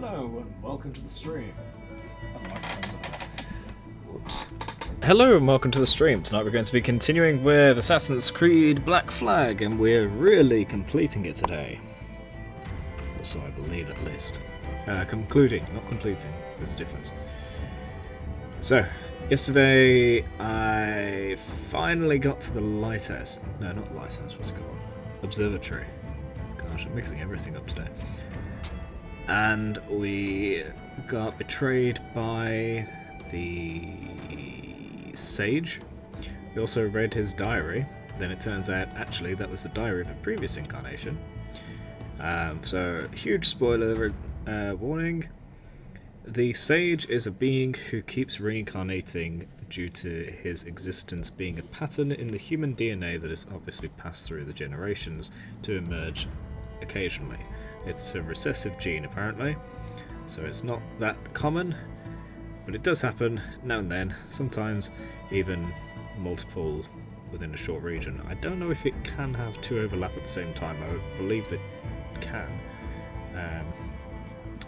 Hello and welcome to the stream. Oh, microphone's on. Whoops. Hello and welcome to the stream. Tonight we're going to be continuing with Assassin's Creed Black Flag, and we're really completing it today. Or so I believe, at least. Concluding, not completing. There's a difference. So, yesterday I finally got to the lighthouse. No, not lighthouse, what's it called? Observatory. Gosh, I'm mixing everything up today. And we got betrayed by the sage. We also read his diary. Then it turns out actually that was the diary of a previous incarnation. So huge spoiler warning. The sage is a being who keeps reincarnating due to his existence being a pattern in the human DNA that is obviously passed through the generations to emerge occasionally. It's a recessive gene apparently, so it's not that common, but it does happen now and then, sometimes even multiple within a short region. I don't know if it can have two overlap at the same time. I would believe that it can.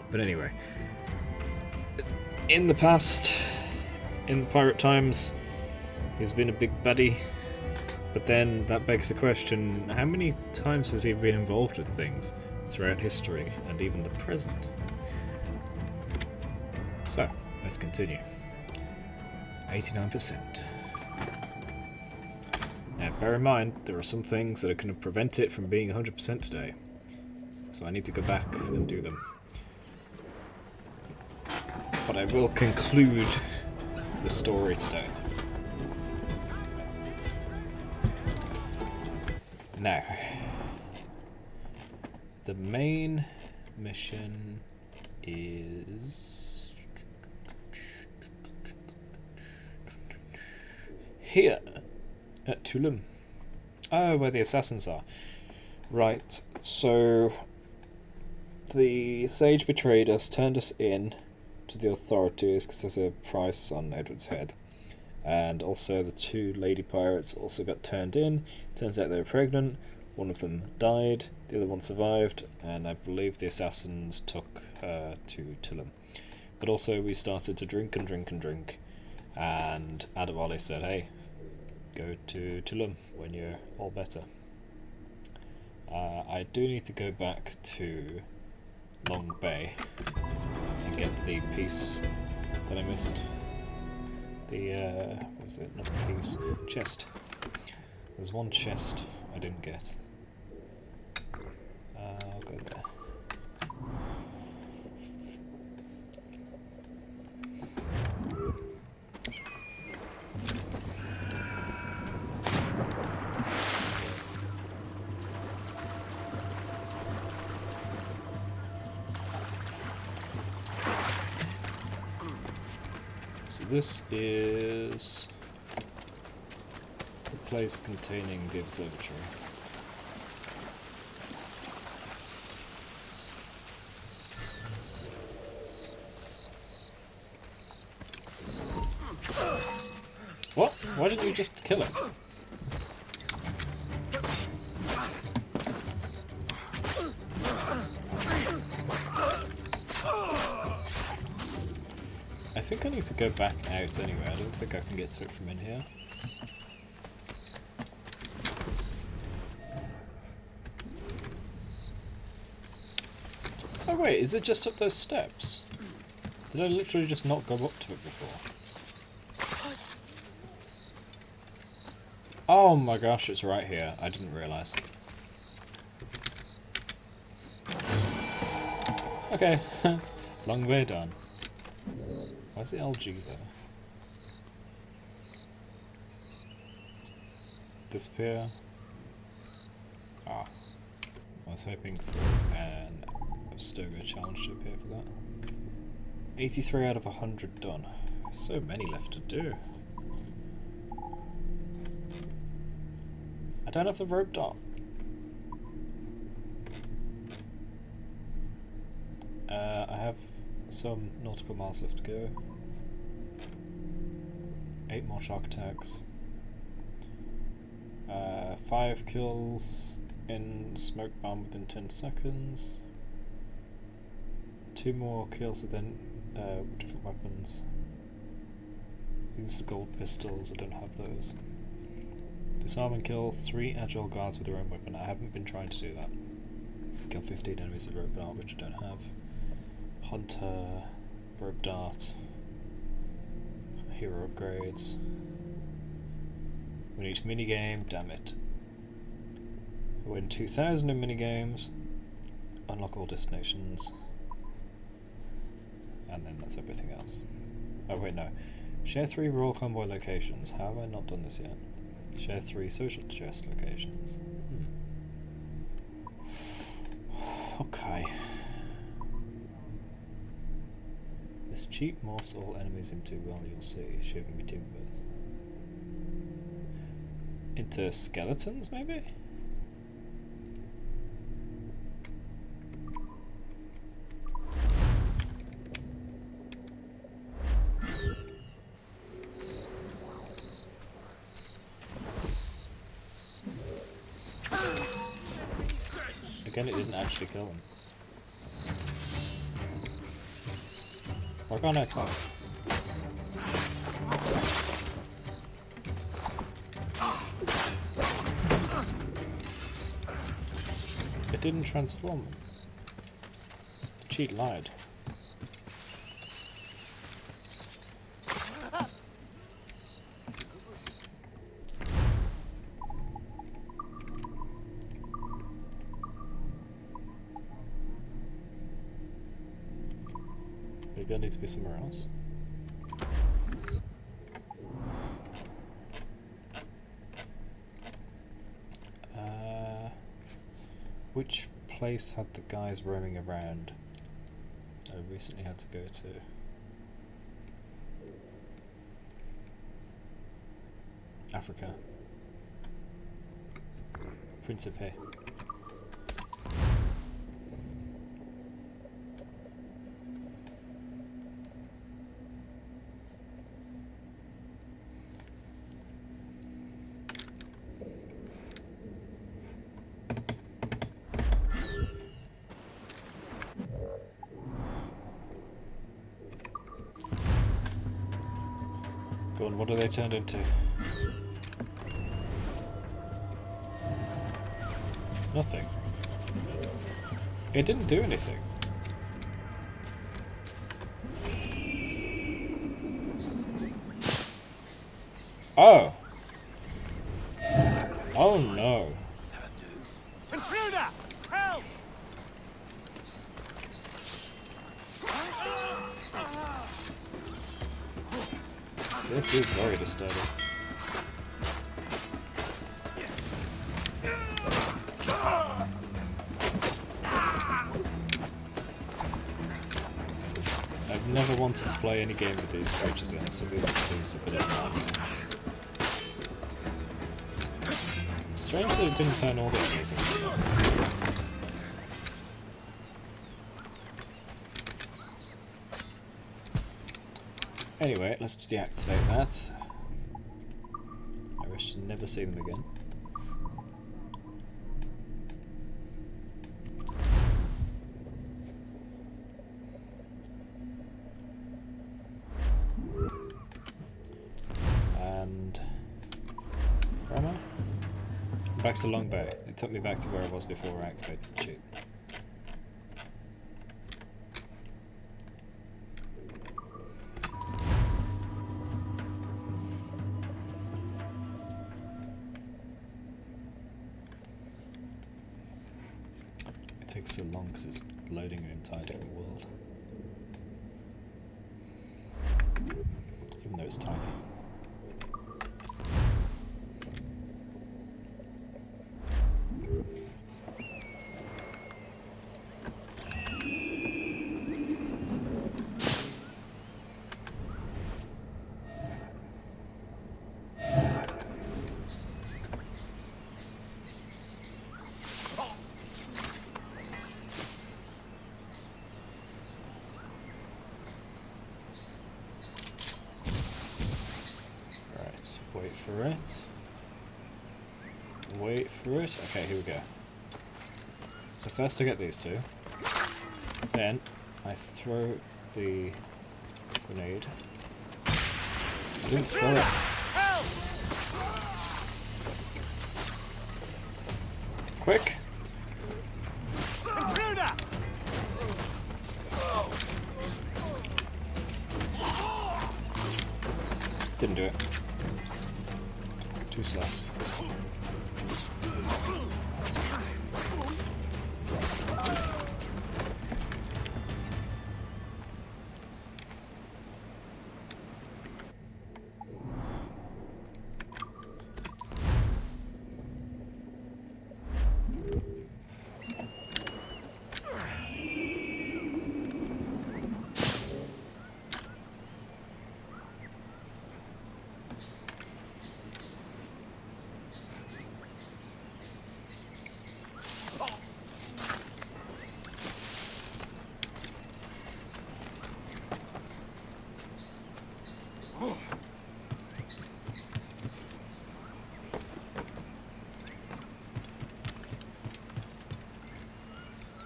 But anyway, in the past, in the pirate times, he's been a big baddie, but then that begs the question, how many times has he been involved with things throughout history and even the present? So, let's continue. 89%. Now, bear in mind, there are some things that are going to prevent it from being 100% today. So I need to go back and do them. But I will conclude the story today. Now, the main mission is here at Tulum. Oh, where the assassins are. Right, so the sage betrayed us, turned us in to the authorities because there's a price on Edward's head. And also the two lady pirates also got turned in. Turns out they were pregnant. One of them died, the other one survived, and I believe the assassins took her to Tulum. But also we started to drink and drink and drink, and Adewale said, hey, go to Tulum when you're all better. I do need to go back to Long Bay and get the piece that I missed. The, what was it? Not the piece. Chest. There's one chest I didn't get. I'll go there. So this is the place containing the observatory. What? Why didn't you just kill him? I think I need to go back out anyway. I don't think I can get to it from in here. Oh wait, is it just up those steps? Did I literally just not go up to it before? Oh my gosh, it's right here. I didn't realise. Okay, long way done. Where's the LG though? Disappear. Ah. I was hoping for an Abstergo challenge to appear for that. 83 out of 100 done. So many left to do. I don't have the rope dart. I have some nautical miles left to go. 8 more shark attacks. 5 kills in smoke bomb within 10 seconds. 2 more kills, then different weapons. Use the gold pistols, I don't have those. Disarm and kill 3 agile guards with their own weapon. I haven't been trying to do that. Kill 15 enemies with rope dart, which I don't have. Hunter, rope dart, hero upgrades. Win each minigame, damn it. Win 2,000 in minigames. Unlock all destinations. And then that's everything else. Oh wait, no. Share 3 Royal Convoy locations. How have I not done this yet? Share 3 social chest locations. Okay. This cheat morphs all enemies into, well, you'll see, shooting me timbers. Into skeletons, maybe? Again, it didn't actually kill him. Why can't I attack? It didn't transform him. The cheat lied. Maybe I need to be somewhere else. Which place had the guys roaming around I recently had to go to? Africa. Principe. Go on, what are they turned into? Nothing. It didn't do anything. Oh! Oh no. Intruder! Help! This is very disturbing. I've never wanted to play any game with these creatures in, so this is a bit of a nightmare. Strange that it didn't turn all the enemies into them. Anyway, let's deactivate that. I wish to never see them again. And where am I? I'm back to Longbow. It took me back to where I was before I activated the cheat. It takes so long because it's loading an entire different world. Even though it's tiny. Wait for it. Wait for it. Okay, here we go. So first I get these two. Then I throw the grenade. I didn't throw it. Help! Quick! Intruder! Didn't do it. Too slow.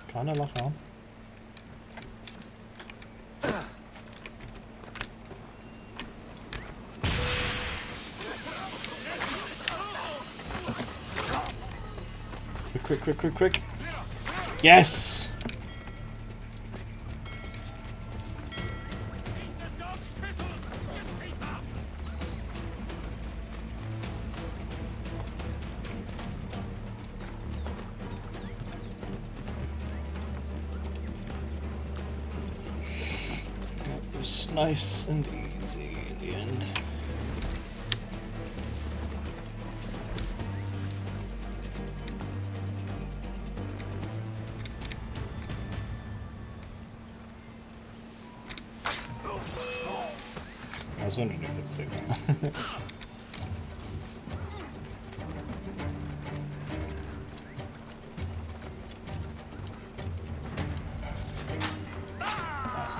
Kinda lock on. Quick, quick, quick, quick. Yes! That was nice and easy in the end. I was wondering if that's signal. Nice.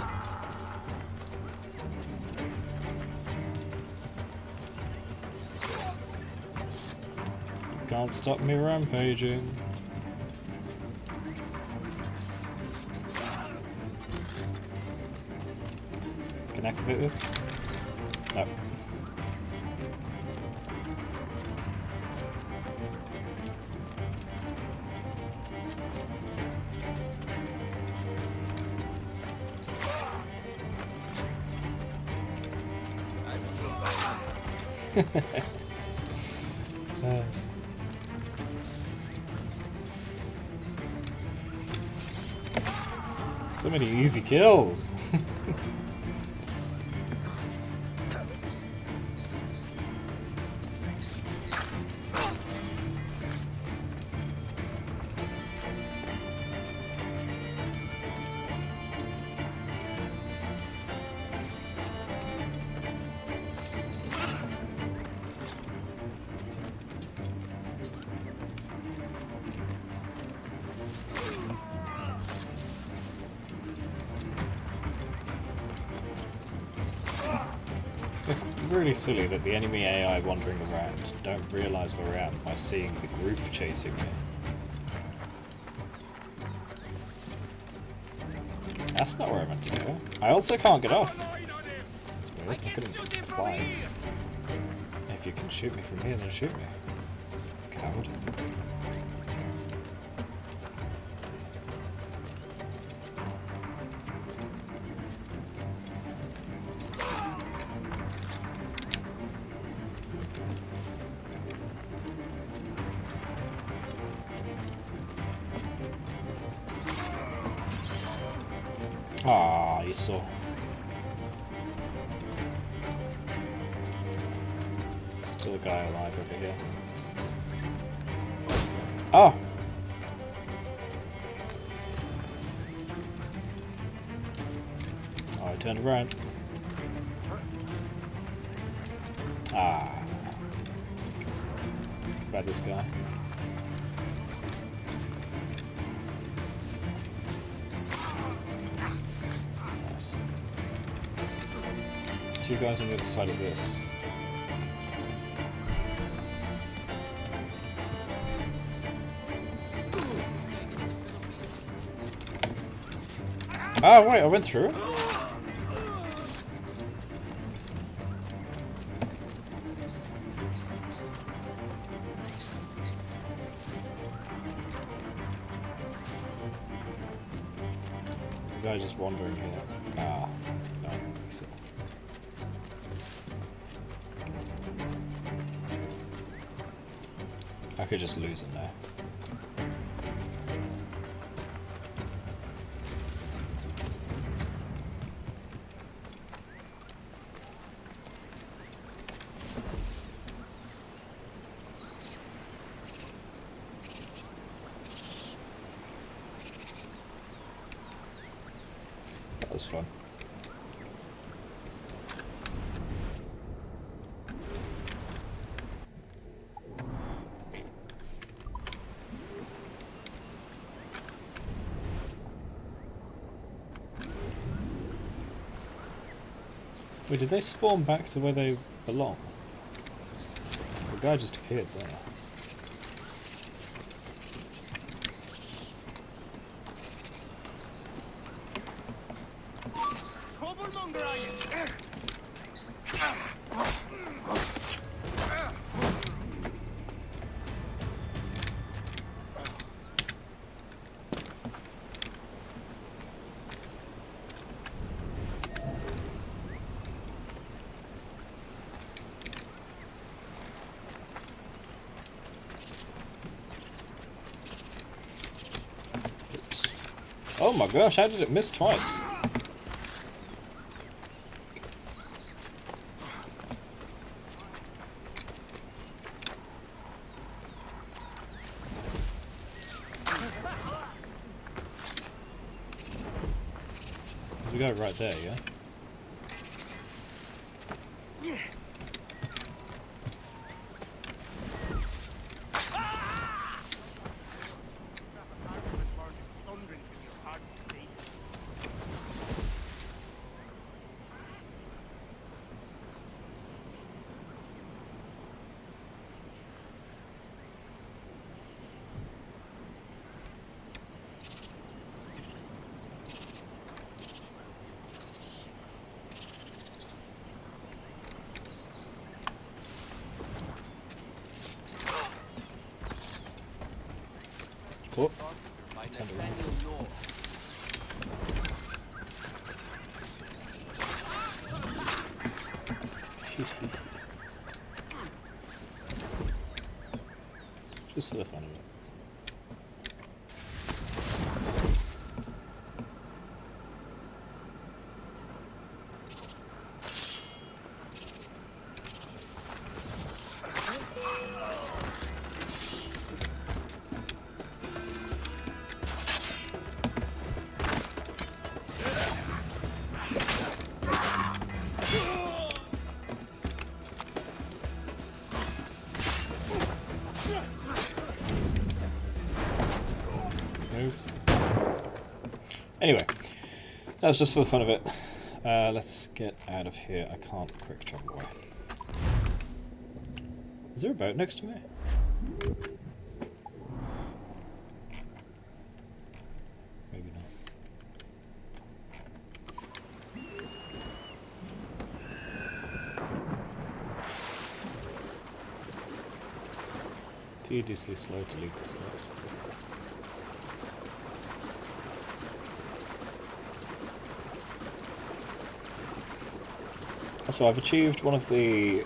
You can't stop me rampaging. Can I activate this? No. So many easy kills. It's really silly that the enemy AI wandering around don't realise where I am by seeing the group chasing me. That's not where I meant to go. I also can't get off. That's weird, I couldn't climb. If you can shoot me from here, then shoot me. Coward. Ah, you saw. Still a guy alive over here. Oh! Oh, I turned around. Ah. About this guy. Nice. Two guys on the other side of this. Oh wait, I went through it. There's a guy just wandering here. Ah, no, I don't think so. I could just lose him there. That was fun. Wait, did they spawn back to where they belong? The guy just appeared there. Troublemonger, are you? Oh my gosh, how did it miss twice? There's a guy right there, yeah? Oh, it's turned around. Just for the fun of it. Anyway, that was just for the fun of it. Let's get out of here. I can't quick travel away. Is there a boat next to me? Maybe not. Tediously slow to leave this place. So I've achieved one of the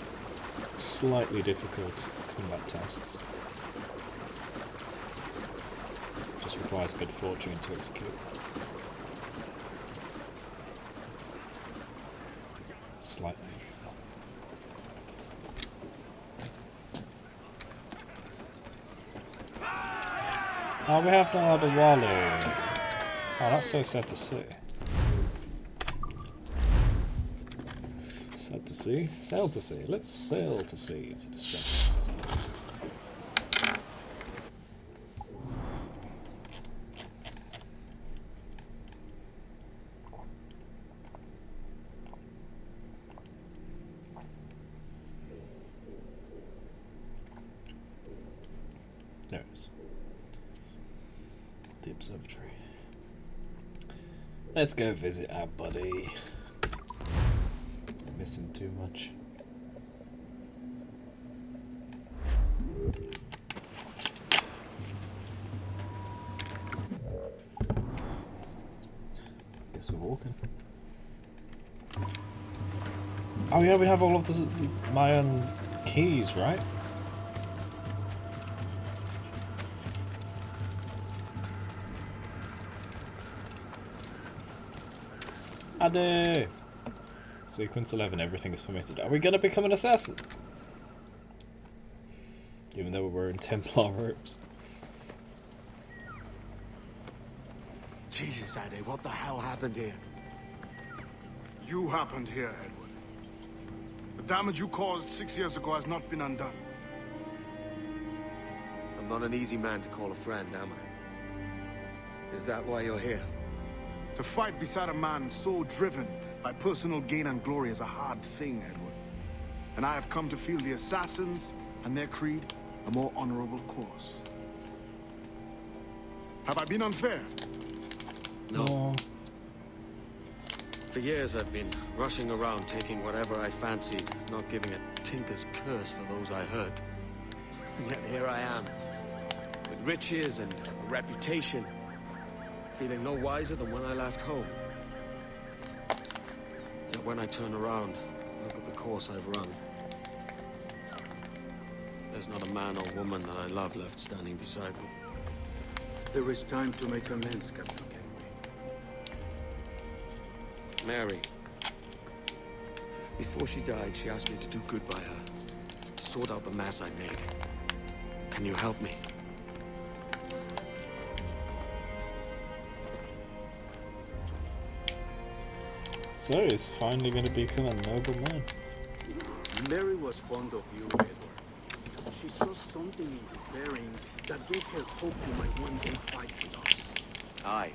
slightly difficult combat tests. Just requires good fortune to execute. Slightly. Oh, we have no other Wally. Oh, that's so sad to see. Sad to see. Sail to sea. Let's sail to sea to distress. There it is. The observatory. Let's go visit our buddy. Missing too much. Guess we're walking. Oh yeah, we have all of the Mayan keys, right? Ade! Sequence 11, everything is permitted. Are we gonna become an assassin? Even though we're wearing Templar robes. Jesus, Ade, what the hell happened here? You happened here, Edward. The damage you caused 6 years ago has not been undone. I'm not an easy man to call a friend, am I? Is that why you're here? To fight beside a man so driven by personal gain and glory is a hard thing, Edward. And I have come to feel the assassins and their creed a more honorable course. Have I been unfair? No. Oh. For years I've been rushing around taking whatever I fancied, not giving a tinker's curse for those I hurt. And yet here I am, with riches and a reputation, feeling no wiser than when I left home. Yet when I turn around, look at the course I've run. There's not a man or woman that I love left standing beside me. There is time to make amends, Captain King. Mary. Before she died, she asked me to do good by her. Sort out the mess I made. Can you help me? So he's finally going to become a noble man. Mary was fond of you, Edward. She saw something in your bearing that gave her hope you might one day fight with us. Aye.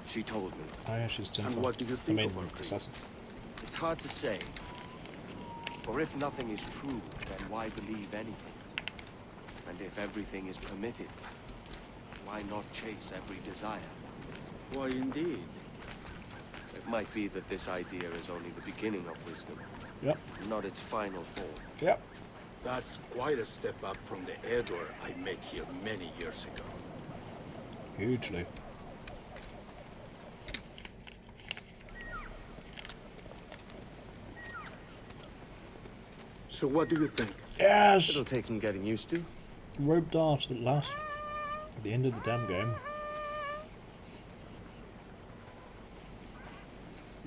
She told me. Oh yeah, she's Templar. And what do you think of her? Assassin. It's hard to say. For if nothing is true, then why believe anything? And if everything is permitted, why not chase every desire? Why, indeed. It might be that this idea is only the beginning of wisdom, Yep. not its final form. Yep. That's quite a step up from the Edward I met here many years ago. Hugely. So what do you think? Yes! It'll take some getting used to. Rope dart at last. At the end of the damn game.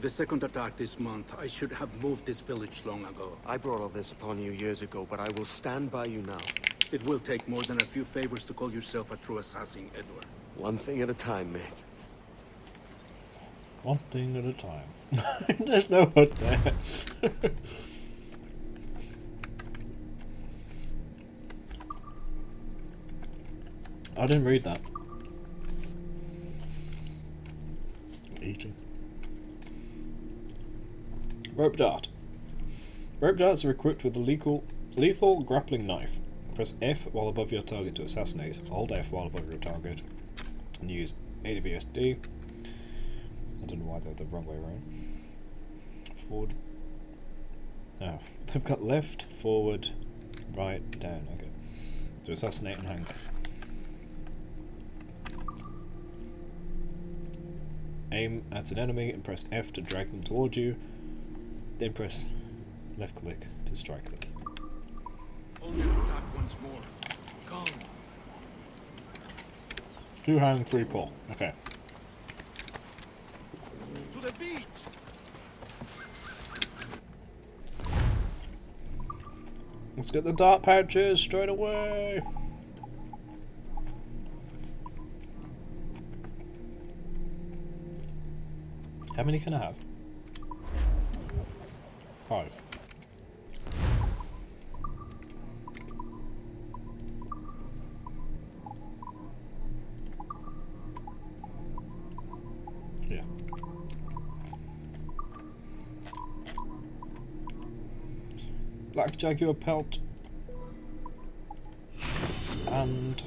The second attack this month, I should have moved this village long ago. I brought all this upon you years ago, but I will stand by you now. It will take more than a few favors to call yourself a true assassin, Edward. One thing at a time, mate. One thing at a time. There's no hood there. I didn't read that. Eating. Rope dart. Rope darts are equipped with a lethal grappling knife. Press F while above your target to assassinate. Hold F while above your target. And use AWSD. I don't know why they're the wrong way around. Forward. Oh, they've got left, forward, right, down. Okay. To assassinate and hang. Aim at an enemy and press F to drag them toward you. Then press left click to strike them. Only attack once more. Come. 2 hang, 3 pull. Okay. To the beach! Let's get the dart pouches straight away. How many can I have? 5. Yeah. Black Jaguar pelt and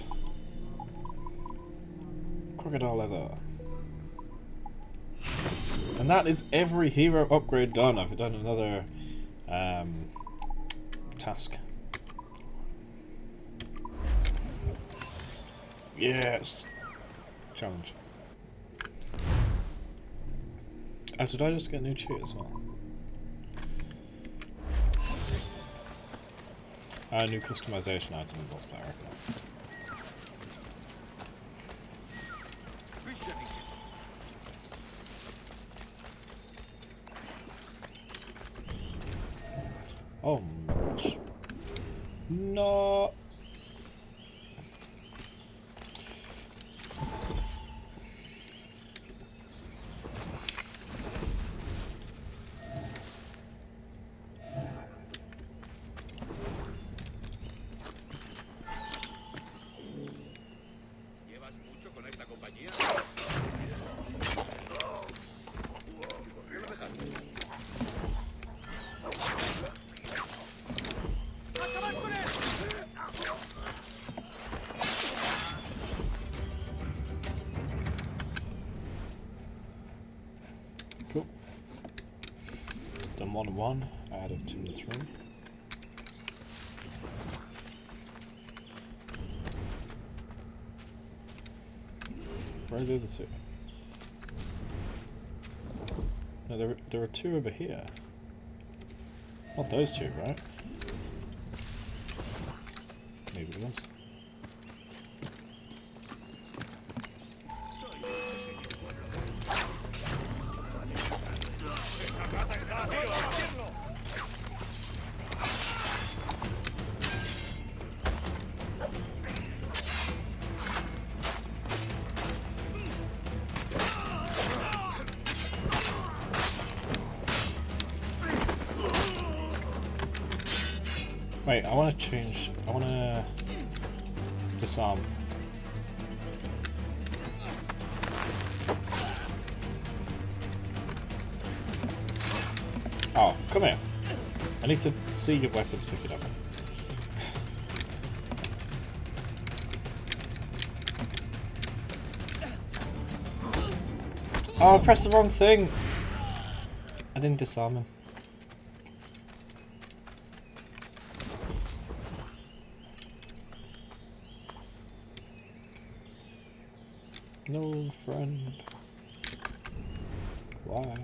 crocodile leather. And that is every hero upgrade done. I've done another task. Yes! Challenge. Oh, did I just get a new cheat as well? New customization item in boss player. Oh my gosh. No! Cool. Done 1 and 1, added 2 and 3. Where are the other 2? No, there are 2 over here. Not those 2, right? Maybe it was. Wait, I want to change. I want to disarm. Oh, come here. I need to see your weapons pick it up. Oh, I pressed the wrong thing. I didn't disarm him. No, friend. Why?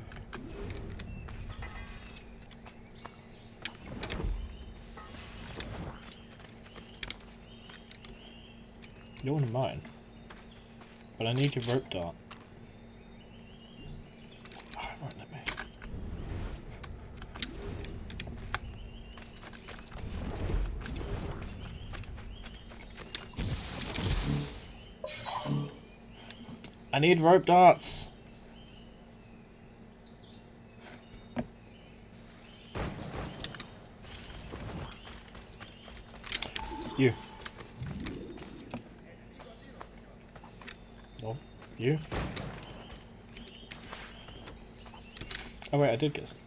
You're one of mine. But I need your rope dart. Oh, it won't let me. I need rope darts. You. No. You. Oh wait, I did get some.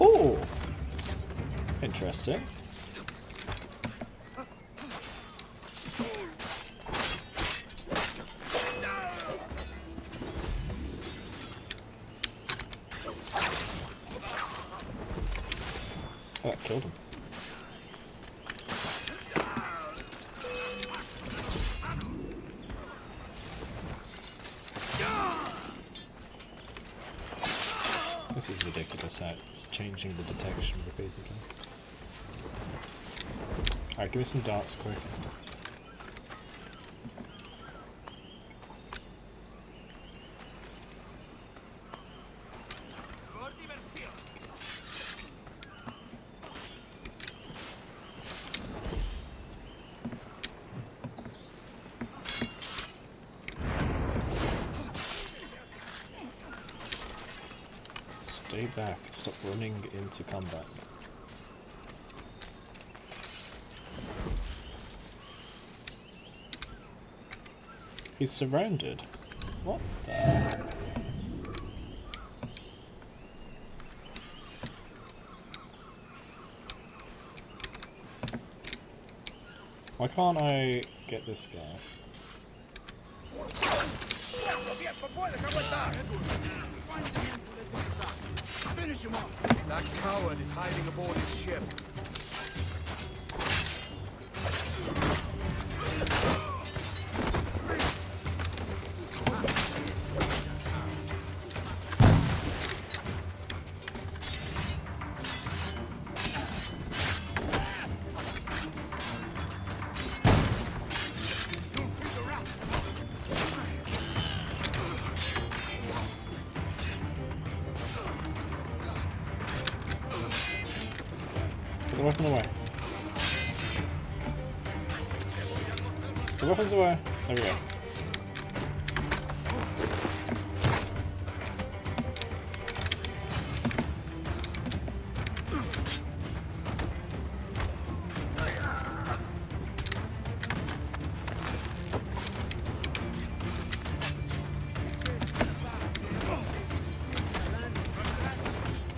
Oh, interesting. Oh, that killed him. This is ridiculous how it's changing the detection repeatedly. Alright, give me some darts quick. Stay back, stop running into combat. He's surrounded. What the? Why can't I get this guy? Finish him off. That coward is hiding aboard his ship. Put the weapon away. The weapon's away. There we go.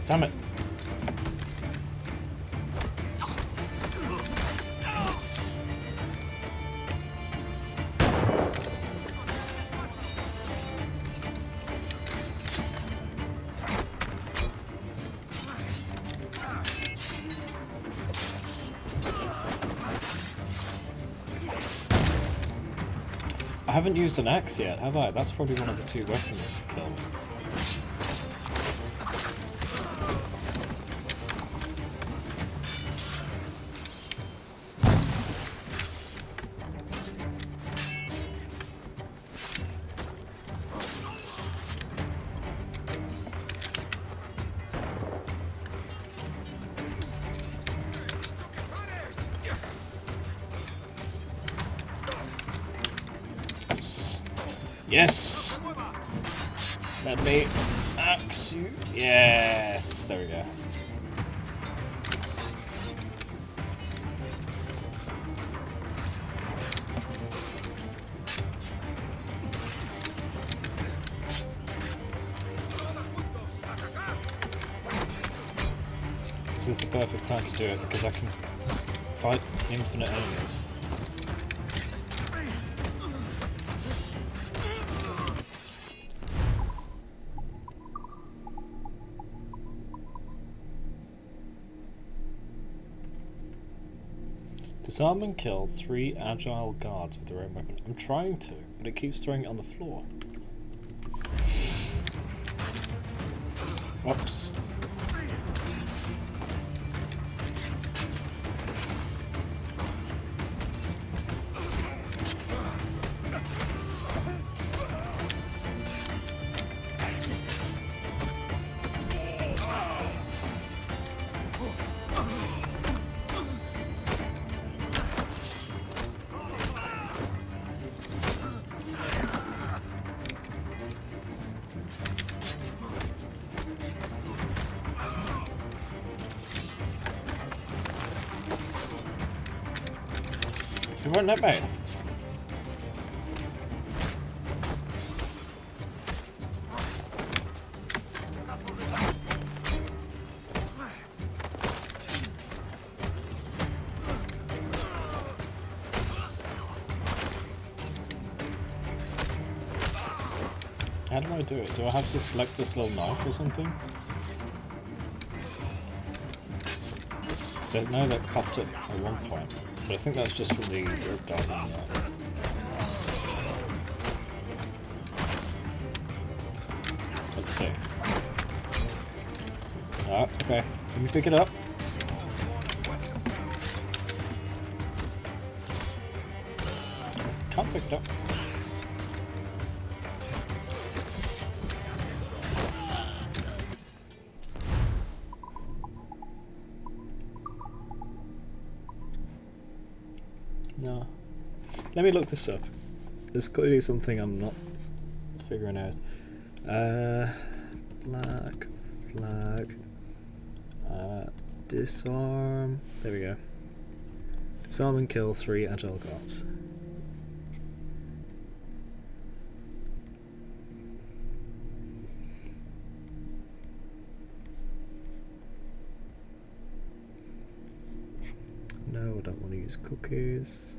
Damn it. I haven't used an axe yet, have I? That's probably one of the 2 weapons to kill with. Yes! Let me axe you. Yes! There we go. This is the perfect time to do it because I can fight infinite enemies. Disarm and kill 3 agile guards with their own weapon. I'm trying to, but it keeps throwing it on the floor. Whoops. It won't let me. How do I do it? Do I have to select this little knife or something? So I know that popped up at one point, but I think that's just from the rope diving. Let's see. Oh, okay. Let me pick it up. Can't pick it up. No. Let me look this up. There's clearly something I'm not figuring out. Black flag. Disarm. There we go. Disarm and kill 3 agile guards. don't want to use cookies.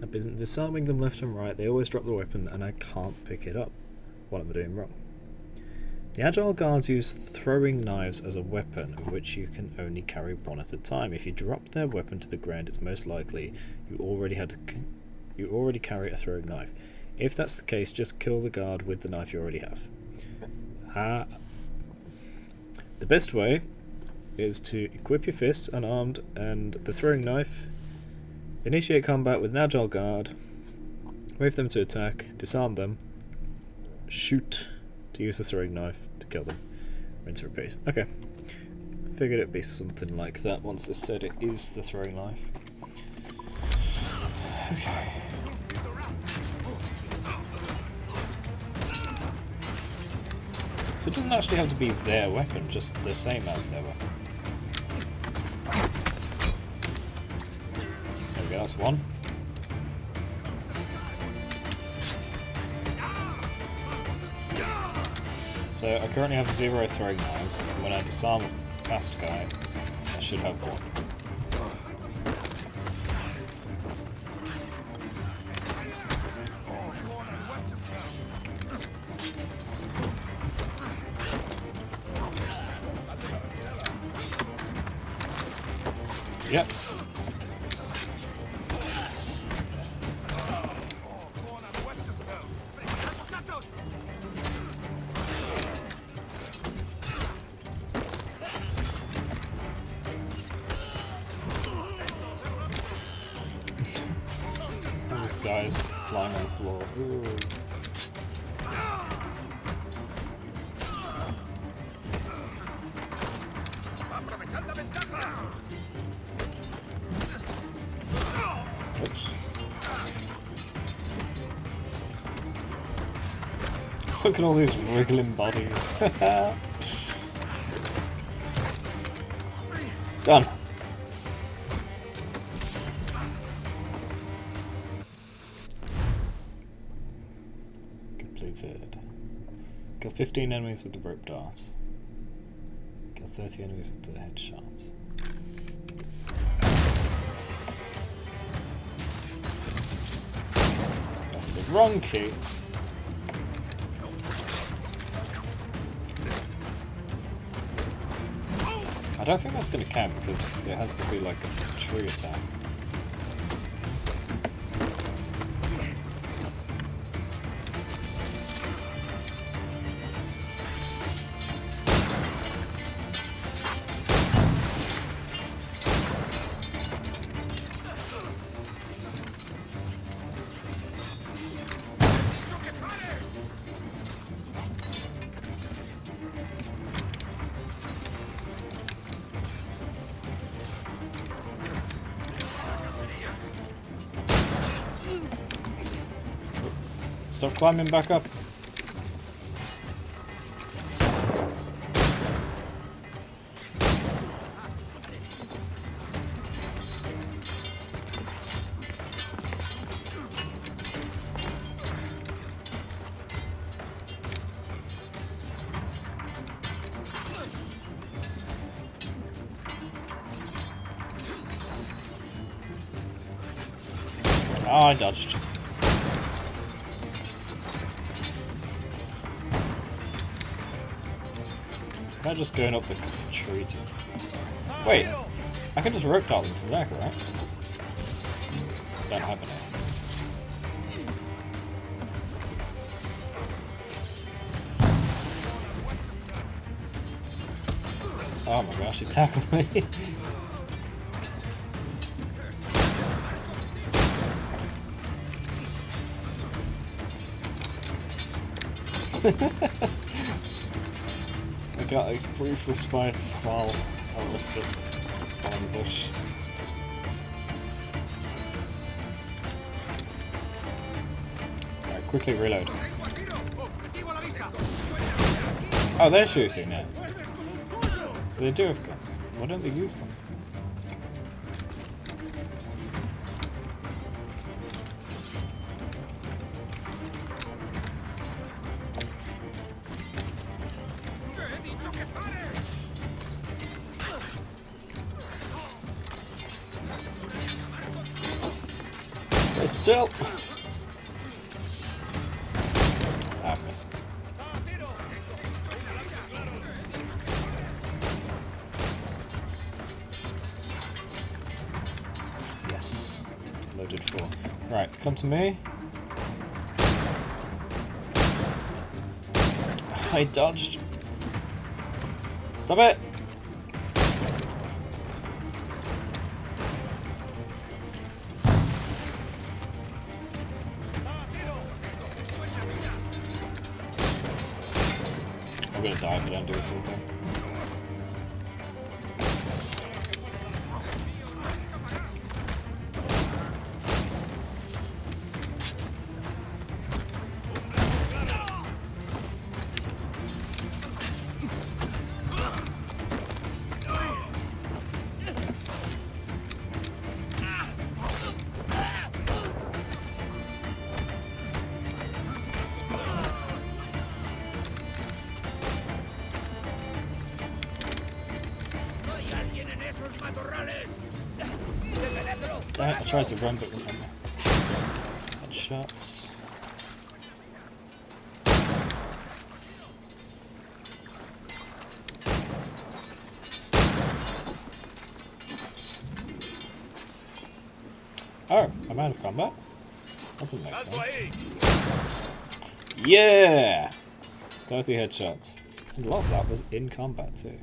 I've been disarming them left and right. They always drop the weapon and I can't pick it up. What am I doing wrong? The Agile Guards use throwing knives as a weapon, of which you can only carry one at a time. If you drop their weapon to the ground, it's most likely you already carry a throwing knife. If that's the case, just kill the guard with the knife you already have. The best way is to equip your fists unarmed and the throwing knife, initiate combat with an Agile Guard, wave them to attack, disarm them, shoot to use the throwing knife to kill them. Rinse and repeat. Okay. Figured it'd be something like that once they said it is the throwing knife. Okay. So it doesn't actually have to be their weapon, just the same as their weapon. There we go, that's one. So I currently have 0 throwing knives, and when I disarm the fast guy, I should have 1. Yep. This guy's lying on the floor. Ooh. Oops. Look at all these wriggling bodies. Done. Completed. Kill 15 enemies with the rope dart. Kill 30 enemies with the headshot. That's the wrong key. I don't think that's going to count because it has to be like a true attack. Stop climbing back up. Oh, I dodged. Am I just going up the tree to... Wait, I can just rope dart them from there, right? Don't have any. Oh my gosh, he tackled me. I got a brief respite while I risked it behind the bush. Right, quickly reload. Oh, they're shooting now. So they do have guns. Why don't they use them? still. I missed. Yes. Loaded 4. Right, come to me. I dodged. Stop it! I'm gonna die if I don't do something. I tried to run, but remember. Headshots. Oh, I'm out of combat? Doesn't make sense. Yeah! 30 headshots. And a lot of that was in combat too.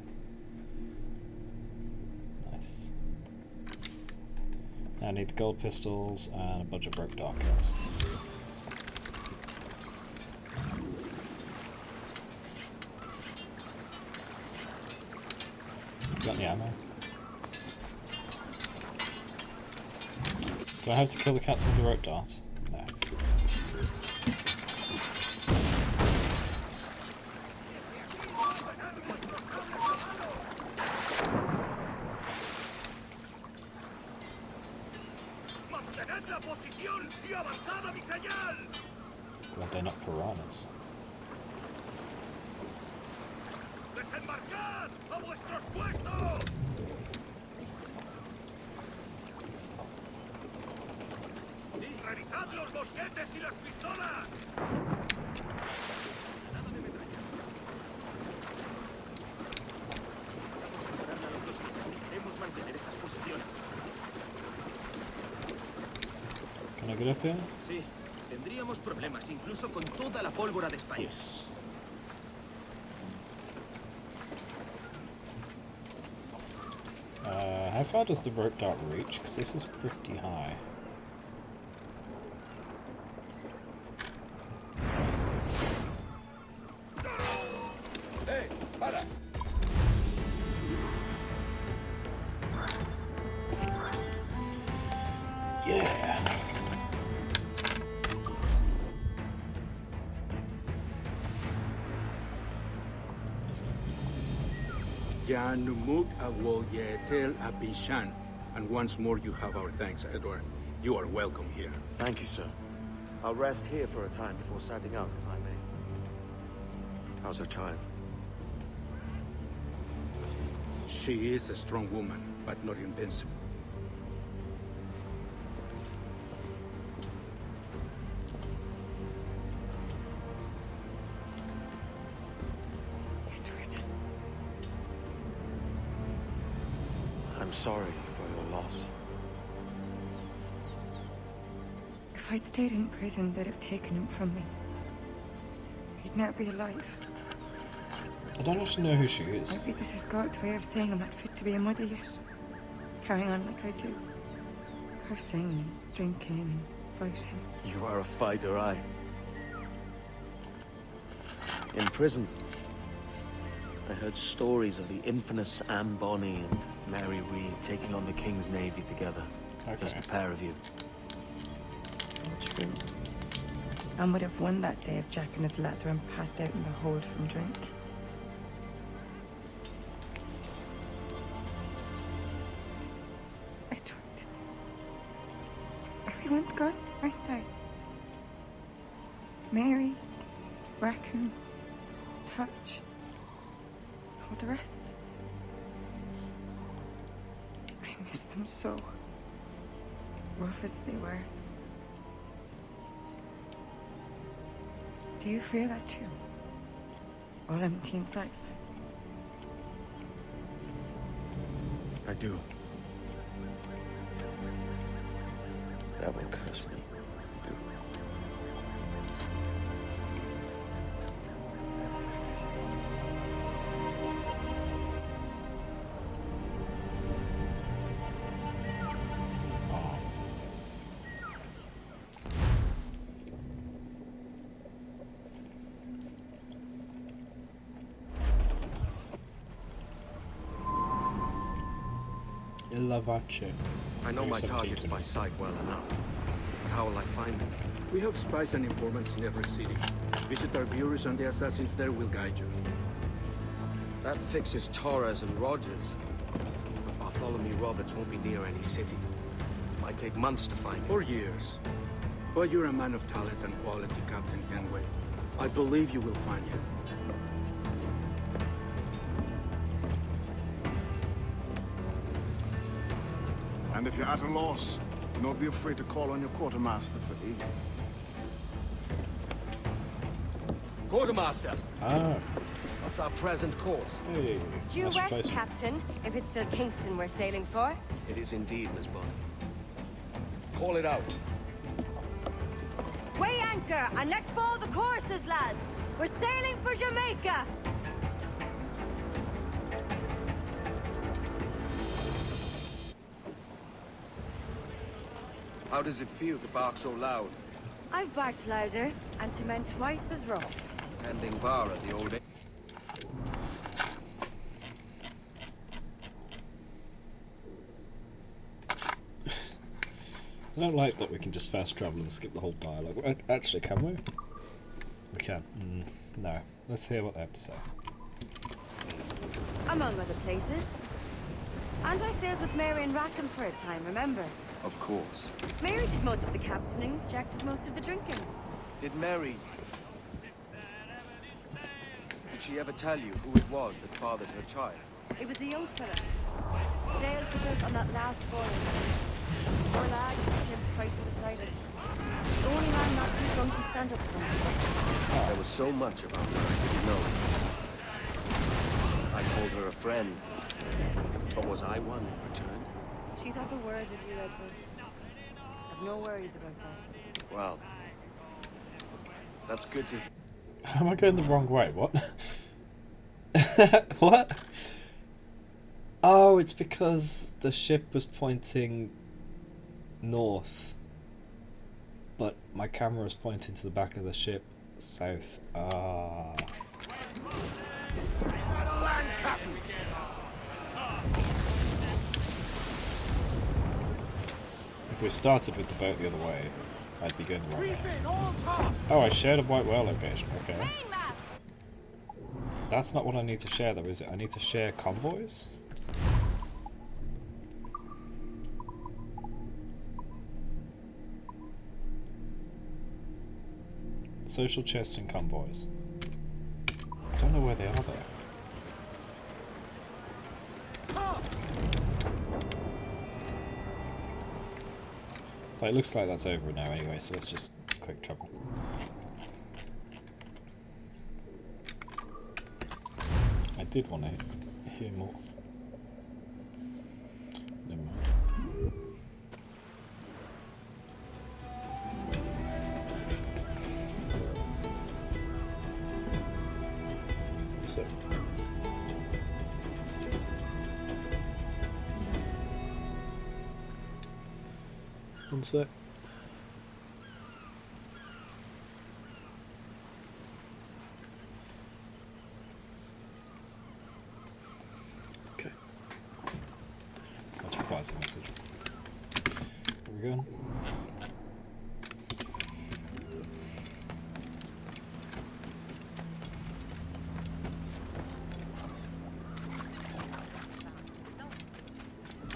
Nice. Now I need the gold pistols and a bunch of rope dart kills. Got any ammo? Do I have to kill the cats with the rope dart? No. Glad they're not piranhas. ¡Desembarcad! ¡A vuestros puestos! ¡Revisad los mosquetes y las pistolas! Debemos mantener esas posiciones. Can I get up here? Sí, tendríamos problemas incluso con toda la pólvora de España. Yes. How far does the rope dart reach? Because this is pretty high. ¡Eh! ¡Para! Yeah. Janumuk Awol Yetel Abishan. And once more you have our thanks, Edward. You are welcome here. Thank you, sir. I'll rest here for a time before setting out, if I may. How's her child? She is a strong woman, but not invincible. Edward. I'm sorry for your loss. If I'd stayed in prison, they'd have taken him from me. He'd now be alive. I don't actually know who she is. Maybe this is God's way of saying I'm not fit to be a mother yet. Carrying on like I do. Cursing, drinking, fighting. You are a fighter, aye. In prison, I heard stories of the infamous Anne Bonny and Mary Read taking on the King's Navy together. Okay. Just a pair of you. True. Anne would have won that day if Jack and his lads weren't passed out in the hold from drink. Edward. Everyone's gone, aren't they? Mary, Raccoon, Touch, all the rest. I miss them so. Rough as they were. Do you feel that too? All empty inside? I do. Devil curse me. Lavace. I know my targets by sight well enough. But how will I find them? We have spies and informants in every city. Visit our bureaus and the assassins there will guide you. That fixes Torres and Rogers. But Bartholomew Roberts won't be near any city. Might take months to find him. Or years. But you're a man of talent and quality, Captain Kenway. I believe you will find him. And if you're at a loss, do not be afraid to call on your quartermaster for aid. Quartermaster! Ah, What's our present course? hey. Due Nice west, replacement. Captain, if it's still Kingston we're sailing for. It is indeed, Miss Bonnie. Call it out. Weigh anchor and let fall the courses, lads! We're sailing for Jamaica! How does it feel to bark so loud? I've barked louder, and to men twice as rough. Tending bar at the old age. I don't like that we can just fast travel and skip the whole dialogue. Actually, can we? We can. No. Let's hear what they have to say. Among other places. And I sailed with Mary and Rackham for a time, remember? Of course. Mary did most of the captaining, Jack did most of the drinking. Did Mary... Did she ever tell you who it was that fathered her child? It was a young fella. Sailed with us on that last voyage. Poor lad came to fight beside us. The only man not too drunk to stand up for himself. There was so much about her I didn't know. I called her a friend. But was I one in return? She thought the word of you, Edward. I've no worries about that. Well, that's good to hear. How am I going the wrong way? What? What? Oh, it's because the ship was pointing north, but my camera is pointing to the back of the ship south. Ah. If we started with the boat the other way, I'd be going the wrong way. Oh, I shared a white whale location. Okay. That's not what I need to share though, is it? I need to share convoys? Social chests and convoys. I don't know where they are though. But it looks like that's over now anyway, so let's just quick travel. I did want to hear more. Never mind. So. One sec. Okay. Let's reply to the message. There we go.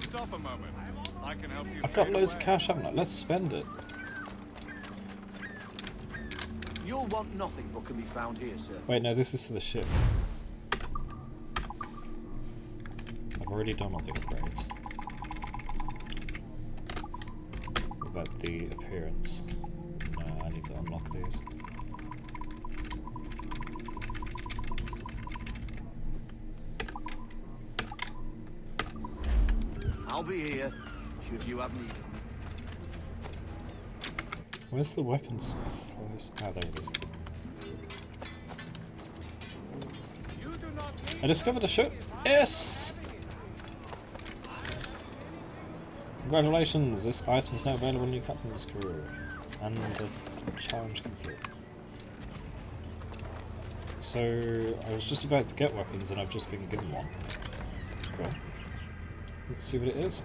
Stop a moment. I can help you. I've got loads of cash, haven't I? Let's spend it. You'll want nothing but can be found here, sir. Wait, no, this is for the ship. I've already done all the upgrades. What about the appearance? No, I need to unlock these. I'll be here, should you have need of me. Where's the weaponsmith? Ah, there it is. I discovered a ship! Yes! Congratulations, this item is now available in your captain's crew. And the challenge complete. So, I was just about to get weapons and I've just been given one. Cool. Let's see what it is.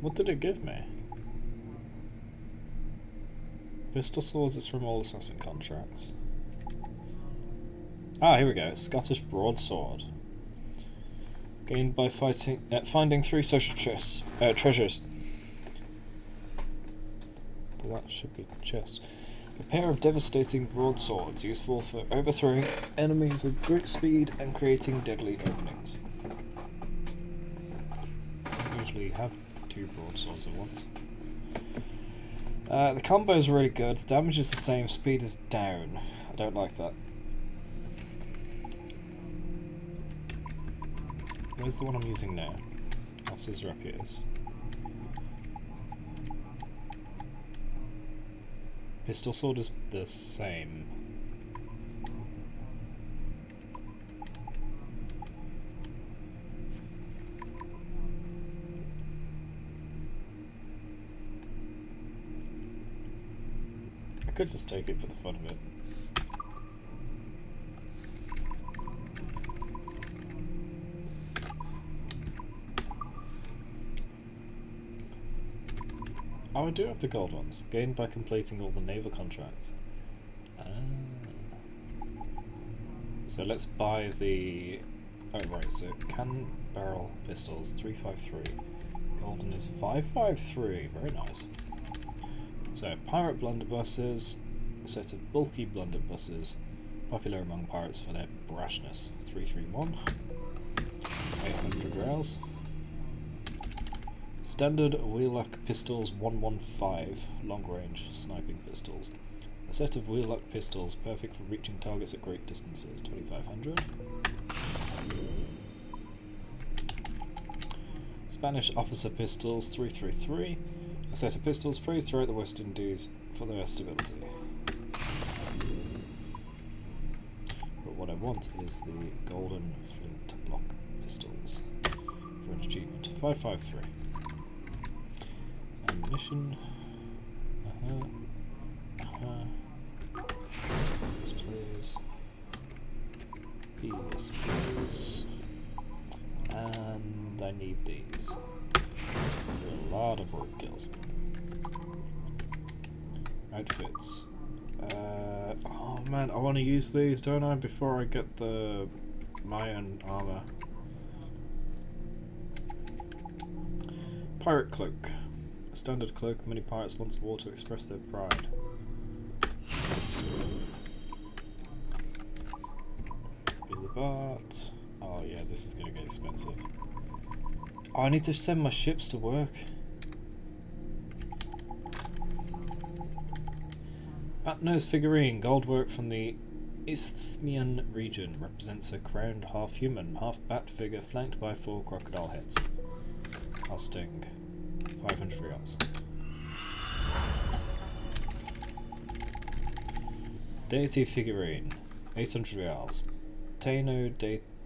What did it give me? Pistol swords is from all assassin contracts. Ah, here we go. Scottish broadsword. Gained by finding 3 social treasures. That should be chest. A pair of devastating broadswords useful for overthrowing enemies with great speed and creating deadly openings. Usually have 2 broadswords at once. The combo is really good. The damage is the same. Speed is down. I don't like that. Where's the one I'm using now? Officer's Rapiers. Pistol sword is the same. I could just take it for the fun of it. Oh, I do have the gold ones, gained by completing all the naval contracts. Ah. So let's buy the... Oh right, so cannon barrel pistols, 353. Golden is 553, very nice. So pirate blunderbusses, a set of bulky blunderbusses, popular among pirates for their brashness, 331. 800 rails. Standard wheel-lock pistols 115, long-range sniping pistols. A set of wheel-lock pistols perfect for reaching targets at great distances, 2500. Spanish officer pistols 333. A set of pistols praised throughout the West Indies for their stability. But what I want is the golden flintlock pistols for an achievement, 553. Ammunition. Yes, please. Yes, please. And I need these for a lot of road kills. Outfits. Oh man, I want to use these, don't I, before I get the Mayan armor. Pirate cloak. A standard cloak many pirates once wore to express their pride. Piece of art. Oh yeah, this is going to get expensive. Oh, I need to send my ships to work. Batnose figurine, gold work from the Isthmian region, represents a crowned half-human, half-bat figure flanked by 4 crocodile heads. Costing 500 reals. Deity figurine, 800 reals. Taino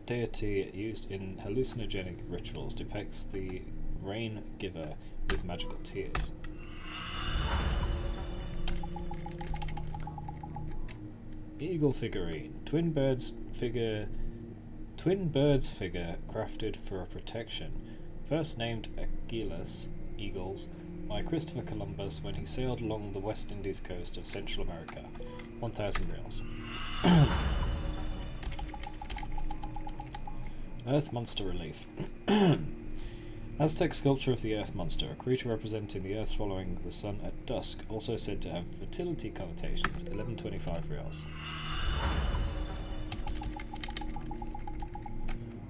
deity used in hallucinogenic rituals, depicts the rain giver with magical tears. Eagle figurine, twin birds figure crafted for protection. First named Aguilas, eagles, by Christopher Columbus when he sailed along the West Indies coast of Central America. 1,000 reals. Earth Monster relief. Aztec sculpture of the Earth Monster, a creature representing the Earth swallowing the sun at dusk, also said to have fertility connotations. 1125 reals.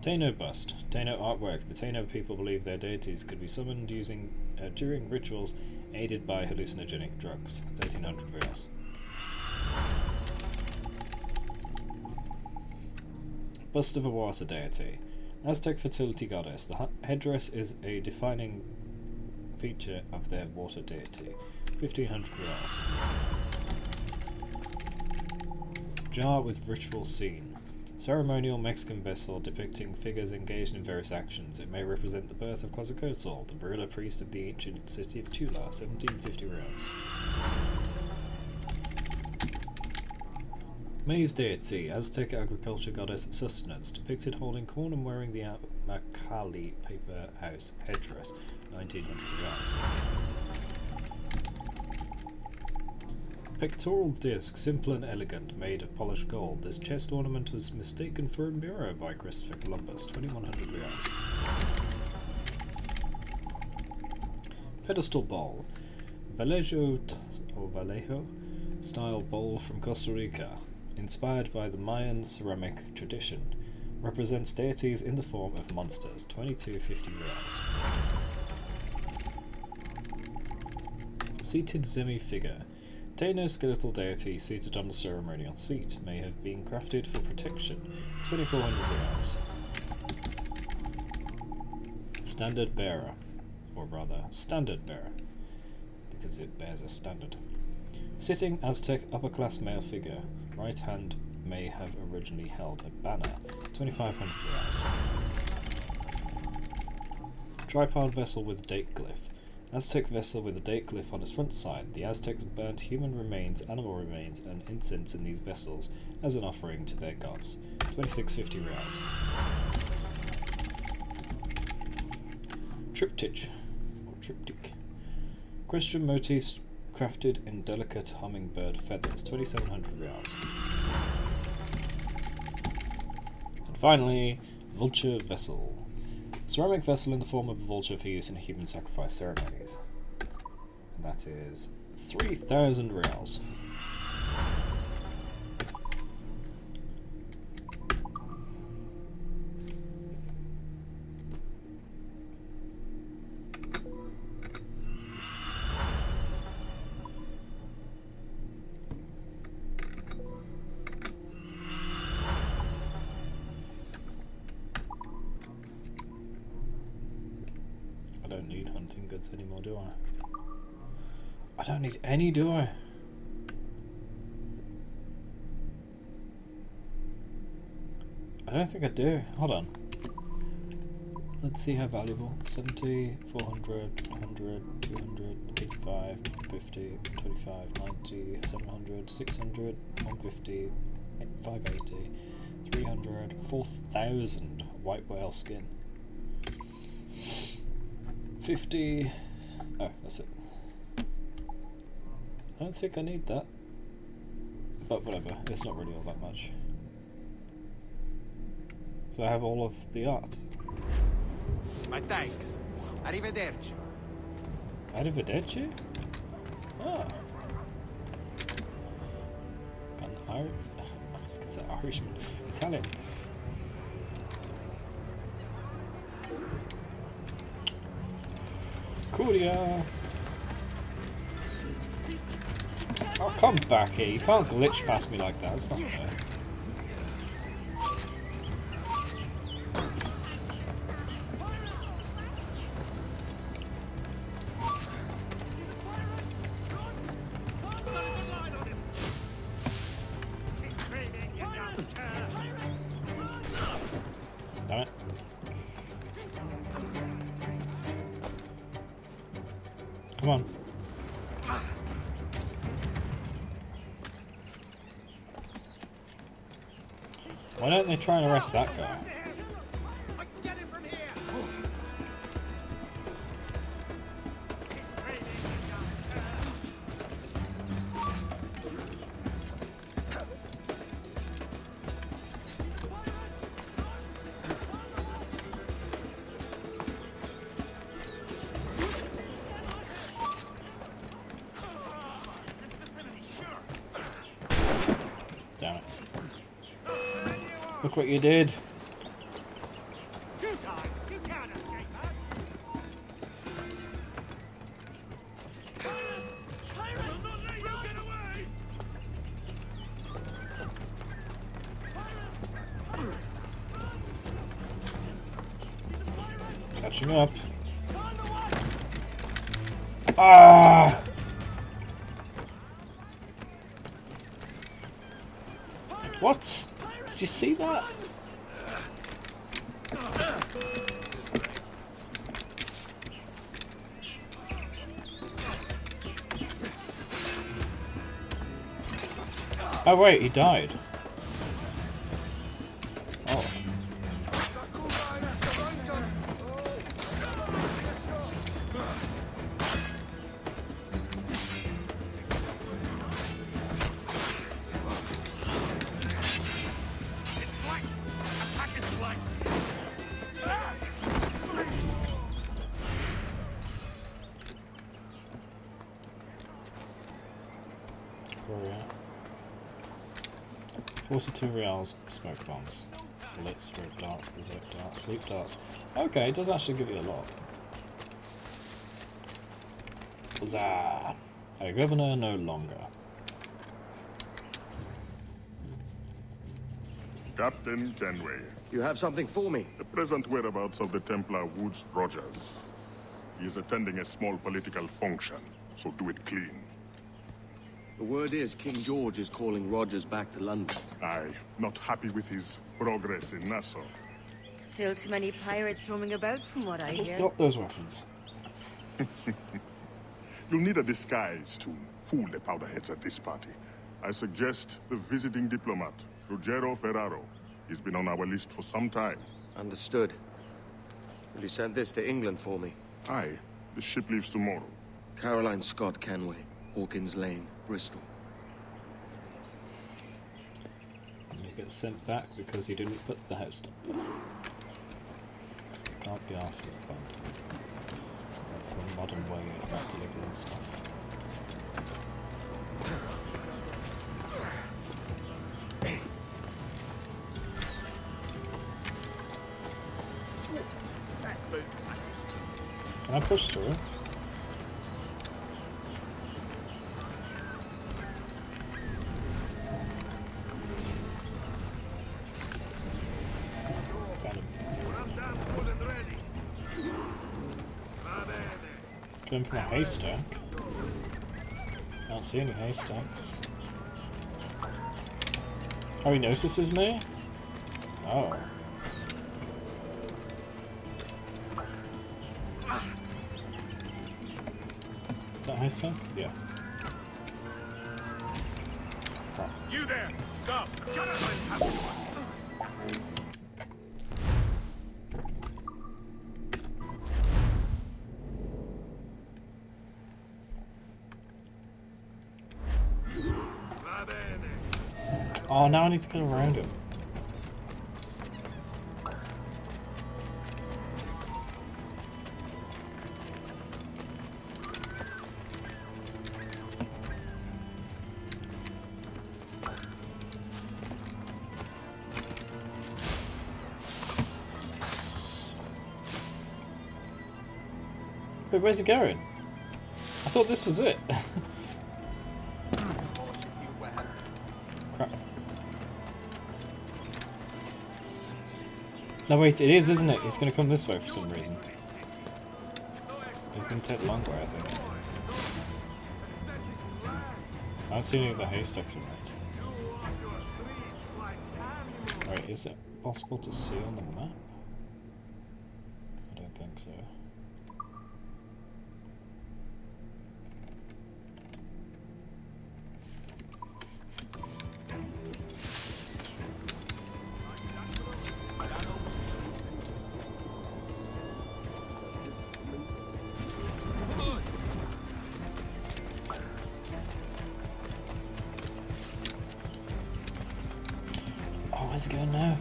Taino bust. Taino artwork. The Taino people believe their deities could be summoned using during rituals aided by hallucinogenic drugs. 1300 reals. Bust of a water deity. Aztec fertility goddess. The headdress is a defining feature of their water deity. 1500 reals. Jar with ritual scene. Ceremonial Mexican vessel depicting figures engaged in various actions. It may represent the birth of Quetzalcoatl, the ruler priest of the ancient city of Tula. 1750 reals. Maize deity, Aztec agriculture goddess of sustenance, depicted holding corn and wearing the Macali paper house headdress. 1900 reals. Pectoral disc, simple and elegant, made of polished gold. This chest ornament was mistaken for a mirror by Christopher Columbus. 2100 reals. Pedestal bowl, Vallejo style bowl from Costa Rica, inspired by the Mayan ceramic tradition. Represents deities in the form of monsters. 2250 reals. Seated Zemi figure. Taino skeletal deity seated on a ceremonial seat, may have been crafted for protection. 2400 reals. Standard bearer, or rather, standard bearer, because it bears a standard. Sitting Aztec upper class male figure, right hand may have originally held a banner. 2500 reals. Tripod vessel with date glyph. Aztec vessel with a date glyph on its front side. The Aztecs burnt human remains, animal remains, and incense in these vessels as an offering to their gods. 2650 reals. Triptych, or triptych. Christian motifs crafted in delicate hummingbird feathers. 2700 reals. And finally, vulture vessel. Ceramic vessel in the form of a vulture for use in human sacrifice ceremonies. And that is 3000 reals. I don't need hunting goods anymore, do I? I don't need any, do I? I don't think I do. Hold on. Let's see how valuable. 70, 400, 100, 200, 85, 50, 25, 90, 700, 600, 150, 580, 300, 4,000 white whale skin. 50. Oh, that's it. I don't think I need that. But whatever, it's not really all that much. So I have all of the art. My thanks. Arrivederci. Arrivederci? Oh. Got an Irish. I was gonna say Irishman. Italian. Curia. Oh, come back here. You can't glitch past me like that. It's not fair. Damn it. Come on. Why don't they try and arrest that guy? Damn it. Look what you did. Catching up. Ah! What? Did you see that? Oh wait, he died. Oh. Korea. 42 reals, smoke bombs. Blitz, rope darts, berserk darts, sleep darts. Okay, it does actually give you a lot. Huzzah! A governor no longer. Captain Kenway, You have something for me? the present whereabouts of the Templar Woods Rogers. He is attending a small political function, so do it clean. The word is King George is calling Rogers back to London. Aye, not happy with his progress in Nassau. Still too many pirates roaming about from what I I just hear. got those weapons. You'll need a disguise to fool the powderheads at this party. I suggest the visiting diplomat, Ruggiero Ferraro. He's been on our list for some time. Understood. Will you send this to England for me? Aye, the ship leaves tomorrow. Caroline Scott Kenway, Hawkins Lane, Bristol. And you get sent back because you didn't put the house up. Because they can't be asked to fund. That's the modern way of delivering stuff. Can I push through? Going for a haystack. I don't see any haystacks. Oh, he notices me? Oh. Is that a haystack? Yeah. You there! Stop! Oh, now I need to go around him. Wait, where's it going? I thought this was it. Crap. No wait, it is, isn't it? It's gonna come this way for some reason. It's gonna take the long way, I think. I don't see any of the haystacks around. Right, is it possible to see on the map? I don't think so. Where's it going now?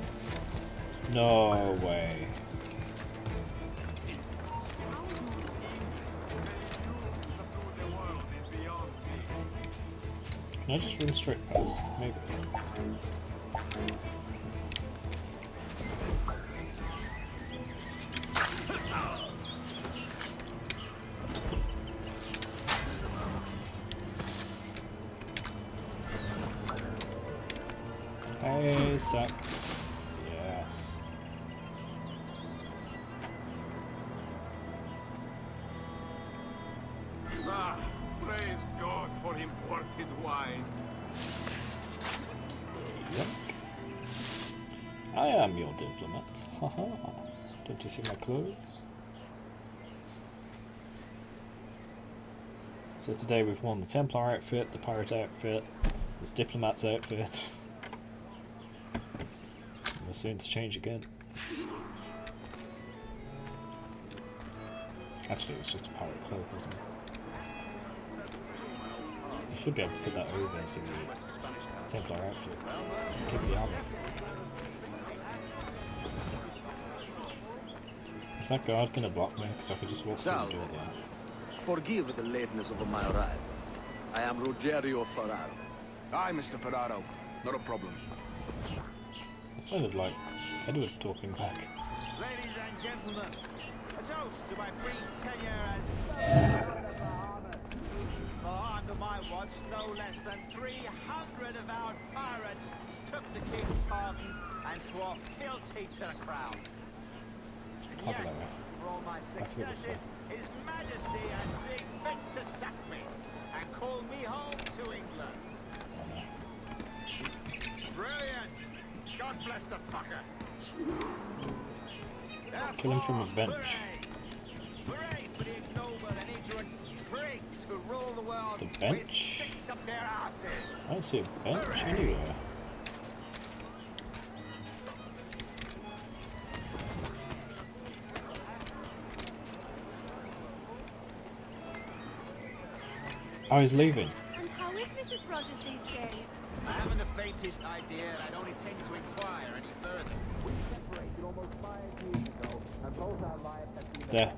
No way. Can I just run straight past? Maybe. Hey, stack. Yes. I am your diplomat. Haha. Don't you see my clothes? So today we've worn the Templar outfit, the pirate outfit, this diplomat's outfit. We're soon to change again. Actually, it was just a pirate cloak, wasn't it? You should be able to put that over the Templar outfit to keep the armor. Is that guard gonna block me? Because I could just walk through the door there. Forgive the lateness of my arrival. I am Rogerio Ferraro. Aye, Mr. Ferraro. Not a problem. It sounded like Edward talking back. Ladies and gentlemen, a toast to my brief tenure as... For under my watch, no less than 300 of our pirates took the king's pardon and swore fealty to the crown. And yet, for all my successes, His Majesty has seen fit to sack me and call me home to England. Brilliant! God bless the fucker! Kill him from a bench. Hooray for the ignoble and ignorant prigs who rule the world The bench? with sticks up their asses! I don't see a bench anywhere. Oh, he's leaving. And how is Mrs. Rogers these days? I haven't the faintest idea, and I don't intend to inquire any further. We separated almost 5 years ago, and both our lives have been There.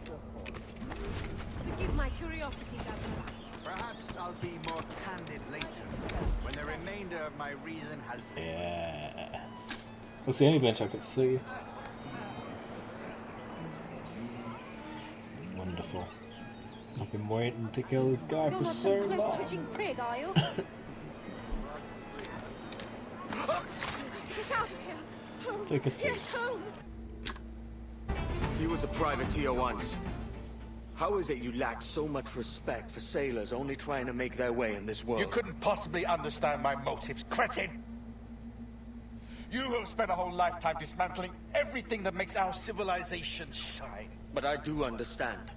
Forgive my curiosity, Governor. Perhaps I'll be more candid later, when the remainder of my reason has... Yes. That's the only bench I could see. Wonderful. I've been waiting to kill this guy for so long. Twitching prig, are you? Get out of here! Home. Take a seat. Yes, home. He was a privateer once. How is it you lack so much respect for sailors only trying to make their way in this world? You couldn't possibly understand my motives, cretin! You have spent a whole lifetime dismantling everything that makes our civilization shine. But I do understand.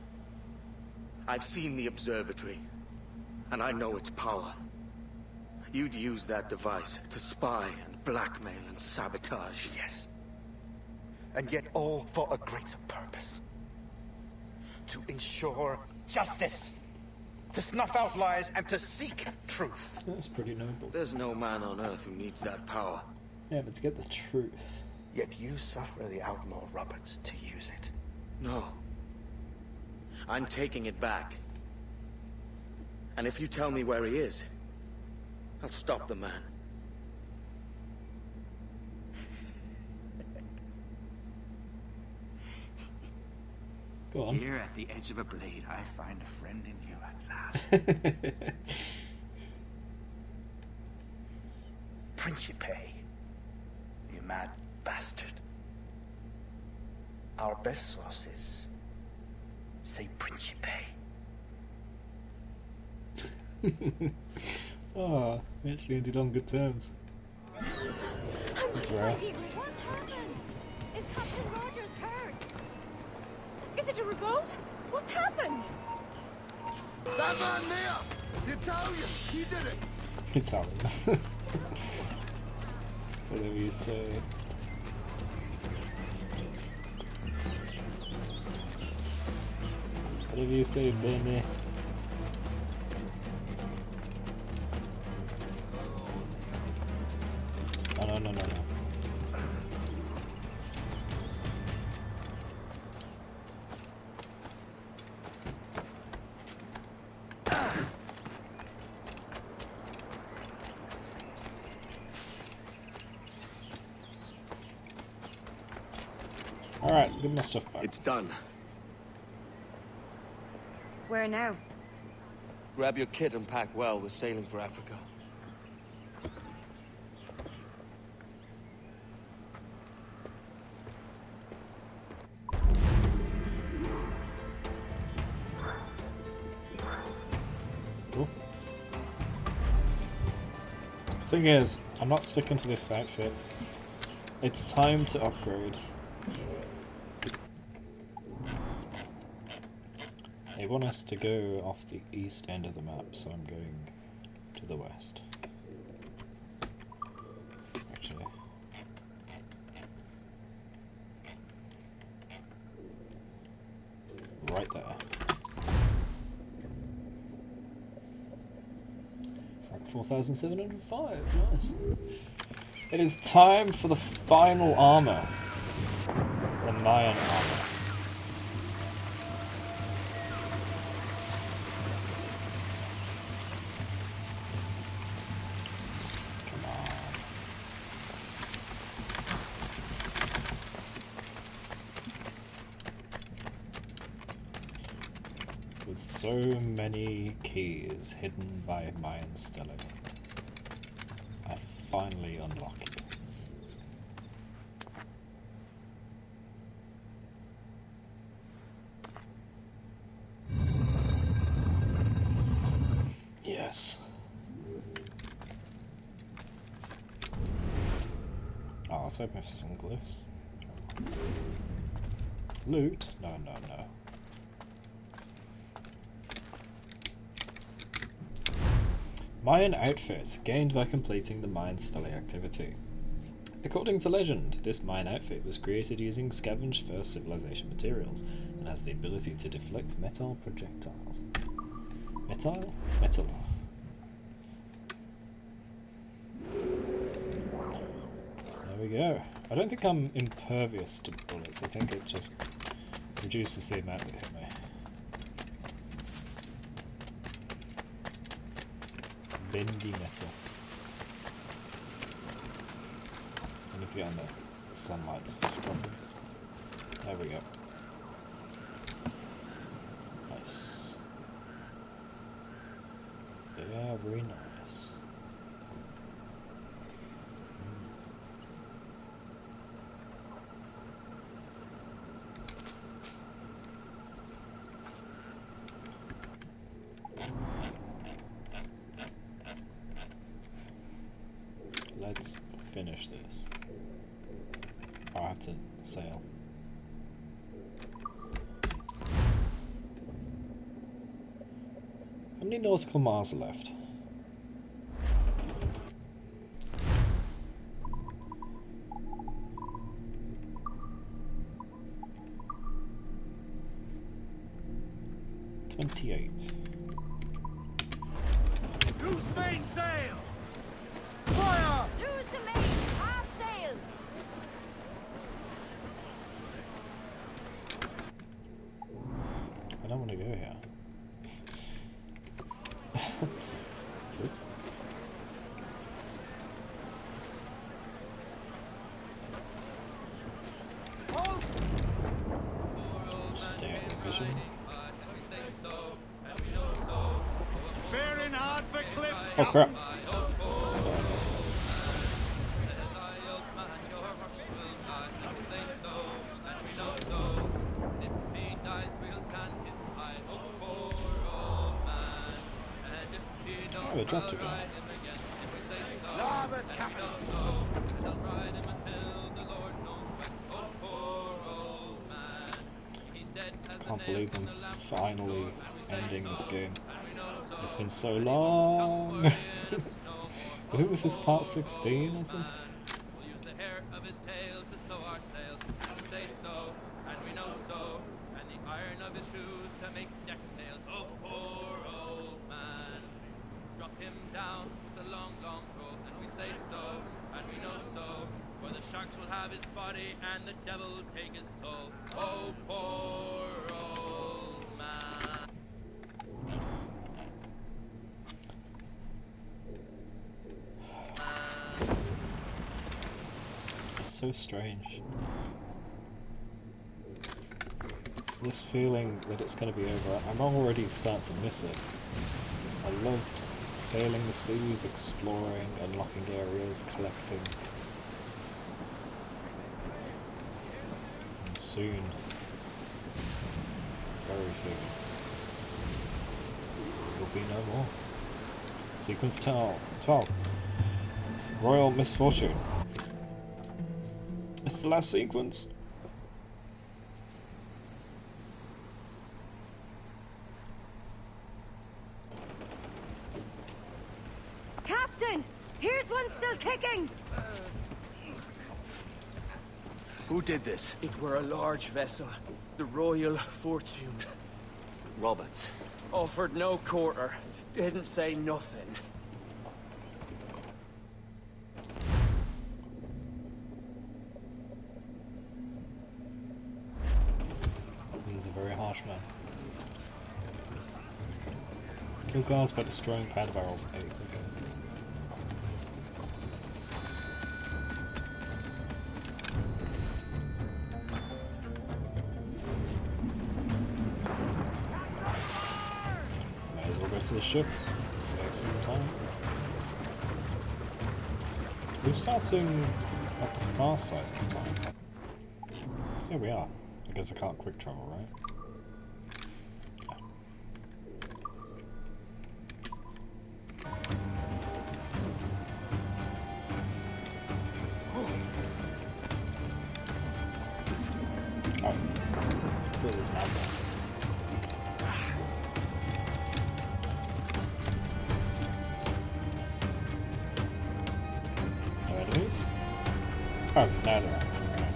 I've seen the observatory, and I know its power. You'd use that device to spy and blackmail and sabotage. Yes. And yet all for a greater purpose. To ensure justice. To snuff out lies and to seek truth. That's pretty noble. There's no man on Earth who needs that power. Yeah, but to get the truth. Yet you suffer the outlaw Roberts to use it. No. I'm taking it back. And if you tell me where he is, I'll stop the man. Go on. Here at the edge of a blade, I find a friend in you at last. Principe. You mad bastard. Our best sources say Principe. Oh, we actually ended on good terms. That's rare. What happened? Is Captain Rogers hurt? Is it a revolt? What's happened? That man there! The Italian! He did it! Italian. Whatever you say. Whatever you say, Benny. Oh, no, no, no, no. Alright, give my stuff back. It's done. Where now? Grab your kit and pack well. We're sailing for Africa. Cool. Thing is, I'm not sticking to this outfit. It's time to upgrade. They want us to go off the east end of the map, so I'm going to the west. Actually. Right there. Rank 4,705, nice. It is time for the final armor. The Mayan armor. Come on. With so many keys hidden by Mayan stele, I finally unlock it. Yes. Oh, I was hoping for some glyphs. Loot? No, no, no. Mayan outfit, gained by completing the Mayan stele activity. According to legend, this Mayan outfit was created using scavenged First Civilization materials, and has the ability to deflect metal projectiles. Metal? Metal. There we go. I don't think I'm impervious to bullets, I think it just reduces the amount that hit me. Bendy metal. I need to get in the sunlight, this problem. There we go. Nice. Very nice. Let's finish this. Oh, I have to sail. How many nautical miles are left? $28. Loose main sails! Fire! Lose the main! Half sails! I don't want to go here. Oops. Just stay out of vision. Bearing hard for cliffs! Oh crap. I thought I missed it. Oh, it dropped again. Larboard, Captain! Can't believe I'm finally ending this game. It's been so long! I think this is part 16 or something? And the devil take his soul. Oh, poor old man. It's so strange. This feeling that it's going to be over, I'm already starting to miss it. I loved sailing the seas, exploring, unlocking areas, collecting. And soon, very soon, will be no more. Sequence 12. Royal Misfortune. It's the last sequence. Captain! Here's one still kicking! Who did this? It were a large vessel, the Royal Fortune. Roberts. Offered no quarter, didn't say nothing. He's a very harsh man. Kill guards by destroying powder barrels 8, okay. Might as well go to the ship, save some time. We're starting at the far side this time. Here we are. I guess I can't quick travel, right? Oh. I thought it was an outback. No enemies? Oh, no, there are. Okay.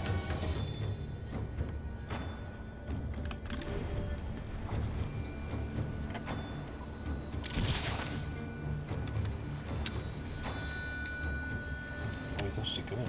Oh, he's actually going in.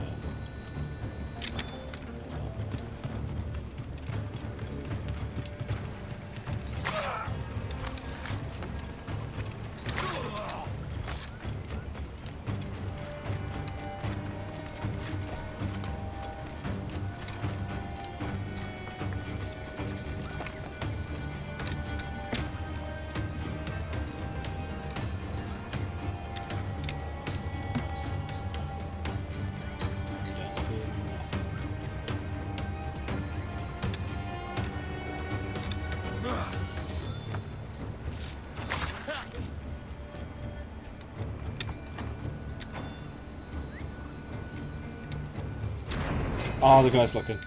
Oh, the guy's looking.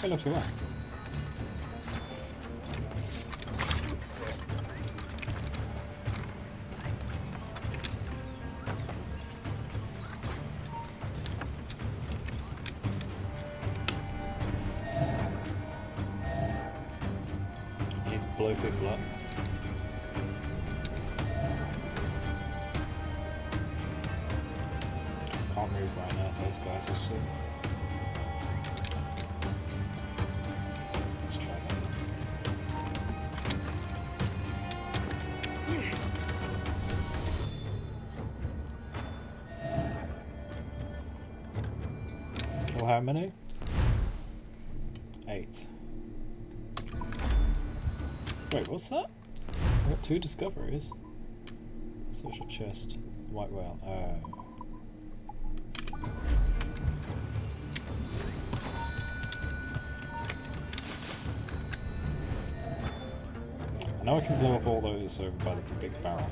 Hey, look at that. He's blue people up. Can't move right now, those guys will see. Let's try that. Kill how many? 8. Wait, what's that? I got 2 discoveries. Social chest, white whale. Oh. Now I can blow up all those over by the big barrel.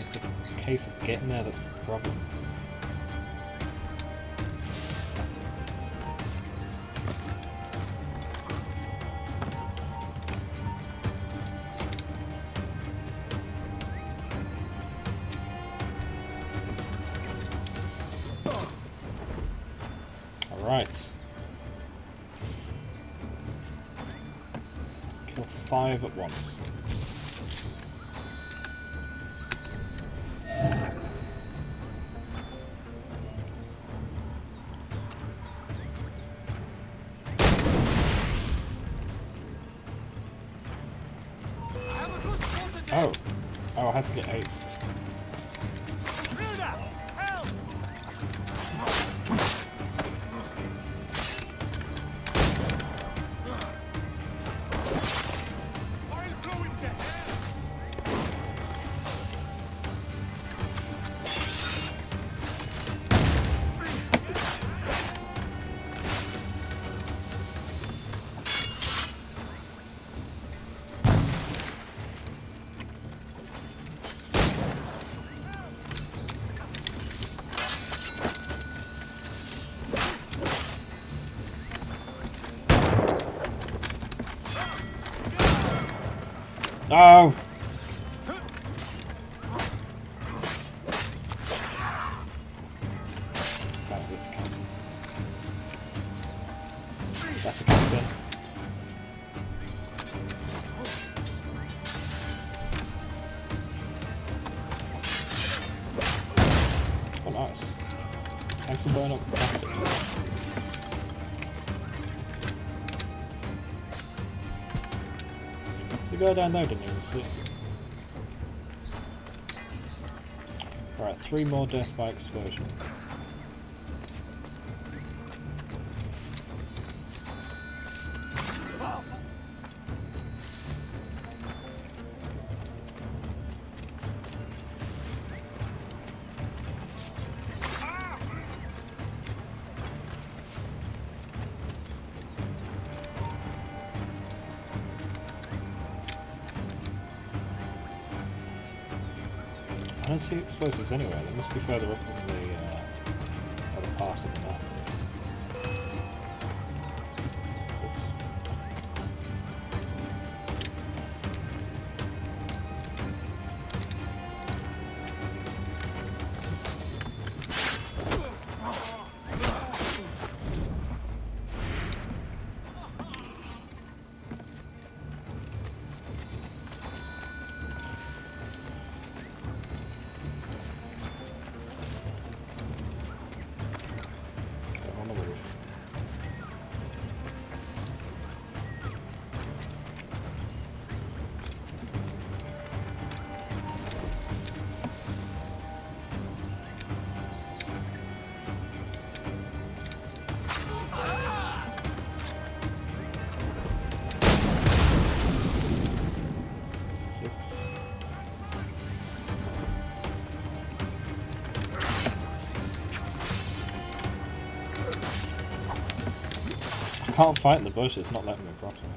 It's a case of getting there that's the problem. Right. Kill 5 at once. Oh. Oh, I had to get 8. No! Right, this counts in. That's a counts in. Oh, nice. Thanks for burn up. That's it. The guy down there didn't even see. Alright, 3 more death by explosion. I don't see explosives anywhere. They must be further up in the other part of the map. Oops. On the roof. Six. I can't fight in the bush, it's not letting me properly.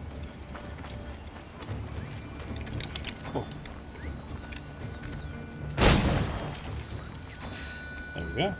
Oh. There we go.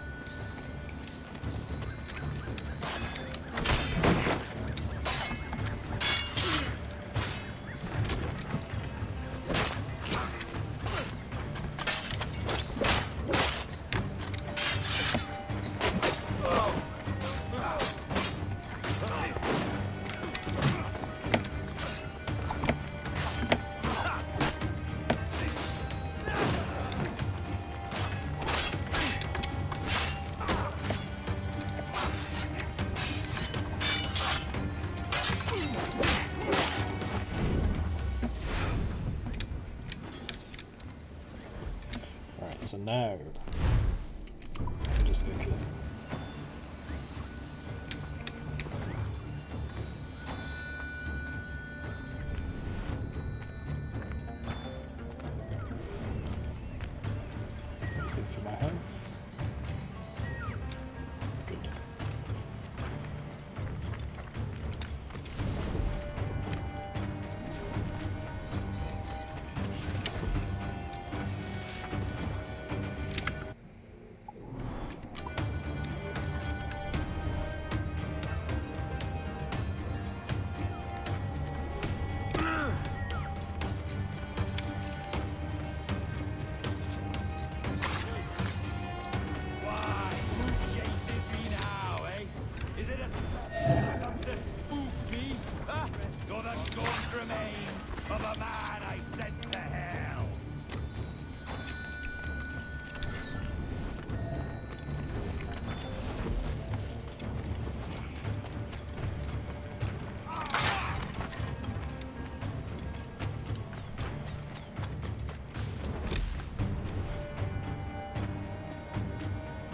Alright, so now I'm just gonna kill him. Waiting for my health. Good.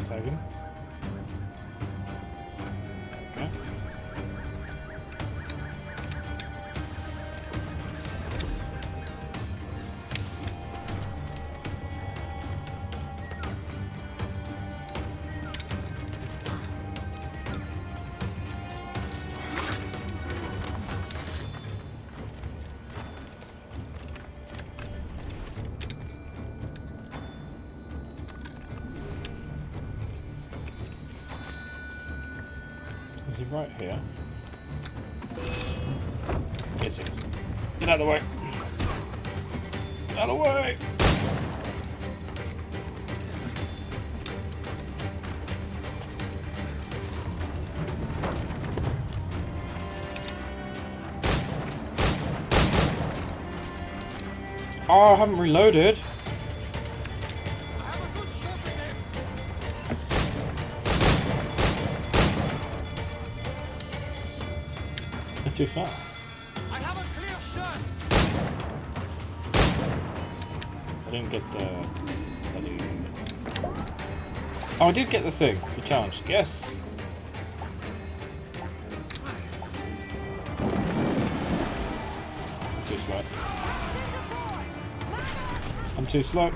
Tag him. Okay. Is he right here? Yes, he is. Get out of the way. Out of the way! Oh, I haven't reloaded. They're too far. I have a clear shot. I didn't get the bloody... Oh, I did get the thing, the challenge. Yes. I'm too slow. I'm too slow.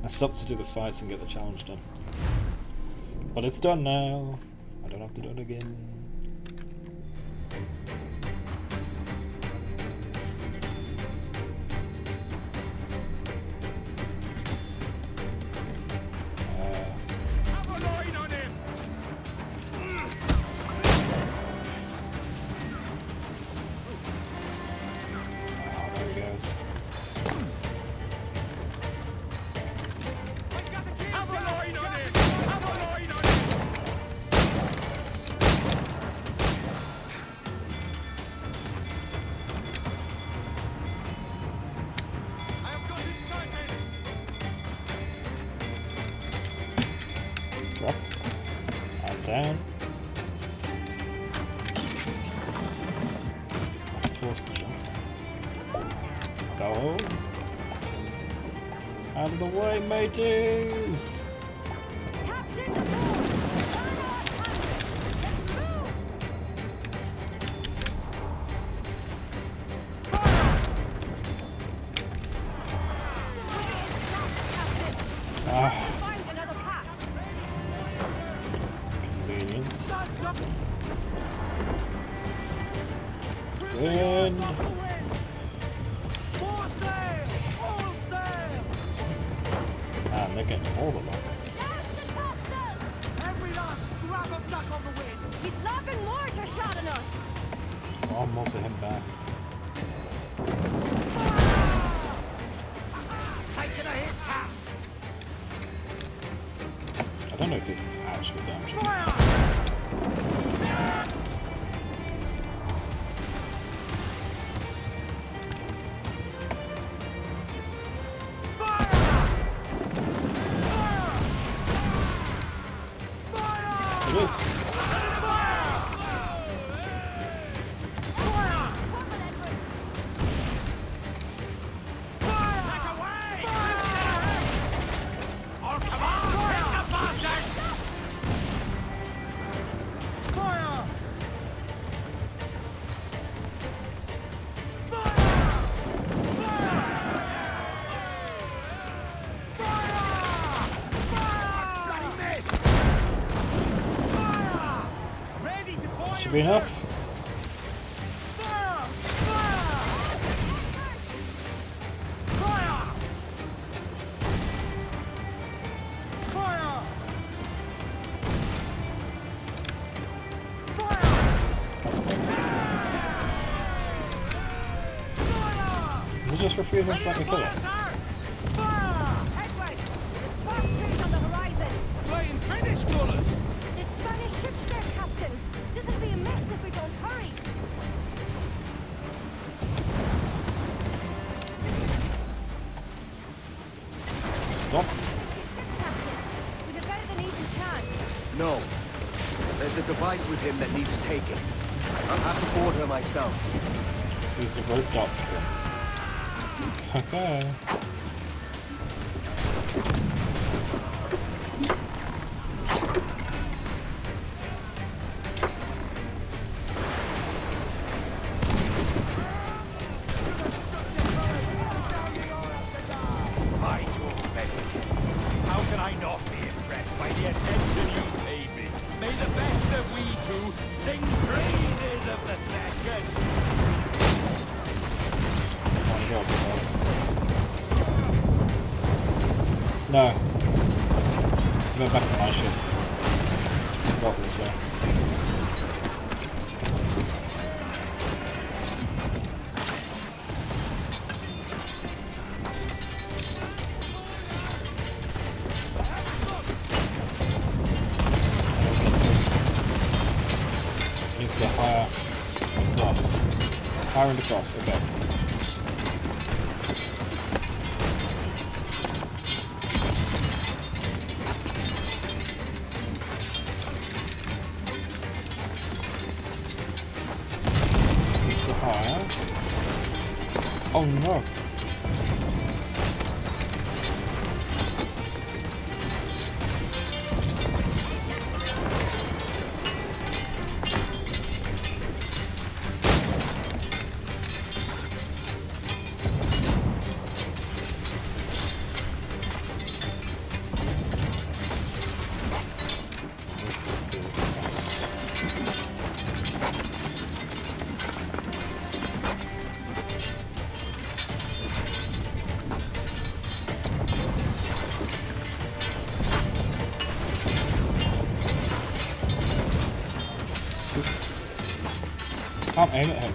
I stopped to do the fights and get the challenge done. But it's done now. I don't have to do it again. Have a line on him. Oh, there he goes. Have a line on him. Have a line on him. I have got excited. Drop. And down. Let's force the jump. Go. Out of the way, mateys! Ah, convenience. Win! More sail. All sail. Man, they're getting all the luck. Every last scrap of duck on the wind. He's lobbing mortar shot at us. Oh, mortar him back. Taking a hit, Cap. I don't know if this is actually damaging. It is. Should be enough. That's okay. Is it just refusing to let me kill it? Edward, there's cross trees on the horizon. Flying British colours. There's Spanish ships there, Captain. This'll be a mess if we don't hurry. Stop. We've a better than even chance. No. There's a device with him that needs taking. I'll have to board her myself. Use the rope darts again. Okay. Right, how can I not be impressed by the attention you paid me? May the best of we two sing praises of the second. No. Go back to my ship. Go up this way. to get higher across. Higher and across, okay. This is the higher. Oh no! This is the boss. Can't aim at him.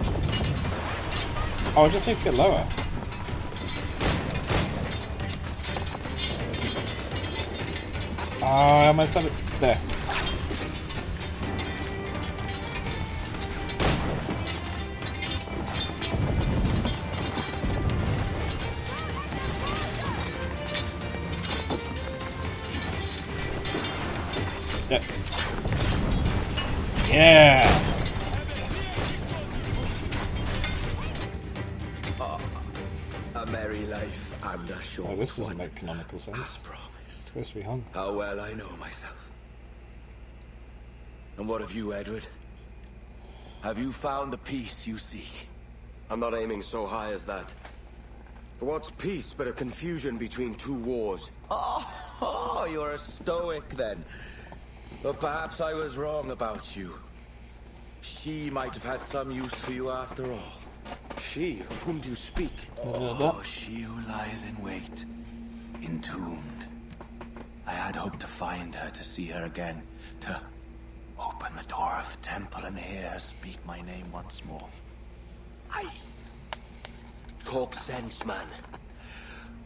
Oh, it just needs to get lower. I almost had it there. There. Yeah. A merry life, I'm not sure. Oh, this doesn't make canonical sense. It's supposed to be hung. How well I know myself. And what of you, Edward? Have you found the peace you seek? I'm not aiming so high as that. For what's peace but a confusion between two wars? Oh, you're a stoic then. But perhaps I was wrong about you. She might have had some use for you after all. She? Of whom do you speak? Oh, she who lies in wait, entombed. I had hoped to find her, to see her again, to open the door of the temple and hear her speak my name once more. Talk sense, man.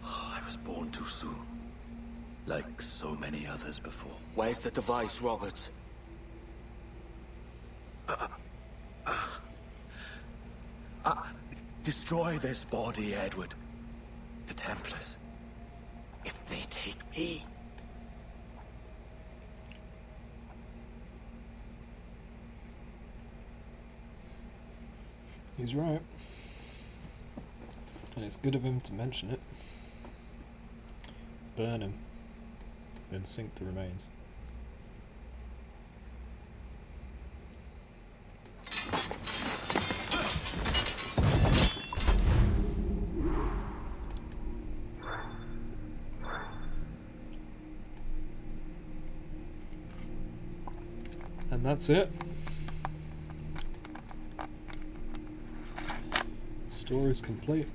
Oh, I was born too soon. Like so many others before. Where's the device, Roberts? Destroy this body, Edward. The Templars. If they take me... He's right. And it's good of him to mention it. Burn him. Then sink the remains. And that's it. Story's complete.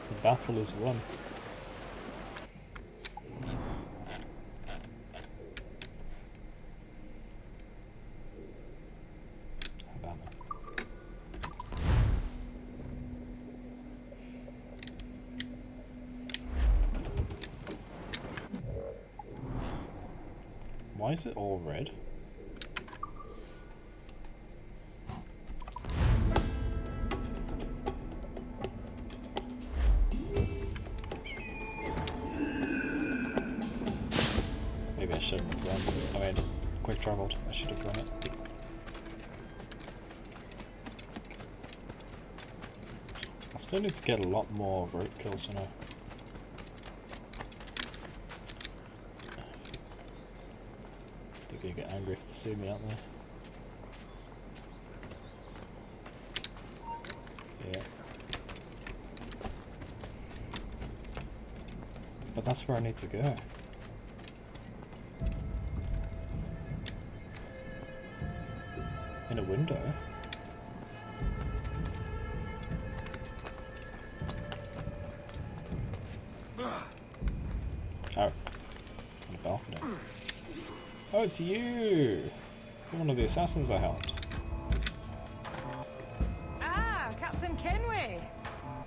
The battle is won. Why is it all red? Maybe I shouldn't have run. I mean, quick travelled. I should have run it. I still need to get a lot more rope kills, you know. They're gonna get angry if they see me, aren't they? Yeah. But that's where I need to go. In a window? Oh. On a balcony. Oh, it's you! You're one of the assassins I helped.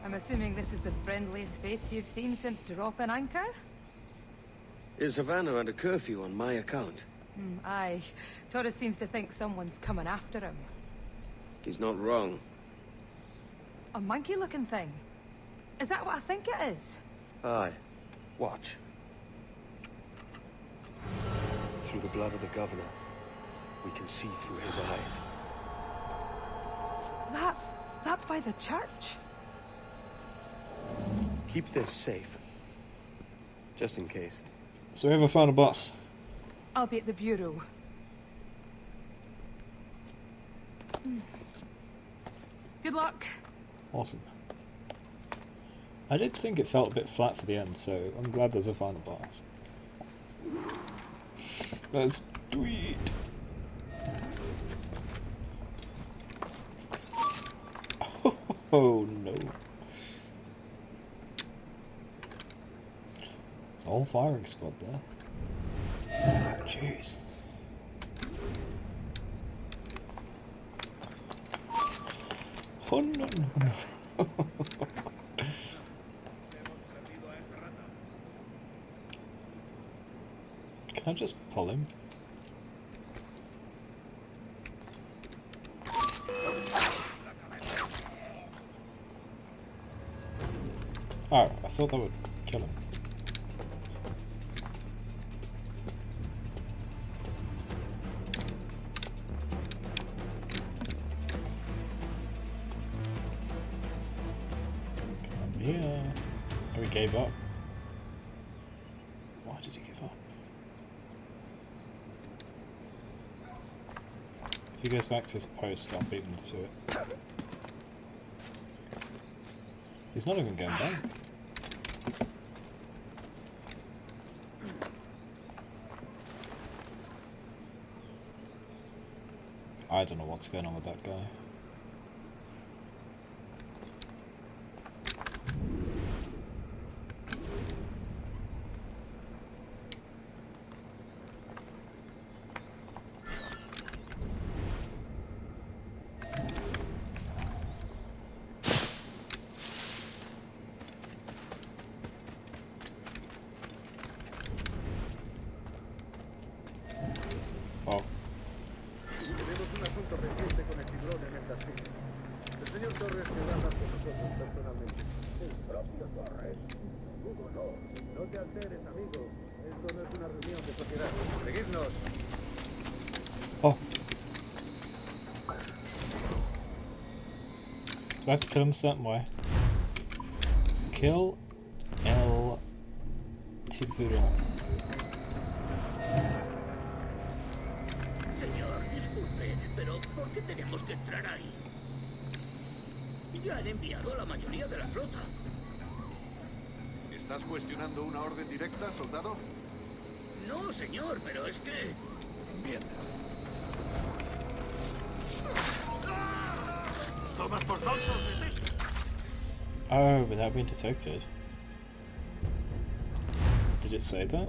I'm assuming this is the friendliest face you've seen since dropping anchor? Is Havana under curfew on my account? Aye. Torres seems to think someone's coming after him. He's not wrong. A monkey-looking thing? Is that what I think it is? Aye. Watch. Through the blood of the governor, we can see through his eyes. That's by the church. Keep this safe. Just in case. So we ever found a boss? I'll be at the bureau. Good luck. Awesome. I did think it felt a bit flat for the end, so I'm glad there's a final boss. Let's do it. Oh no. It's all firing squad there. Jeez. Oh no, no, no. Can I just pull him? Oh, I thought that would kill him. Come here. Oh, he gave up. Why did he give up? If he goes back to his post, I'll beat him to it. He's not even going back. I don't know what's going on with that guy. Oh. Tenemos un asunto pendiente con el tiburón en el castillo. El señor Torres trabaja con nosotros personalmente. El propio Torres. Hugo, no. No te alteres, amigo. Esto no es una reunión de sociedad. Seguidnos. Oh. Do I have to kill him a certain way? Kill El Tiburón. Señor, disculpe, pero ¿por qué tenemos que entrar ahí? Ya han enviado a la mayoría de la flota. ¿Estás cuestionando una orden directa, soldado? No, señor, pero es que... Bien. ¡Tomas por tontos! Oh, without being detected. Did it say that?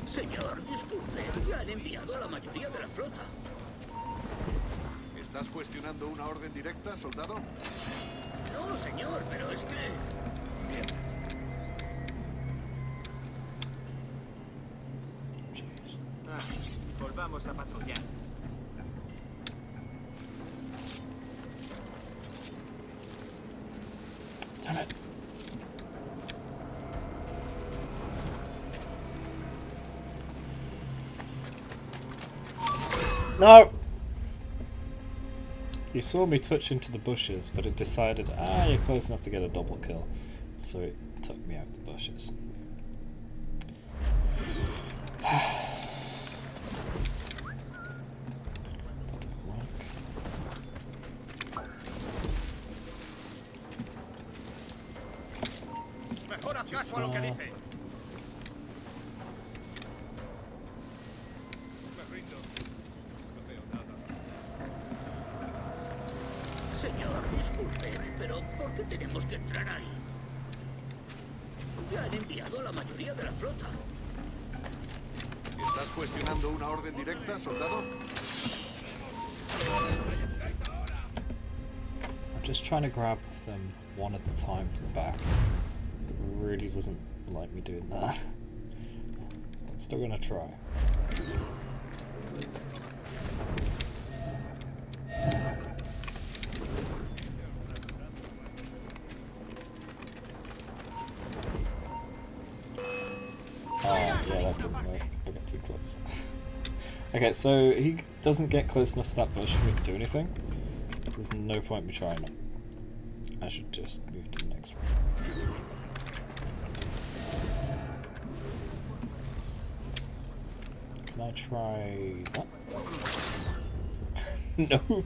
Señor, disculpe, ya han enviado a la mayoría de la flota. ¿Estás cuestionando una orden directa, soldado? No, señor, pero es que... Bien. Jeez. Volvamos a patrullar. Damn it. No! You saw me touch into the bushes, but it decided, you're close enough to get a double kill. So it took me out the bushes. That doesn't work. Mejor haz caso a lo que dice. Señor, disculpe, pero pero ¿por qué tenemos que entrar ahí? Ya han enviado a la mayoría de la flota. ¿Estás cuestionando una orden directa, soldado? I'm just trying to grab them one at a time from the back. It really doesn't like me doing that. I'm still gonna try. Oh, yeah, that didn't work. I got too close. Okay, so he doesn't get close enough to that bush for me to do anything. There's no point in me trying it. I should just move to the next one. Can I try that? Nope.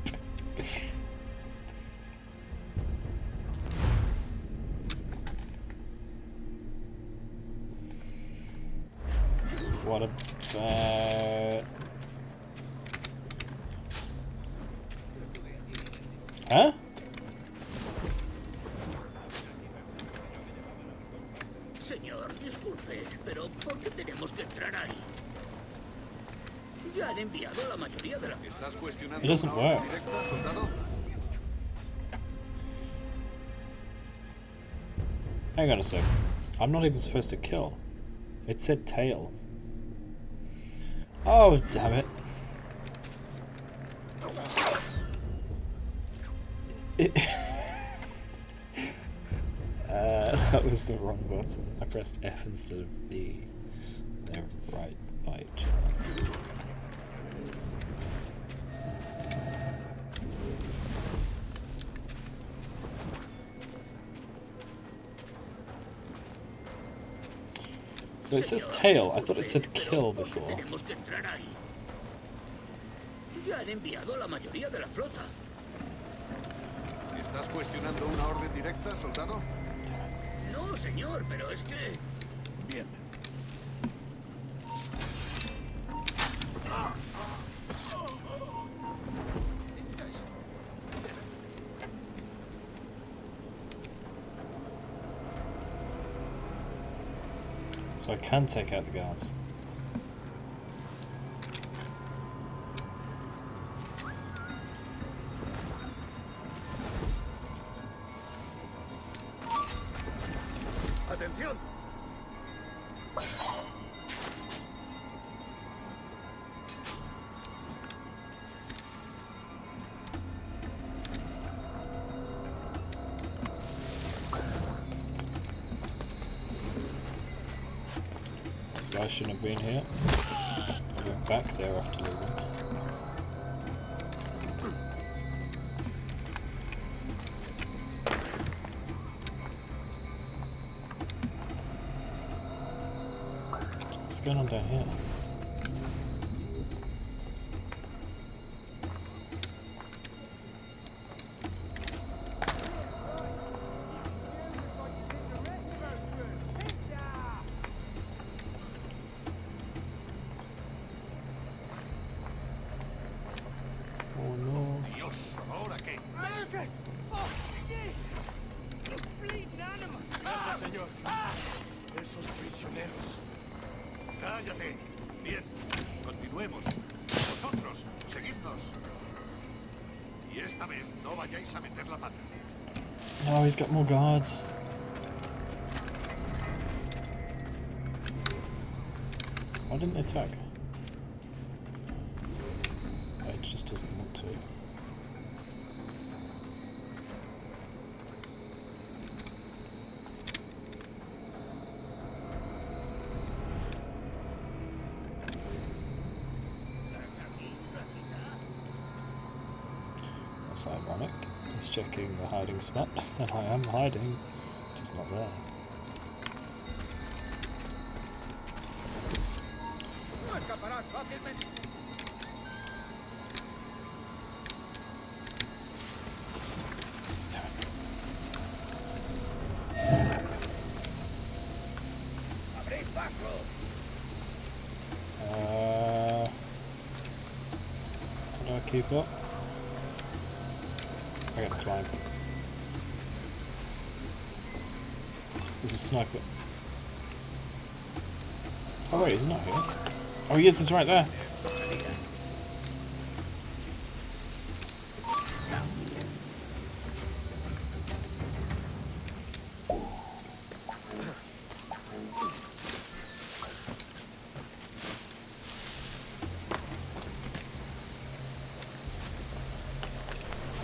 What about... Huh? Señor, disculpe, pero ¿por qué tenemos que entrar ahí? Ya han enviado a la mayoría de la... ¿Estás cuestionando It doesn't una orden work. directa, soldado? Hang on a sec. I'm not even supposed to kill. It said tail. Oh, damn it. That was the wrong button. I pressed F instead of V. They're right by each other. So it says tail. I thought it said kill before. Tenemos que entrar ahí. Ya han enviado a la mayoría de la flota. ¿Estás cuestionando una orden directa, soldado? No, señor, pero es que... Bien. So I can take out the guards. ¡Atención! This guy shouldn't have been here. I went back there after leaving. What's going on down here? Oh no. Dios, ¿ahora qué? Gracias, señor. Esos prisioneros. ¡Cállate! Bien, continuemos. Vosotros, seguidnos. Y esta vez no vayáis a meter la pata. No, he's got more guards. Why didn't they attack? It just doesn't want to. That's ironic. He's checking the hiding spot, and I am hiding, just not there. No escaparás fácilmente. ¡Abrid paso! How do I keep up? I gotta climb. There's a sniper. Oh wait, he's not here. Oh yes, he's right there.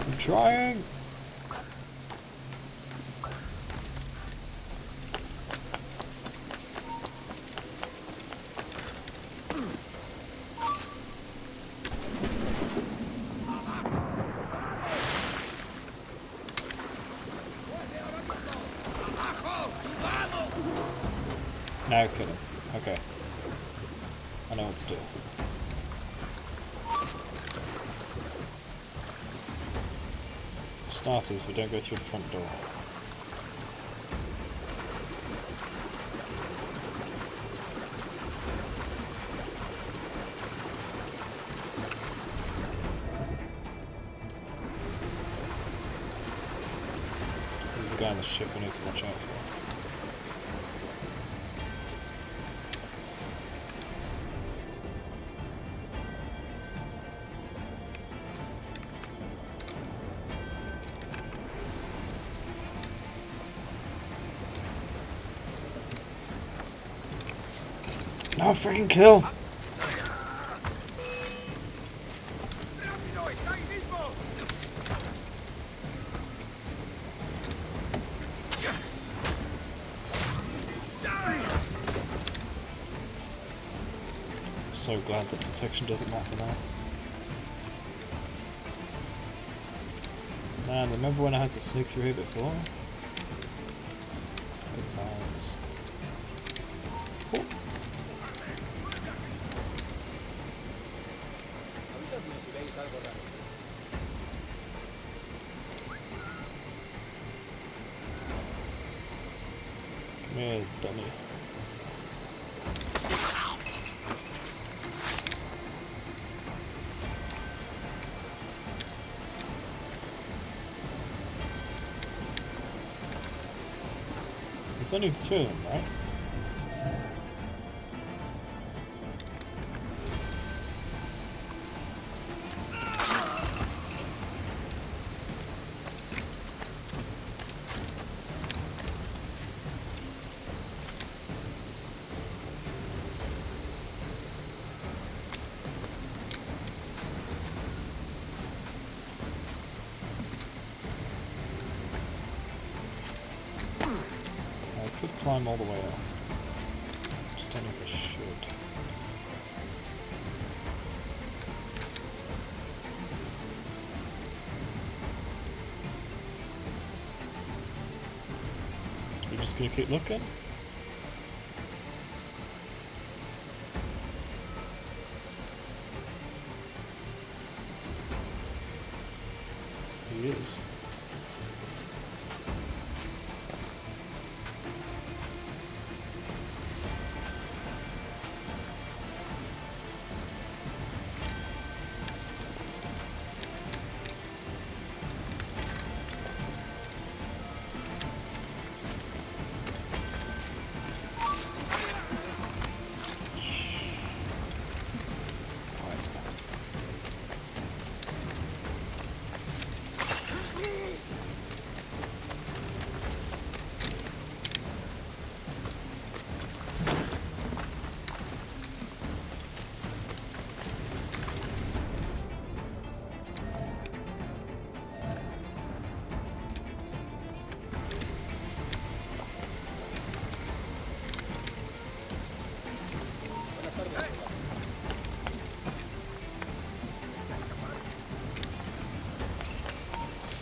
I'm trying. Now kill him. Okay. I know what to do. For starters, we don't go through the front door. This is a guy on the ship we need to watch out for. No freaking kill! So glad that detection doesn't matter now. Man, remember when I had to sneak through here before? Good times. Oh. Come here, dummy. There's only two of them, right? I could climb all the way up. Just don't know if I should. You're just gonna keep looking? He is.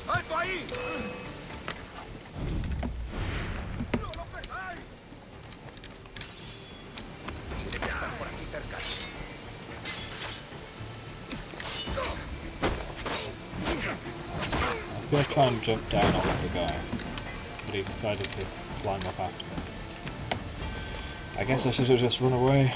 ¡Alto ahí! ¡No lo pegáis! Dice que están por aquí cerca. I was going to try and jump down onto the guy, but he decided to climb up after me. I guess I should have just run away.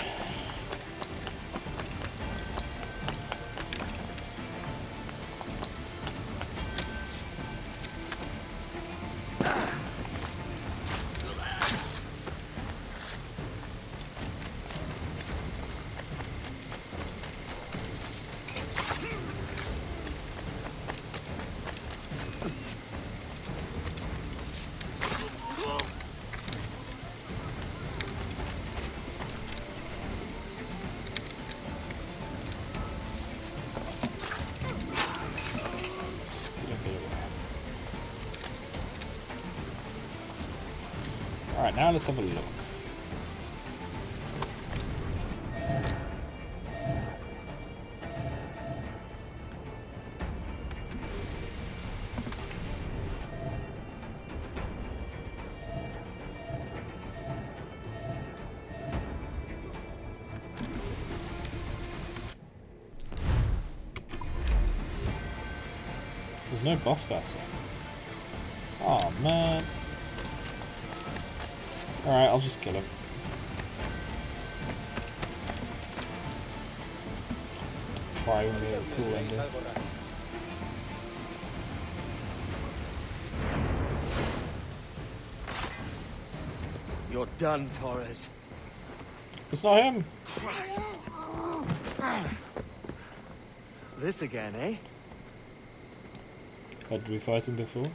Alright, now let's have a look. There's no boss battle. Oh man. Alright, I'll just kill him. Probably be a cool ending. You're done, Torres. It's not him! Christ. This again, eh? Did we fight him before?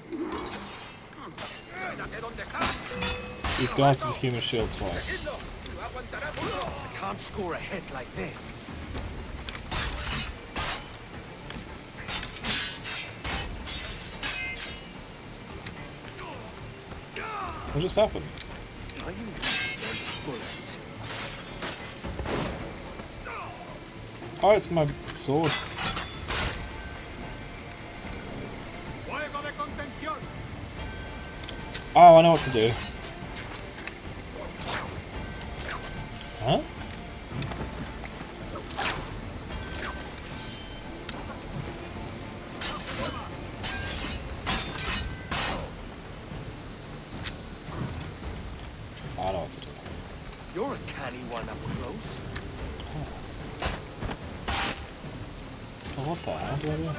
He's got his human shield twice. I can't score a hit like this. What just happened? Are you those bullets? Oh, it's my sword. Oh, I know what to do. Huh? I know what to do. You're a canny one up close. Oh, what the hell do I do?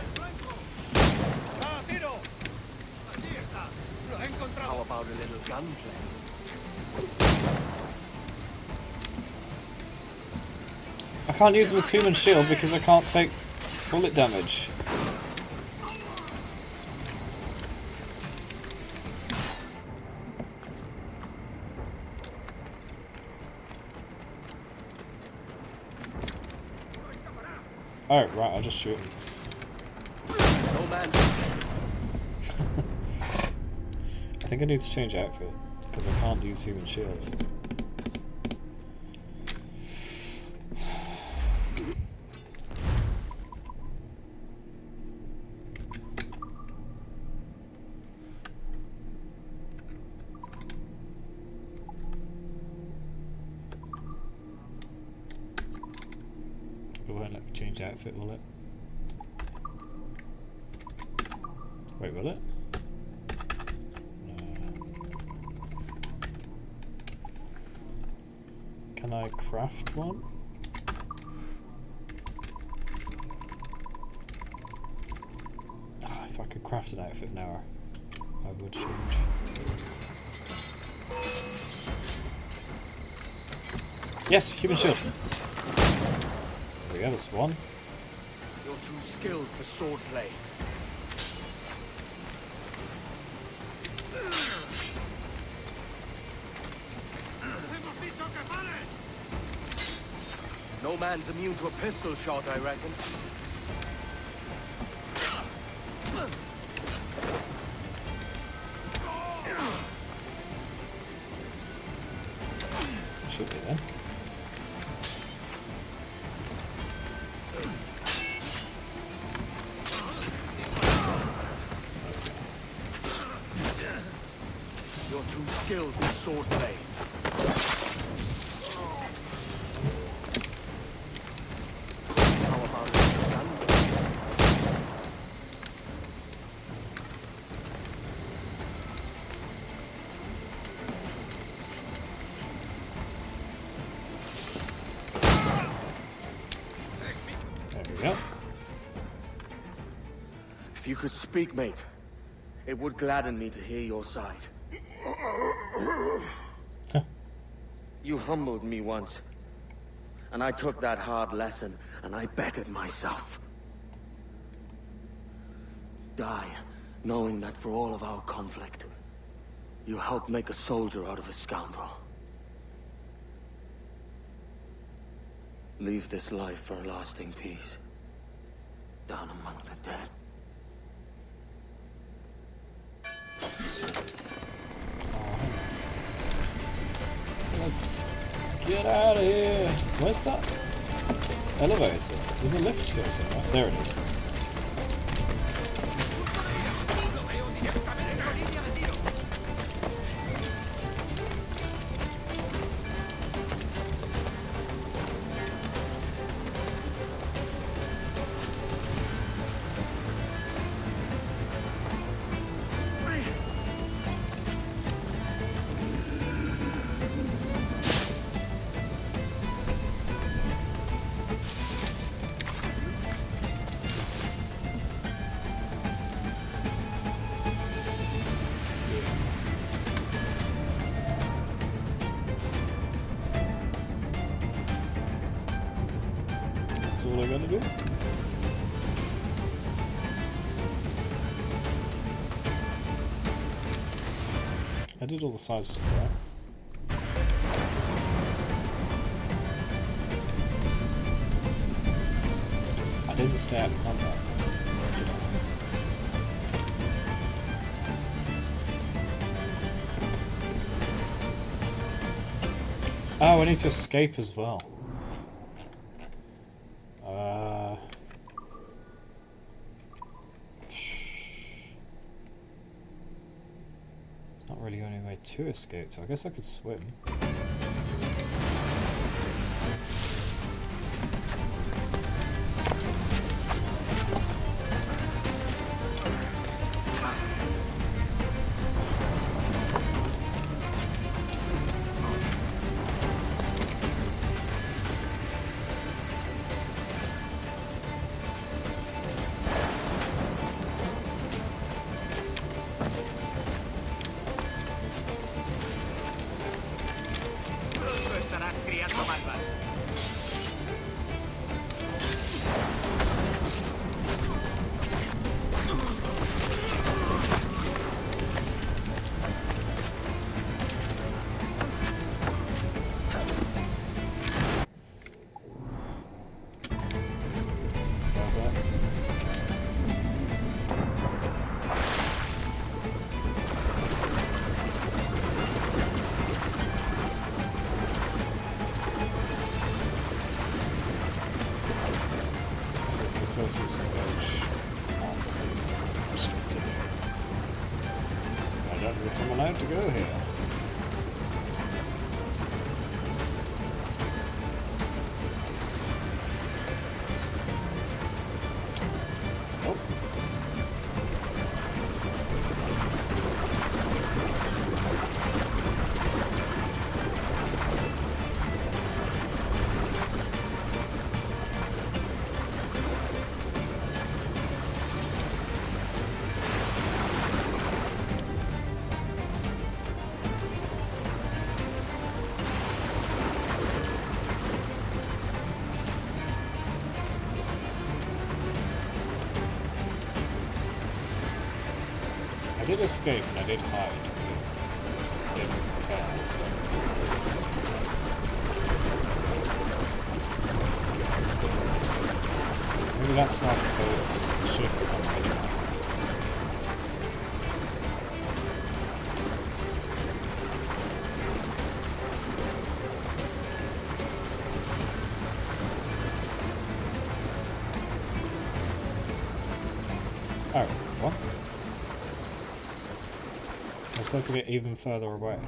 How about a little gunplay? I can't use him as human shield because I can't take bullet damage. Oh, right, I'll just shoot him. No man. I think I need to change outfit because I can't use human shields. It won't let me change outfit, will it? Wait, will it? Can I craft one? If I could craft an outfit now, I would change. Yes, human shield. There we go, that's one. You're too skilled for swordplay. No man's immune to a pistol shot, I reckon. Should be then. You're too skilled for swordplay. How about a gun? There we go. If you could speak, mate, it would gladden me to hear your side. You humbled me once, and I took that hard lesson, and I bettered myself. Die, knowing that for all of our conflict, you helped make a soldier out of a scoundrel. Leave this life for a lasting peace, down among the dead. Oh, nice. out of here! Where's that elevator? There's a lift here somewhere. There it is. That's all I gotta do. I did all the side stuff, right? I didn't stay out of combat, did I? Oh, I need to escape as well. Not really any way to escape, so I guess I could swim. This is the closest edge of the restricted area. I don't know if I'm allowed to go here. I did escape and I did hide in chaos stones. Maybe that's why the ship is on the minimap. Oh, what? I'm supposed to get even further away.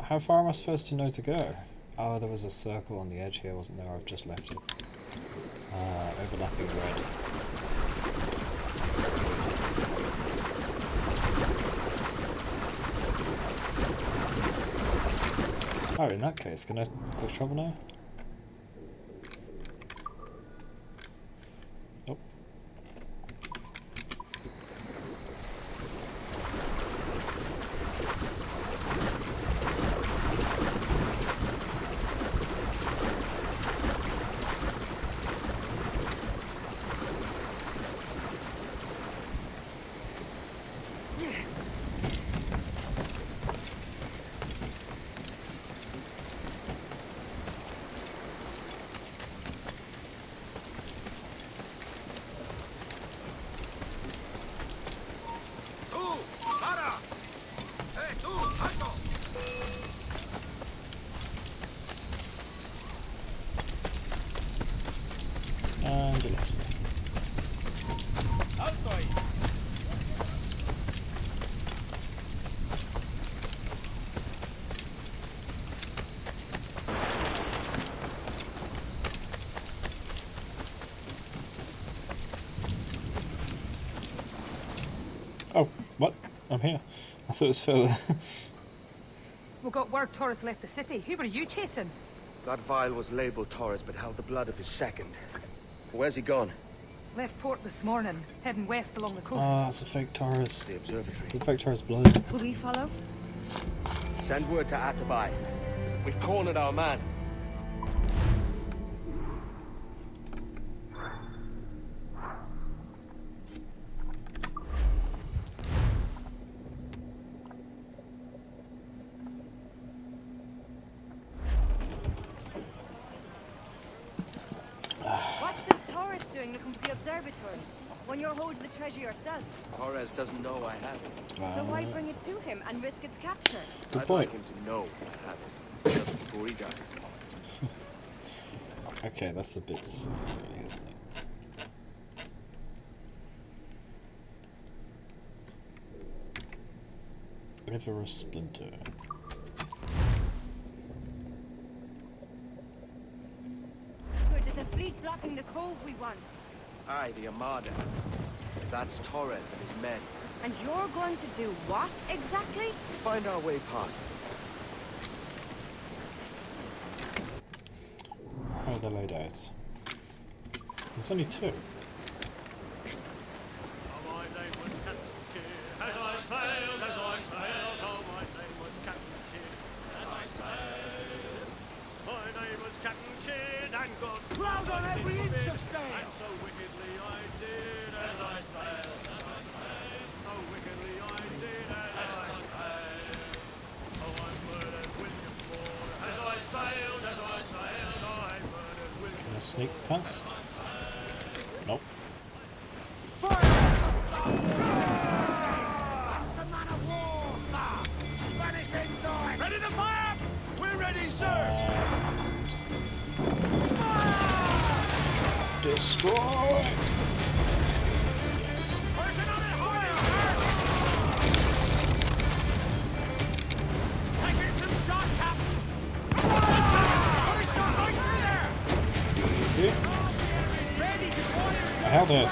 How far am I supposed to know to go? Oh, there was a circle on the edge here, wasn't there? I've just left it. Overlapping red. Oh, in that case, can I quick travel now? Oh. Oh, what? I'm here. I thought it was further. We got word Torres left the city. Who were you chasing? That vial was labeled Torres, but held the blood of his second. Where's he gone? Left port this morning, heading west along the coast. Ah, it's a fake Taurus. The observatory. The fake Taurus blood. Will we follow? Send word to Atabai. We've cornered our man. What's this Torres doing looking for the observatory? When you're holding the treasure yourself? Torres doesn't know I have it. So why bring it to him and risk its capture? Good I'd point. like him to know I have it. Just before he dies. Okay, that's a bit silly, really, isn't it? River of Splinter. Good, there's a fleet blocking the cove we want. Aye, the Armada. That's Torres and his men. And you're going to do what exactly? Find our way past them. How are they laid out? There's only two. Cloud on every inch of sail! And so wickedly I did as I sailed, so wickedly I did as I sailed. Oh, I murdered William Ford as I sailed, I murdered William. Can I sneak past? Nope. That's the man of war, sir! Vanish in time! Ready to fire? We're ready, sir! Destroy! Yes. Easy. I held it.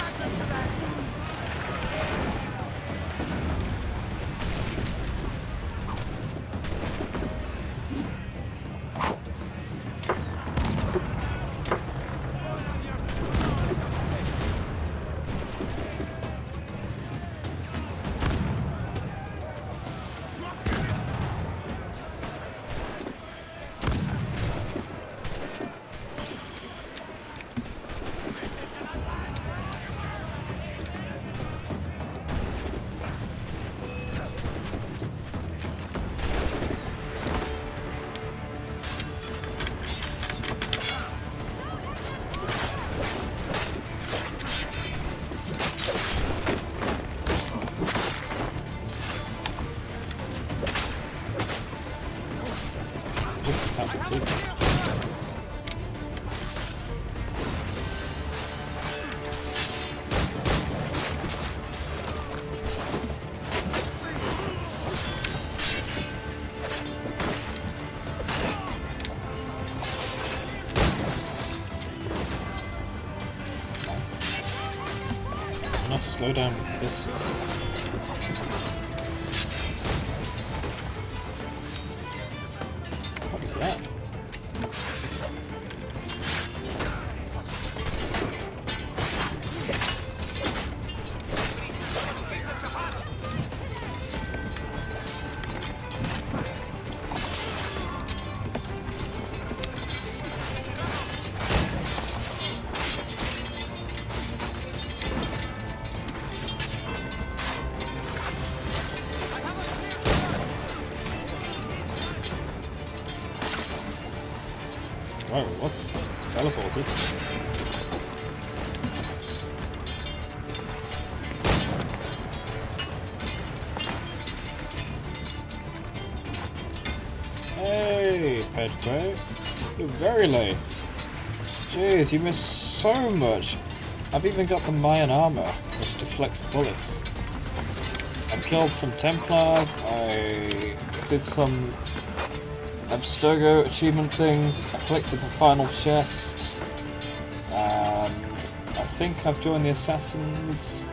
Just attack the team. Enough slow down with the pistols. What was that? Whoa, what? Teleported? Hey, Pedro. You're very late. Jeez, you missed so much. I've even got the Mayan armor, which deflects bullets. I've killed some Templars, I did some Abstergo achievement things, I collected the final chest, and I think I've joined the Assassins.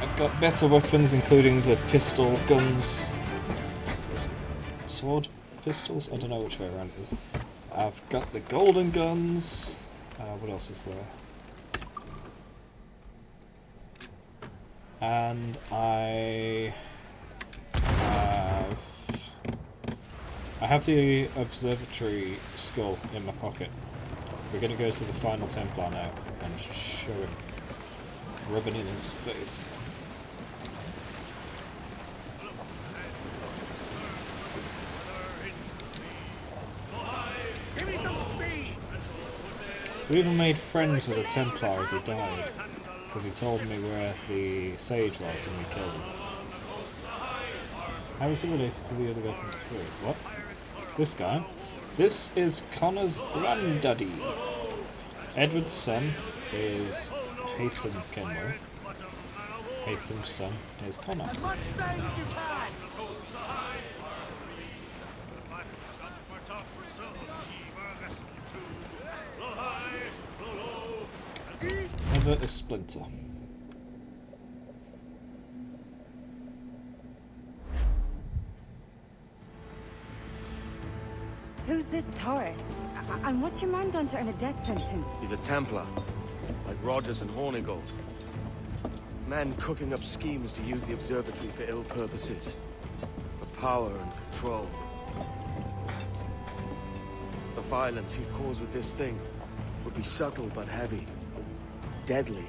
I've I've got better weapons, including the pistol guns. Sword pistols? I don't know which way around it is. I've got the golden guns. What else is there? And I have the observatory skull in my pocket. We're gonna go to the final Templar now and show him. Rub it in his face. We even made friends with a Templar as he died, because he told me where the sage was and we killed him. How is he related to the other guy from 3? What? This guy? This is Connor's granddaddy. Edward's son is Haytham Kenmore. Haytham's son is Connor. Edward is Splinter. Who's this Taurus? And what's your man done to earn a death sentence? He's a Templar, like Rogers and Hornigold. Men cooking up schemes to use the observatory for ill purposes. For power and control. The violence he'd cause with this thing would be subtle but heavy. Deadly,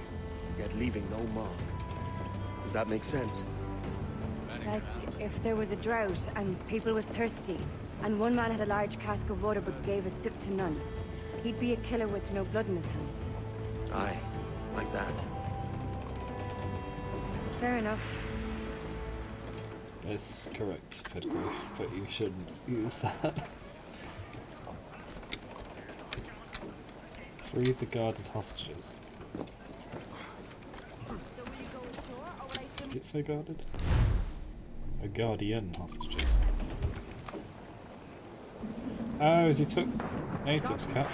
yet leaving no mark. Does that make sense? Like, if there was a drought and people was thirsty, and one man had a large cask of water but gave a sip to none, he'd be a killer with no blood in his hands. Aye, like that. Fair enough. It's correct, Pedro, but you shouldn't use that. Free the guarded hostages. Did it say guarded? A guardian hostages. Oh, as he took natives catch.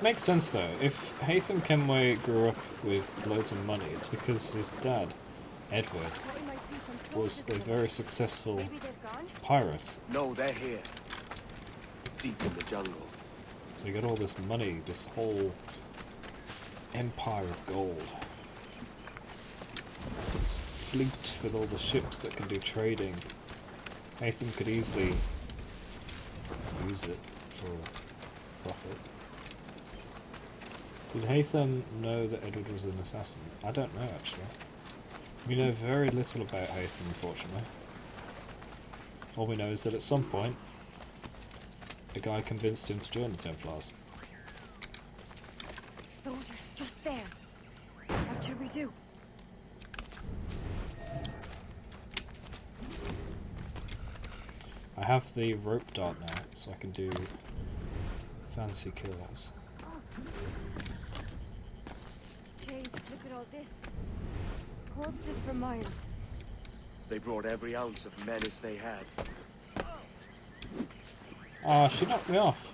Makes sense though. If Haytham Kenway grew up with loads of money, it's because his dad, Edward, was a very successful pirate. No, they're here. Deep in the jungle. So he got all this money, this whole empire of gold. This fleet with all the ships that can do trading. Haytham could easily use it for profit. Did Haytham know that Edward was an assassin? I don't know actually. We know very little about Haytham, unfortunately. All we know is that at some point a guy convinced him to join the Templars. Soldiers, just there. What should we do? I have the rope dart now, so I can do fancy kills. Jesus, look at all this. Corpses for miles. They brought every ounce of menace they had. Ah, she knocked me off.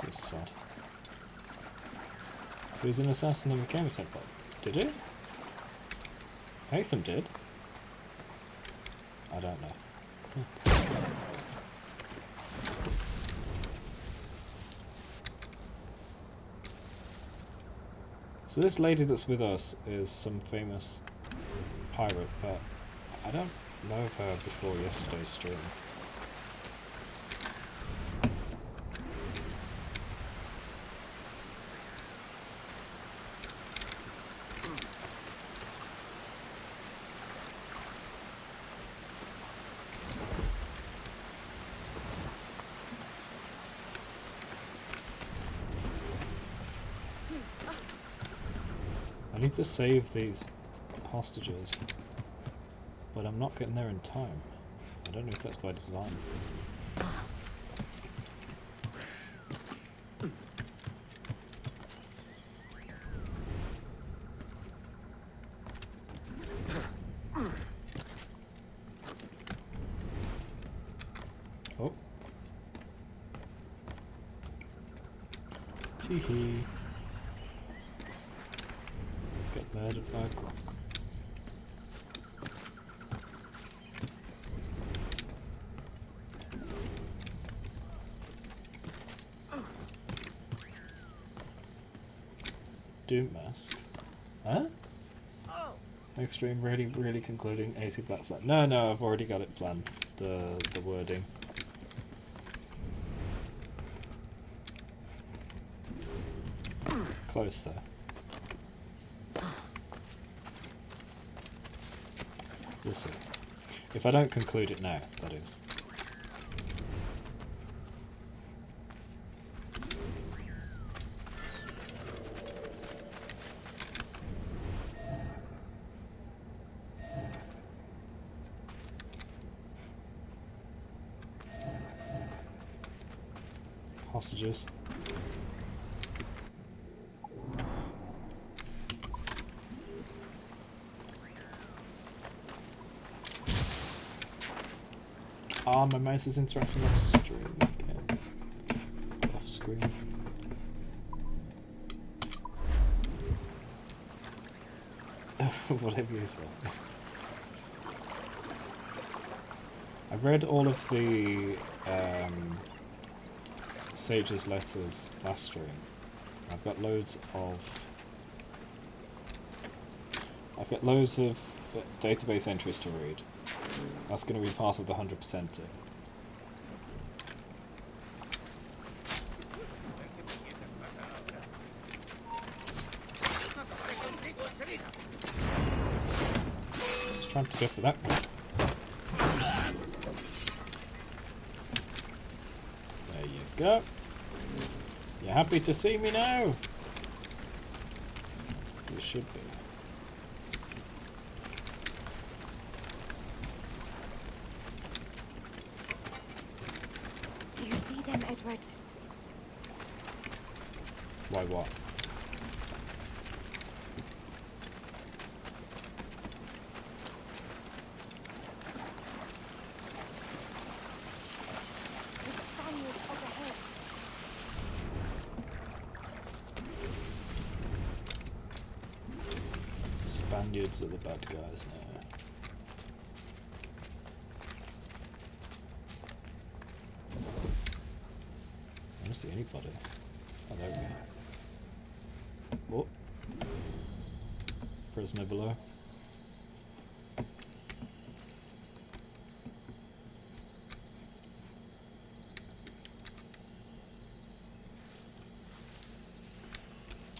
This is sad. He was an assassin and became a Templar. Did he? Haytham did. I don't know. So this lady that's with us is some famous pirate, but I don't know of her before yesterday's stream. I need to save these hostages, but I'm not getting there in time. I don't know if that's by design. Oh. Tee-hee. Get murdered by a croc. Doom mask. Huh? Extreme, really concluding AC Black Flag. No, I've already got it planned. The wording. Close there. We'll see. If I don't conclude it now, that is. Hostages. Ah, my mouse is interacting off stream again. Off screen. Whatever you say. I've read all of the Sage's letters last stream. I've got loads of database entries to read. That's going to be part of the 100%ing. Just trying to go for that one. There you go. You happy to see me now? You should be. Do you see them, Edward? Why what? Spaniards are the bad guys now. I don't see anybody. Oh, there we go. Oh. Prisoner below.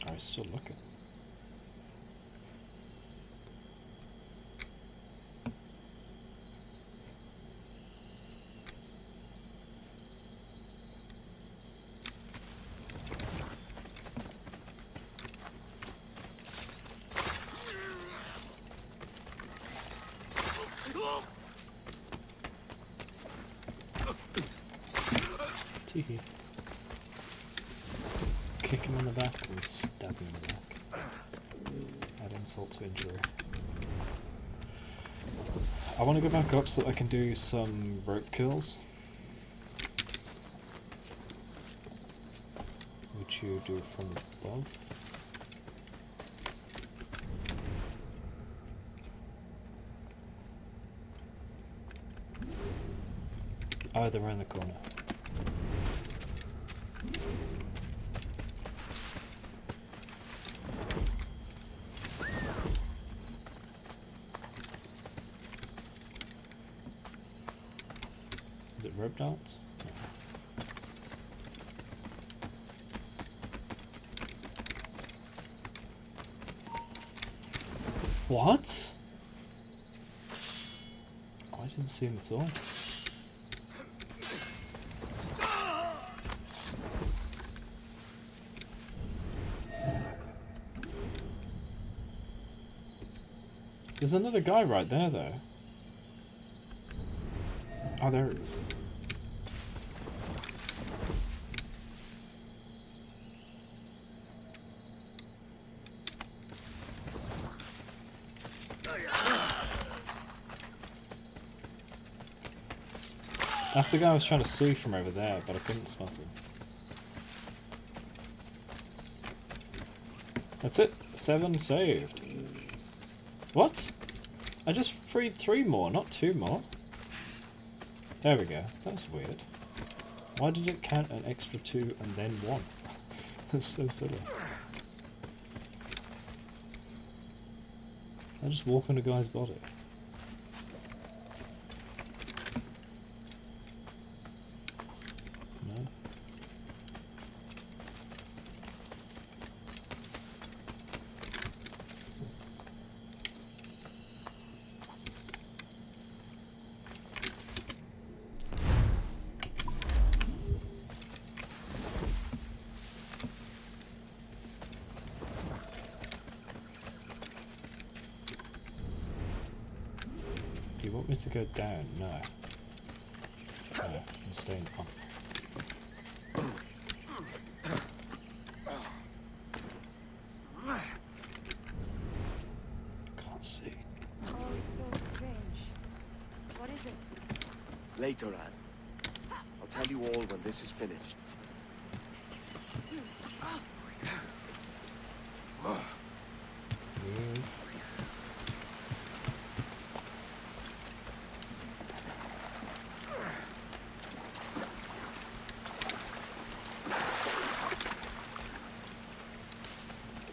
Oh, he's still looking. Teehee. Kick him in the back and stab him in the back. Add insult to injury. I want to go back up so that I can do some rope kills. Which you do from above. Oh, they're around the corner. Is it rope darts? No. What? Oh, I didn't see him at all. There's another guy right there, though. Oh, there it is. That's the guy I was trying to see from over there, but I couldn't spot him. That's it. 7 saved. What? I just freed 3 more, not 2 more. There we go. That's weird. Why did it count an extra 2 and then 1? That's so silly. I just walk on a guy's body. No. Do you want me to go down? No. No, I'm staying up. Can't see. Oh, so strange. What is this? Later, Anne. I'll tell you all when this is finished. Move.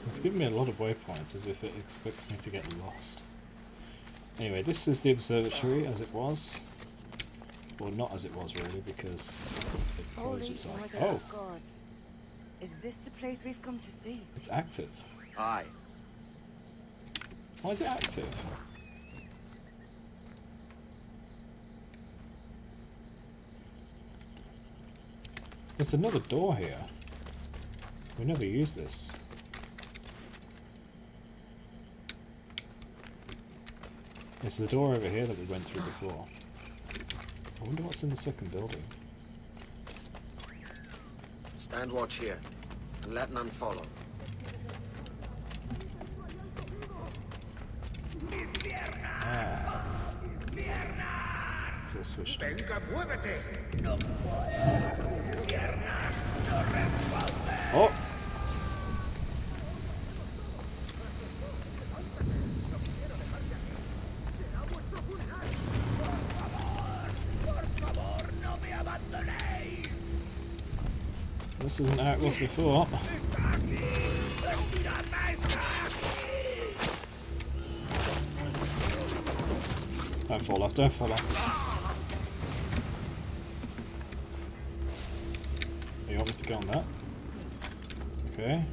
It's giving me a lot of waypoints as if it expects me to get lost. Anyway, this is the observatory as it was. Well, not as it was really, because it closed itself. Oh! gods. Is this the place we've come to see? It's active. Aye. Why is it active? There's another door here. We never use this. It's the door over here that we went through before. I wonder what's in the second building. Stand watch here, and let none follow. Ah. So it's switched on. Oh! This isn't how it was before. Don't fall off, don't fall off. You want me to go on that? Okay.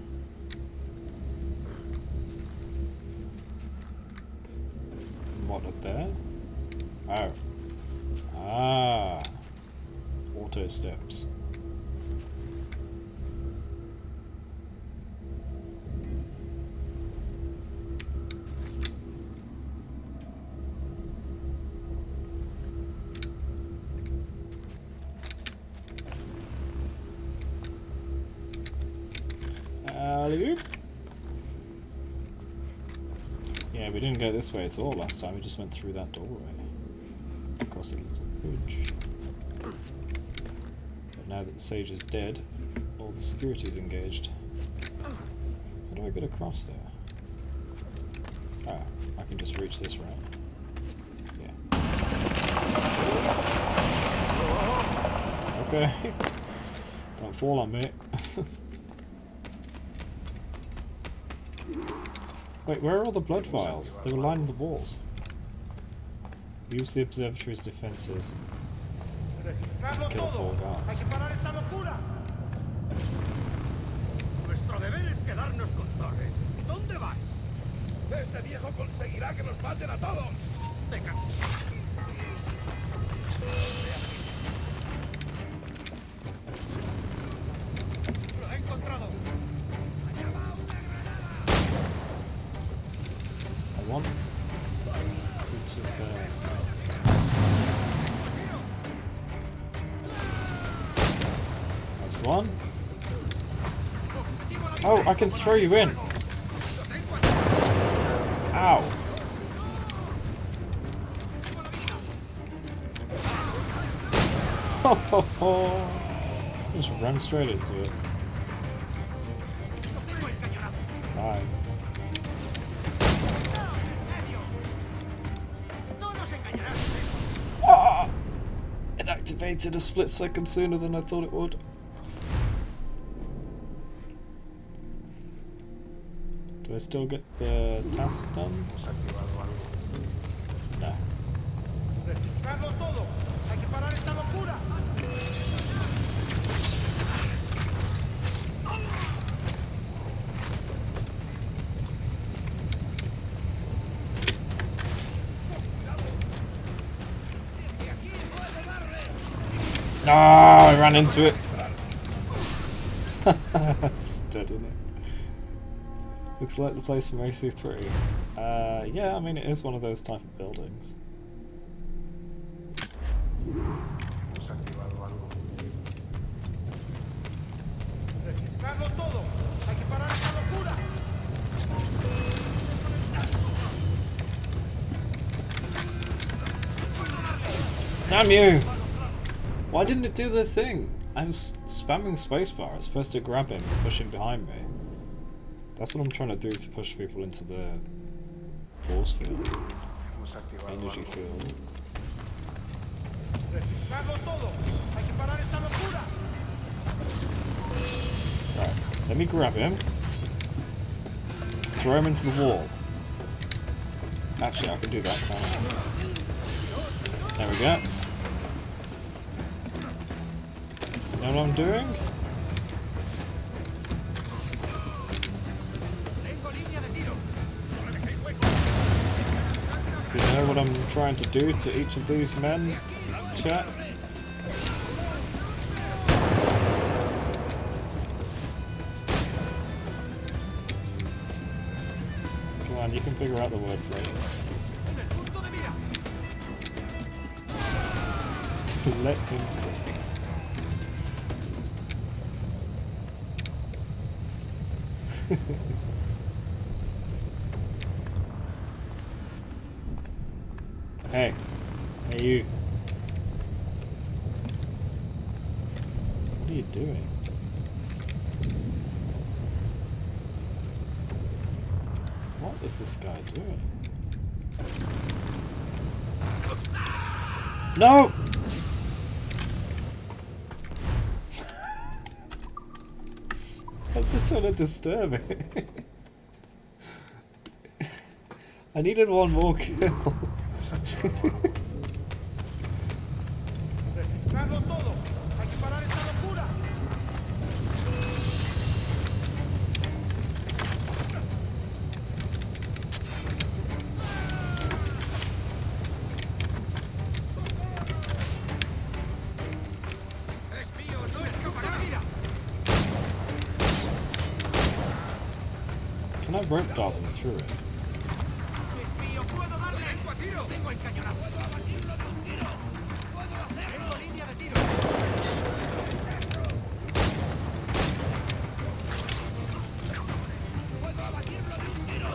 What up there? Oh. Ah. Auto steps. Yeah, we didn't go this way at all last time, we just went through that doorway. Across a little bridge. But now that the sage is dead, all the security is engaged. How do I get across there? Oh, I can just reach this, right? Yeah. Okay. Don't fall on me. Wait, where are all the blood vials? They were lining the walls. Use the observatory's defenses to kill 4 guards. Nuestro deber es quedarnos con Torres. ¿Dónde vais? Ese viejo conseguirá que nos maten a todos. Venga. Lo he encontrado. I want you to That's one. Oh, I can throw you in. Ow. Ho ho ho. Just run straight into it. time. Ah! It activated a split second sooner than I thought it would. Do I still get the task done? No. Registrarlo todo. Hay que parar esta locura. No, I ran into it. Stood in it. Looks like the place from AC3. Yeah, I mean it is one of those type of buildings. Registrarlo todo. Hay que parar esta locura. Damn you! Why didn't it do the thing? I was spamming spacebar. It's supposed to grab him and push him behind me. That's what I'm trying to do to push people into the force field. Energy field. Right, let me grab him. Throw him into the wall. Actually, I can do that, can't I? There we go. You know what I'm doing? Do you know what I'm trying to do to each of these men, chat? Come on, you can figure out the word for it. Let him cook. Hey. Hey you. What are you doing? What is this guy doing? No! I was just trying to disturb it. I needed one more kill. Registrarlo todo. Hay que parar esta locura. Es mío, no escapará. Can I rope dart them through it? Es mío, puedo darle. Tengo el cañonazo. Puedo abatirlo de un tiro. Tengo línea de tiro. Puedo abatirlo de un tiro.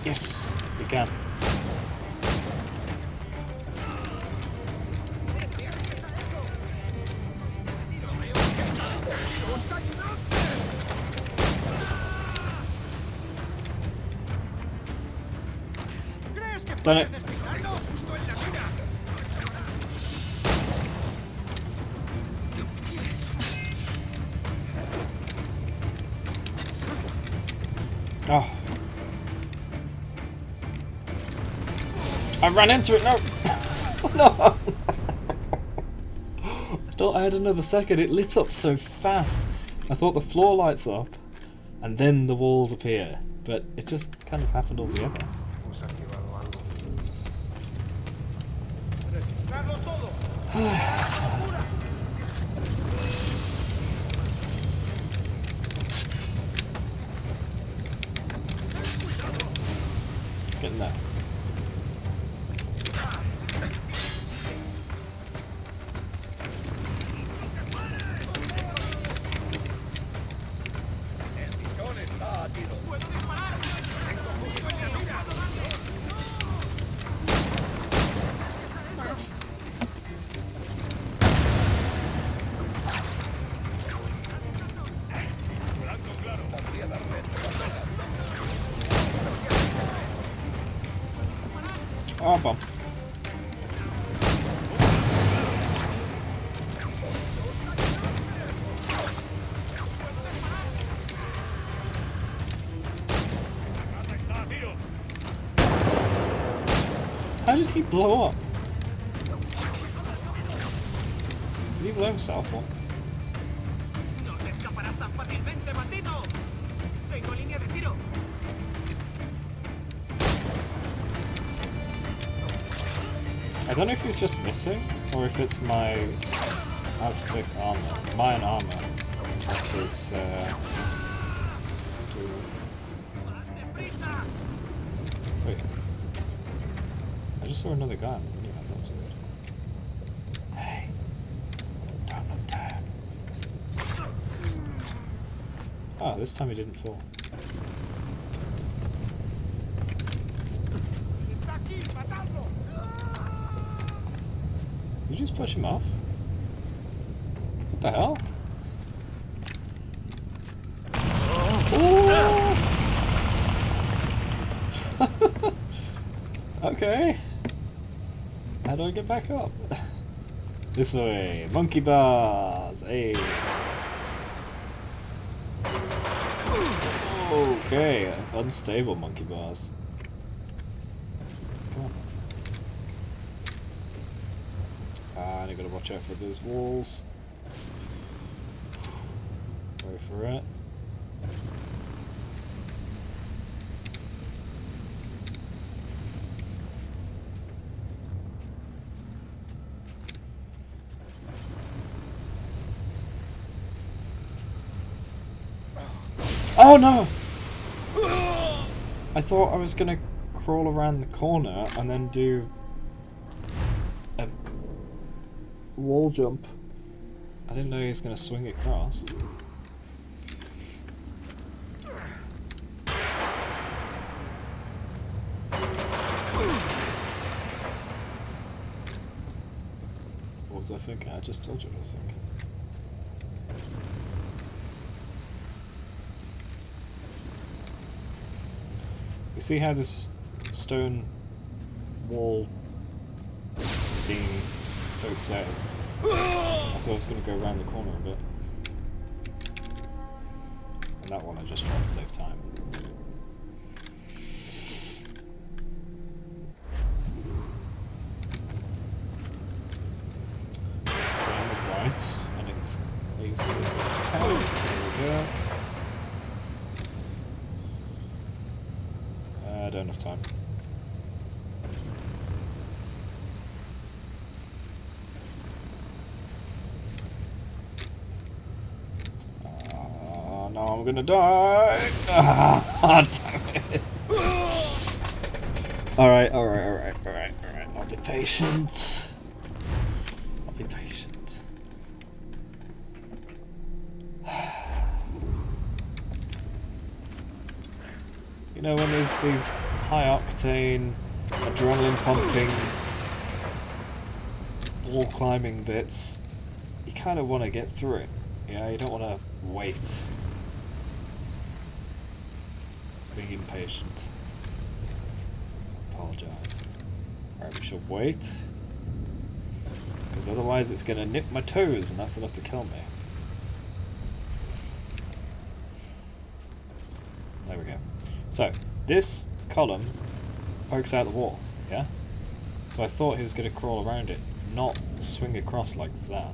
Yes, we can. Done it. Oh. I ran into it, no! No! I thought I had another second, it lit up so fast. I thought the floor lights up, and then the walls appear. But it just kind of happened all together. Get in there. Oh, bomb. How did he blow up? Did he blow himself up? I don't know if he's just missing, or if it's my Aztec armor, Mayan armor, that is, Wait. I just saw another gun. Yeah, that was weird. Hey. Don't look down. Oh, this time he didn't fall. Did you just push him off? What the hell? Okay. How do I get back up? This way. Monkey bars. Hey. Okay. Unstable monkey bars. Come on. And I gotta watch out for those walls. Wait for it. Oh no! I thought I was gonna crawl around the corner and then do a wall jump. I didn't know he was gonna swing across. What was I thinking? I just told you what I was thinking. You see how this stone wall thing pokes out? I thought I was going to go around the corner a bit. And that one I just tried to save time. Stay on the right, and it's a bit of time. There we go. I don't have time. No, I'm gonna die! Ah, damn it! Alright. I'll be patient. I'll be patient. You know, when there's these high-octane, adrenaline-pumping, wall climbing bits, you kind of want to get through it. You know, you don't want to wait. It's being impatient. Apologise. Alright, we should wait. Because otherwise it's going to nip my toes, and that's enough to kill me. There we go. So, this column pokes out the wall, yeah? So I thought he was going to crawl around it, not swing across like that.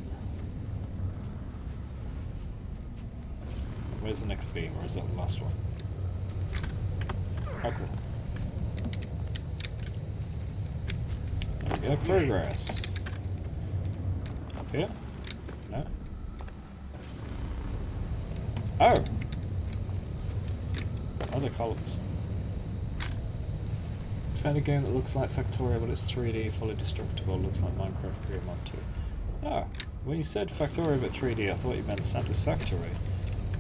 Where's the next beam, or is that the last one? Oh, cool. There we go, progress. Up here? No? Oh! Other columns. Found a game that looks like Factorio, but it's 3D, fully destructible, looks like Minecraft 3 Mod 2. Oh, when you said Factorio but 3D, I thought you meant Satisfactory.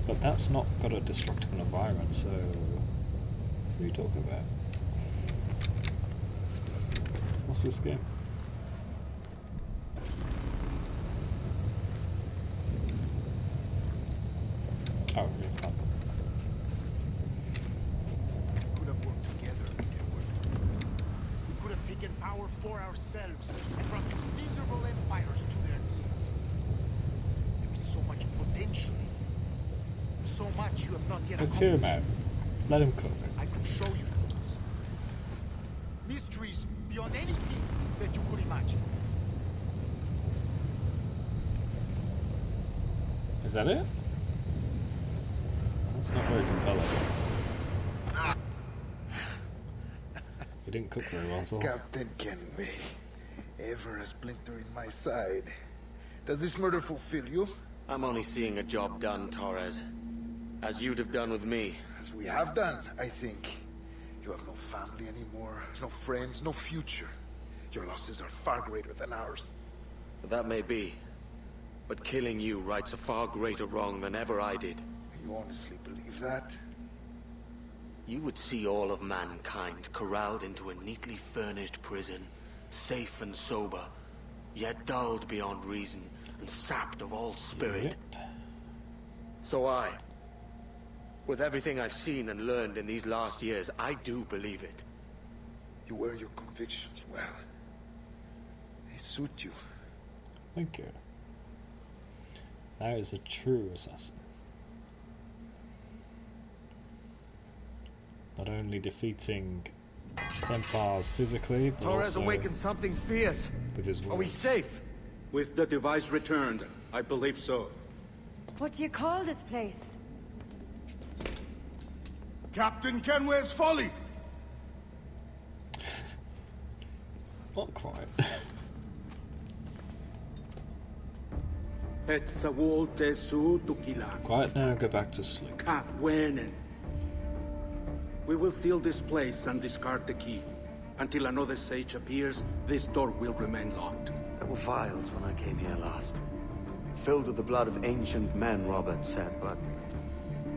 But that's not got a destructible environment, so... What are you talking about? What's this game? Oh, really? Could have worked together, Edward. We could have taken power for ourselves and brought these miserable empires to their knees. There is so much potential in you. So much you have not yet Let's hear him out. Let him cook. I could show you things. Mysteries beyond anything that you could imagine. Is that it? That's not very compelling. You didn't cook very well, so. Captain Kenway, ever a splinter in my side. Does this murder fulfill you? I'm only seeing a job done, Torres. As you'd have done with me. As we have done, I think. You have no family anymore, no friends, no future. Your losses are far greater than ours. That may be. But killing you rights a far greater wrong than ever I did. You honestly believe that? You would see all of mankind corralled into a neatly furnished prison, safe and sober, yet dulled beyond reason and sapped of all spirit. So with everything I've seen and learned in these last years, I do believe it. You wear your convictions well. They suit you. Thank you. That is a true assassin. Not only defeating Templars physically, but Torres also awakened something fierce. with his words. Are we safe? With the device returned, I believe so. What do you call this place? Captain Kenway's folly! Not quite. Quiet now, go back to sleep. We will seal this place and discard the key. Until another sage appears, this door will remain locked. There were vials when I came here last. Filled with the blood of ancient men, Robert said, but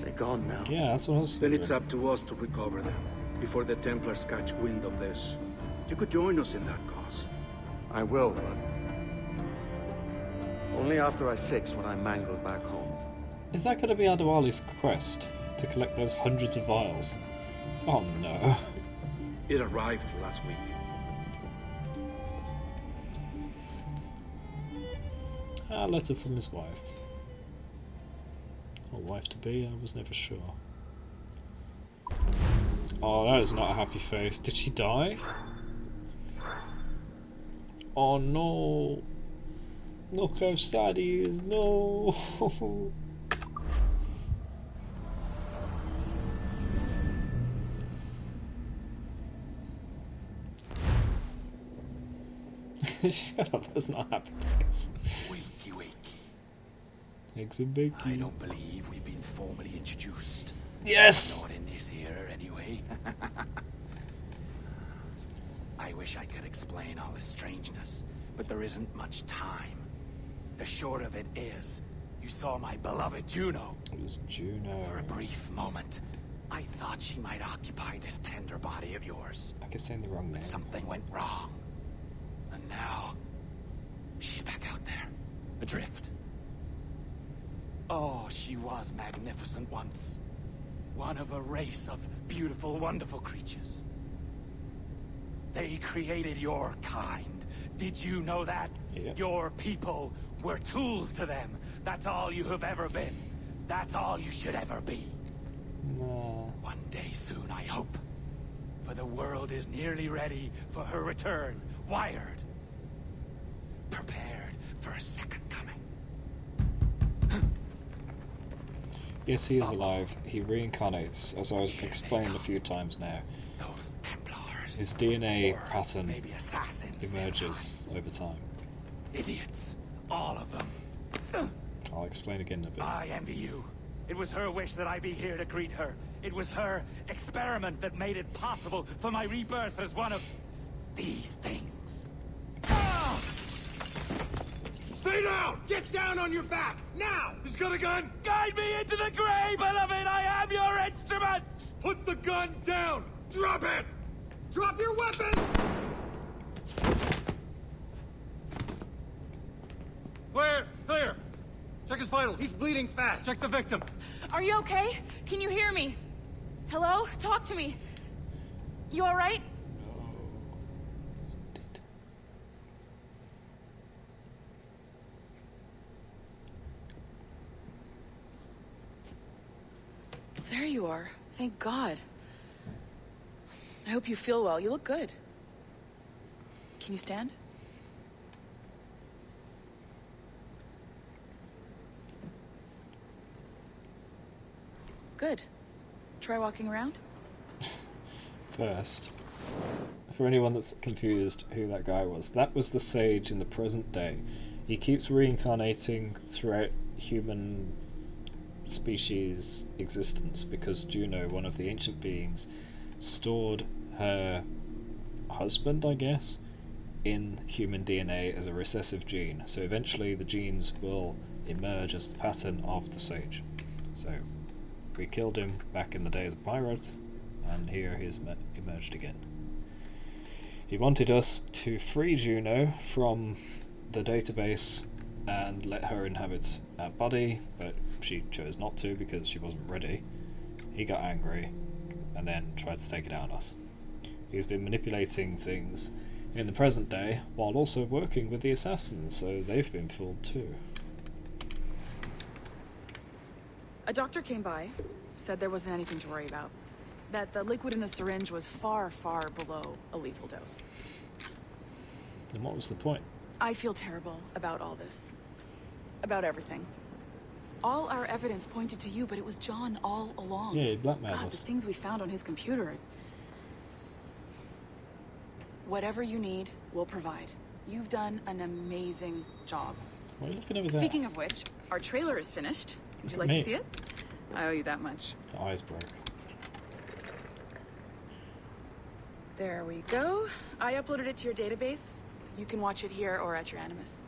they're gone now. Yeah, that's what I was Then it's up to us to recover them, before the Templars catch wind of this. You could join us in that cause. I will, but only after I fix what I mangled back home. Is that going to be Adewale's quest? To collect those hundreds of vials? Oh no. It arrived last week. A letter from his wife. Or wife-to-be, I was never sure. Oh, that is not a happy face. Did she die? Oh no. Look how sad he is. No. Shut up, that's not happy face. Wakey, wakey. Eggs and bacon. I don't believe we've been formally introduced. Yes! Not in this here, anyway. I wish I could explain all this strangeness, but there isn't much time. The short of it is, you saw my beloved Juno. It was Juno. For a brief moment, I thought she might occupy this tender body of yours. I kept saying the wrong name. But something went wrong. And now, she's back out there, adrift. Oh, she was magnificent once. One of a race of beautiful, wonderful creatures. They created your kind. Did you know that? Yep. Your people were tools to them. That's all you have ever been. That's all you should ever be. No. One day soon, I hope. For the world is nearly ready for her return. Wired. Prepared for a second coming. Yes, he is alive. He reincarnates, as I've explained a few times now. Those Templars. His DNA pattern Maybe assassins emerges over time. Idiots. All of them. I'll explain again in a bit. I envy you. It was her wish that I be here to greet her. It was her experiment that made it possible for my rebirth as one of these things. Stay down! Get down on your back! Now! He's got a gun! Guide me into the grave, beloved! I am your instrument! Put the gun down! Drop it! Drop your weapon! Clear! Clear! Check his vitals. He's bleeding fast. Check the victim. Are you okay? Can you hear me? Hello? Talk to me. You alright? there you are. Thank God. I hope you feel well. You look good. Can you stand? Good. Try walking around. First, for anyone that's confused who that guy was, that was the sage in the present day. He keeps reincarnating throughout human species existence because Juno, one of the ancient beings, stored her husband, I guess, in human DNA as a recessive gene. So eventually the genes will emerge as the pattern of the sage. So we killed him back in the days of pirates, and here he's emerged again. He wanted us to free Juno from the database and let her inhabit our body, but she chose not to because she wasn't ready. He got angry and then tried to take it out on us. He's been manipulating things in the present day while also working with the assassins, so they've been fooled too. A doctor came by, said there wasn't anything to worry about. That the liquid in the syringe was far, far below a lethal dose. Then what was the point? I feel terrible about all this. About everything. All our evidence pointed to you, but it was John all along. Yeah, he blackmailed God, us. the things we found on his computer. Whatever you need, we'll provide. You've done an amazing job. Why are you looking over there? Speaking of which, our trailer is finished. Would you like to see it? I owe you that much. The eyes broke. There we go. I uploaded it to your database. You can watch it here or at your Animus.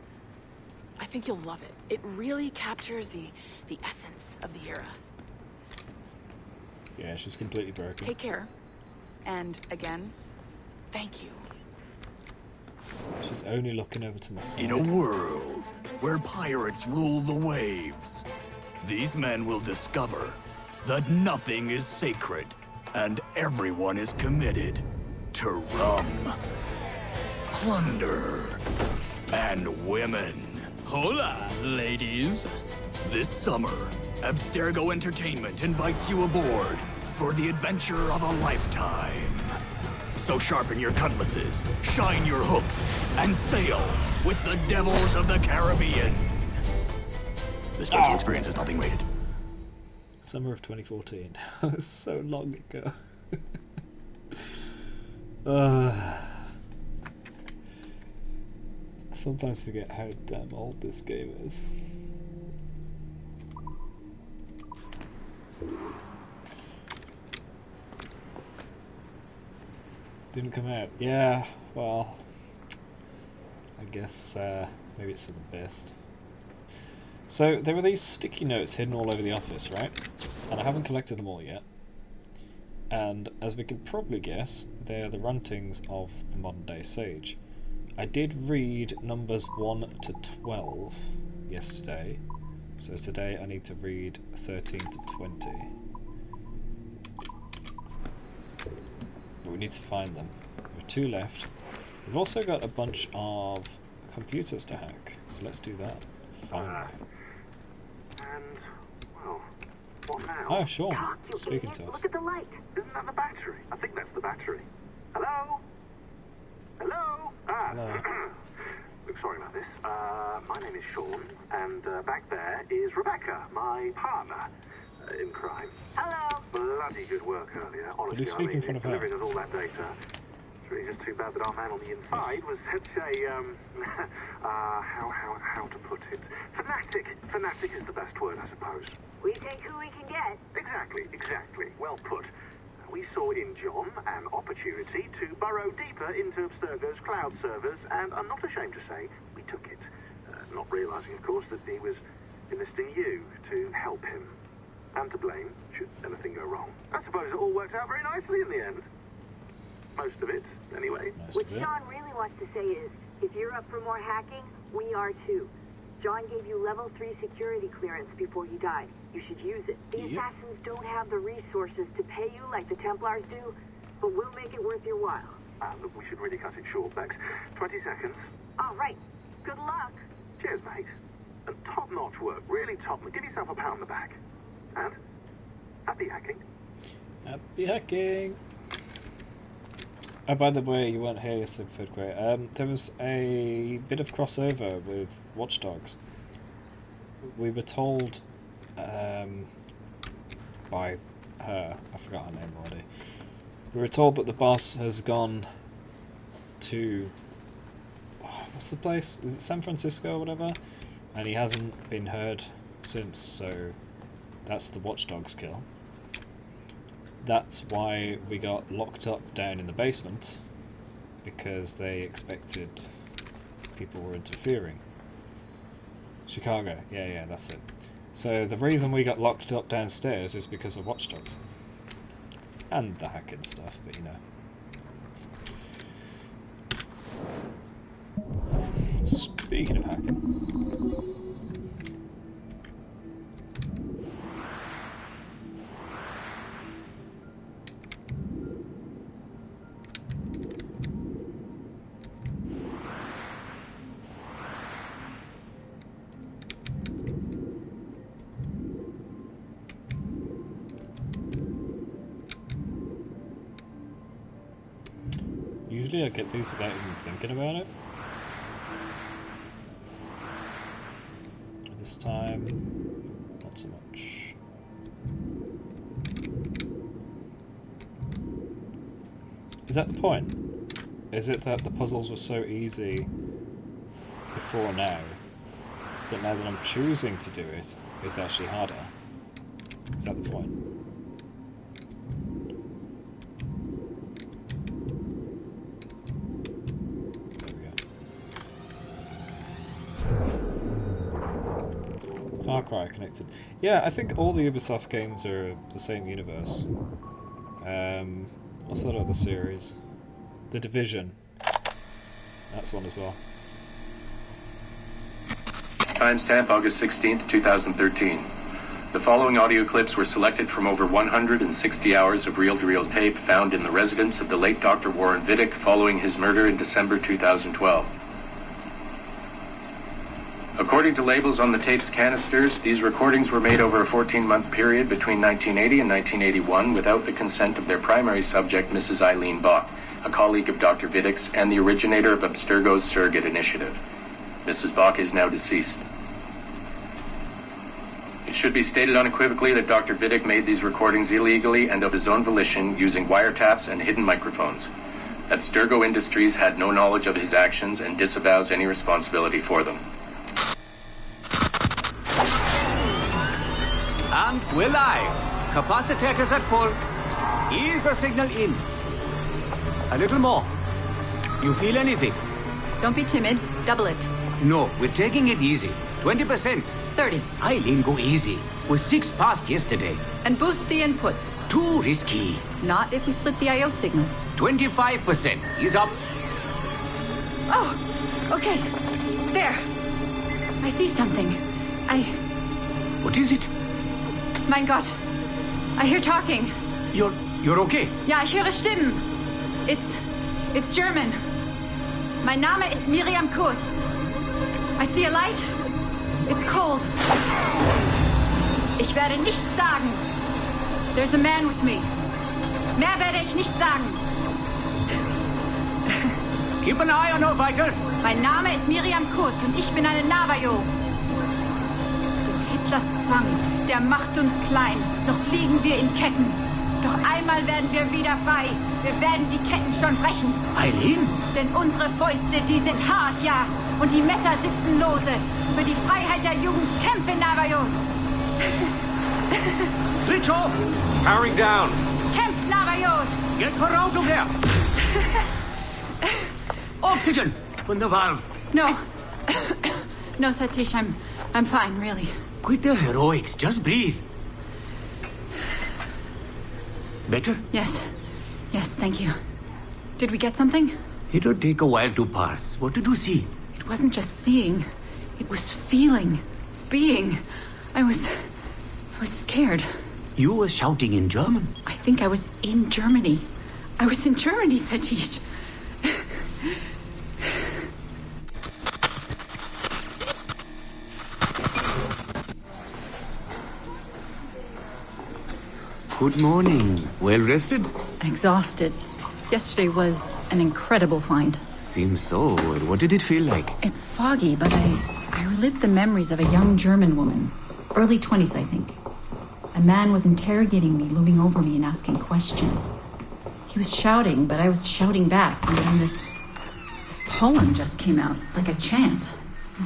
I think you'll love it. It really captures the essence of the era. Yeah, she's completely broken. Take care. And again, thank you. She's only looking over to my side. In a world where pirates rule the waves, these men will discover that nothing is sacred and everyone is committed to rum, plunder, and women. Hola, ladies. This summer, Abstergo Entertainment invites you aboard for the adventure of a lifetime. So sharpen your cutlasses, shine your hooks, and sail with the devils of the Caribbean. This virtual experience is not being rated. Summer of 2014. So long ago. I sometimes forget how damn old this game is. Didn't come out. Yeah, well, I guess maybe it's for the best. So there were these sticky notes hidden all over the office, right? And I haven't collected them all yet. And as we can probably guess, they're the runtings of the modern day sage. I did read numbers 1 to 12 yesterday, so today I need to read 13 to 20. But we need to find them. There are 2 left. We've also got a bunch of computers to hack, so let's do that. Finally. And, well, what now? Oh, Sean, speaking to us. Look at the light. Isn't that the battery? I think that's the battery. Hello? Hello? Hello. Look, sorry about this. My name is Sean, and back there is Rebecca, my partner in crime. Hello. Bloody good work earlier. Honestly, you speak in front of her? delivering us all that data. It's really just too bad that our man on the inside was such a how to put it? Fanatic. Fanatic is the best word, I suppose. We take who we can get. Exactly. Well put. We saw in John an opportunity to burrow deeper into Abstergo's cloud servers, and I'm not ashamed to say we took it. Not realizing, of course, that he was enlisting you to help him. And to blame, should anything go wrong. I suppose it all worked out very nicely in the end. Most of it, anyway. What Sean really wants to say is, if you're up for more hacking, we are too. John gave you level 3 security clearance before you died. You should use it. The assassins don't have the resources to pay you like the Templars do, but we'll make it worth your while. Look, we should really cut it short, Bex. 20 seconds. All right. Good luck. Cheers, mate. And top-notch work. Really top. Give yourself a pat on the back. And Happy hacking. Happy hacking! Oh, by the way, you weren't here, Super Great. There was a bit of crossover with Watch Dogs. We were told by her, I forgot her name already. We were told that the boss has gone to, what's the place? Is it San Francisco or whatever? And he hasn't been heard since, so that's the Watch Dogs kill. That's why we got locked up down in the basement, because they expected people were interfering. Chicago, yeah, that's it. So the reason we got locked up downstairs is because of Watch Dogs. And the hacking stuff, but you know. Speaking of hacking... Usually I get these without even thinking about it. This time, not so much. Is that the point? Is it that the puzzles were so easy before now, but now that I'm choosing to do it, it's actually harder? Is that the point? Far Cry connected. Yeah, I think all the Ubisoft games are the same universe. What's that other series? The Division. That's one as well. Timestamp August 16th, 2013. The following audio clips were selected from over 160 hours of reel-to-reel tape found in the residence of the late Dr. Warren Vidic following his murder in December 2012. According to labels on the tape's canisters, these recordings were made over a 14-month period between 1980 and 1981 without the consent of their primary subject, Mrs. Eileen Bach, a colleague of Dr. Vidic's and the originator of Abstergo's surrogate initiative. Mrs. Bach is now deceased. It should be stated unequivocally that Dr. Vidic made these recordings illegally and of his own volition using wiretaps and hidden microphones. Abstergo Industries had no knowledge of his actions and disavows any responsibility for them. And we're live. Capacitors at full. Ease the signal in. A little more. You feel anything? Don't be timid. Double it. No, we're taking it easy. 20%. 30. Eileen, go easy. We're 6 past yesterday. And boost the inputs. Too risky. Not if we split the I/O signals. 25%. Ease up. Oh, okay. There. I see something. What is it? Mein Gott. I hear talking. You're okay? Ja, ich höre Stimmen. It's German. Mein Name ist Miriam Kurz. I see a light. It's cold. Ich werde nichts sagen. There's a man with me. Mehr werde ich nicht sagen. Keep an eye on our fighters. Mein Name ist Miriam Kurz und ich bin eine Navajo. Des Hitlers Zwang, der macht uns klein. Noch liegen wir in Ketten. Doch einmal werden wir wieder frei. Wir werden die Ketten schon brechen. Eileen? Denn unsere Fäuste, die sind hart, ja. Und die Messer sitzen lose. Für die Freiheit der Jugend kämpfen Navajos. Switch off. Powering down. Kämpft Navajos. Get her out of there. Oxygen from the valve. No. No, Satish, I'm fine, really. Quit the heroics. Just breathe. Better? Yes, thank you. Did we get something? It'll take a while to parse. What did you see? It wasn't just seeing. It was feeling. Being. I was scared. You were shouting in German? I think I was in Germany. I was in Germany, Satish. Good morning. Well rested? Exhausted. Yesterday was an incredible find. Seems so. What did it feel like? It's foggy, but I relived the memories of a young German woman. Early 20s, I think. A man was interrogating me, looming over me and asking questions. He was shouting, but I was shouting back. And then this poem just came out, like a chant.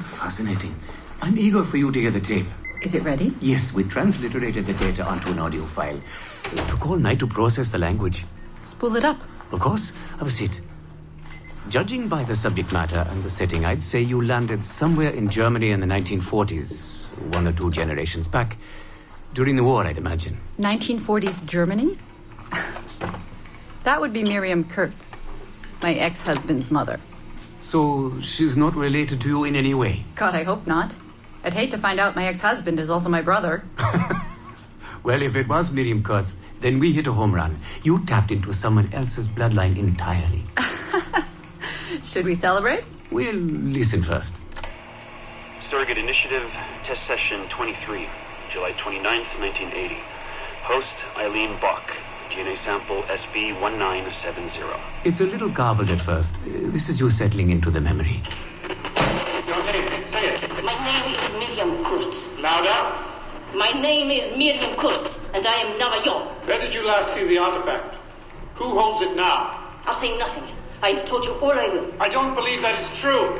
Fascinating. I'm eager for you to hear the tape. Is it ready? Yes, we transliterated the data onto an audio file. It took all night to process the language. Spool it up. Of course. Have a seat. Judging by the subject matter and the setting, I'd say you landed somewhere in Germany in the 1940s, 1 or 2 generations back. During the war, I'd imagine. 1940s Germany? That would be Miriam Kurtz, my ex-husband's mother. So she's not related to you in any way? God, I hope not. I'd hate to find out my ex-husband is also my brother. Well, if it was Miriam Kurtz, then we hit a home run. You tapped into someone else's bloodline entirely. Should we celebrate? We'll listen first. Surrogate Initiative, Test Session 23, July 29th, 1980. Host, Eileen Bach. DNA sample SB1970. It's a little garbled at first. This is you settling into the memory. Your name, say it. My name is Miriam Kurtz. Louder. My name is Miriam Kurtz, and I am Navajo. Where did you last see the artifact? Who holds it now? I'll say nothing. I've told you all I will. I don't believe that is true.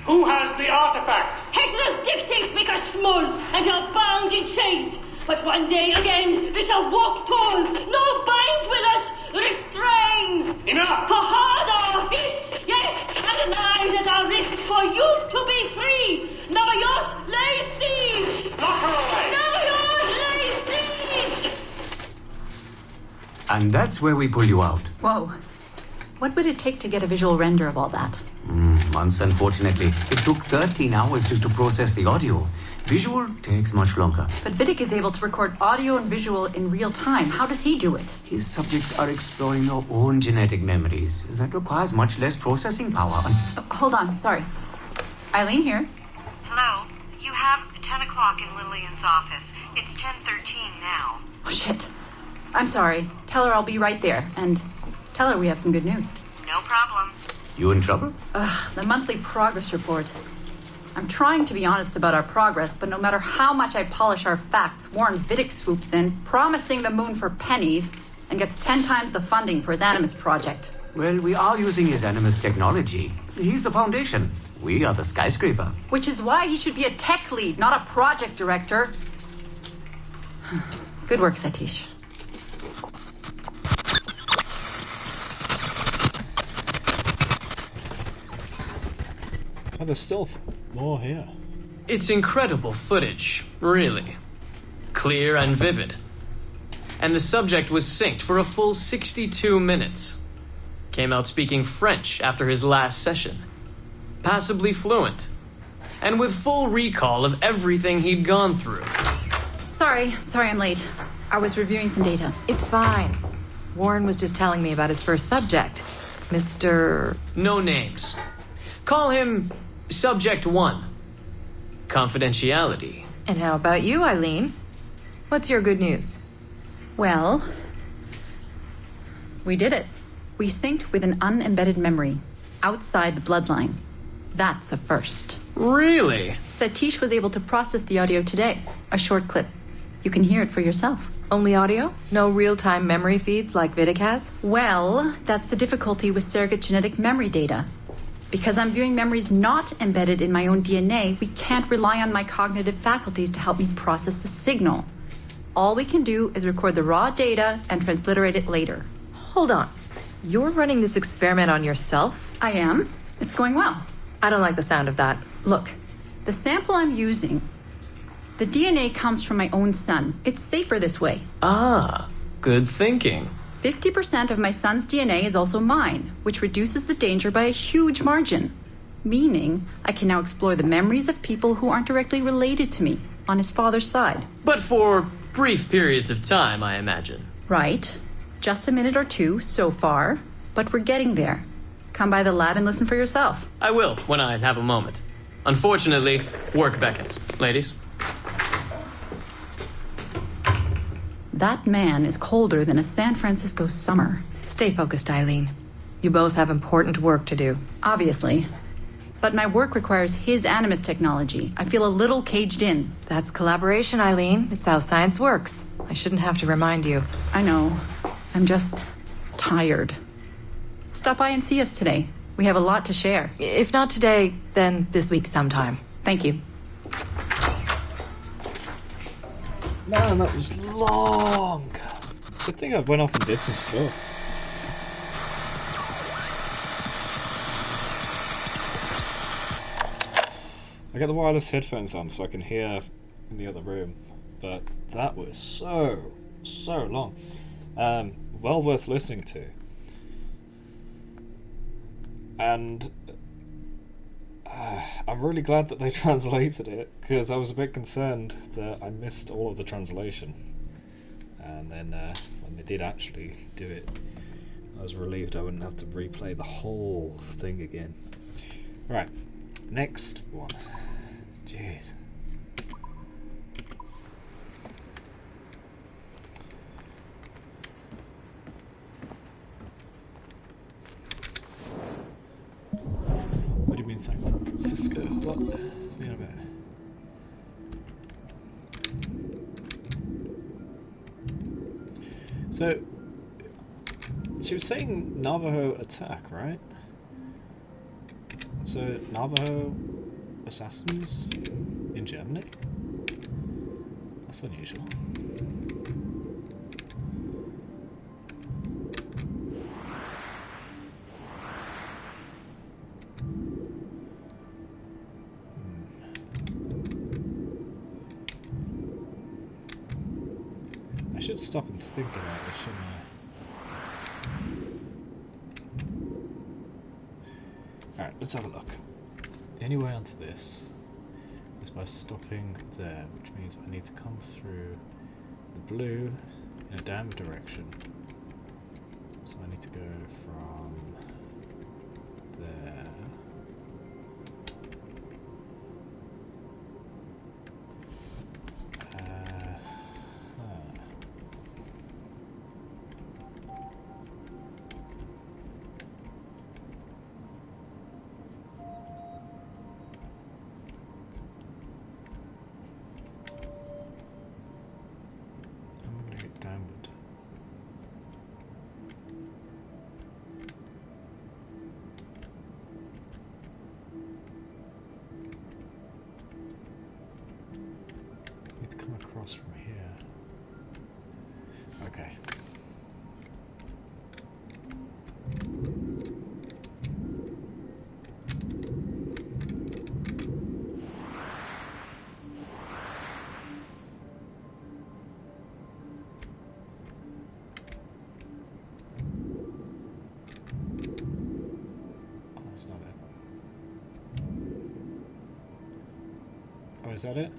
Who has the artifact? Hitler's dictates make us small, and are bound in chains. But one day again, we shall walk tall. No binds will us restrain. Enough! For hard our fists, yes, and the knives at our wrists for you to be free. Navajos lay siege. Knock her away. Navajos lay siege. And that's where we pull you out. Whoa. What would it take to get a visual render of all that? Months, unfortunately. It took 13 hours just to process the audio. Visual takes much longer. But Vidic is able to record audio and visual in real time. How does he do it? His subjects are exploring their own genetic memories. That requires much less processing power. Hold on, sorry. Eileen here. Hello. You have 10 o'clock in Lillian's office. It's 10:13 now. Oh, shit. I'm sorry. Tell her I'll be right there. And tell her we have some good news. No problem. You in trouble? The monthly progress report. I'm trying to be honest about our progress, but no matter how much I polish our facts, Warren Vidic swoops in, promising the moon for pennies, and gets 10 times the funding for his Animus project. Well, we are using his Animus technology. He's the foundation. We are the skyscraper. Which is why he should be a tech lead, not a project director. Good work, Satish. Oh, there's still more here. It's incredible footage, really. Clear and vivid. And the subject was synced for a full 62 minutes. Came out speaking French after his last session. Passably fluent. And with full recall of everything he'd gone through. Sorry I'm late. I was reviewing some data. It's fine. Warren was just telling me about his first subject, Mr. No names. Call him Subject 1. Confidentiality. And how about you, Eileen? What's your good news? Well, we did it. We synced with an unembedded memory outside the bloodline. That's a first. Really? Satish was able to process the audio today. A short clip. You can hear it for yourself. Only audio? No real-time memory feeds like Vidic has? Well, that's the difficulty with surrogate genetic memory data. Because I'm viewing memories not embedded in my own DNA, we can't rely on my cognitive faculties to help me process the signal. All we can do is record the raw data and transliterate it later. Hold on. You're running this experiment on yourself? I am. It's going well. I don't like the sound of that. Look, the sample I'm using, the DNA comes from my own son. It's safer this way. Ah, good thinking. 50% of my son's DNA is also mine, which reduces the danger by a huge margin. Meaning, I can now explore the memories of people who aren't directly related to me on his father's side. But for brief periods of time, I imagine. Right. Just a minute or two so far, but we're getting there. Come by the lab and listen for yourself. I will, when I have a moment. Unfortunately, work beckons. Ladies? That man is colder than a San Francisco summer. Stay focused, Eileen. You both have important work to do. Obviously. But my work requires his Animus technology. I feel a little caged in. That's collaboration, Eileen. It's how science works. I shouldn't have to remind you. I know. I'm just tired. Stop by and see us today. We have a lot to share. If not today, then this week sometime. Thank you. Man, that was long. Good thing I went off and did some stuff. I got the wireless headphones on so I can hear in the other room, but that was so long. Well worth listening to. And I'm really glad that they translated it, because I was a bit concerned that I missed all of the translation. And then when they did actually do it, I was relieved I wouldn't have to replay the whole thing again. Right, next one. Jeez. What do you mean San Francisco? What? Wait a minute. So, she was saying Navajo attack, right? So, Navajo assassins in Germany? That's unusual. I should stop and think about this, shouldn't I? Alright, let's have a look. The only way onto this is by stopping there, which means I need to come through the blue in a downward direction. So I need to go from there. From here. Okay. Oh, that's not it. Oh, is that it?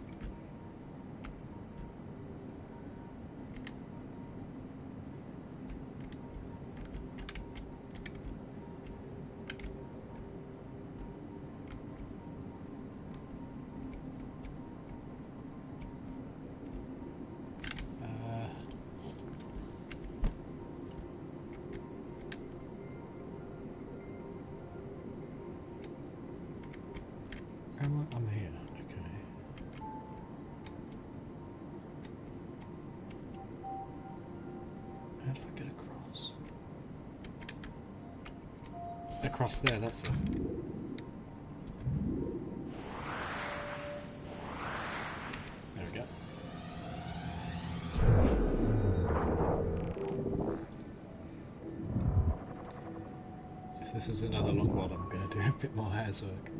I'm here, okay. How do I get across? Across there, that's it. There we go. If this is another long one, I'm going to do a bit more housework.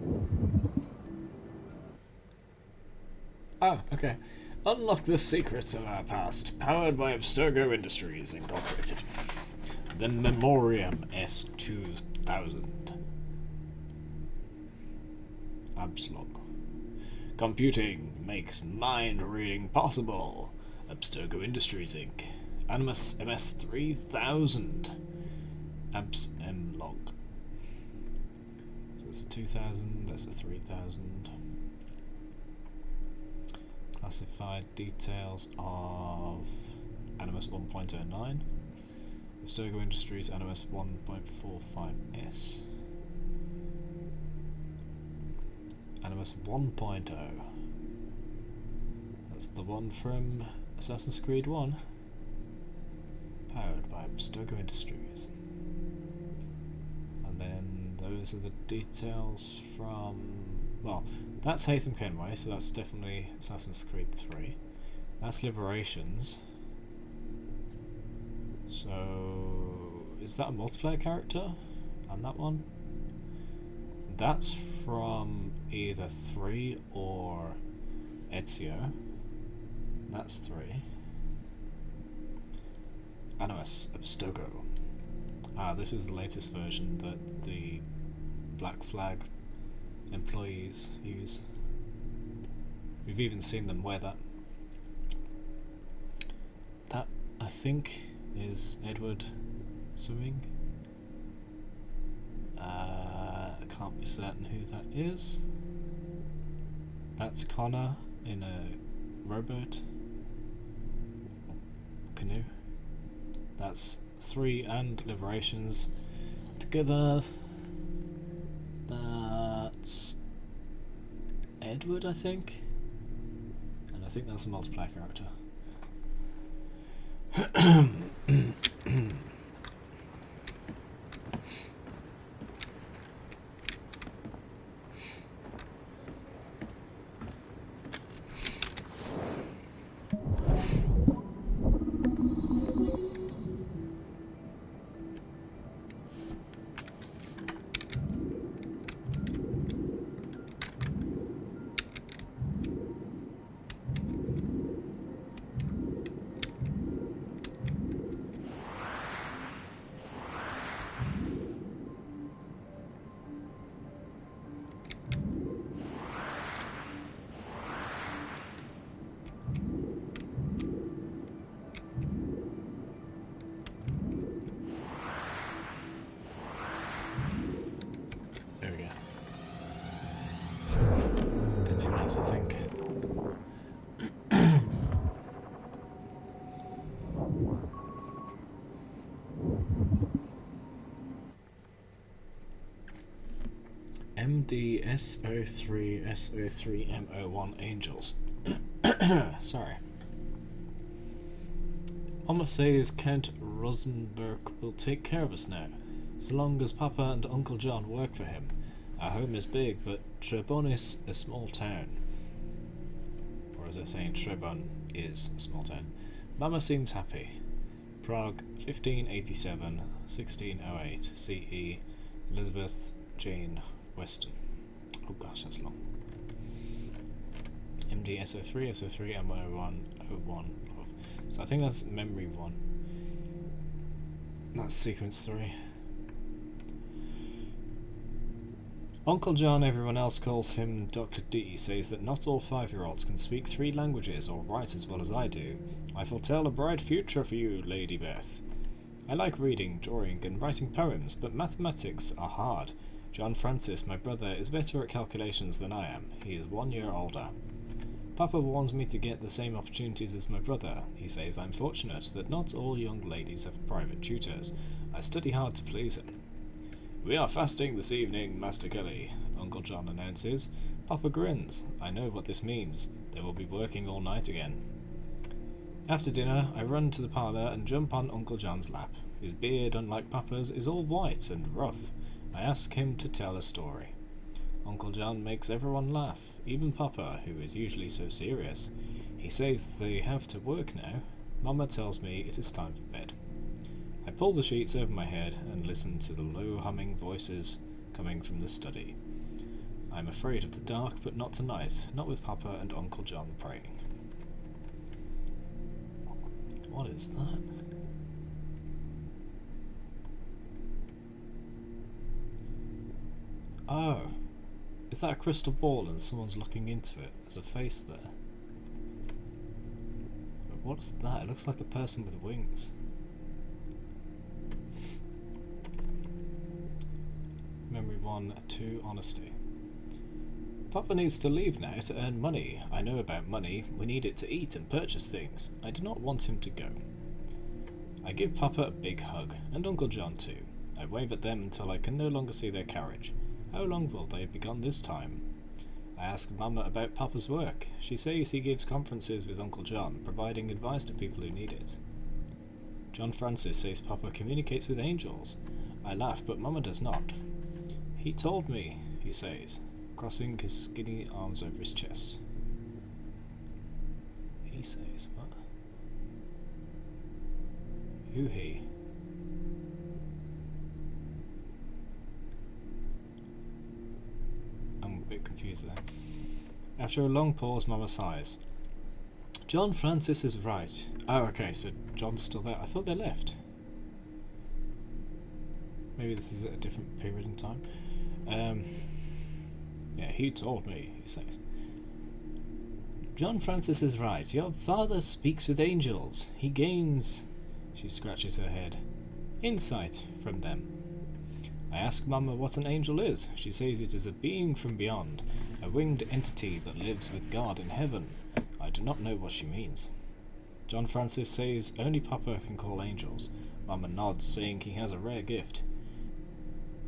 Oh, okay. Unlock the secrets of our past, powered by Abstergo Industries, Incorporated. The Memoriam S2000. Abslog. Computing makes mind reading possible. Abstergo Industries, Inc. Animus MS3000. Abs M-log. So that's a 2000, that's a 3000. Classified details of Animus 1.09. Abstergo Industries Animus 1.45S. Animus 1.0. That's the one from Assassin's Creed 1. Powered by Abstergo Industries. And then those are the details from... well, that's Haytham Kenway, so that's definitely Assassin's Creed 3. That's Liberations. So... is that a multiplayer character? And that one? That's from either 3 or Ezio. That's 3. Animus Abstergo. Ah, this is the latest version that the Black Flag employees use. We've even seen them wear that. That, I think, is Edward swimming. I can't be certain who that is. That's Connor in a rowboat. Canoe. That's 3 and Liberations together. That's Edward, I think. And I think that's a multiplayer character. I think. MDS03S03M01 Angels. Sorry. Mama says Count Rosenberg will take care of us now, so long as Papa and Uncle John work for him. Our home is big, but Trebon is a small town. Or is it saying Trebon is a small town? Mama seems happy. Prague, 1587, 1608, CE, Elizabeth Jane Weston. Oh gosh, that's long. MD SO3, SO3, MO1, 01. So I think that's memory 1. That's sequence 3. Uncle John, everyone else calls him Dr. D, says that not all 5-year-olds can speak 3 languages or write as well as I do. I foretell a bright future for you, Lady Beth. I like reading, drawing, and writing poems, but mathematics are hard. John Francis, my brother, is better at calculations than I am. He is 1 year older. Papa warns me to get the same opportunities as my brother. He says I'm fortunate that not all young ladies have private tutors. I study hard to please him. We are fasting this evening, Master Kelly, Uncle John announces. Papa grins. I know what this means. They will be working all night again. After dinner, I run to the parlour and jump on Uncle John's lap. His beard, unlike Papa's, is all white and rough. I ask him to tell a story. Uncle John makes everyone laugh, even Papa, who is usually so serious. He says they have to work now. Mama tells me it is time for bed. I pull the sheets over my head and listen to the low humming voices coming from the study. I'm afraid of the dark, but not tonight, not with Papa and Uncle John praying. What is that? Oh, is that a crystal ball and someone's looking into it? There's a face there. What's that? It looks like a person with wings. Memory 1, 2, honesty. Papa needs to leave now to earn money. I know about money. We need it to eat and purchase things. I do not want him to go. I give Papa a big hug, and Uncle John too. I wave at them until I can no longer see their carriage. How long will they be gone this time? I ask Mama about Papa's work. She says he gives conferences with Uncle John, providing advice to people who need it. John Francis says Papa communicates with angels. I laugh, but Mama does not. He told me, he says, crossing his skinny arms over his chest. He says, what? Who he? I'm a bit confused there. After a long pause, Mama sighs. John Francis is right. Oh, okay, so John's still there. I thought they left. Maybe this is at a different period in time. Yeah, he told me, he says. John Francis is right. Your father speaks with angels. He gains, she scratches her head, insight from them. I ask Mama what an angel is. She says it is a being from beyond, a winged entity that lives with God in heaven. I do not know what she means. John Francis says only Papa can call angels. Mama nods, saying he has a rare gift.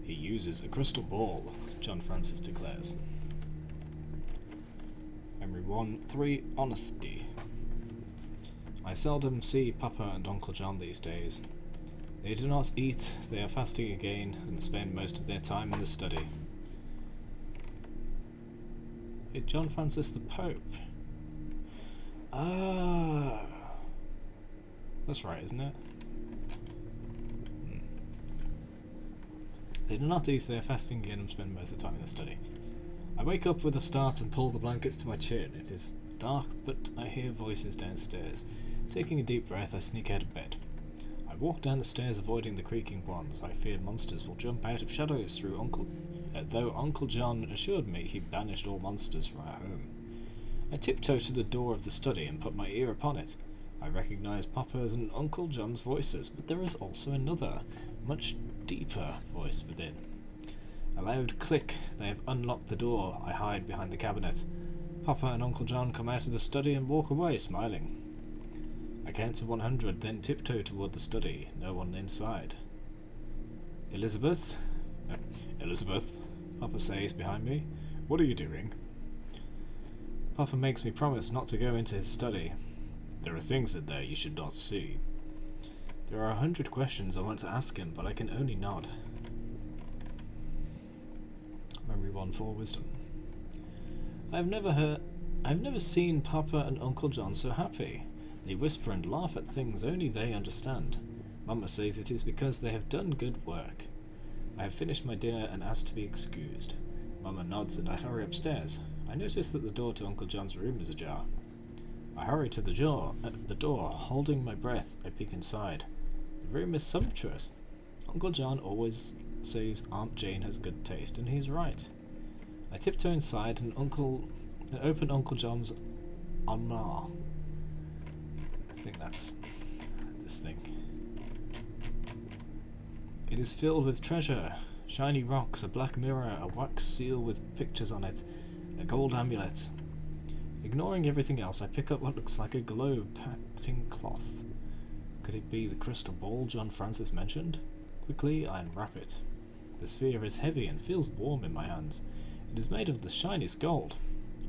He uses a crystal ball, John Francis declares. Memory 1-3, Honesty. I seldom see Papa and Uncle John these days. They do not eat, they are fasting again, and spend most of their time in the study. Hey, John Francis the Pope. Ah, that's right, isn't it? They do not eat, they are fasting again and spend most of the time in the study. I wake up with a start and pull the blankets to my chin. It is dark, but I hear voices downstairs. Taking a deep breath, I sneak out of bed. I walk down the stairs, avoiding the creaking ones. I fear monsters will jump out of shadows through though Uncle John assured me he banished all monsters from our home. I tiptoe to the door of the study and put my ear upon it. I recognize Papa's and Uncle John's voices, but there is also another, much deeper voice within. A loud click. They have unlocked the door. I hide behind the cabinet. Papa and Uncle John come out of the study and walk away, smiling. I count to 100, then tiptoe toward the study. No one inside. Elizabeth? Elizabeth, Papa says behind me. What are you doing? Papa makes me promise not to go into his study. There are things in there you should not see. There are 100 questions I want to ask him, but I can only nod. Memory 1-4, Wisdom. I've never seen Papa and Uncle John so happy. They whisper and laugh at things only they understand. Mama says it is because they have done good work. I have finished my dinner and asked to be excused. Mama nods and I hurry upstairs. I notice that the door to Uncle John's room is ajar. I hurry to the door, holding my breath. I peek inside. The room is sumptuous. Uncle John always says Aunt Jane has good taste, and he's right. I tiptoe inside and open Uncle John's armoire. I think that's this thing. It is filled with treasure. Shiny rocks, a black mirror, a wax seal with pictures on it, a gold amulet. Ignoring everything else, I pick up what looks like a globe packed in cloth. Could it be the crystal ball John Francis mentioned? Quickly, I unwrap it. The sphere is heavy and feels warm in my hands. It is made of the shiniest gold.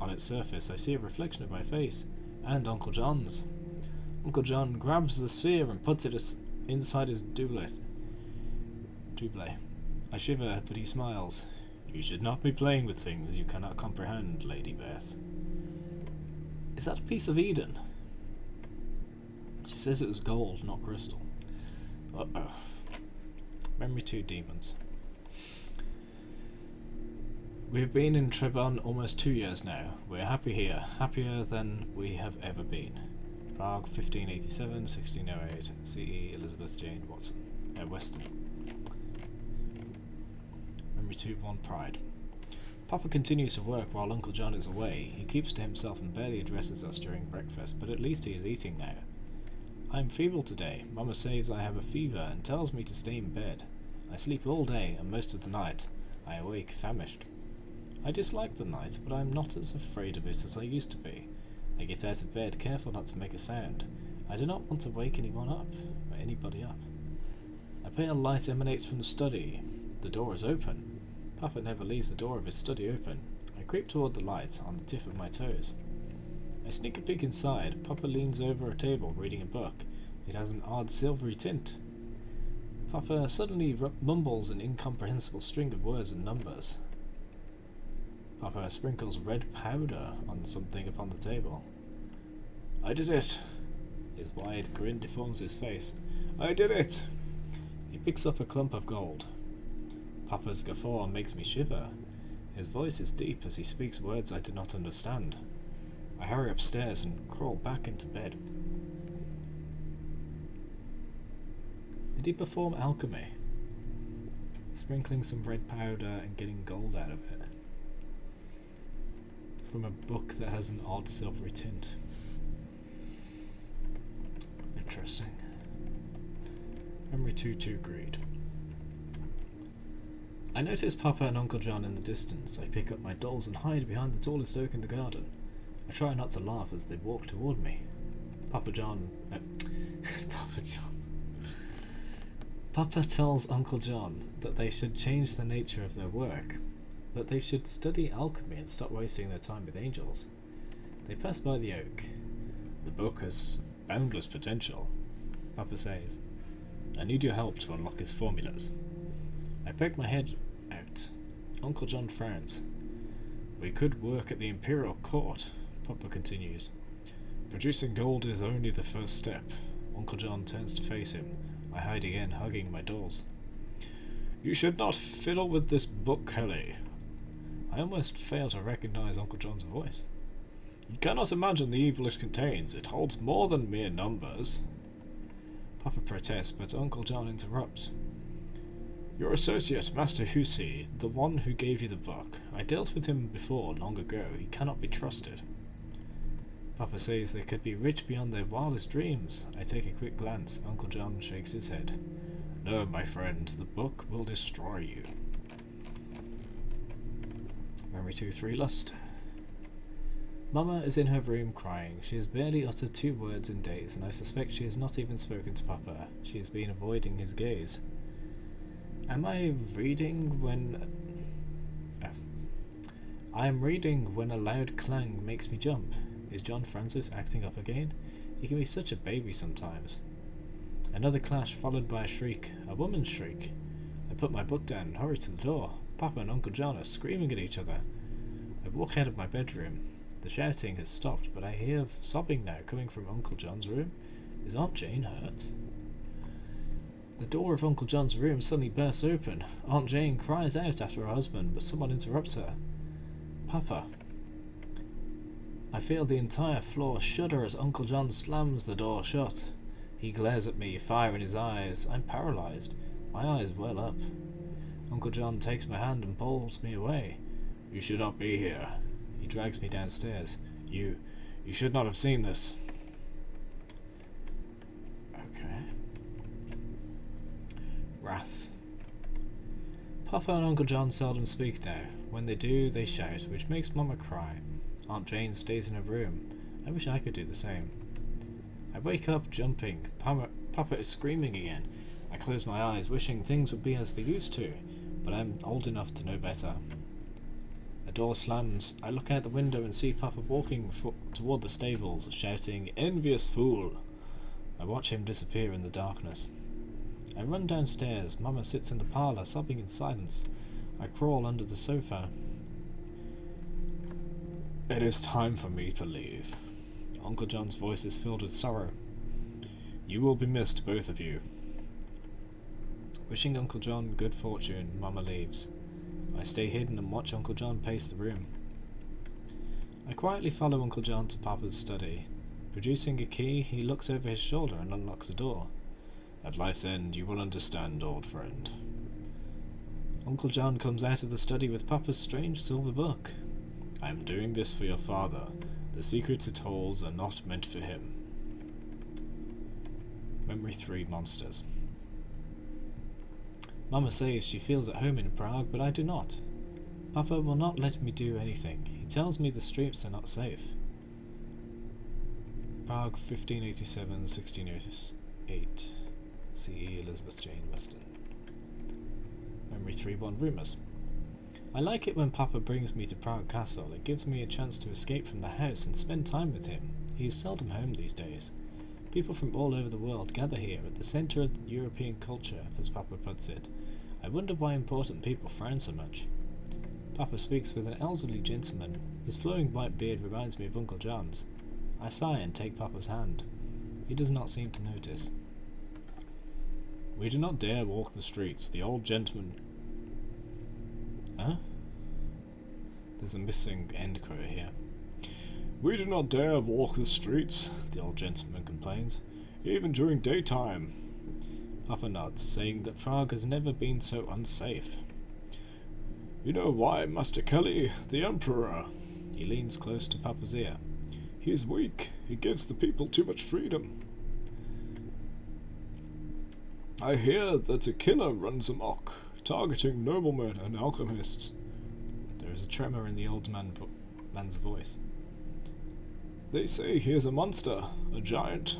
On its surface, I see a reflection of my face, and Uncle John's. Uncle John grabs the sphere and puts it inside his doublet. I shiver, but he smiles. You should not be playing with things you cannot comprehend, Lady Beth. Is that a piece of Eden? She says it was gold, not crystal. Uh-oh. Memory 2, Demons. We've been in Trebon almost 2 years now. We're happy here, happier than we have ever been. Prague, 1587, 1608, CE, Elizabeth Jane Watson. Weston. Memory 2-1, Pride. Papa continues to work while Uncle John is away. He keeps to himself and barely addresses us during breakfast, but at least he is eating now. I am feeble today. Mama says I have a fever and tells me to stay in bed. I sleep all day and most of the night. I awake famished. I dislike the night, but I am not as afraid of it as I used to be. I get out of bed, careful not to make a sound. I do not want to wake anyone up, or anybody up. A pale light emanates from the study. The door is open. Papa never leaves the door of his study open. I creep toward the light on the tip of my toes. I sneak a peek inside. Papa leans over a table reading a book. It has an odd silvery tint. Papa suddenly mumbles an incomprehensible string of words and numbers. Papa sprinkles red powder on something upon the table. I did it! His wide grin deforms his face. I did it! He picks up a clump of gold. Papa's guffaw makes me shiver. His voice is deep as he speaks words I do not understand. I hurry upstairs and crawl back into bed. Did he perform alchemy? Sprinkling some red powder and getting gold out of it. From a book that has an odd silvery tint. Interesting. Memory 2-2 greed. I notice Papa and Uncle John in the distance. I pick up my dolls and hide behind the tallest oak in the garden. I try not to laugh as they walk toward me. Papa John... Papa John... Papa tells Uncle John that they should change the nature of their work, that they should study alchemy and stop wasting their time with angels. They pass by the oak. The book has boundless potential, Papa says. I need your help to unlock its formulas. I poke my head out. Uncle John frowns. We could work at the Imperial Court, Papa continues. Producing gold is only the first step. Uncle John turns to face him. I hide again, hugging my dolls. You should not fiddle with this book, Kelly. I almost fail to recognize Uncle John's voice. You cannot imagine the evil it contains. It holds more than mere numbers. Papa protests, but Uncle John interrupts. Your associate, Master Hussey, the one who gave you the book. I dealt with him before, long ago. He cannot be trusted. Papa says they could be rich beyond their wildest dreams. I take a quick glance. Uncle John shakes his head. No, my friend, the book will destroy you. Memory 2-3 Lust. Mama is in her room crying. She has barely uttered 2 words in days, and I suspect she has not even spoken to Papa. She has been avoiding his gaze. Am I reading when... I am reading when a loud clang makes me jump. Is John Francis acting up again? He can be such a baby sometimes. Another clash followed by a shriek. A woman's shriek. I put my book down and hurry to the door. Papa and Uncle John are screaming at each other. I walk out of my bedroom. The shouting has stopped, but I hear sobbing now coming from Uncle John's room. Is Aunt Jane hurt? The door of Uncle John's room suddenly bursts open. Aunt Jane cries out after her husband, but someone interrupts her. Papa. I feel the entire floor shudder as Uncle John slams the door shut. He glares at me, fire in his eyes. I'm paralyzed. My eyes well up. Uncle John takes my hand and pulls me away. You should not be here. He drags me downstairs. You should not have seen this. Okay. Wrath. Papa and Uncle John seldom speak now. When they do, they shout, which makes Mama cry. Aunt Jane stays in her room. I wish I could do the same. I wake up, jumping. Papa is screaming again. I close my eyes, wishing things would be as they used to, but I'm old enough to know better. A door slams. I look out the window and see Papa walking toward the stables, shouting, "Envious fool!" I watch him disappear in the darkness. I run downstairs. Mama sits in the parlour, sobbing in silence. I crawl under the sofa. It is time for me to leave. Uncle John's voice is filled with sorrow. You will be missed, both of you. Wishing Uncle John good fortune, Mama leaves. I stay hidden and watch Uncle John pace the room. I quietly follow Uncle John to Papa's study. Producing a key, he looks over his shoulder and unlocks the door. At life's end, you will understand, old friend. Uncle John comes out of the study with Papa's strange silver book. I am doing this for your father. The secrets it holds are not meant for him. Memory 3 Monsters. Mama says she feels at home in Prague, but I do not. Papa will not let me do anything. He tells me the streets are not safe. Prague 1587-1608. C.E. Elizabeth Jane Weston. Memory 3-1 Rumours. I like it when Papa brings me to Prague Castle. It gives me a chance to escape from the house and spend time with him. He is seldom home these days. People from all over the world gather here at the centre of European culture, as Papa puts it. I wonder why important people frown so much. Papa speaks with an elderly gentleman. His flowing white beard reminds me of Uncle John's. I sigh and take Papa's hand. He does not seem to notice. We do not dare walk the streets. The old gentleman... Huh? There's a missing end quote here. We do not dare walk the streets, the old gentleman complains, even during daytime. Papa nods, saying that Prague has never been so unsafe. You know why, Master Kelly? The Emperor. He leans close to Papa's ear. He is weak. He gives the people too much freedom. I hear that a killer runs amok, targeting noblemen and alchemists. There is a tremor in the old man's voice. They say he is a monster, a giant.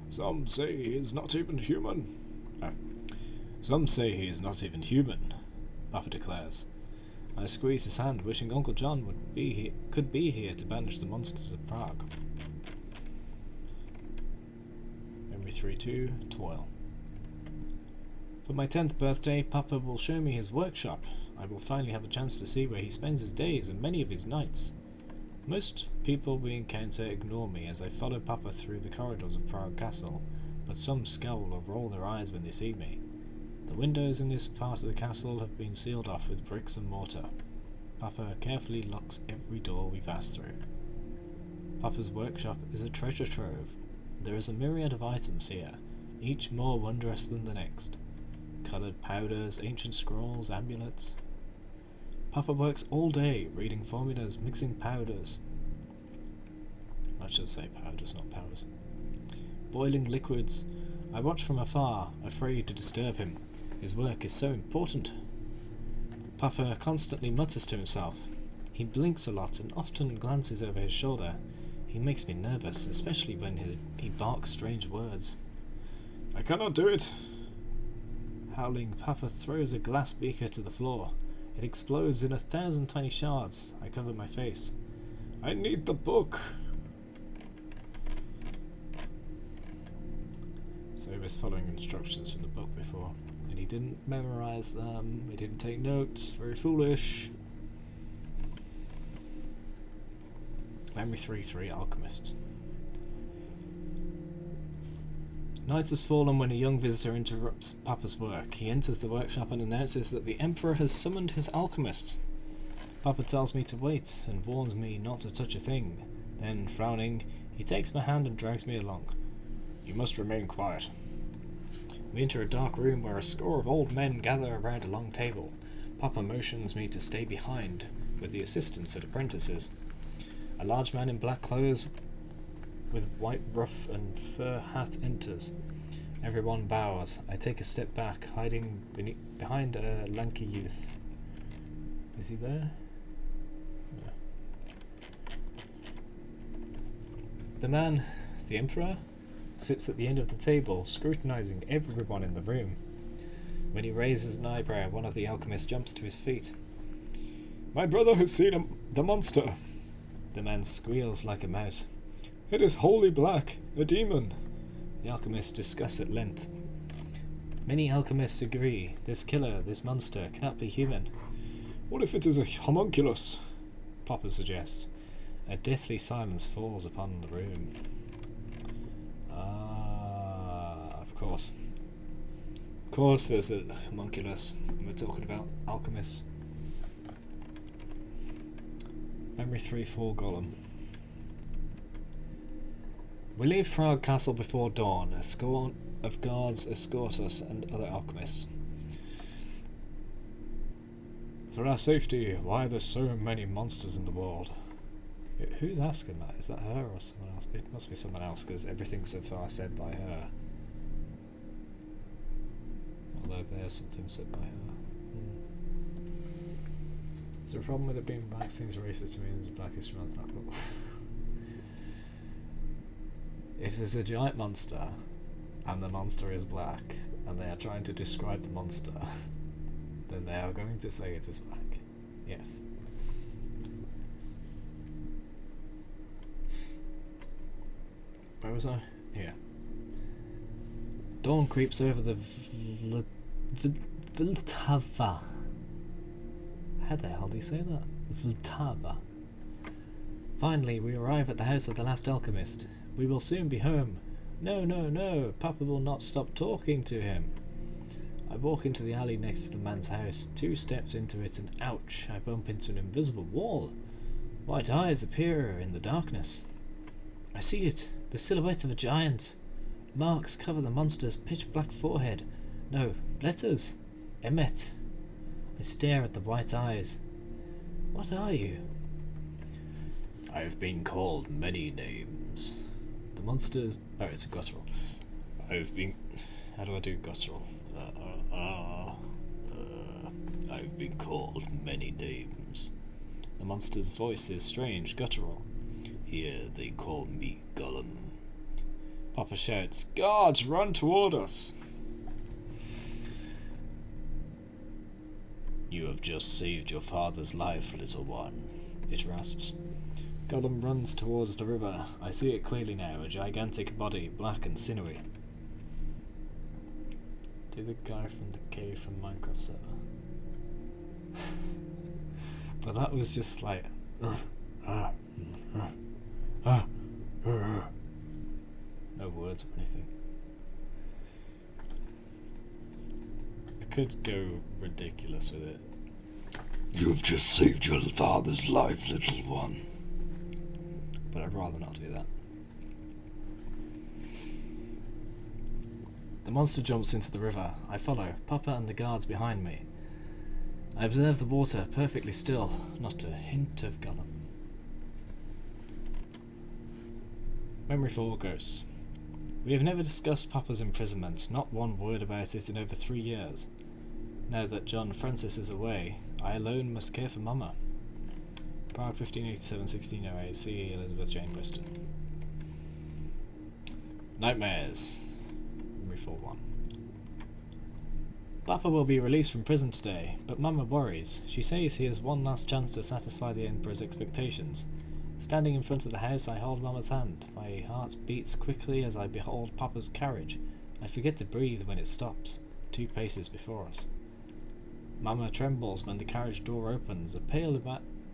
Some say he is not even human. Some say he is not even human, Papa declares. I squeeze his hand, wishing Uncle John could be here to banish the monsters of Prague. Memory 3-2, Toil. For my 10th birthday, Papa will show me his workshop. I will finally have a chance to see where he spends his days and many of his nights. Most people we encounter ignore me as I follow Papa through the corridors of Prague Castle, but some scowl or roll their eyes when they see me. The windows in this part of the castle have been sealed off with bricks and mortar. Papa carefully locks every door we pass through. Papa's workshop is a treasure trove. There is a myriad of items here, each more wondrous than the next. Coloured powders, ancient scrolls, amulets. Papa works all day, reading formulas, mixing powders. I should say powders, not powders. Boiling liquids. I watch from afar, afraid to disturb him. His work is so important. Papa constantly mutters to himself. He blinks a lot and often glances over his shoulder. He makes me nervous, especially when he barks strange words. I cannot do it. Howling, Papa throws a glass beaker to the floor. It explodes in 1,000 tiny shards. I cover my face. I need the book. So he was following instructions from the book before, and he didn't memorize them, he didn't take notes, very foolish. Memory 3-3, Alchemist. Night has fallen when a young visitor interrupts Papa's work. He enters the workshop and announces that the Emperor has summoned his alchemist. Papa tells me to wait and warns me not to touch a thing. Then, frowning, he takes my hand and drags me along. You must remain quiet. We enter a dark room where a score of old men gather around a long table. Papa motions me to stay behind, with the assistants and apprentices. A large man in black clothes with white ruff and fur hat enters. Everyone bows. I take a step back, hiding behind a lanky youth. Is he there? No. The man, the Emperor, sits at the end of the table, scrutinizing everyone in the room. When he raises an eyebrow, one of the alchemists jumps to his feet. My brother has seen the monster. The man squeals like a mouse. It is wholly black, a demon. The alchemists discuss at length. Many alchemists agree. This killer, this monster, cannot be human. What if it is a homunculus? Papa suggests. A deathly silence falls upon the room. Of course. Of course there's a homunculus. We're talking about alchemists. Memory 3-4 Golem. We leave Prague Castle before dawn. A score of guards escort us and other alchemists. For our safety, why are there so many monsters in the world? Who's asking that? Is that her or someone else? It must be someone else, because everything so far said by her. Although there's something said by her. Is there a problem with it being black? Seems racist to me. There's black history month, not cool. If there's a giant monster, and the monster is black, and they are trying to describe the monster, then they are going to say it is black. Yes. Where was I? Here. Dawn creeps over the Vltava. How the hell do you say that? Vltava. Finally, we arrive at the house of the last alchemist. We will soon be home. No, no, no. Papa will not stop talking to him. I walk into the alley next to the man's house. 2 steps into it and ouch, I bump into an invisible wall. White eyes appear in the darkness. I see it. The silhouette of a giant. Marks cover the monster's pitch-black forehead. No, letters. Emmet. I stare at the white eyes. What are you? I have been called many names. The monster's... Oh, it's a guttural. I've been... How do I do guttural? I've been called many names. The monster's voice is strange, guttural. Here they call me Gollum. Papa shouts, "Guards, run toward us!" You have just saved your father's life, little one. It rasps. Gollum runs towards the river. I see it clearly now, a gigantic body, black and sinewy. Do the guy from the cave from Minecraft server. But that was just like... No words or anything. I could go ridiculous with it. You have just saved your father's life, little one. But I'd rather not do that. The monster jumps into the river. I follow, Papa and the guards behind me. I observe the water, perfectly still, not a hint of Gollum. Memory for ghosts. We have never discussed Papa's imprisonment, not one word about it in over 3 years. Now that John Francis is away, I alone must care for Mama. Prague 1587-1608, C. Elizabeth Jane Preston. Nightmares. Memory 4-1. Papa will be released from prison today, but Mama worries. She says he has one last chance to satisfy the Emperor's expectations. Standing in front of the house, I hold Mama's hand. My heart beats quickly as I behold Papa's carriage. I forget to breathe when it stops, 2 paces before us. Mama trembles when the carriage door opens. A pale,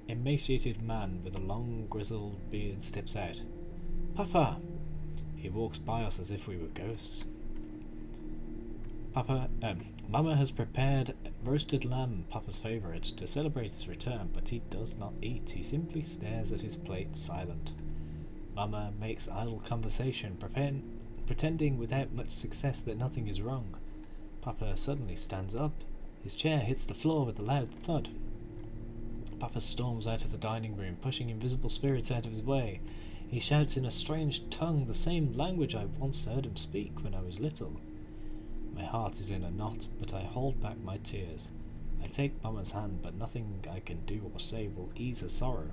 emaciated man with a long, grizzled beard steps out. Papa! He walks by us as if we were ghosts. Mama has prepared roasted lamb, Papa's favourite, to celebrate his return, but he does not eat. He simply stares at his plate, silent. Mama makes idle conversation, pretending without much success that nothing is wrong. Papa suddenly stands up. His chair hits the floor with a loud thud. Papa storms out of the dining room, pushing invisible spirits out of his way. He shouts in a strange tongue, the same language I once heard him speak when I was little. My heart is in a knot, but I hold back my tears. I take Mama's hand, but nothing I can do or say will ease her sorrow.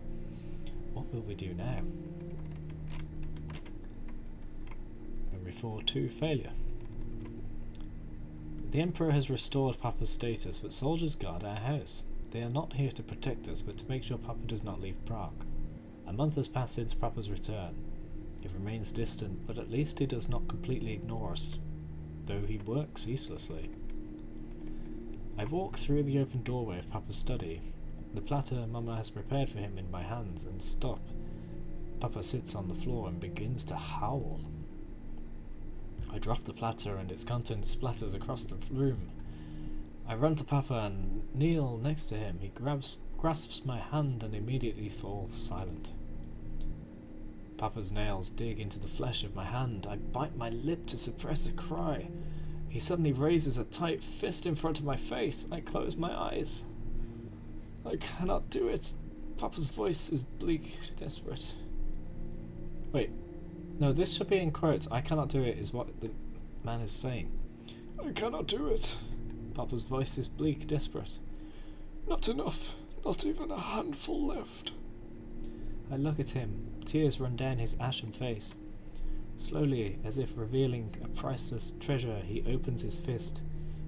What will we do now? Memory 4-2, failure. The Emperor has restored Papa's status, but soldiers guard our house. They are not here to protect us, but to make sure Papa does not leave Prague. A month has passed since Papa's return. He remains distant, but at least he does not completely ignore us, though he works ceaselessly. I walk through the open doorway of Papa's study. The platter Mama has prepared for him in my hands, and stop. Papa sits on the floor and begins to howl. I drop the platter and its contents splatters across the room. I run to Papa and kneel next to him. He grasps my hand and immediately falls silent. Papa's nails dig into the flesh of my hand. I bite my lip to suppress a cry. He suddenly raises a tight fist in front of my face. I close my eyes. I cannot do it. Papa's voice is bleak, desperate. Wait. No, this should be in quotes. I cannot do it is what the man is saying. I cannot do it. Papa's voice is bleak, desperate. Not enough. Not even a handful left. I look at him. Tears run down his ashen face. Slowly, as if revealing a priceless treasure, he opens his fist.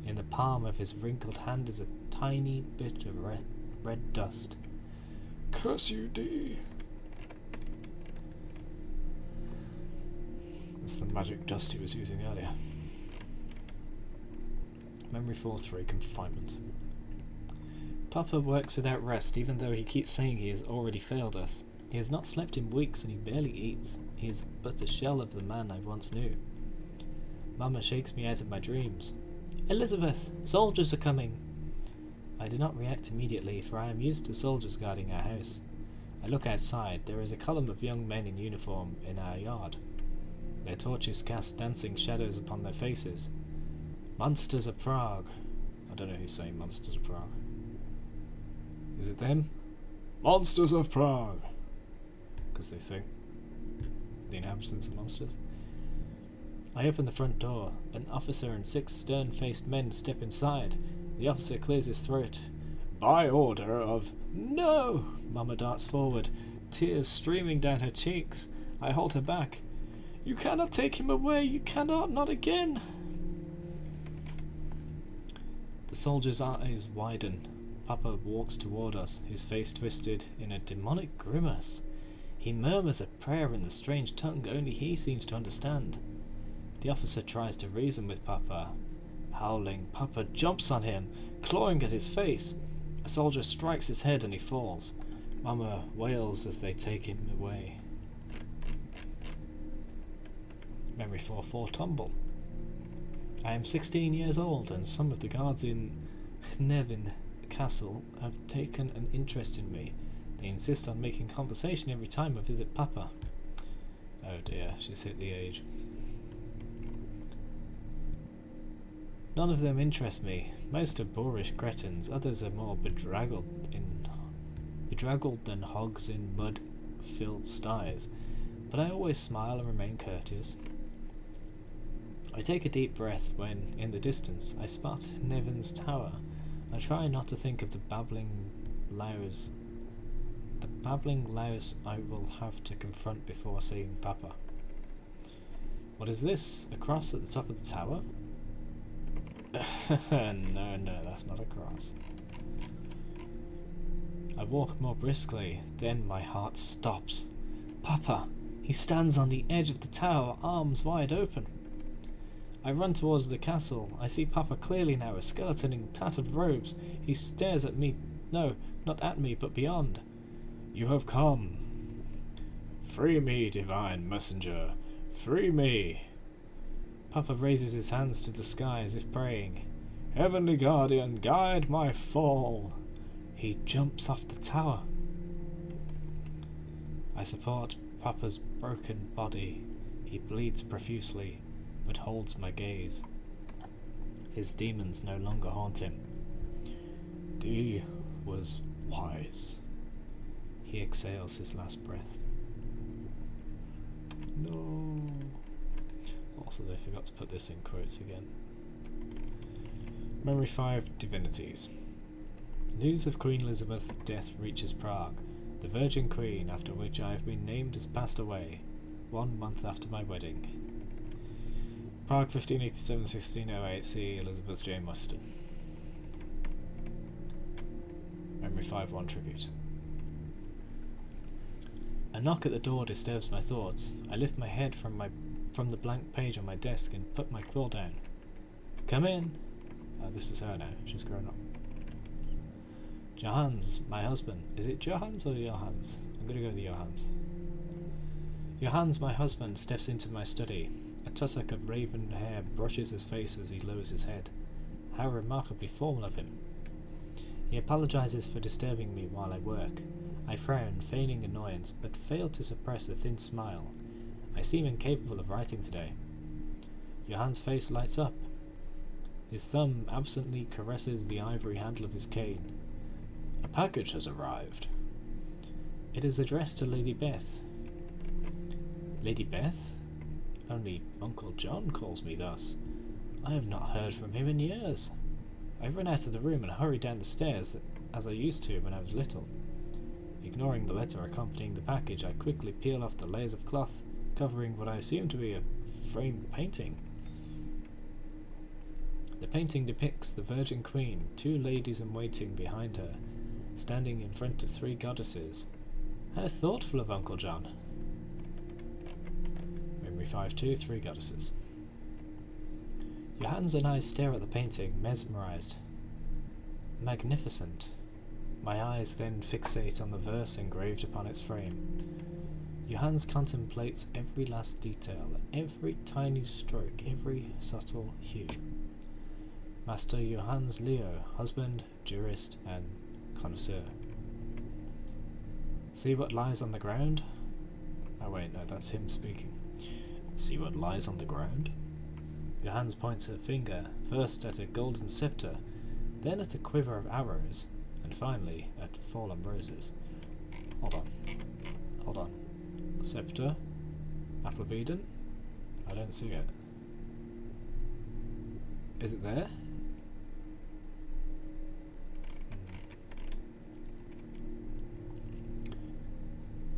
In the palm of his wrinkled hand is a tiny bit of red dust. Curse you, D. That's the magic dust he was using earlier. Memory 4-3, confinement. Papa works without rest, even though he keeps saying he has already failed us. He has not slept in weeks and he barely eats. He is but a shell of the man I once knew. Mama shakes me out of my dreams. Elizabeth, soldiers are coming. I do not react immediately, for I am used to soldiers guarding our house. I look outside. There is a column of young men in uniform in our yard. Their torches cast dancing shadows upon their faces. Monsters of Prague. I don't know who's saying Monsters of Prague. Is it them? Monsters of Prague! Because they think the inhabitants are monsters. I open the front door. An officer and 6 stern-faced men step inside. The officer clears his throat. By order of... No! Mama darts forward, tears streaming down her cheeks. I hold her back. You cannot take him away. You cannot, not again. The soldier's eyes widen. Papa walks toward us, his face twisted in a demonic grimace. He murmurs a prayer in the strange tongue only he seems to understand. The officer tries to reason with Papa. Howling, Papa jumps on him, clawing at his face. A soldier strikes his head and he falls. Mama wails as they take him away. Memory 4-4, tumble. I am 16 years old and some of the guards in Nevin Castle have taken an interest in me. They insist on making conversation every time I visit Papa. Oh dear, she's hit the age. None of them interest me. Most are boorish cretins, others are more bedraggled than hogs in mud-filled sties, but I always smile and remain courteous. I take a deep breath when, in the distance, I spot Nevin's tower. I try not to think of the babbling louse I will have to confront before seeing Papa. What is this? A cross at the top of the tower? No, that's not a cross. I walk more briskly, then my heart stops. Papa! He stands on the edge of the tower, arms wide open. I run towards the castle. I see Papa clearly now, a skeleton in tattered robes. He stares at me. No, not at me, but beyond. You have come. Free me, divine messenger. Free me. Papa raises his hands to the sky as if praying. Heavenly guardian, guide my fall. He jumps off the tower. I support Papa's broken body. He bleeds profusely, but holds my gaze. His demons no longer haunt him. D was wise. He exhales his last breath. No. Also, they forgot to put this in quotes again. Memory 5, Divinities. News of Queen Elizabeth's death reaches Prague. The Virgin Queen, after which I have been named, has passed away, 1 month after my wedding. Prague, 1587-1608, C. Elizabeth J. Muston. Memory 5-1, Tribute. A knock at the door disturbs my thoughts. I lift my head from the blank page on my desk and put my quill down. Come in! This is her now. She's grown up. Johannes, my husband. Is it Johannes or Johannes? I'm gonna go with Johannes. Johannes, my husband, steps into my study. A tussock of raven hair brushes his face as he lowers his head. How remarkably formal of him. He apologizes for disturbing me while I work. I frown, feigning annoyance, but fail to suppress a thin smile. I seem incapable of writing today. Johannes' face lights up. His thumb absently caresses the ivory handle of his cane. A package has arrived. It is addressed to Lady Beth. Lady Beth? Only Uncle John calls me thus. I have not heard from him in years. I run out of the room and hurry down the stairs, as I used to when I was little. Ignoring the letter accompanying the package, I quickly peel off the layers of cloth covering what I assume to be a framed painting. The painting depicts the Virgin Queen, 2 ladies-in-waiting behind her, standing in front of 3 goddesses. How thoughtful of Uncle John. Memory 5-2, 3 goddesses. Johannes and I stare at the painting, mesmerized. Magnificent. My eyes then fixate on the verse engraved upon its frame. Johannes contemplates every last detail, every tiny stroke, every subtle hue. Master Johannes Leo, husband, jurist, and connoisseur. See what lies on the ground? Oh wait, no, that's him speaking. See what lies on the ground? Johannes points a finger, first at a golden scepter, then at a quiver of arrows, and finally at fallen roses. Hold on. Scepter? Apple of Eden? I don't see it. Is it there?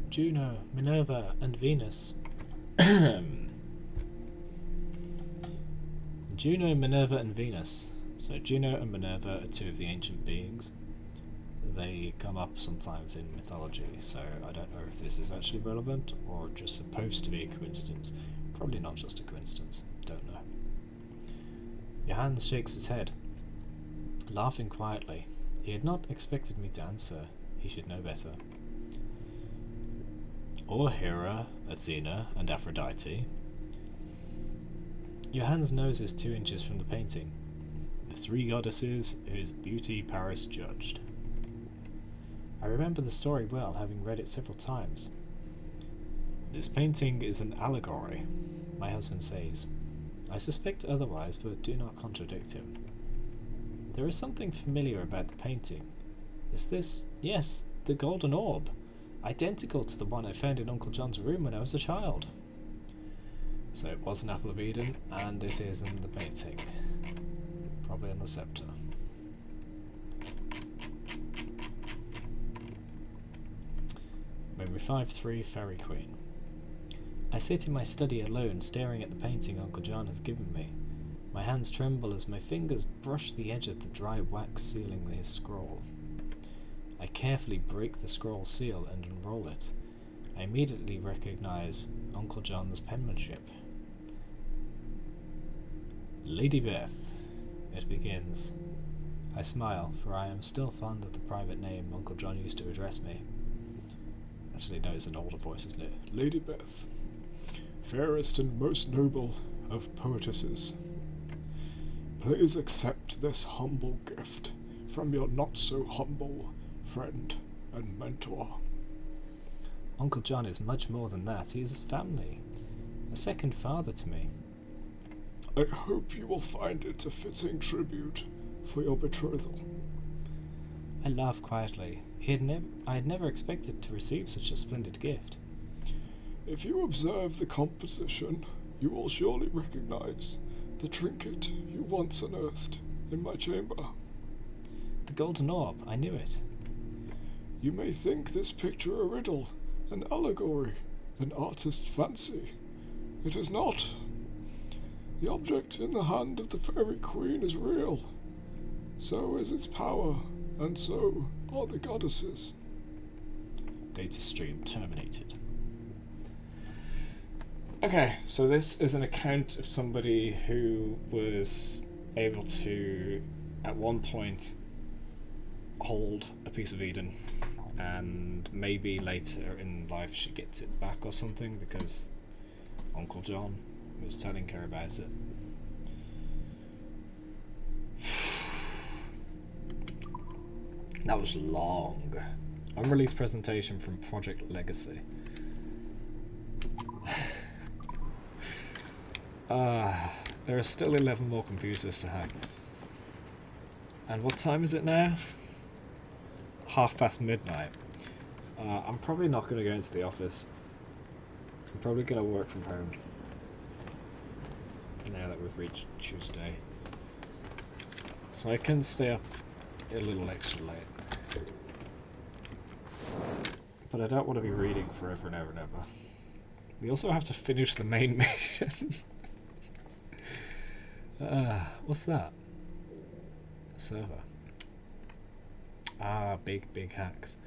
Juno, Minerva, and Venus. Juno, Minerva, and Venus. So Juno and Minerva are 2 of the ancient beings. They come up sometimes in mythology, so I don't know if this is actually relevant or just supposed to be a coincidence. Probably not just a coincidence. Don't know. Johannes shakes his head, laughing quietly. He had not expected me to answer. He should know better. Or Hera, Athena, and Aphrodite. Johannes' nose is 2 inches from the painting. The 3 goddesses whose beauty Paris judged. I remember the story well, having read it several times. This painting is an allegory, my husband says. I suspect otherwise, but do not contradict him. There is something familiar about the painting. Is this? Yes, the golden orb. Identical to the one I found in Uncle John's room when I was a child. So it was an Apple of Eden, and it is in the painting. Probably in the scepter. Memory 5-3, Fairy Queen. I sit in my study alone, staring at the painting Uncle John has given me. My hands tremble as my fingers brush the edge of the dry wax sealing his scroll. I carefully break the scroll seal and unroll it. I immediately recognize Uncle John's penmanship. Lady Beth, it begins. I smile, for I am still fond of the private name Uncle John used to address me. Actually, no, it's an older voice, isn't it? Lady Beth, fairest and most noble of poetesses, please accept this humble gift from your not-so-humble friend and mentor. Uncle John is much more than that. He is family, a second father to me. I hope you will find it a fitting tribute for your betrothal. I laugh quietly. I had never expected to receive such a splendid gift. If you observe the composition, you will surely recognize the trinket you once unearthed in my chamber. The golden orb, I knew it. You may think this picture a riddle, an allegory, an artist's fancy. It is not. The object in the hand of the Fairy Queen is real. So is its power, and so are the goddesses. Data stream terminated. Okay, so this is an account of somebody who was able to, at one point, hold a piece of Eden, and maybe later in life she gets it back or something because Uncle John was telling her about it. That was long. Unreleased presentation from Project Legacy. There are still 11 more computers to hack. And what time is it now? midnight. I'm probably not going to go into the office. I'm probably going to work from home. Now that we've reached Tuesday. So I can stay up a little extra late. But I don't want to be reading forever and ever and ever. We also have to finish the main mission. What's that? A server. Ah, big hacks.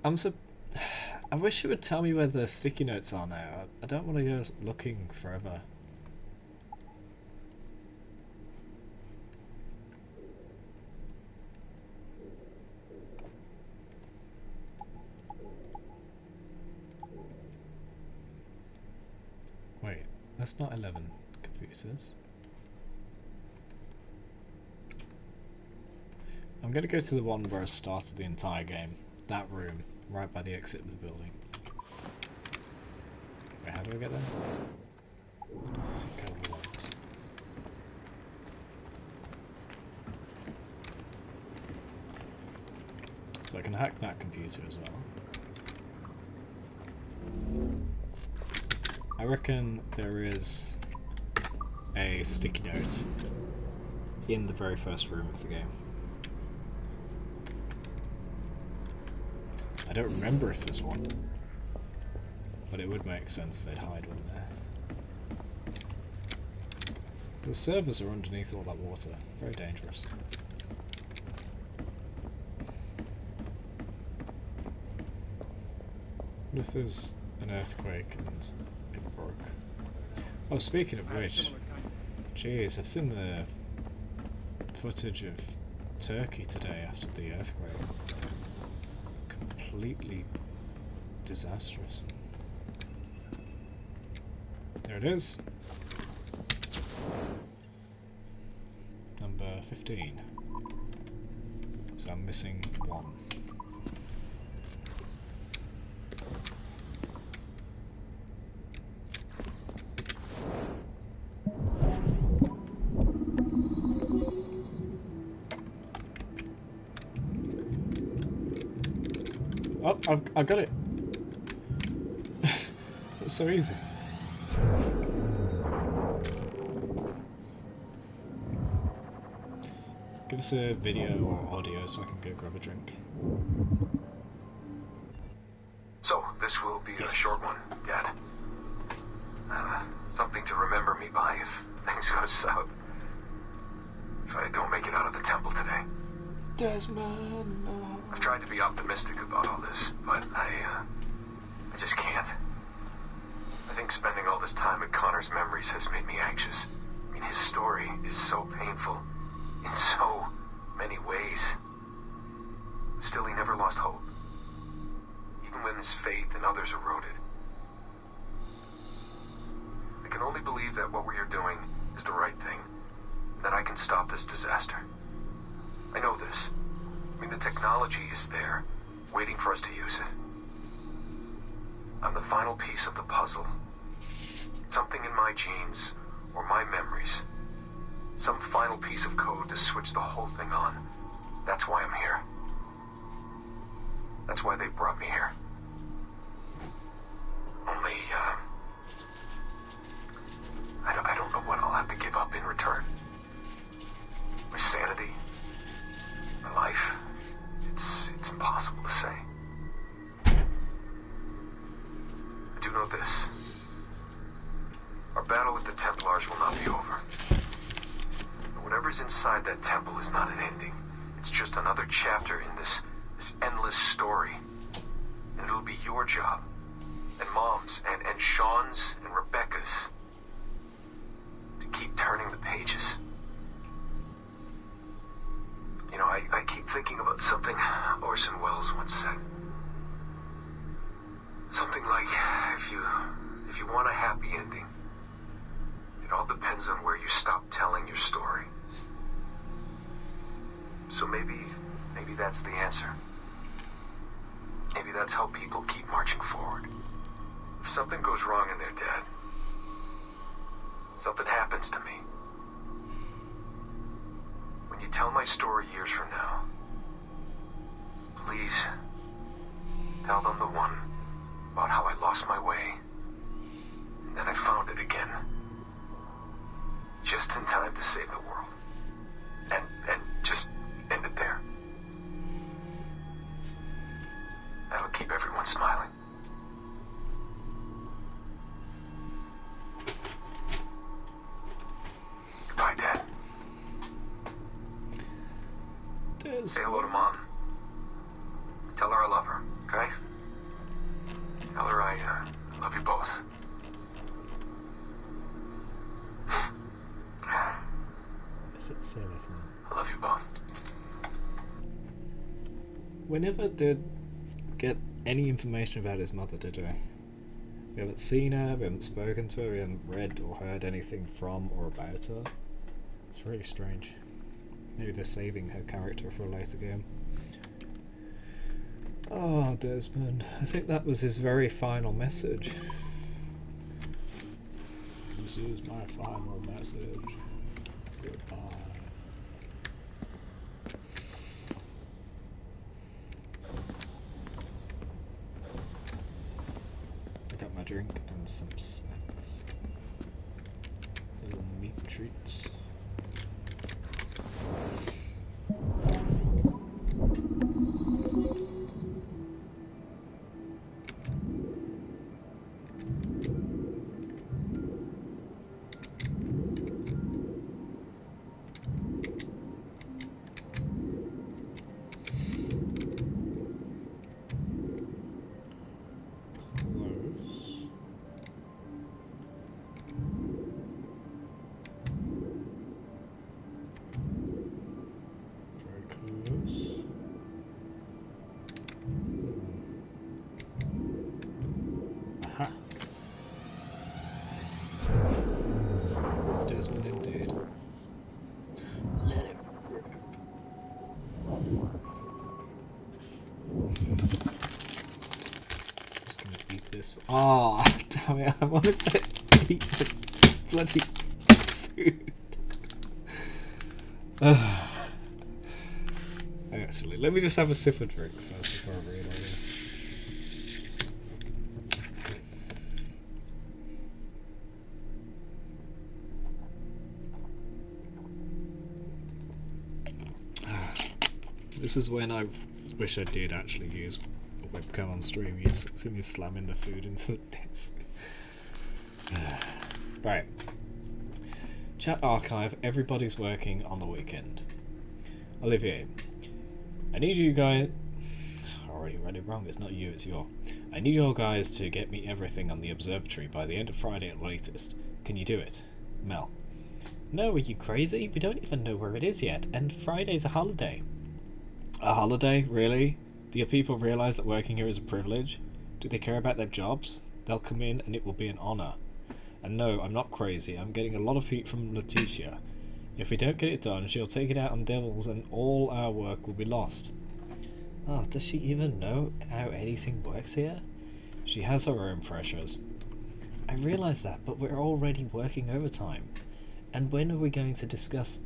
I wish it would tell me where the sticky notes are now. I don't want to go looking forever. Wait, that's not 11 computers. I'm going to go to the one where I started the entire game. That room, right by the exit of the building. Wait, how do I get there? I think I won't. So I can hack that computer as well. I reckon there is a sticky note in the very first room of the game. I don't remember if there's one, but it would make sense they'd hide one there. The servers are underneath all that water. Very dangerous. What if there's an earthquake and it broke? Oh, speaking of which, jeez, I've seen the footage of Turkey today after the earthquake. Completely disastrous. There it is. Number 15. So I'm missing one. Oh, I got it. It's so easy. Give us a video or audio so I can go grab a drink. So, this will be a short one, Dad. Something to remember me by if things go south. If I don't make it out of the temple today. Desmond, no. I've tried to be optimistic about all this, but I just can't. I think spending all this time at Connor's memories has made me anxious. I mean, his story is so painful in so many ways. Still, he never lost hope, even when his faith in others eroded. I can only believe that what we are doing is the right thing, that I can stop this disaster. I know this. I mean, the technology is there, waiting for us to use it. I'm the final piece of the puzzle. Something in my genes, or my memories. Some final piece of code to switch the whole thing on. That's why I'm here. That's why they brought me here. Only, I don't know what I'll have to give up in return. My sanity, my life, it's impossible to say. I do know this. Our battle with the Templars will not be over. Whatever's inside that temple is not an ending. It's just another chapter in this endless story. And it'll be your job, and Mom's, and Sean's, and Rebecca's, to keep turning the pages. You know, I keep thinking about something Orson Welles once said. Something like, if you want a happy ending, it all depends on where you stop telling your story. So maybe that's the answer. Maybe that's how people keep marching forward. If something goes wrong in their dad, something happens to me. When you tell my story years from now, please tell them the one about how I lost my way, and then I found it again. Just in time to save the world. And just end it there. That'll keep everyone smiling. was. Say hello to Mom. Tell her I love her, okay? Tell her I love you both. Yes, it's serious. I love you both. We never did get any information about his mother, did we? We haven't seen her, we haven't spoken to her, we haven't read or heard anything from or about her. It's really strange. Maybe they're saving her character for a later game. Oh, Desmond. I think that was his very final message. This is my final message. Goodbye. I got my drink and some snacks. Little meat treats. Desmond indeed. Let it rip. I'm just gonna eat this. Oh, damn it, I wanted to eat the bloody food. Actually, let me just have a sip of drink first before I read all this. This is when I wish I did actually use a webcam on stream. You see me slamming the food into the desk. Right. Chat archive, everybody's working on the weekend. Olivier, I need you guys... I already read it wrong, it's not you, it's your. I need you guys to get me everything on the observatory by the end of Friday at latest. Can you do it? Mel. No, are you crazy? We don't even know where it is yet, and Friday's a holiday. A holiday? Really? Do your people realise that working here is a privilege? Do they care about their jobs? They'll come in and it will be an honour. And no, I'm not crazy. I'm getting a lot of heat from Letitia. If we don't get it done, she'll take it out on devils and all our work will be lost. Oh, does she even know how anything works here? She has her own pressures. I realise that, but we're already working overtime. And when are we going to discuss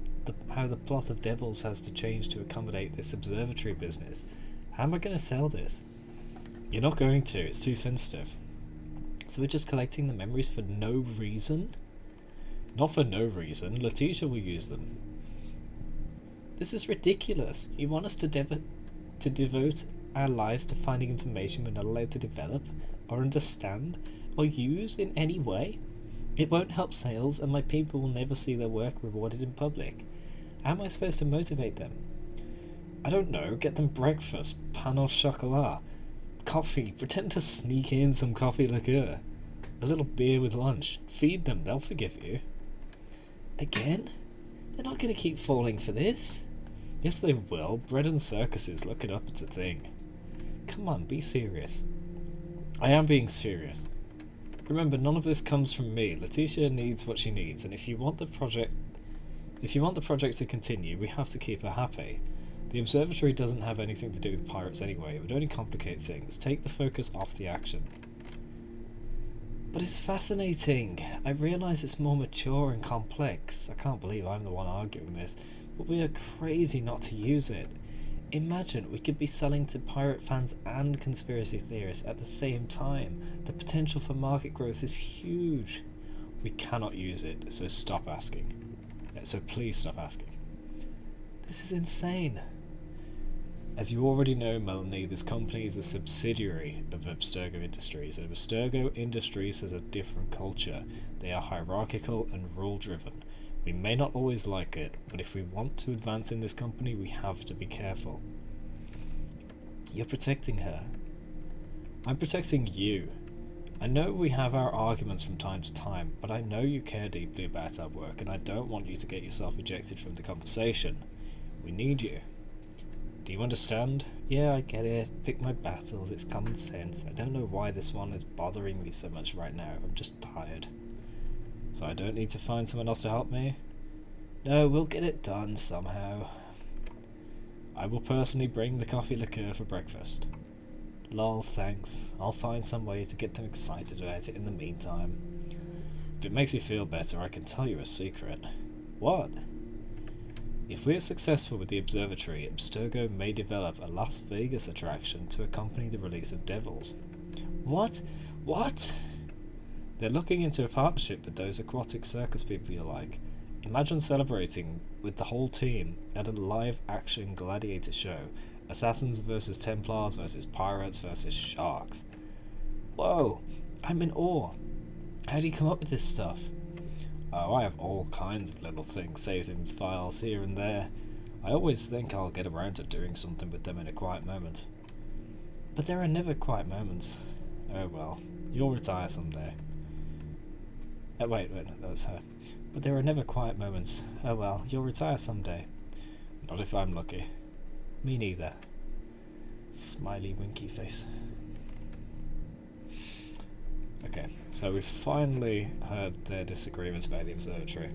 how the plot of Devils has to change to accommodate this observatory business? How am I going to sell this? You're not going to, it's too sensitive. So we're just collecting the memories for no reason? Not for no reason, Letitia will use them. This is ridiculous. You want us to devote our lives to finding information we're not allowed to develop, or understand, or use in any way? It won't help sales, and my people will never see their work rewarded in public. How am I supposed to motivate them? I don't know, get them breakfast, pain au chocolat, coffee, pretend to sneak in some coffee liqueur, a little beer with lunch, feed them, they'll forgive you. Again? They're not going to keep falling for this. Yes they will, bread and circuses, look it up, it's a thing. Come on, be serious. I am being serious. Remember, none of this comes from me. Letitia needs what she needs, and if you want the project to continue, we have to keep her happy. The observatory doesn't have anything to do with pirates anyway. It would only complicate things. Take the focus off the action. But it's fascinating. I realise it's more mature and complex. I can't believe I'm the one arguing this, but we are crazy not to use it. Imagine, we could be selling to pirate fans and conspiracy theorists at the same time. The potential for market growth is huge. We cannot use it, so stop asking. So please stop asking. This is insane. As you already know, Melanie, this company is a subsidiary of Abstergo Industries, and Abstergo Industries has a different culture. They are hierarchical and rule-driven. We may not always like it, but if we want to advance in this company, we have to be careful. You're protecting her. I'm protecting you. I know we have our arguments from time to time, but I know you care deeply about our work, and I don't want you to get yourself ejected from the conversation. We need you. Do you understand? Yeah, I get it. Pick my battles, it's common sense. I don't know why this one is bothering me so much right now. I'm just tired. So I don't need to find someone else to help me? No, we'll get it done somehow. I will personally bring the coffee liqueur for breakfast. Lol, thanks. I'll find some way to get them excited about it in the meantime. If it makes you feel better, I can tell you a secret. What? If we're successful with the observatory, Abstergo may develop a Las Vegas attraction to accompany the release of Devils. What? What? They're looking into a partnership with those aquatic circus people you like. Imagine celebrating with the whole team at a live-action gladiator show. Assassins versus Templars versus Pirates versus Sharks. Whoa, I'm in awe. How do you come up with this stuff? Oh, I have all kinds of little things saved in files here and there. I always think I'll get around to doing something with them in a quiet moment. But there are never quiet moments. Oh well, you'll retire someday. Oh, wait, that's her. But there are never quiet moments. Oh well, you'll retire someday. Not if I'm lucky. Me neither. Smiley winky face. Okay, so we've finally heard their disagreements about the observatory.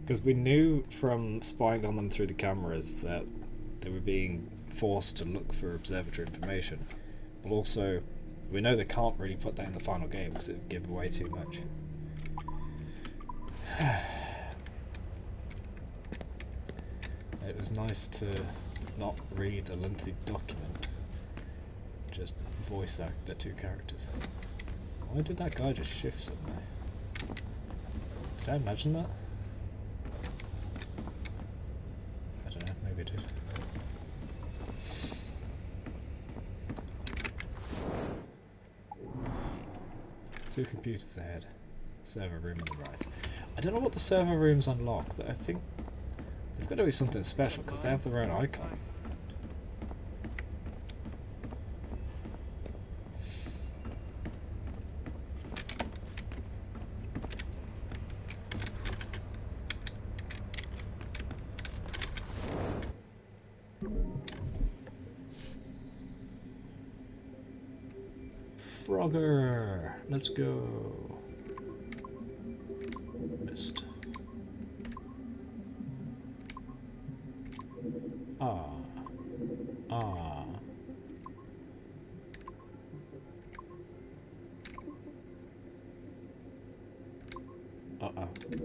Because we knew from spying on them through the cameras that they were being forced to look for observatory information. But also, we know they can't really put that in the final game because it would give away too much. It was nice to not read a lengthy document, just voice act the two characters. Why did that guy just shift suddenly? Did I imagine that? I don't know, maybe I did. Two computers ahead. Server room on the right. I don't know what the server room's unlock. I think they've got to be something special because they have their own icon. Frogger, let's go. Missed.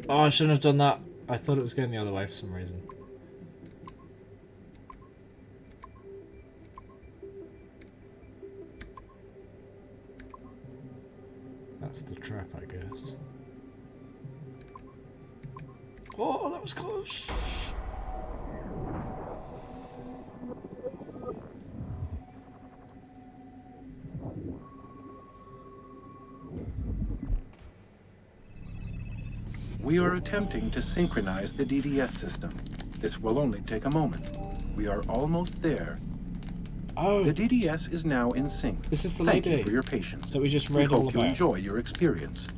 Oh, I shouldn't have done that. I thought it was going the other way for some reason. That's the trap, I guess. Oh, that was close. We are attempting to synchronize the DDS system. This will only take a moment. We are almost there. Oh. The DDS is now in sync. This is the Thank lady you for your patience. that we just read all hope about. you enjoy your experience.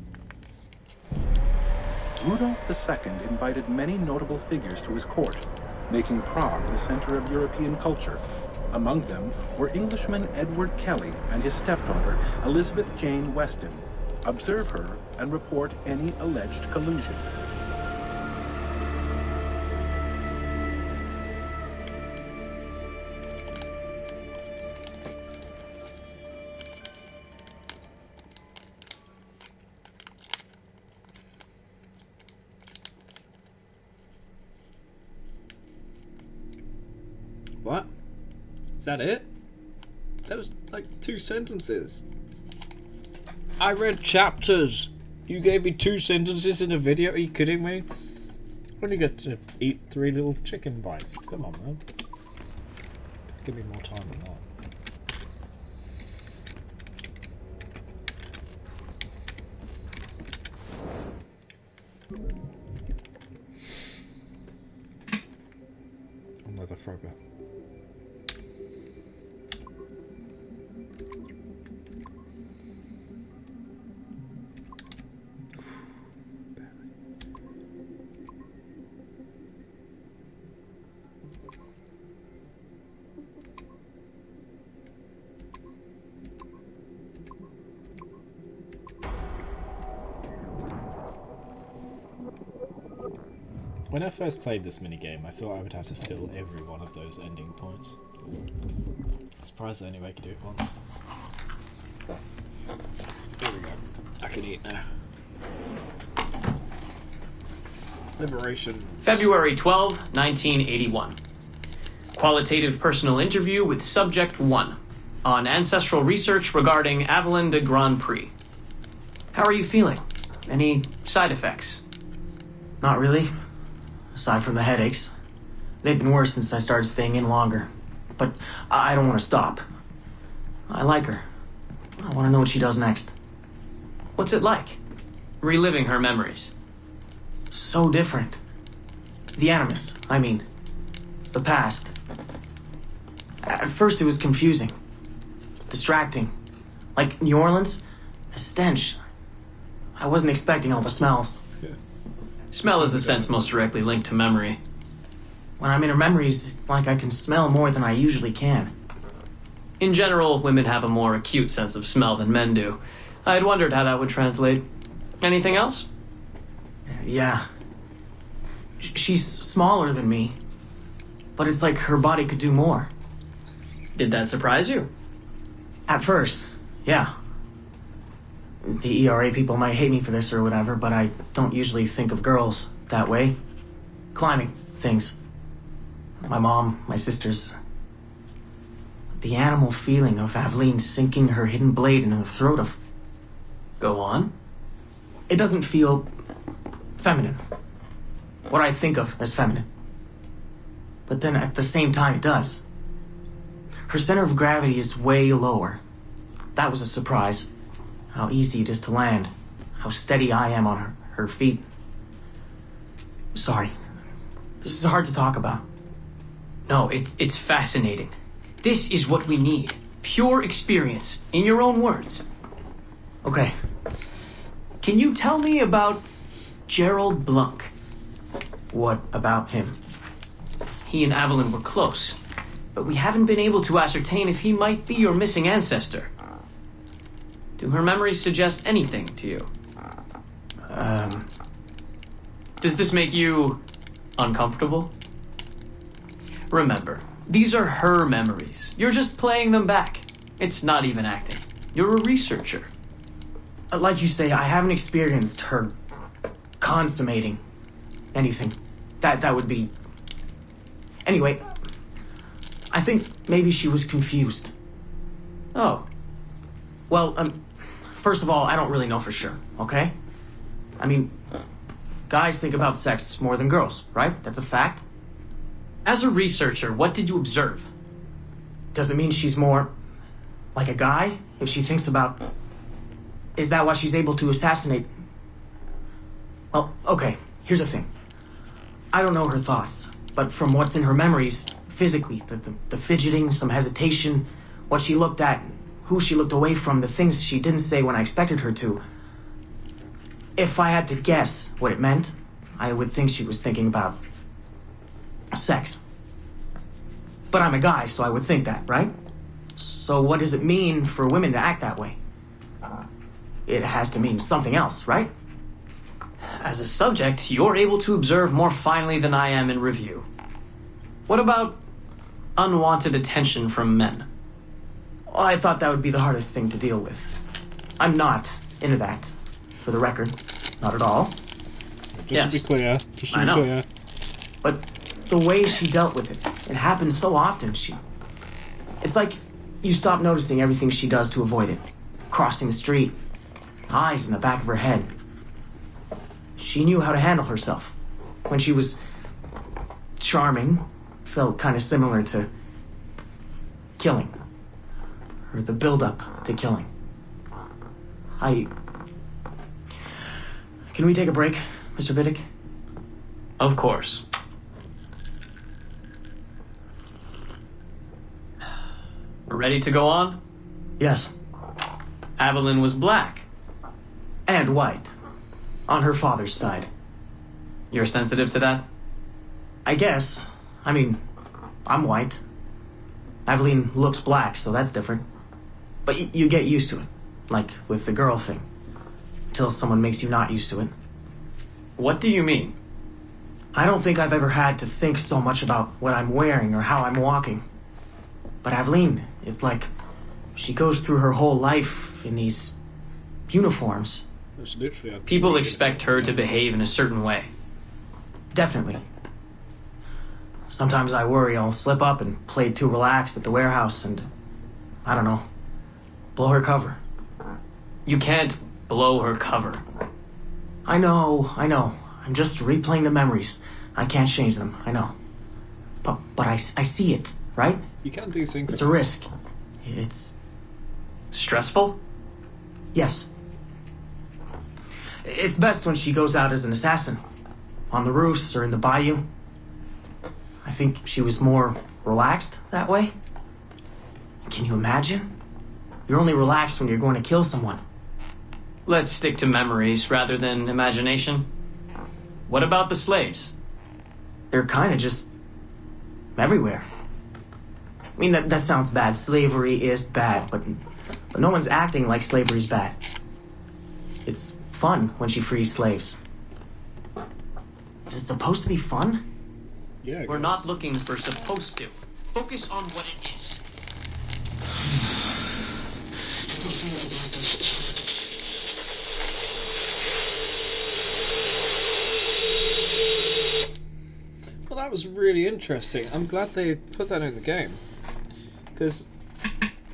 Rudolf II invited many notable figures to his court, making Prague the center of European culture. Among them were Englishman Edward Kelly and his stepdaughter, Elizabeth Jane Weston. Observe her and report any alleged collusion. What? Is that it? That was like 2 sentences. I read chapters. You gave me 2 sentences in a video? Are you kidding me? I only get to eat 3 little chicken bites. Come on, man. Give me more time than that. Leather Frogger. When I first played this minigame, I thought I would have to fill every one of those ending points. Surprised the only way I could do it once. There we go. I can eat now. Liberation. February 12, 1981. Qualitative personal interview with Subject 1 on ancestral research regarding Avalon de Grand Prix. How are you feeling? Any side effects? Not really. Aside from the headaches. They've been worse since I started staying in longer. But I don't want to stop. I like her. I want to know what she does next. What's it like? Reliving her memories. So different. The Animus, I mean. The past. At first it was confusing. Distracting. Like New Orleans, the stench. I wasn't expecting all the smells. Smell is the sense most directly linked to memory. When I'm in her memories, it's like I can smell more than I usually can. In general, women have a more acute sense of smell than men do. I had wondered how that would translate. Anything else? Yeah. She's smaller than me, but it's like her body could do more. Did that surprise you? At first, yeah. The ERA people might hate me for this or whatever, but I don't usually think of girls that way. Climbing things. My mom, my sisters. The animal feeling of Aveline sinking her hidden blade into the throat of... Go on. It doesn't feel feminine. What I think of as feminine. But then at the same time it does. Her center of gravity is way lower. That was a surprise. How easy it is to land. How steady I am on her feet. Sorry. This is hard to talk about. No, it's fascinating. This is what we need. Pure experience, in your own words. Okay. Can you tell me about Gerald Blunk? What about him? He and Avalon were close, but we haven't been able to ascertain if he might be your missing ancestor. Do her memories suggest anything to you? Does this make you uncomfortable? Remember, these are her memories. You're just playing them back. It's not even acting. You're a researcher. Like you say, I haven't experienced her consummating anything. That would be... Anyway, I think maybe she was confused. Oh. Well, first of all, I don't really know for sure, okay? I mean, guys think about sex more than girls, right? That's a fact. As a researcher, what did you observe? Does it mean she's more like a guy if she thinks about... Is that why she's able to assassinate? Well, okay, here's the thing. I don't know her thoughts, but from what's in her memories, physically, the fidgeting, some hesitation, what she looked at, who she looked away from, the things she didn't say when I expected her to. If I had to guess what it meant, I would think she was thinking about sex. But I'm a guy, so I would think that, right? So what does it mean for women to act that way? It has to mean something else, right? As a subject, you're able to observe more finely than I am in review. What about unwanted attention from men? Well, I thought that would be the hardest thing to deal with. I'm not into that, for the record. Not at all. Just to be clear. I know. But the way she dealt with it, it happens so often. It's like you stop noticing everything she does to avoid it. Crossing the street, eyes in the back of her head. She knew how to handle herself. When she was charming, felt kind of similar to killing. Or the build-up to killing. Can we take a break, Mr. Vidic? Of course. Ready to go on? Yes. Evelyn was black. And white. On her father's side. You're sensitive to that? I guess. I mean, I'm white. Aveline looks black, so that's different. But you get used to it. Like with the girl thing. Until someone makes you not used to it. What do you mean? I don't think I've ever had to think so much about what I'm wearing or how I'm walking. But Aveline, it's like she goes through her whole life in these uniforms. People expect her to behave in a certain way. Definitely. Sometimes I worry I'll slip up and play too relaxed at the warehouse and, I don't know, blow her cover. You can't blow her cover. I know. I'm just replaying the memories. I can't change them, I know. But I see it, right? You can do synchronous. It's a risk. It's... stressful? Yes. It's best when she goes out as an assassin. On the roofs or in the bayou. I think she was more relaxed that way. Can you imagine? You're only relaxed when you're going to kill someone. Let's stick to memories rather than imagination. What about the slaves? They're kind of just... everywhere. I mean, that sounds bad. Slavery is bad, but no one's acting like slavery's bad. It's fun when she frees slaves. Is it supposed to be fun? Yeah, we're not looking for supposed to. Focus on what it is. Well, that was really interesting. I'm glad they put that in the game. Because,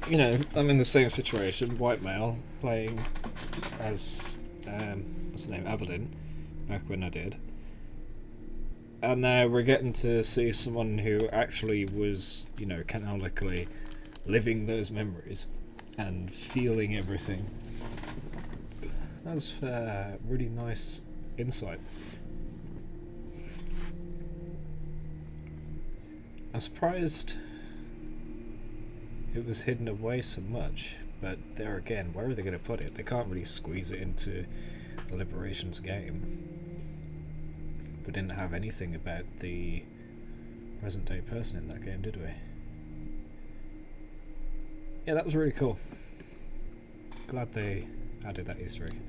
you know, I'm in the same situation, white male, playing as, what's the name, Evelyn, back when I did. And now we're getting to see someone who actually was, you know, canonically living those memories and feeling everything. That was really nice insight. I'm surprised it was hidden away so much, but there again, where are they going to put it? They can't really squeeze it into the Liberations game. We didn't have anything about the present day person in that game, did we? Yeah, that was really cool. Glad they added that Easter egg.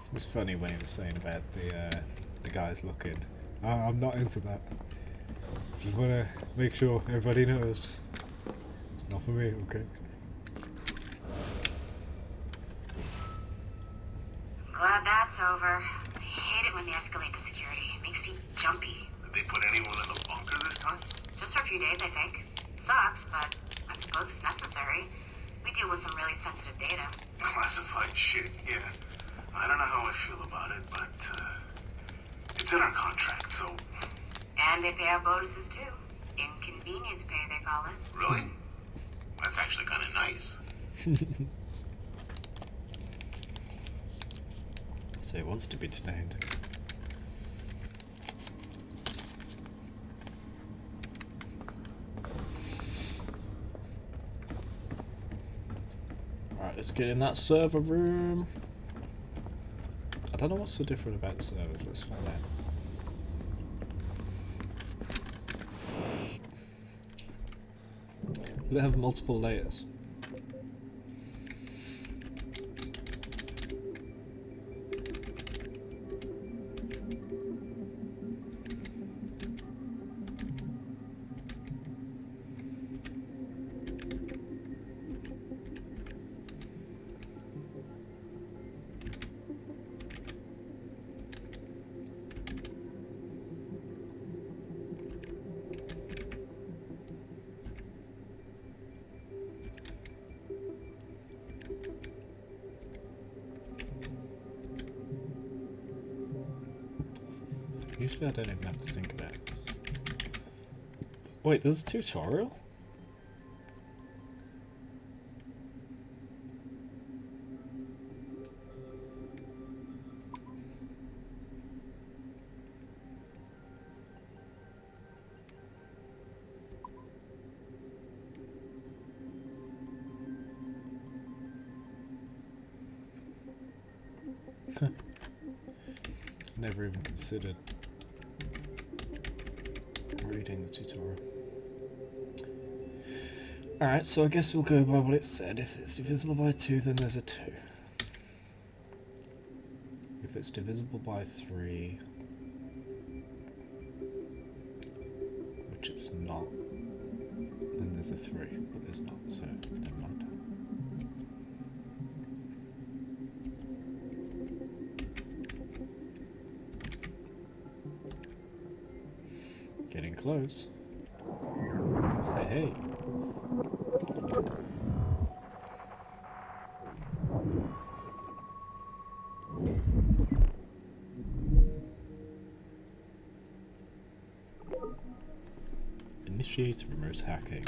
It was funny when he was saying about the guys looking. I'm not into that. Just want to make sure everybody knows. It's not for me, okay? Glad that's over. I hate it when they escalate the security. It makes me jumpy. Did they put anyone in the bunker this time? Just for a few days, I think. Sucks, but I suppose it's necessary. We deal with some really sensitive data. Classified shit, yeah. I don't know how I feel about it, but it's in our contract, so... And they pay out bonuses, too. Inconvenience pay, they call it. Really? That's actually kind of nice. So he wants to be detained. Alright, let's get in that server room. I don't know what's so different about the servers, let's find out. Will it have multiple layers? Usually I don't even have to think about this. Wait, there's a tutorial? Never even considered reading the tutorial. Alright, so I guess we'll go by what it said. If it's divisible by 2, then there's a 2. If it's divisible by 3, which it's not, then there's a 3, but there's not, so never mind. Getting close. Hey, hey. Initiate remote hacking.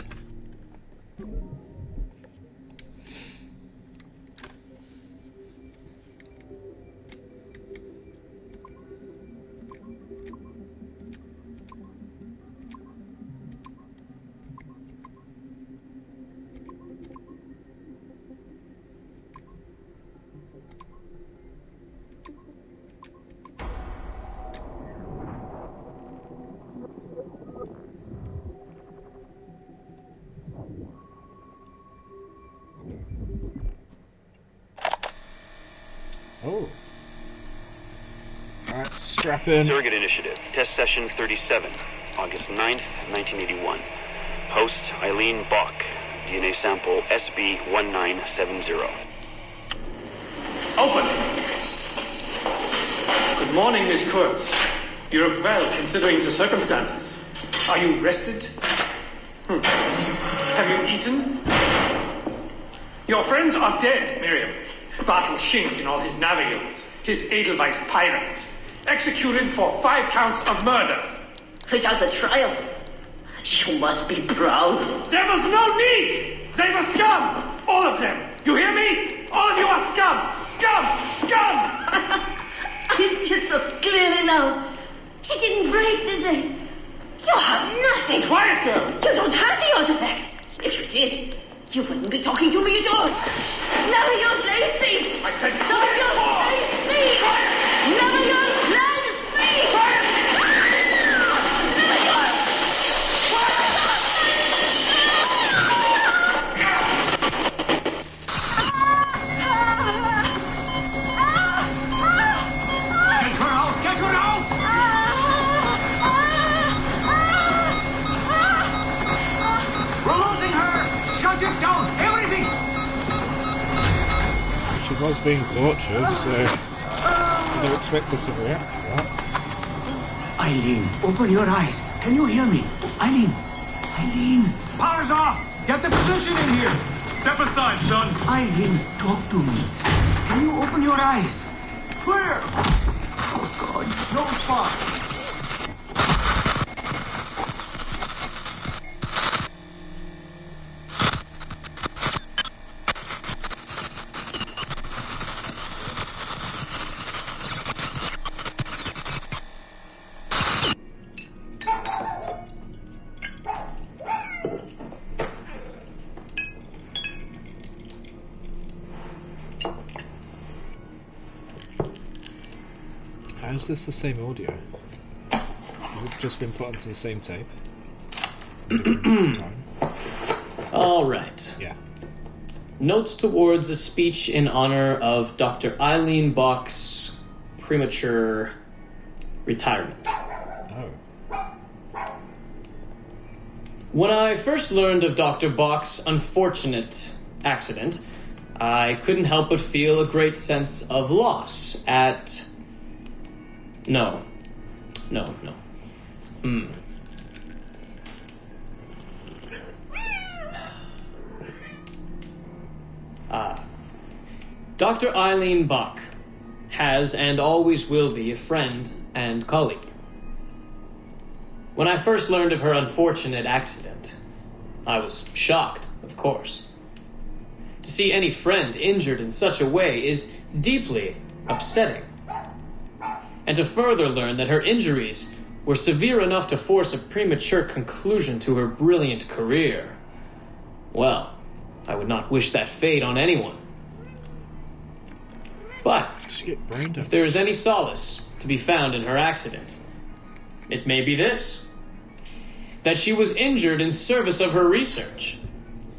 Oh. Alright, strap in. Surrogate Initiative, Test Session 37, August 9th, 1981. Host Eileen Bach, DNA sample SB1970. Open! Good morning, Miss Kurtz. You look well, considering the circumstances. Are you rested? Have you eaten? Your friends are dead, Miriam. Bartel Schink and all his Navajos, his Edelweiss pirates, executed for 5 counts of murder. Without a trial. You must be proud. There was no need! They were scum! All of them! You hear me? All of you are scum! Scum! Scum! I see it so clearly now. He didn't break, did they? You have nothing. Quiet, girl! You don't have the artifact. If you did, you wouldn't be talking to me at all. Never use lazy. I said never use lazy. Never use lazy. Get her out! Get her out! We're losing her! Shut it down! Everything! She was being tortured, so they're expected to react to that. Eileen, open your eyes. Can you hear me? Eileen! Eileen! Power's off! Get the position in here! Step aside, son! Eileen, talk to me. Can you open your eyes? Clear! Oh, God. No spots! How is this the same audio? Has it just been put onto the same tape? Time? All right. Yeah. Notes towards a speech in honor of Dr. Eileen Bach's premature retirement. Oh. When I first learned of Dr. Bach's unfortunate accident, I couldn't help but feel a great sense of loss at... No. Dr. Eileen Bach has and always will be a friend and colleague. When I first learned of her unfortunate accident, I was shocked, of course. To see any friend injured in such a way is deeply upsetting. And to further learn that her injuries were severe enough to force a premature conclusion to her brilliant career, well, I would not wish that fate on anyone. But Just get brain damage. If there is any solace to be found in her accident, it may be this: that she was injured in service of her research,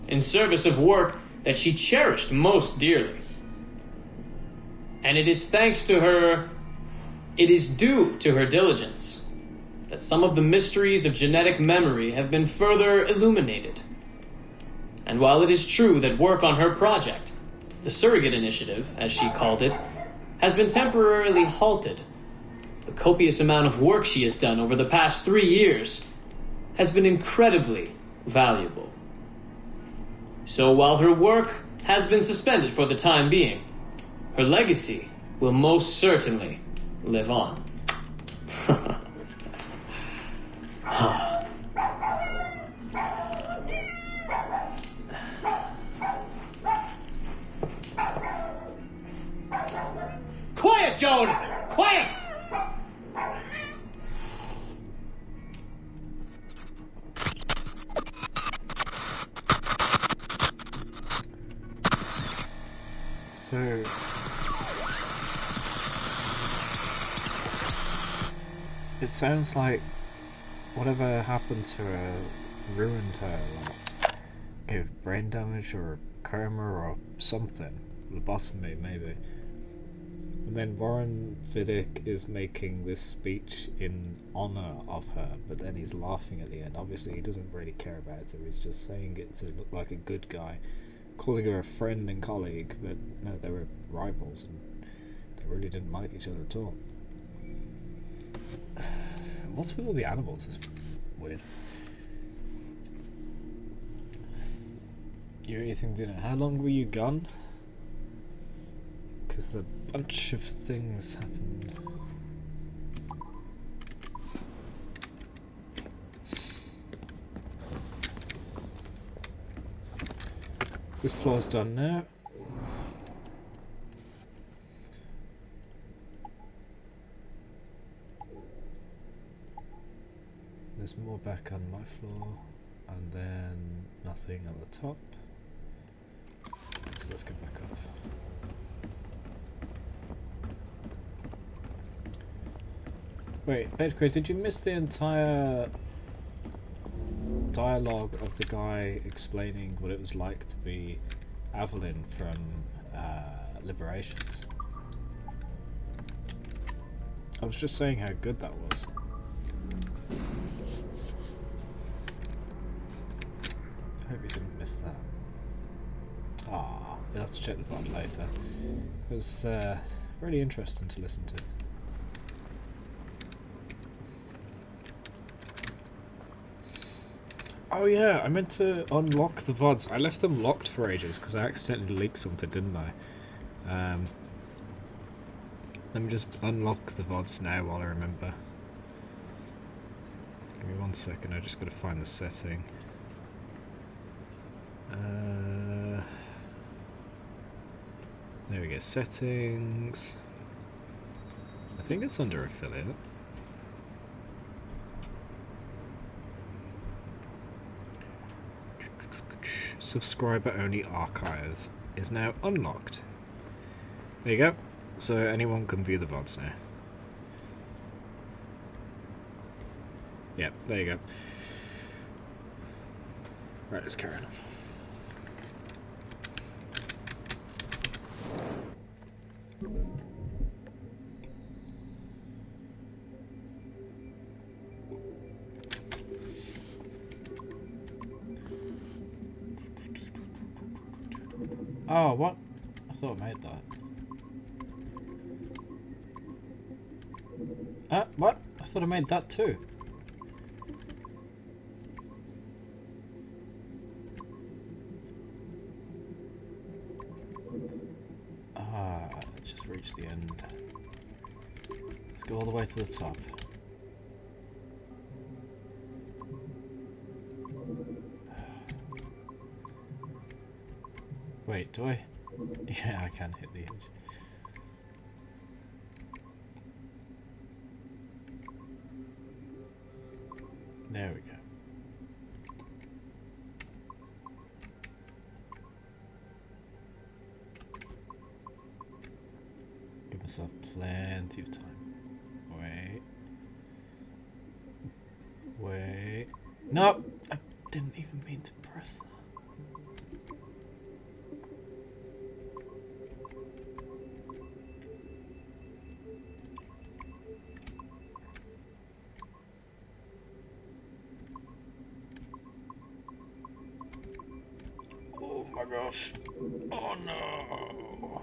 in service of work that she cherished most dearly. And it is thanks to her, it is due to her diligence, that some of the mysteries of genetic memory have been further illuminated. And while it is true that work on her project, the Surrogate Initiative, as she called it, has been temporarily halted, the copious amount of work she has done over the past 3 years has been incredibly valuable. So while her work has been suspended for the time being, her legacy will most certainly live on. Quiet, Joan! Quiet! So... it sounds like whatever happened to her ruined her, like gave brain damage or coma or something. Lobotomy, maybe. And then Warren Vidic is making this speech in honour of her, but then he's laughing at the end. Obviously he doesn't really care about her, he's just saying it to look like a good guy, calling her a friend and colleague, but no, they were rivals and they really didn't like each other at all. What's with all the animals? It's weird. You're eating dinner. How long were you gone? Because a bunch of things happened. This floor's done now. There's more back on my floor, and then nothing at the top. So let's go back up. Wait, Bedcrow, did you miss the entire dialogue of the guy explaining what it was like to be Evelyn from Liberations? I was just saying how good that was. I hope you didn't miss that. Ah, you'll have to check the VOD later. It was really interesting to listen to. Oh yeah, I meant to unlock the VODs. I left them locked for ages because I accidentally leaked something, didn't I? Let me just unlock the VODs now while I remember. Give me 1 second, I just gotta find the setting. There we go, settings. I think it's under affiliate. Subscriber only archives is now unlocked. There you go. So anyone can view the VODs now. Yeah, there you go. Right, let's carry on. Oh, what? I thought I made that. What? I thought I made that too. Ah, just reached the end. Let's go all the way to the top. Wait, do I? Yeah, I can hit the edge. There we go. Give myself plenty of time. Wait. No! I didn't even mean to press that. Oh my gosh. Oh no.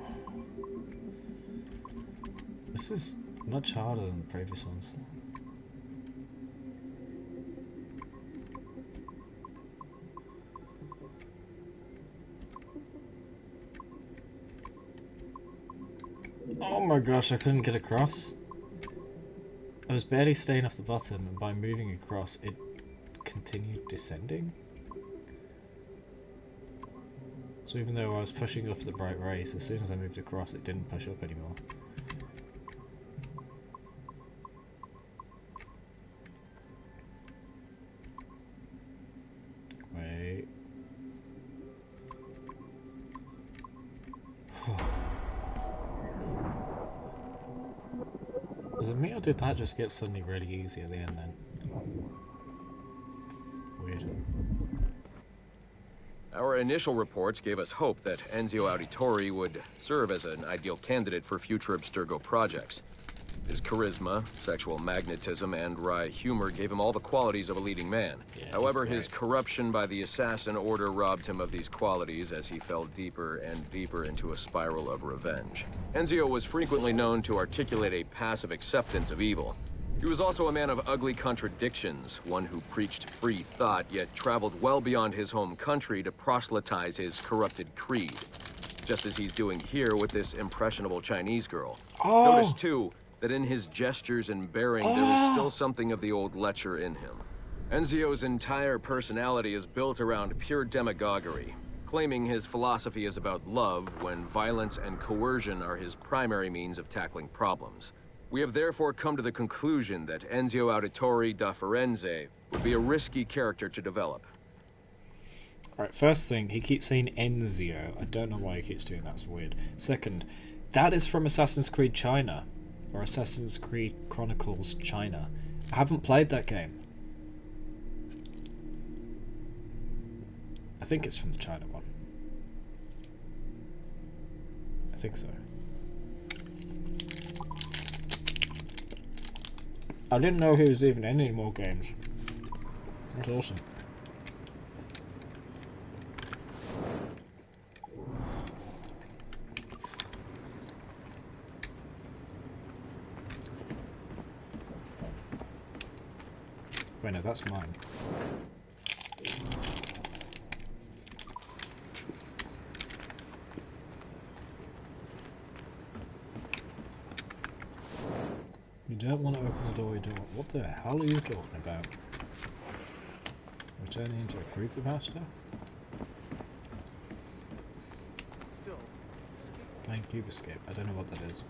This is much harder than the previous ones. Oh my gosh, I couldn't get across. I was barely staying off the bottom, and by moving across, it continued descending. So even though I was pushing up at the right rate, as soon as I moved across, it didn't push up anymore. Wait. Was it me, or did that just get suddenly really easy at the end then? Weird. Our initial reports gave us hope that Enzio Auditore would serve as an ideal candidate for future Abstergo projects. His charisma, sexual magnetism, and wry humor gave him all the qualities of a leading man. Yeah, however, his corruption by the Assassin Order robbed him of these qualities as he fell deeper and deeper into a spiral of revenge. Enzio was frequently known to articulate a passive acceptance of evil. He was also a man of ugly contradictions, one who preached free thought, yet traveled well beyond his home country to proselytize his corrupted creed. Just as he's doing here with this impressionable Chinese girl. Oh. Notice, too, that in his gestures and bearing, there is still something of the old lecher in him. Enzio's entire personality is built around pure demagoguery, claiming his philosophy is about love when violence and coercion are his primary means of tackling problems. We have therefore come to the conclusion that Enzio Auditore da Firenze would be a risky character to develop. Alright, first thing, he keeps saying Enzio. I don't know why he keeps doing that, it's weird. Second, that is from Assassin's Creed China. Or Assassin's Creed Chronicles China. I haven't played that game. I think it's from the China one. I think so. I didn't know he was even in any more games. That's awesome. Wait, no, that's mine. You don't want to open the door, you don't. What the hell are you talking about? Returning into a creepypasta? Playing Ubisoft. I don't know what that is.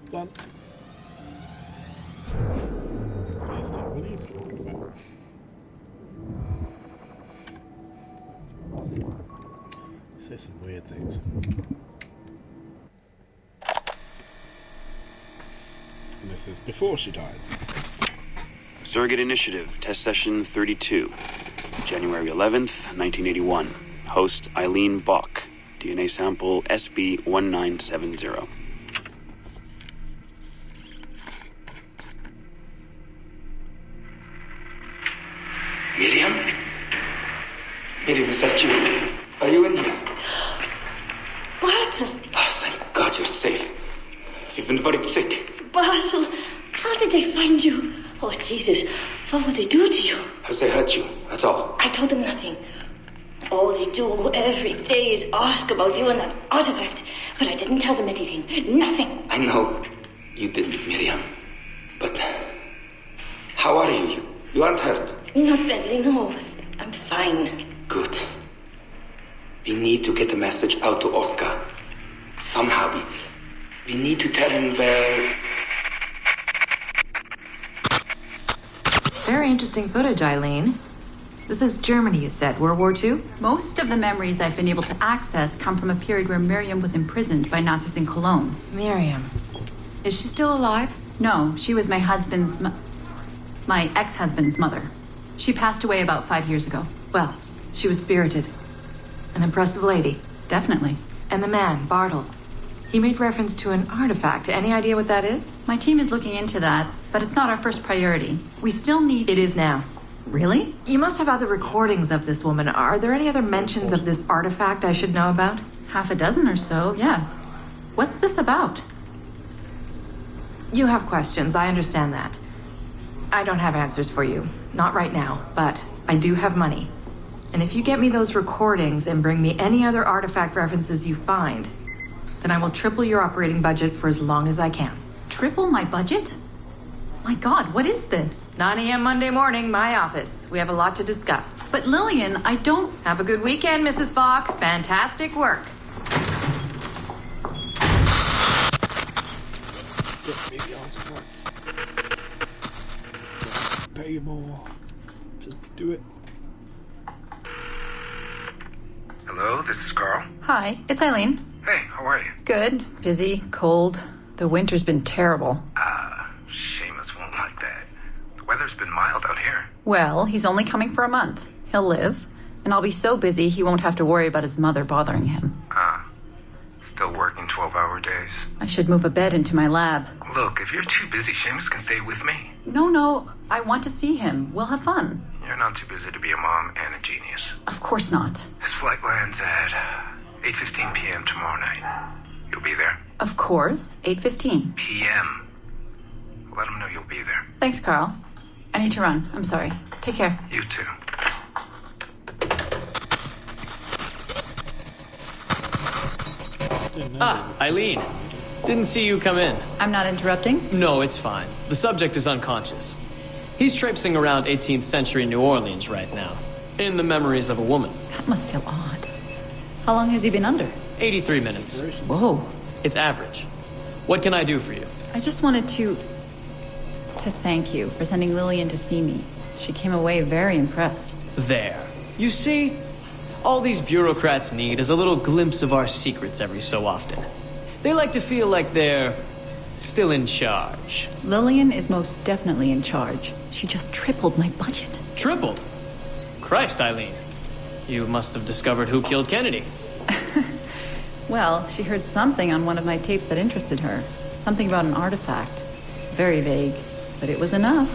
Done. What are you talking about? Say some weird things. And this is before she died. Surrogate Initiative, Test Session 32. January 11th, 1981. Host Eileen Bach. DNA sample SB1970. Miriam? Miriam, is that you? Are you in here? Bartle! Oh, thank God you're safe. You've been very sick. Bartle! How did they find you? Oh, Jesus. What would they do to you? Has they hurt you? That's all. I told them nothing. All they do every day is ask about you and that artifact. But I didn't tell them anything. Nothing. I know you didn't, Miriam. But How are you? You aren't hurt? Not badly, no. I'm fine. Good. We need to get the message out to Oscar. Somehow. We need to tell him where... Very interesting footage, Eileen. This is Germany, you said. World War II? Most of the memories I've been able to access come from a period where Miriam was imprisoned by Nazis in Cologne. Miriam. Is she still alive? No, she was my ex-husband's mother. She passed away about 5 years ago. Well, she was spirited. An impressive lady. Definitely. And the man, Bartle. He made reference to an artifact. Any idea what that is? My team is looking into that, but it's not our first priority. We still need... It is now. Really? You must have other recordings of this woman. Are there any other mentions of this artifact I should know about? Half a dozen or so, yes. What's this about? You have questions, I understand that. I don't have answers for you. Not right now, but I do have money. And if you get me those recordings and bring me any other artifact references you find, then I will triple your operating budget for as long as I can. Triple my budget? My God, what is this? 9 a.m. Monday morning, my office. We have a lot to discuss. But Lillian, I don't... Have a good weekend, Mrs. Bach. Fantastic work. Get me the artifacts. Pay more. Just do it. Hello, this is Carl. Hi, it's Eileen. Hey, how are you? Good. Busy. Cold. The winter's been terrible. Seamus won't like that. The weather's been mild out here. Well, he's only coming for a month. He'll live. And I'll be so busy he won't have to worry about his mother bothering him. Still working 12-hour days. I should move a bed into my lab. Look, if you're too busy, Seamus can stay with me. No. I want to see him. We'll have fun. You're not too busy to be a mom and a genius. Of course not. His flight lands at 8:15 p.m. tomorrow night. You'll be there? Of course. 8:15. p.m. Let him know you'll be there. Thanks, Carl. I need to run. I'm sorry. Take care. You too. Eileen. Didn't see you come in. I'm not interrupting? No, it's fine. The subject is unconscious. He's traipsing around 18th century New Orleans right now, in the memories of a woman. That must feel odd. How long has he been under? 83 minutes. Whoa. It's average. What can I do for you? I just wanted to thank you for sending Lillian to see me. She came away very impressed. There. You see, all these bureaucrats need is a little glimpse of our secrets every so often. They like to feel like they're still in charge. Lillian is most definitely in charge. She just tripled my budget. Tripled? Christ, Eileen. You must have discovered who killed Kennedy. Well, she heard something on one of my tapes that interested her. Something about an artifact. Very vague, but it was enough.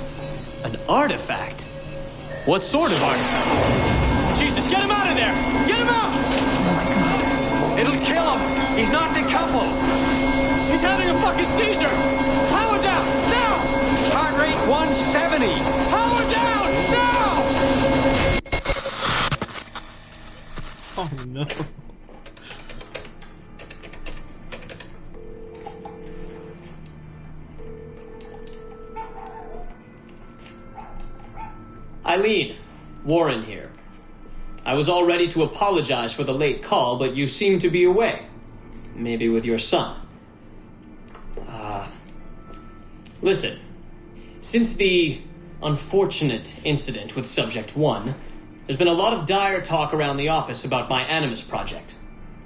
An artifact? What sort of artifact? Jesus, get him out of there! Get him out! Oh my God. It'll kill him! He's not decoupled! He's having a fucking seizure! Power down! Now! Heart rate 170! Power down! Now! Oh no. Eileen, Warren here. I was all ready to apologize for the late call, but you seem to be away. Maybe with your son. Listen. Since the unfortunate incident with Subject 1, there's been a lot of dire talk around the office about my Animus project.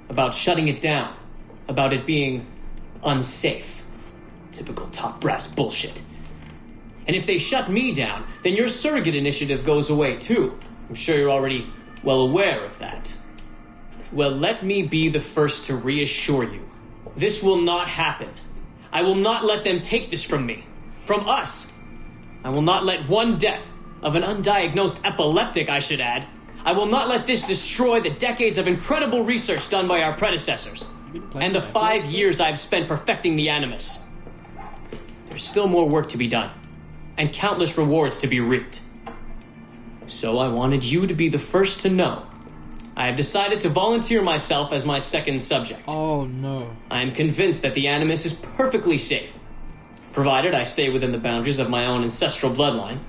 About shutting it down. About it being unsafe. Typical top brass bullshit. And if they shut me down, then your surrogate initiative goes away too. I'm sure you're already well aware of that. Well, let me be the first to reassure you. This will not happen. I will not let them take this from me. From us. I will not let one death, of an undiagnosed epileptic, I should add. I will not let this destroy the decades of incredible research done by our predecessors. And the 5 years I've spent perfecting the Animus. There's still more work to be done. And countless rewards to be reaped. So I wanted you to be the first to know. I have decided to volunteer myself as my second subject. Oh no. I am convinced that the Animus is perfectly safe. Provided I stay within the boundaries of my own ancestral bloodline,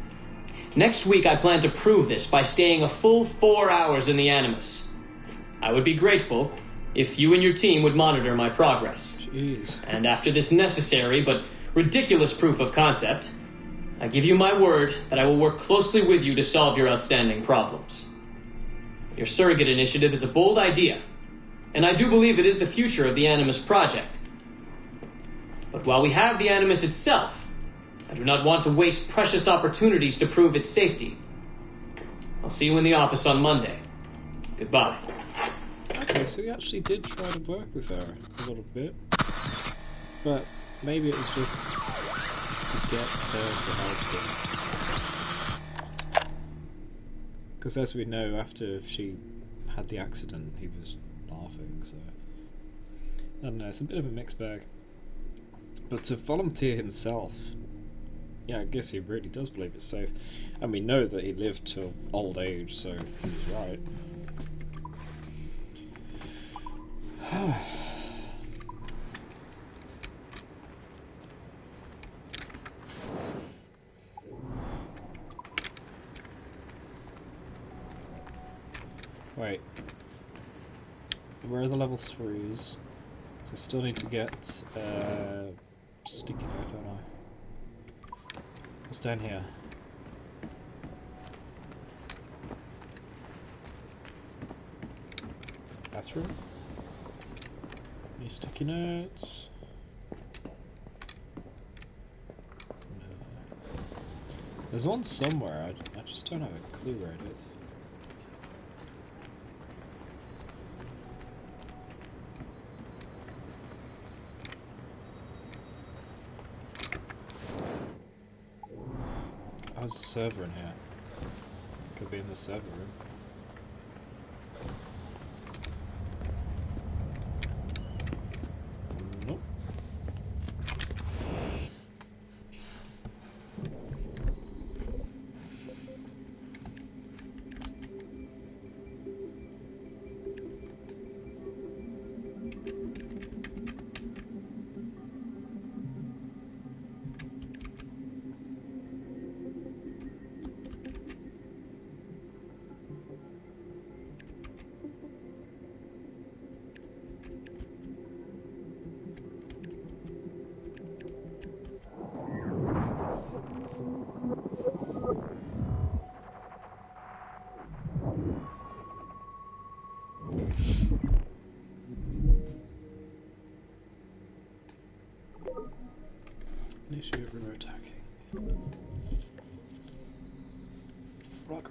Next week, I plan to prove this by staying a full 4 hours in the Animus. I would be grateful if you and your team would monitor my progress. Jeez. And after this necessary but ridiculous proof of concept, I give you my word that I will work closely with you to solve your outstanding problems. Your surrogate initiative is a bold idea, and I do believe it is the future of the Animus project. But while we have the Animus itself, I do not want to waste precious opportunities to prove its safety. I'll see you in the office on Monday. Goodbye. Okay, so he actually did try to work with her a little bit. But maybe it was just to get her to help him. Because as we know, after she had the accident, he was laughing, so... I don't know, it's a bit of a mixed bag. But to volunteer himself... Yeah, I guess he really does believe it's safe. And we know that he lived till old age, so he was right. Wait. Where are the level 3s? So I still need to get sticky note, don't I? What's down here? Bathroom? Any sticky notes? No. There's one somewhere, I just don't have a clue where it is. How's the server in here? Could be in the server room. Nope. Initiate remote attacking. Frogger.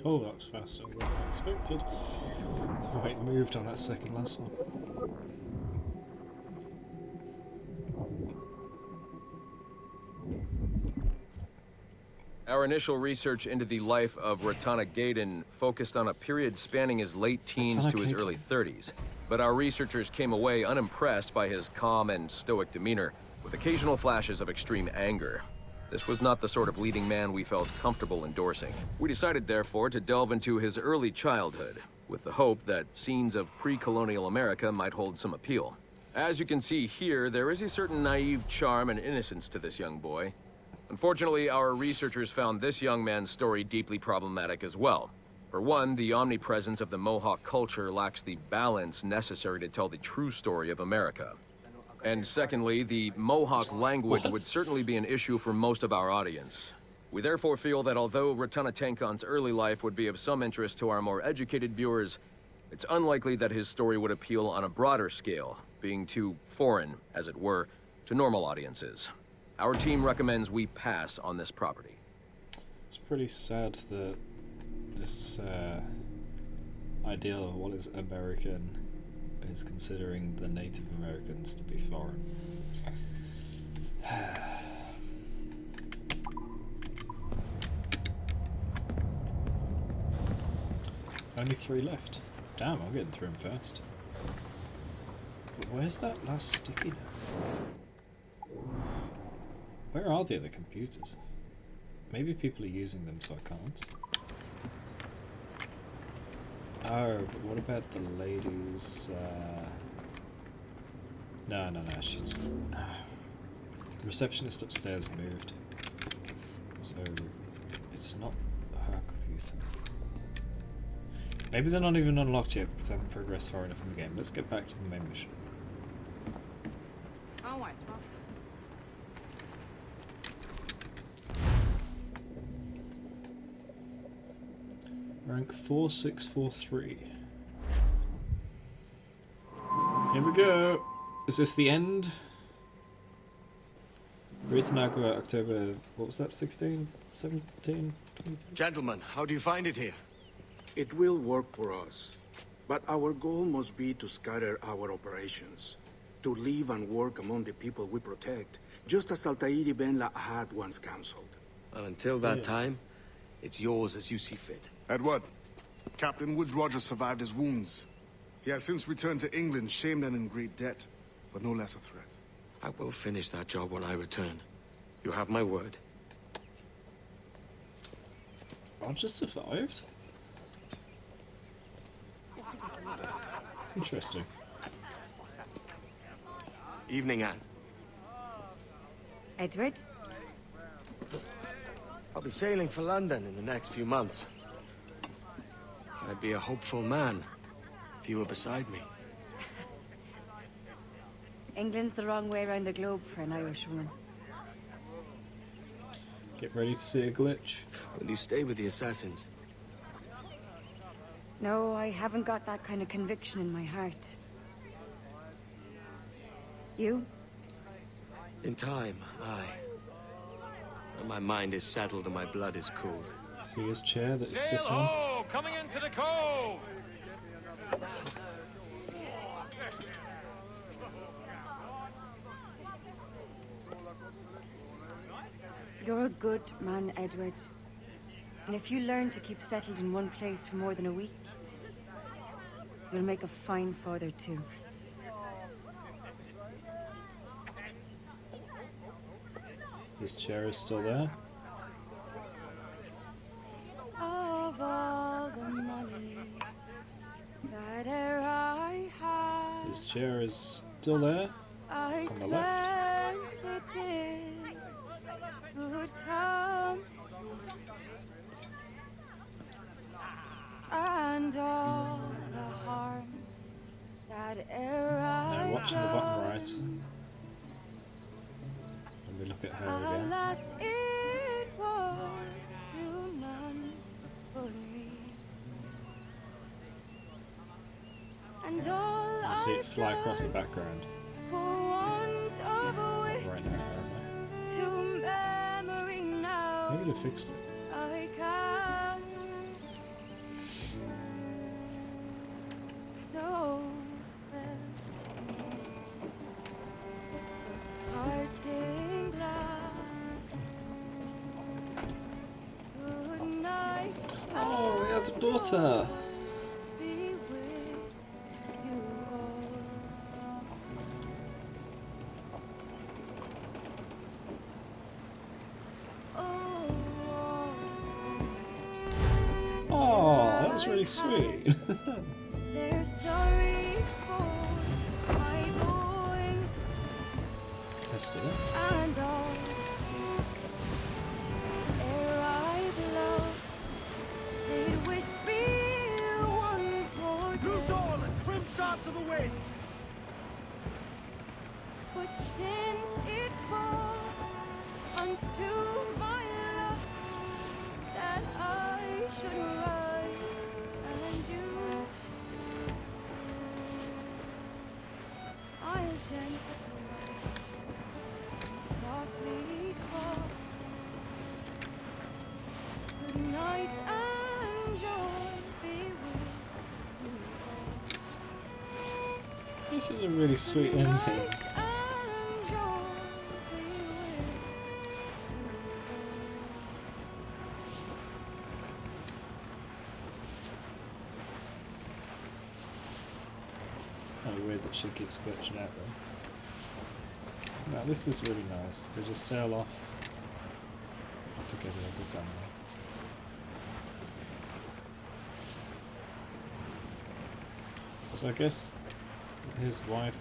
Oh, that was faster than I expected. The way it moved on that second last one. Our initial research into the life of Ratana Gaydon focused on a period spanning his late teens to his early 30s. But our researchers came away unimpressed by his calm and stoic demeanor, with occasional flashes of extreme anger. This was not the sort of leading man we felt comfortable endorsing. We decided, therefore, to delve into his early childhood, with the hope that scenes of pre-colonial America might hold some appeal. As you can see here, there is a certain naive charm and innocence to this young boy. Unfortunately, our researchers found this young man's story deeply problematic as well. For one, the omnipresence of the Mohawk culture lacks the balance necessary to tell the true story of America. And secondly, the Mohawk language would certainly be an issue for most of our audience. We therefore feel that although Ratana Tankon's early life would be of some interest to our more educated viewers, it's unlikely that his story would appeal on a broader scale, being too foreign, as it were, to normal audiences. Our team recommends we pass on this property. It's pretty sad that this ideal of what is American is considering the Native Americans to be foreign. Only 3 left. Damn, I'm getting through them fast. But where's that last sticky note? Where are the other computers? Maybe people are using them, so I can't. Oh, but what about the ladies? No, she's... the receptionist upstairs moved. So, it's not her computer. Maybe they're not even unlocked yet because I haven't progressed far enough in the game. Let's get back to the main mission. Oh, it's rough. Rank 4643. Here we go. Is this the end? Ritanaga, October, what was that, 16, 17, 22? Gentlemen, how do you find it here? It will work for us. But our goal must be to scatter our operations. To live and work among the people we protect, just as Altair Ben Lahad once counseled. Well, until that time, it's yours as you see fit. Edward, Captain Woods Rogers survived his wounds. He has since returned to England, shamed and in great debt, but no less a threat. I will finish that job when I return. You have my word. Roger survived? Interesting. Evening, Anne. Edward? I'll be sailing for London in the next few months. I'd be a hopeful man if you were beside me. England's the wrong way around the globe for an Irish woman. Get ready to see a glitch. Will you stay with the assassins? No, I haven't got that kind of conviction in my heart. You? In time, aye. When my mind is settled and my blood is cooled. See his chair that is sitting on? Sail-ho! Coming into the cove! You're a good man, Edward. And if you learn to keep settled in one place for more than a week, you'll make a fine father too. His chair is still there. Of all the money that I had, His chair is still there. I On the left. spent it in good company. And all the harm that e'er Now I've watching the bottom done. right. Let me look at her again. Alas, it was to none but me. And all You see it I've fly across the done background. for want of a wit Right now, to memory now. maybe they fixed it. I can't. So felt the parting glass. Good night. Oh, he has a daughter. Be with you all. Oh, that's really sweet. They're sorry for my going Esther. and all ere I've loved. They'd wish me one more Loose all and trim sharp to the wind! But since it falls unto my lot that I should rise and you, I'll gently, softly call. Good night and joy be with you all. This is a really sweet ending. And joy be with Kind of weird that she keeps glitching out though. No, this is really nice. They just sail off. back together as a family. So I guess his wife,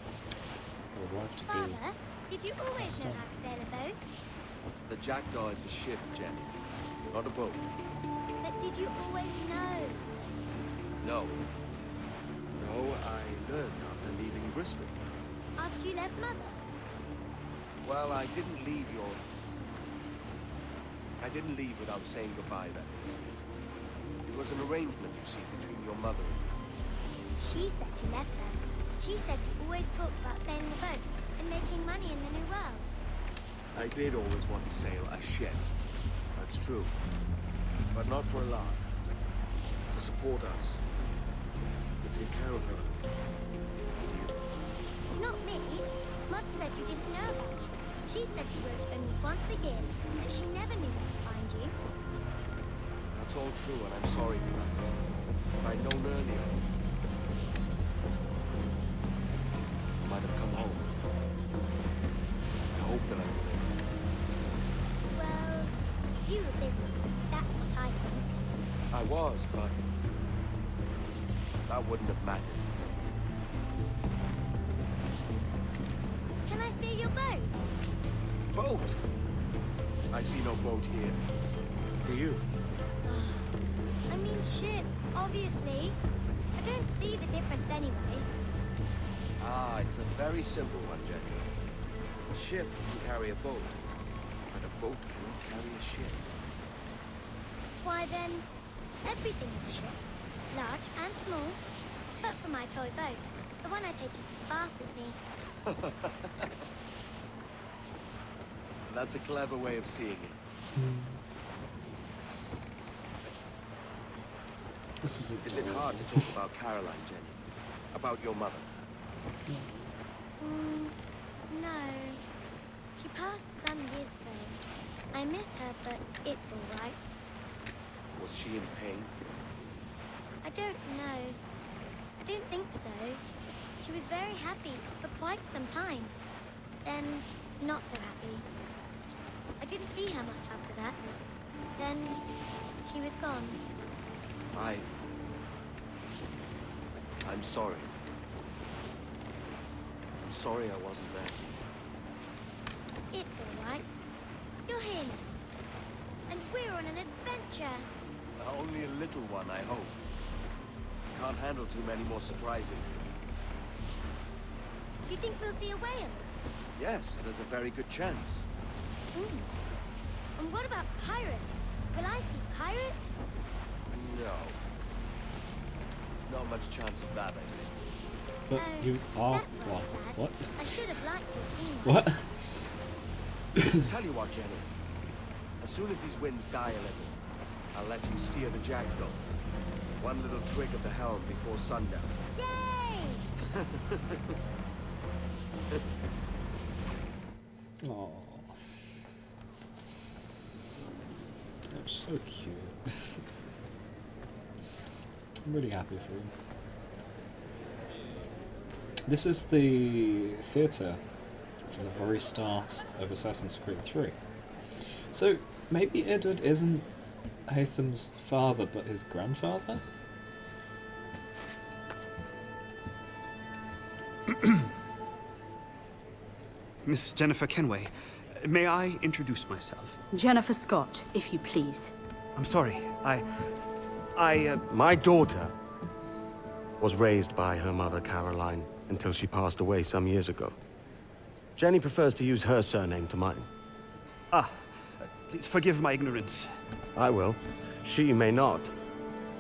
or wife to be, Father, did you always passed know on. how to sail a boat? The Jackdaw is a ship, Jenny. Not a boat. But did you always know? No. No, I learned after leaving Bristol. After you left Mother? Well, I didn't leave without saying goodbye, that is. It was an arrangement, you see, between your mother and me. She said you left her. She said you always talked about sailing a boat and making money in the New World. I did always want to sail a ship. That's true. But not for a lark. To support us. To take care of her. Not me. Mother said you didn't know about me. She said you wrote only once a year, and she never knew where to find you. That's all true, and I'm sorry for that. If I'd known earlier, I might have come home. I hope that I would have. Well, you were busy. That's what I think. I was, but that wouldn't have mattered. Can I steal your boat? Boat? I see no boat here. Do you? I mean ship, obviously. I don't see the difference anyway. Ah, it's a very simple one, Jenny. A ship can carry a boat, but a boat cannot carry a ship. Why then, everything is a ship. Large and small. But for my toy boat, the one I take you to the bath with me. That's a clever way of seeing it. This Is it hard to talk about Caroline, Jenny? About your mother? No. She passed some years ago. I miss her, but it's all right. Was she in pain? I don't know. I don't think so. She was very happy for quite some time. Then, not so happy. I didn't see her much after that. Then, she was gone. I'm sorry. I'm sorry I wasn't there for you. It's all right. You're here now. And we're on an adventure. Only a little one, I hope. Can't handle too many more surprises. You think we'll see a whale? Yes, there's a very good chance. And what about pirates? Will I see pirates? No. Not much chance of that, I think. But you are That's what? sad. What? I should have liked to have seen one. What? Tell you what, Jenny. As soon as these winds die a little, I'll let you steer the Jackdaw. One little trick of the helm before sundown. Yay! Oh, that's so cute. I'm really happy for him. This is the theatre from the very start of Assassin's Creed 3. So maybe Edward isn't Haytham's father, but his grandfather? Miss Jennifer Kenway, may I introduce myself? Jennifer Scott, if you please. I'm sorry, My daughter was raised by her mother, Caroline, until she passed away some years ago. Jenny prefers to use her surname to mine. Please forgive my ignorance. I will. She may not.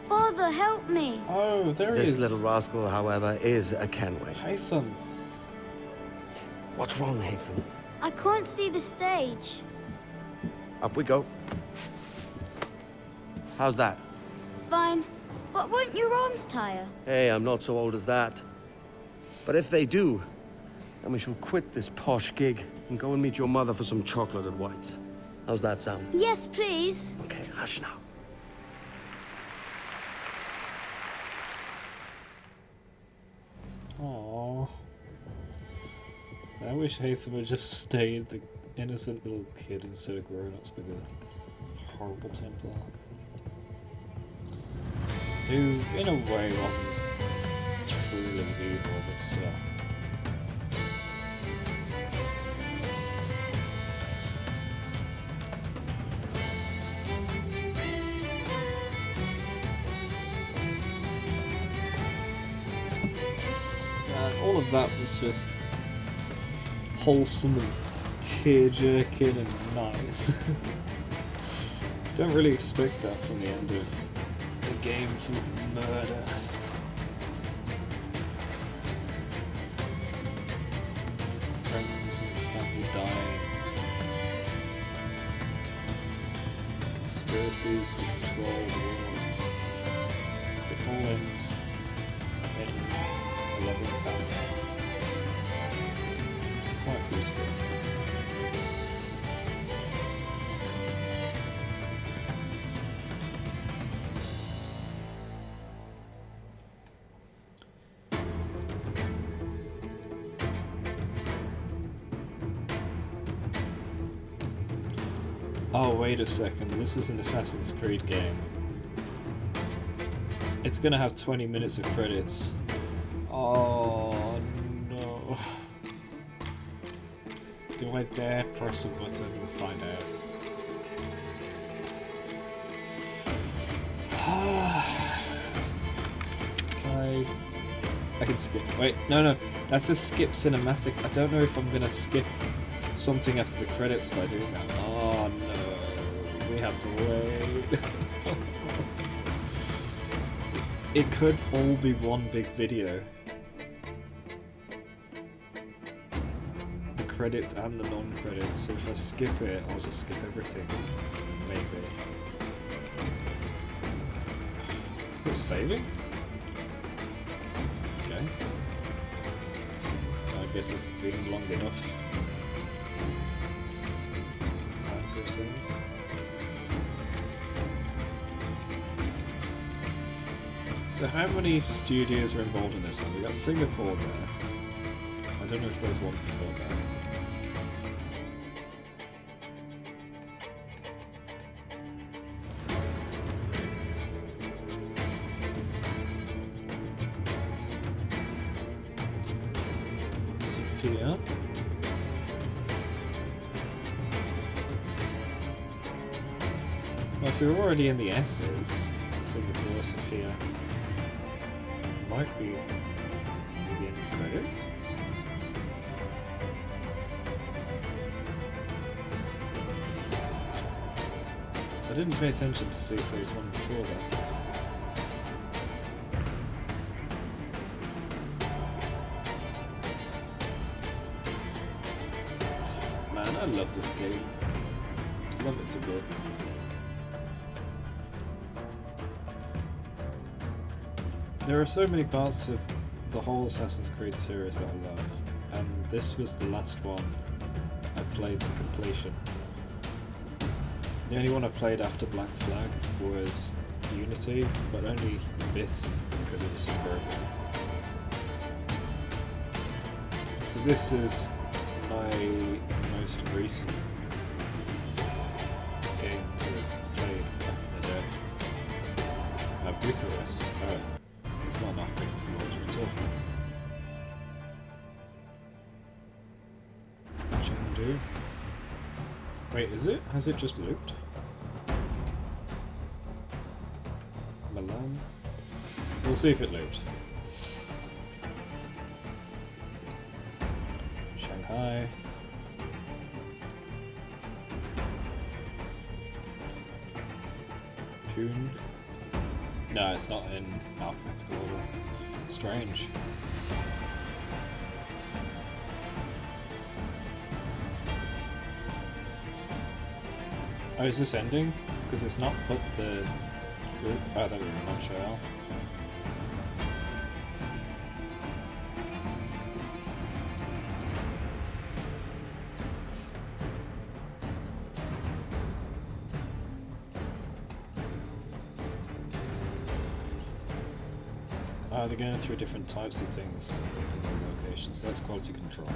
Father, help me! Oh, there he is. This little rascal, however, is a Kenway. Haytham. What's wrong, Haytham? I can't see the stage. Up we go. How's that? Fine. But won't your arms tire? Hey, I'm not so old as that. But if they do, then we shall quit this posh gig and go and meet your mother for some chocolate at White's. How's that sound? Yes, please. Okay, hush now. Aww. I wish Haytham had just stayed the innocent little kid instead of grown-ups with horrible Templar. Who, in a way, wasn't truly evil, but still. All of that was just wholesome and tear-jerking and nice. Don't really expect that from the end of a game full of murder. Friends and family dying. Conspiracies to control the world. It all ends in a loving family. It's quite beautiful. Oh, wait a second, this is an Assassin's Creed game. It's gonna have 20 minutes of credits. Oh no. Do I dare press a button and find out? Can I can skip. Wait, no, that says skip cinematic. I don't know if I'm gonna skip something after the credits by doing that. Oh no. We have to wait. It could all be one big video. The credits and the non-credits, so if I skip it, I'll just skip everything. Maybe. It's saving? Okay. I guess it's been long enough. Time for a save. So how many studios are involved in this one? We got Singapore there. I don't know if there was one before that. Sophia. Well, if you're already in the S's, Singapore, Sophia. Might be near the end of the credits. I didn't pay attention to see if there was one before that. Man, I love this game. I love it to bits. There are so many parts of the whole Assassin's Creed series that I love, and this was the last one I played to completion. The only one I played after Black Flag was Unity, but only a bit because it was so broken. So this is my most recent game to have played back in the day. Bucharest. Oh. It's not enough big technology at all. Chengdu. Wait, is it? Has it just looped? Milan? We'll see if it loops. Shanghai. Pune. No, it's not in alphabetical order. Strange. Oh, is this ending? Because it's not put the group. Oh, there we go, Montreal. They're going through different types of things in locations. That's quality control.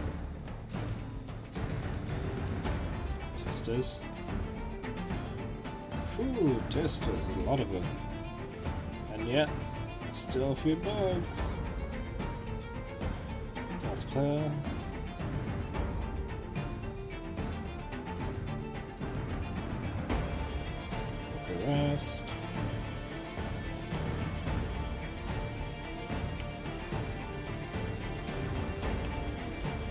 Testers. Ooh, testers, a lot of them. And yet, still a few bugs. Multiplayer. Rest.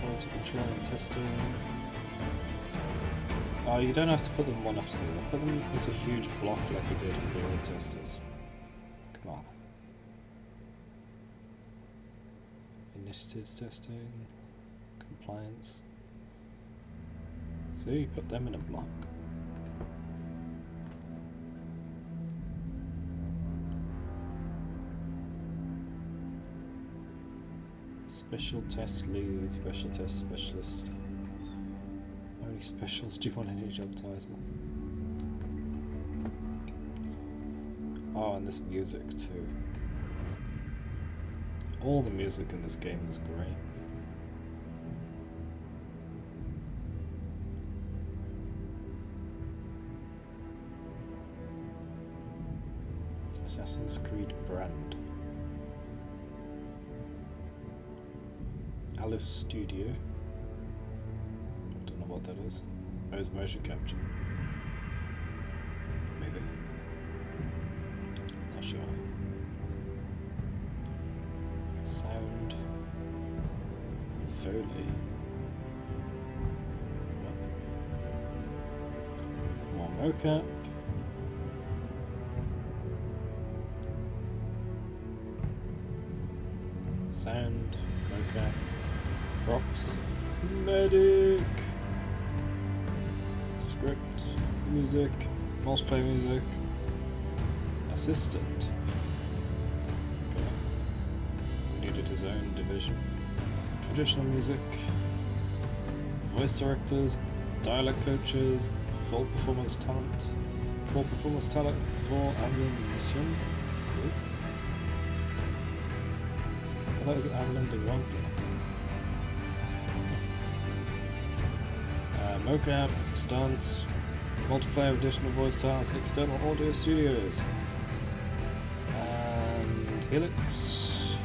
Quality control and testing. Oh, you don't have to put them one after the other. Put them as a huge block like you did for the other testers. Come on. Initiatives testing. Compliance. So you put them in a block. Special test lead, special test specialist. How many specials do you want in your job title? Oh, and this music too. All the music in this game is great. Assassin's Creed brand. Alice Studio. I don't know what that is. Oh, it's motion capture. Maybe. Not sure. Sound. Foley. More mocap. Sound. Mocap. Props, medic, script, music, multiplayer music, assistant. Okay. Needed his own division. Traditional music, voice directors, dialect coaches, full performance talent for ammunition. I thought it was Avalon de Ronca. Mocap, stunts, multiplayer additional voice talents, external audio studios, and Helix.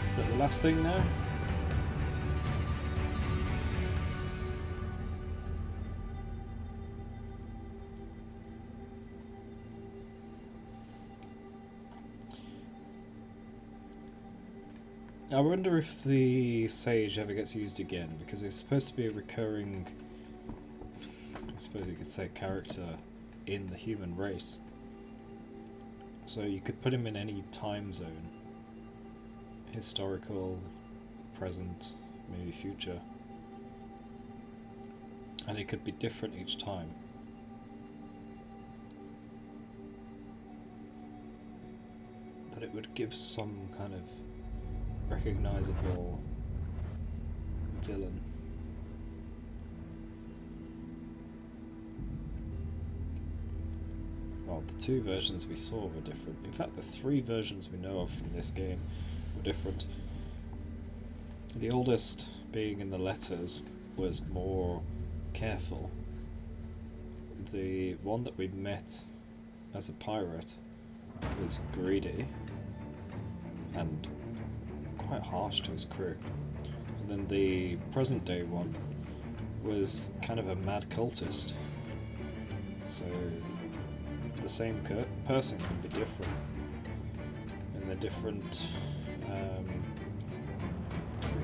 Is that the last thing now? I wonder if the Sage ever gets used again, because it's supposed to be a recurring, I suppose you could say, character in the human race. So you could put him in any time zone. Historical, present, maybe future. And it could be different each time. But it would give some kind of recognizable villain. Well, the two versions we saw were different. In fact, the three versions we know of from this game were different. The oldest, being in the letters, was more careful. The one that we met as a pirate was greedy and quite harsh to his crew. And then the present day one was kind of a mad cultist. So the same person can be different in the different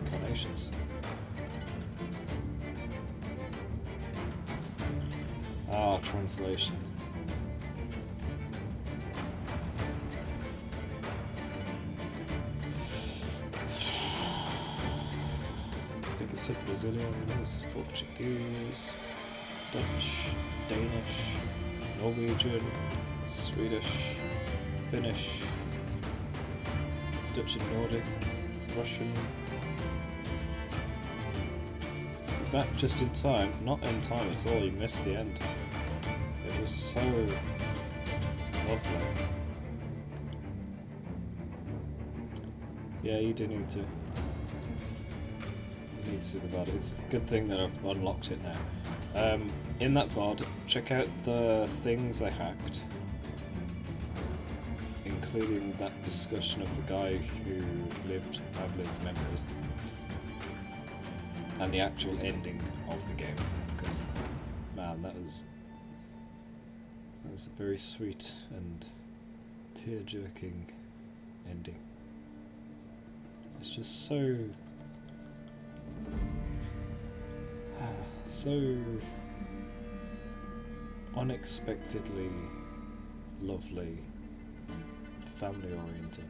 incarnations. Ah, translations. I think it said Brazilian, this Portuguese, Dutch, Danish, Norwegian, Swedish, Finnish, Dutch and Nordic, Russian. You're back just in time. Not in time at all, you missed the end. It was so lovely. Yeah, you do need to. You need to see the body. It's a good thing that I've unlocked it now. In that VOD, check out the things I hacked, including that discussion of the guy who lived Madeline's memories, and the actual ending of the game, because, man, that was a very sweet and tear-jerking ending. It's just so unexpectedly lovely, family oriented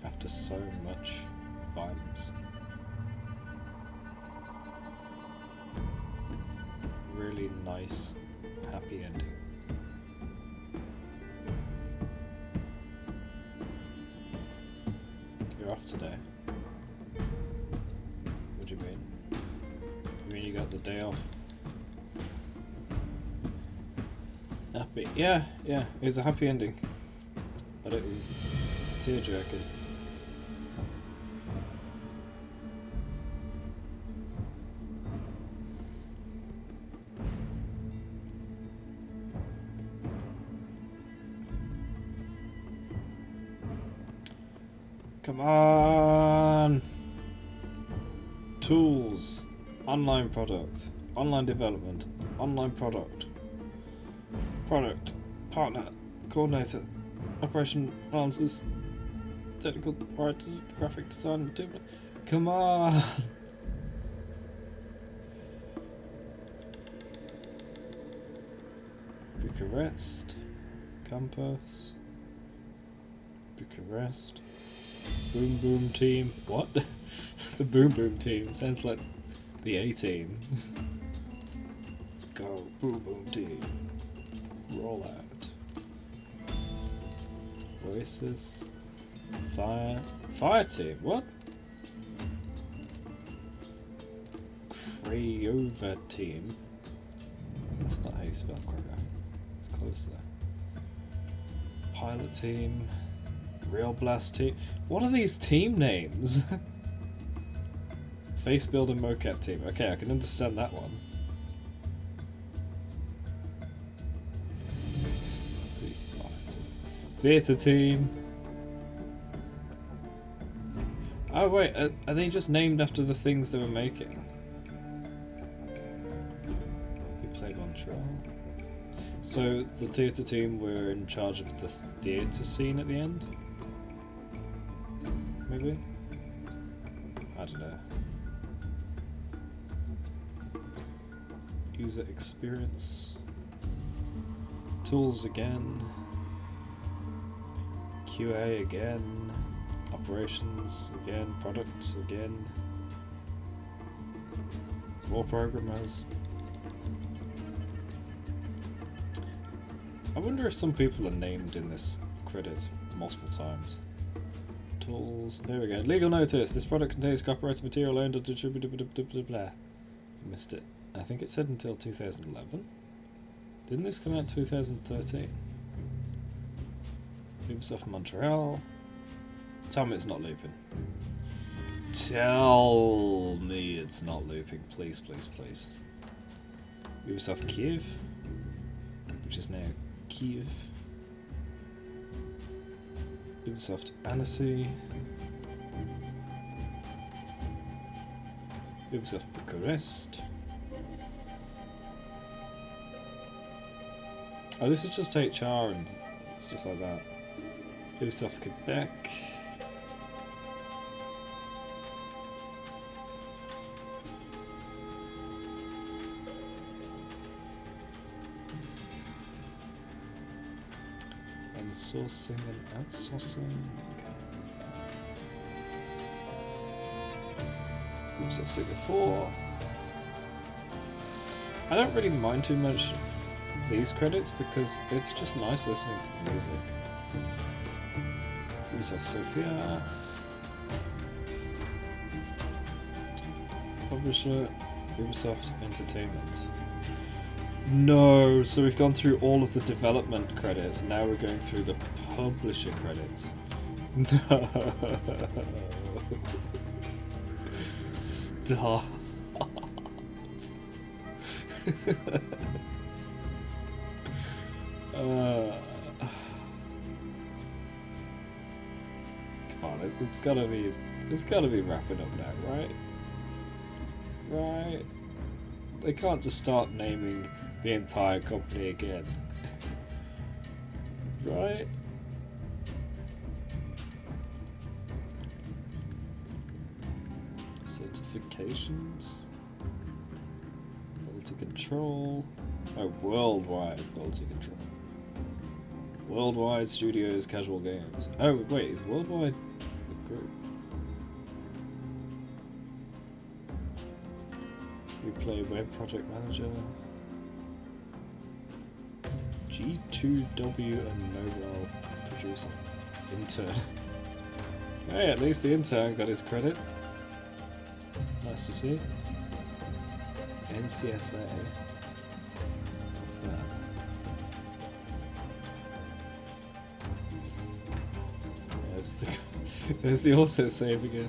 after so much violence. Really nice, happy ending. You're off today. What do you mean? You mean you got the day off? Happy. Yeah, it was a happy ending. But it was tear-jerking. Come on! Tools, online product, online development, online product, partner, coordinator, operation analysis, technical writer, graphic design, material. Come on! Bucharest, campus, Bucharest. Boom Boom Team. What? The Boom Boom Team sounds like the A-Team. Go Boom Boom Team. Roll out. Oasis. Fire Team. What? Craiova Team. That's not how you spell Craiova. It's close there. Pilot Team. Real Blast Team. What are these team names? Face Builder Mocap Team. Okay, I can understand that one. Theatre Team. Oh wait, are they just named after the things they were making? We played Montreal. So the theatre team were in charge of the theatre scene at the end? Maybe? I don't know. User experience. Tools again. QA again. Operations again. Products again. More programmers. I wonder if some people are named in this credits multiple times. Tools. There we go. Legal notice. This product contains copyrighted material owned or distributed. Blah. Missed it. I think it said until 2011. Didn't this come out in 2013? Ubisoft Montreal. Tell me it's not looping. Tell me it's not looping. Please, please, please. Ubisoft Kiev, which is now Kiev. Ubisoft Annecy. Ubisoft Bucharest. Oh, this is just HR and stuff like that. Ubisoft Quebec. Insourcing and outsourcing. Ubisoft Singapore. I don't really mind too much these credits because it's just nice listening to the music. Ubisoft Sofia. Publisher Ubisoft Entertainment. No, so we've gone through all of the development credits, now we're going through the publisher credits. No. Stop. Come on, it's gotta be wrapping up now, right? Right? They can't just start naming the entire company again. Right? Certifications? Quality control? Oh, worldwide quality control. Worldwide Studios Casual Games. Oh, wait, is Worldwide a group? We play Web Project Manager. G2W and Mobile Producer. Intern. Hey, at least the intern got his credit. Nice to see. NCSA. What's that? There's the auto save again.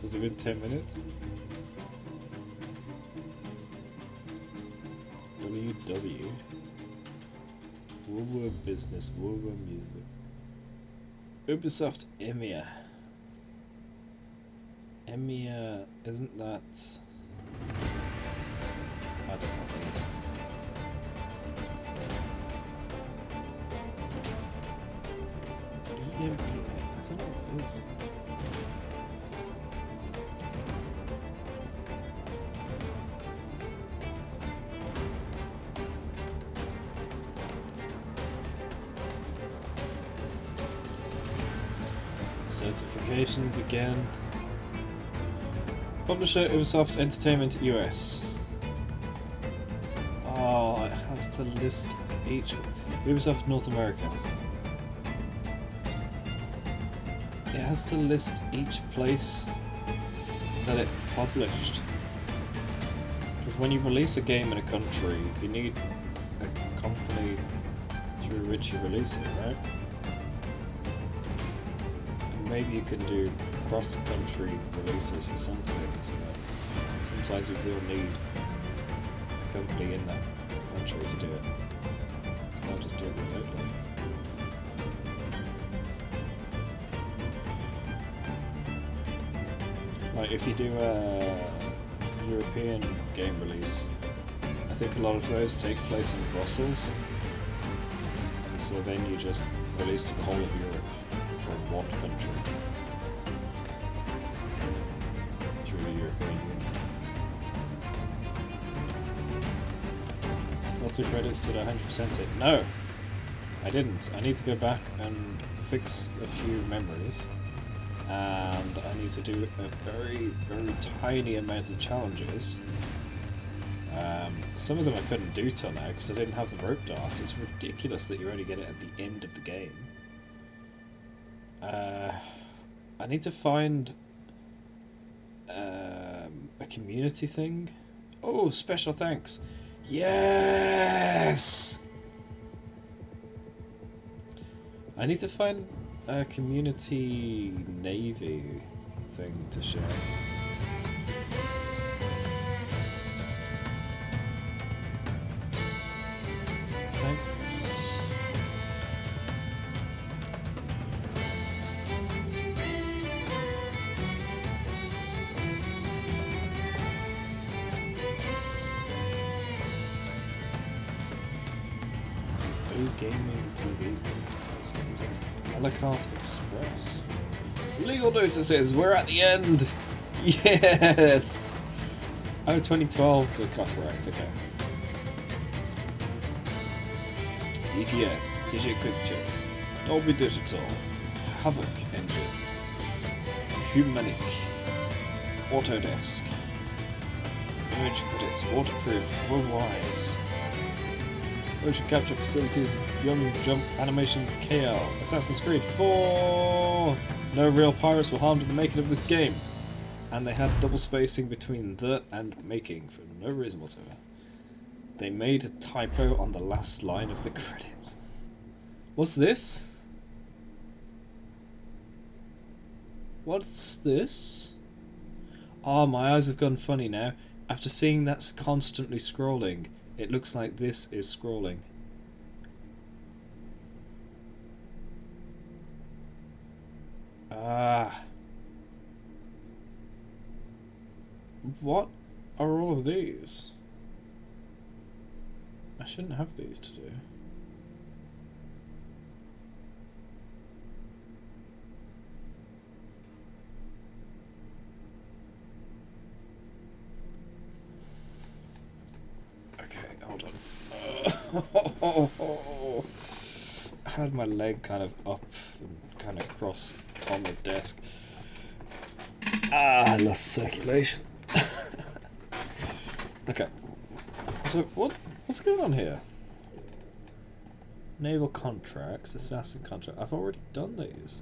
Has it been 10 minutes? WW. Woo Business, Woo Music. Ubisoft EMEA. EMEA, isn't that... I don't know what that is. EMEA, I don't know what that is. Certifications again. Publisher Ubisoft Entertainment US. Oh, it has to list each. Ubisoft North America. It has to list each place that it published. Because when you release a game in a country, you need a company through which you release it, right? Maybe you can do cross-country releases for some things, but sometimes you will need a company in that country to do it. I'll just do it remotely. Like if you do a European game release, I think a lot of those take place in Brussels, and so then you just release to the whole of Europe from one country through the European Union. Lots of credits. Did I 100% it? No, I didn't. I need to go back and fix a few memories, and I need to do a very, very tiny amount of challenges. Some of them I couldn't do till now because I didn't have the rope dart. It's ridiculous that you only get it at the end of the game. I need to find a community thing. Oh, special thanks. Yes! I need to find a community navy thing to share. Thanks. Gaming TV licensing. Holocaust Express. Legal notices, we're at the end! Yes! Oh, 2012, the copyright, okay. DTS, Digit Quick Checks, Dolby Digital, Havoc Engine, Humanic, Autodesk, Image Credits, Waterproof, Worldwise, Motion Capture Facilities, Young Jump Animation KL, Assassin's Creed 4! No real pirates were harmed in the making of this game. And they had double spacing between the and making for no reason whatsoever. They made a typo on the last line of the credits. What's this? What's this? Oh, my eyes have gone funny now. After seeing that's constantly scrolling, It looks like this is scrolling. What are all of these? I shouldn't have these to do. Okay, hold on. I had my leg kind of up and kind of crossed on the desk. I lost circulation. Okay. So what's going on here? Naval contracts, assassin contract. I've already done these.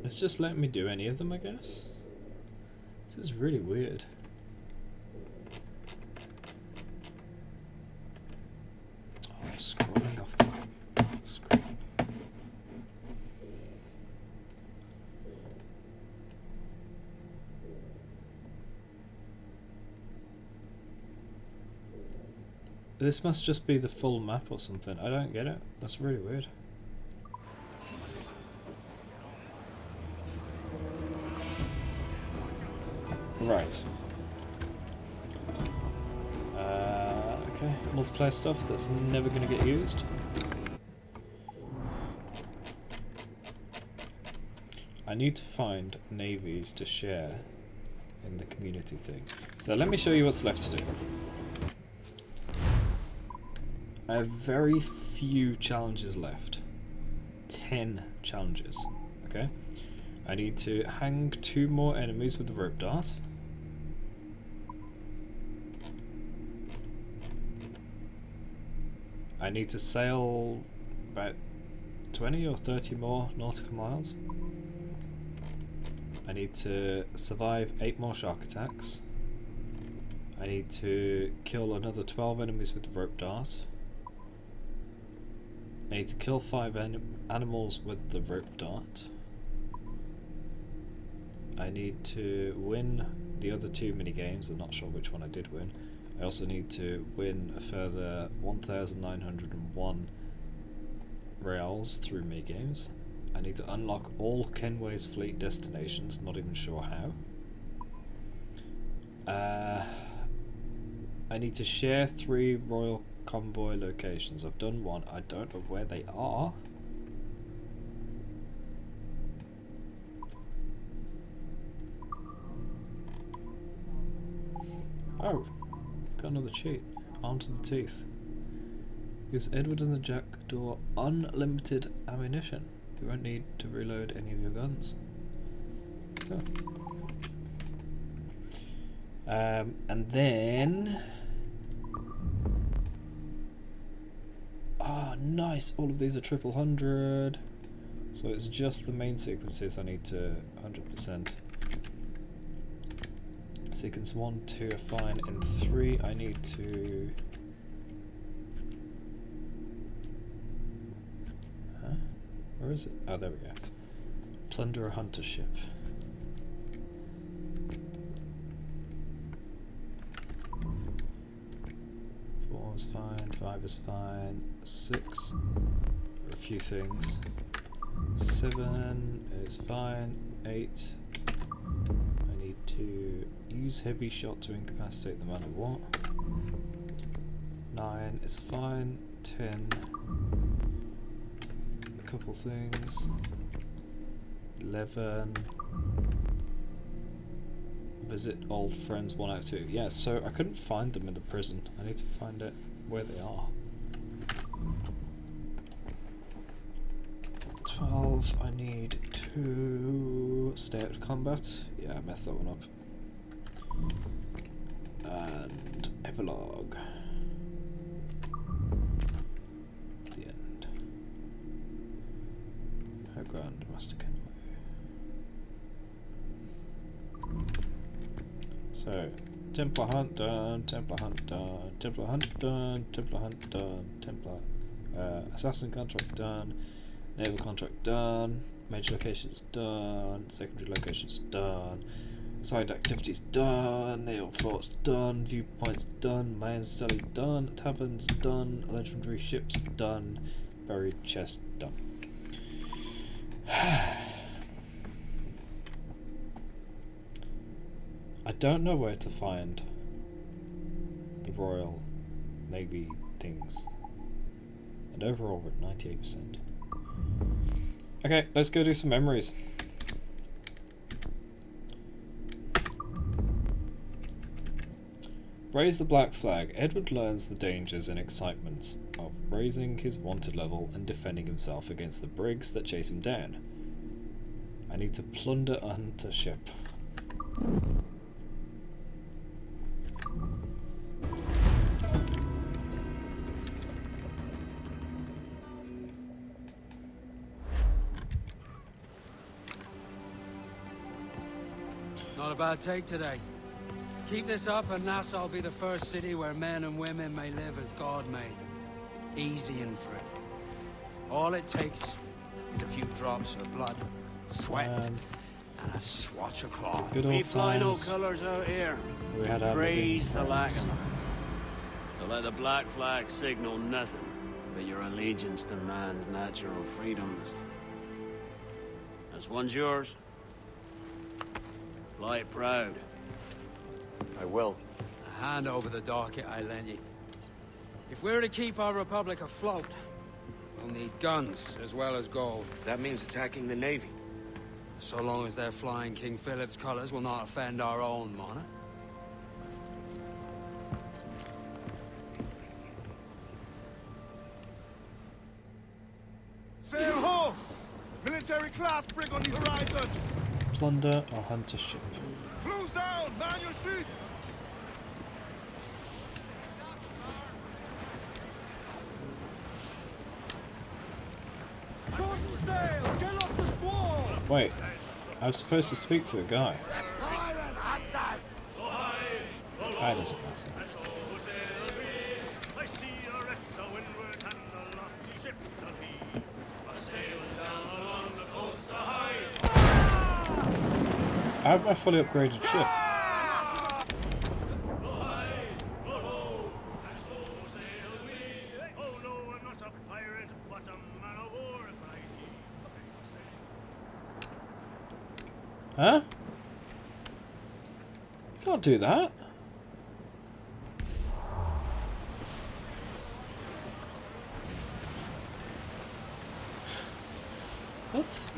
It's just letting me do any of them, I guess. This is really weird. Oh, I'm scrolling off the screen. This must just be the full map or something. I don't get it. That's really weird. Right. Okay, multiplayer stuff that's never going to get used. I need to find navies to share in the community thing. So let me show you what's left to do. I have very few challenges left. 10 challenges. Okay. I need to hang 2 more enemies with the rope dart. I need to sail about 20 or 30 more nautical miles. I need to survive 8 more shark attacks. I need to kill another 12 enemies with the rope dart. I need to kill 5 animals with the rope dart. I need to win the other 2 minigames. I'm not sure which one I did win. I also need to win a further 1,901 reals through minigames. I need to unlock all Kenway's fleet destinations, not even sure how. I need to share 3 Royal Convoy locations. I've done 1. I don't know where they are. Oh, got another cheat. Arm to the teeth. Gives Edward and the Jackdaw unlimited ammunition. You won't need to reload any of your guns. Oh. And then... Ah, nice! All of these are 100. So it's just the main sequences I need to 100%. Sequence 1, 2 are fine, and 3 I need to... Huh? Where is it? Oh, there we go. Plunder a hunter ship. 4 is fine, 5 is fine, 6 are a few things. 7 is fine, 8 I need to use heavy shot to incapacitate no matter what. 9 is fine, 10 a couple things, 11 visit old friends 1 out of 2. Yeah, so I couldn't find them in the prison. I need to find out where they are. 12 I need to stay out of combat. Yeah, I messed that one up. And epilogue. The end. So, Templar hunt done, Templar hunt done, Templar hunt done, Templar hunt done, Templar assassin contract done, naval contract done, major locations done, secondary locations done, side activities done, naval forts done, viewpoints done, mine study done, taverns done, legendary ships done, buried chest done. I don't know where to find the Royal Navy things. And overall we're at 98%. Okay, let's go do some memories. Raise the black flag. Edward learns the dangers and excitements of raising his wanted level and defending himself against the brigs that chase him down. I need to plunder a hunter ship. Not a bad take today. Keep this up and Nassau will be the first city where men and women may live as God made them. Easy and free. All it takes is a few drops of blood, sweat, and a swatch of cloth. Good old We fly no times. colours out here. We had our Praise the living lack friends. of them. So let the black flag signal nothing but your allegiance to man's natural freedoms. This one's yours. Fly it proud. I will. Hand over the docket I lent you. If we're to keep our republic afloat, we'll need guns as well as gold. That means attacking the Navy. So long as they're flying King Philip's colours will not offend our own monarch. Sail ho! Military class brig on the horizon! Plunder or hunter ship. Close down! Man your sheets! Shorten sail! Get off the squall! Wait, I was supposed to speak to a guy. That doesn't matter. I see her at the windward and the lofty ship to be. A sailing down along the coast so high. I have my fully upgraded ship. Huh? You can't do that. What?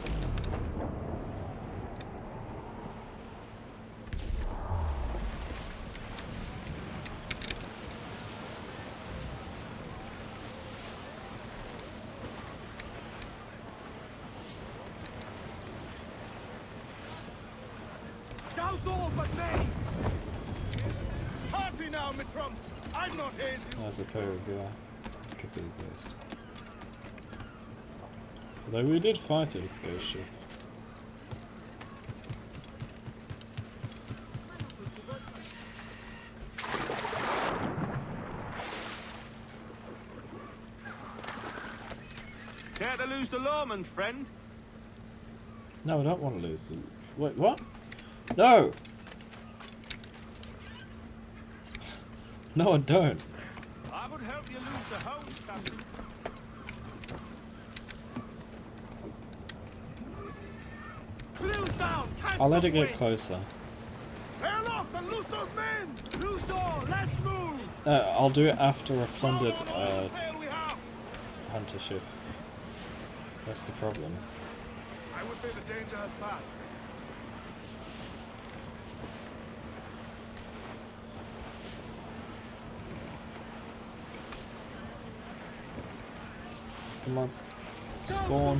Douse all but names! Party now, my trumps! I'm not hazy! I suppose, yeah. Could be a ghost. Although we did fight a ghost ship. Care to lose the lawman, friend? No, I don't want to lose the... Wait, what? No! No, I don't. I would help you lose the house, Captain. Close down! I'll let it get closer. Hail off and loose those men! Loose all! Let's move! I'll do it after I've plundered hunter ship. That's the problem. I would say the danger has passed. Come on. Spawn.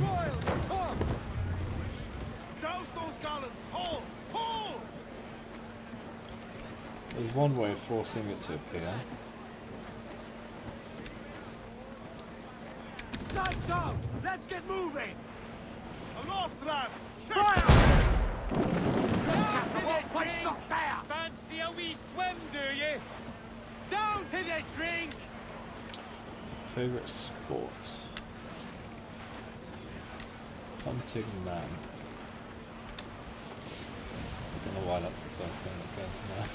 Douse those gallants! Haul! Haul! There's one way of forcing it to appear. Sights out! Let's get moving! Aloft, lads! Fire! Captain, what place shot there? Fancy fancy a wee swim, do you? Down to the drink! Favorite sport? Hunting man. I don't know why that's the first thing that came to mind.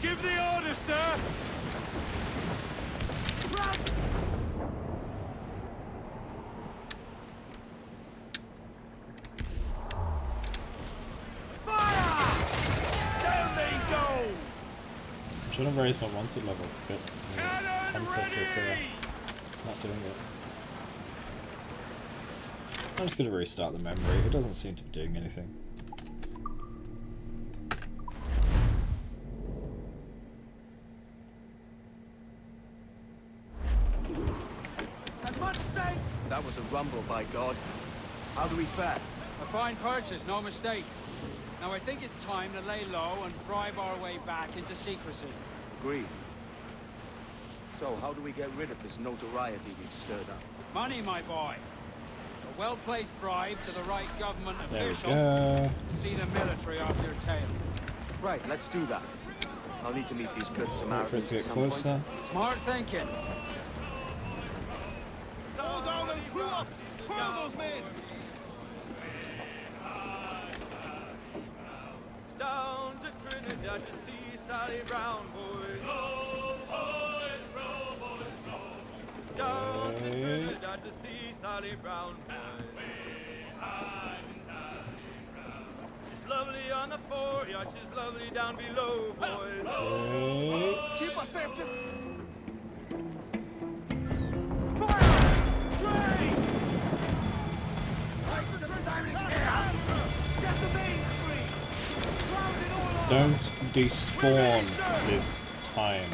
Give the order, sir! I'm trying to raise my wanted level to get Hunter to appear. It's not doing it. I'm just going to restart the memory. It doesn't seem to be doing anything. As much say! That was a rumble, by God. How do we fare? A fine purchase, no mistake. Now I think it's time to lay low and bribe our way back into secrecy. Agreed. So, how do we get rid of this notoriety we've stirred up? Money, my boy. A well-placed bribe to the right government There we official go. to see the military off your tail. Right, let's do that. I'll need to meet these good Wait Samaritans for it to at get some point. closer. Smart thinking. Fall down and crew up! Hurl those men! Down to Trinidad to see Sally Brown, boys. Row, boys, row, boys, row. Down to Trinidad to see Sally Brown, boys. She's lovely on the foreyard, she's lovely down below, boys. Keep us safe. Don't despawn this time.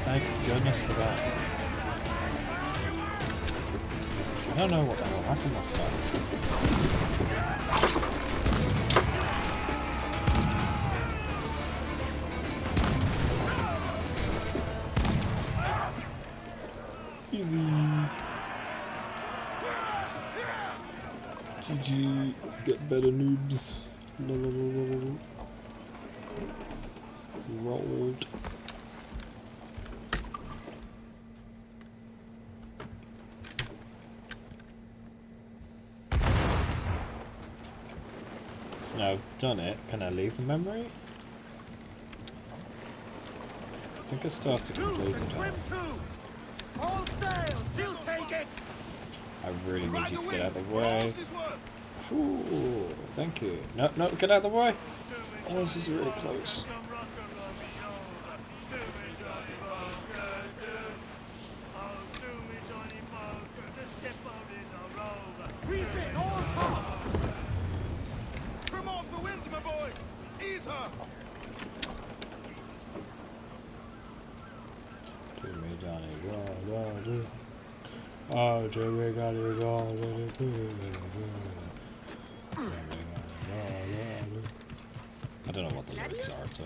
Thank goodness for that. I don't know what the hell happened last time. Easy. GG, get better noobs. Rolled. So now I've done it, can I leave the memory? I think I still have to complete it. All sails, she'll take it! I really need you to get out of the way. Ooh, thank you. No, no, get out of the way. Oh, this is really close. Refit all tops! Trim off the wind, my boys! Ease her! Jimmy, Johnny, go. Oh, Jimmy, got it wrong. I don't know what the lyrics are, so.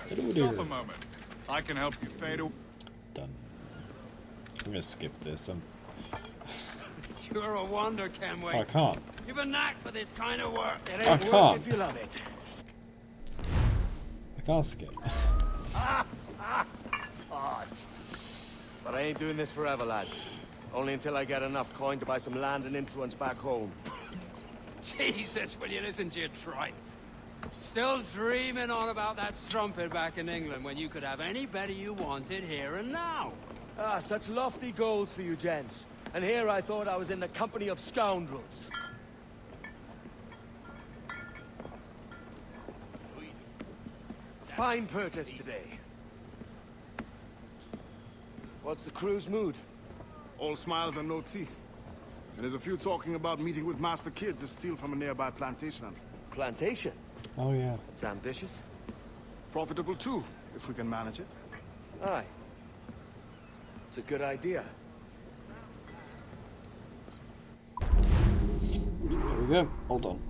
Stop a moment. I can help you fade away. Done. I'm gonna skip this. You're a wonder, Kenway. Oh, I can't. You've a knack for this kind of work. It I ain't can't. work if you love it. I can't skip. It's hard. But I ain't doing this forever, lads. Only until I get enough coin to buy some land and influence back home. Jesus, will you listen to your tripe? Still dreaming on about that strumpet back in England when you could have any better you wanted here and now. Ah, such lofty goals for you gents. And here I thought I was in the company of scoundrels. Fine purchase today. What's the crew's mood? All smiles and no teeth. And there's a few talking about meeting with Master Kid to steal from a nearby plantation. Plantation? Oh, yeah. It's ambitious. Profitable too, if we can manage it. Aye. It's a good idea. There we go. Hold on.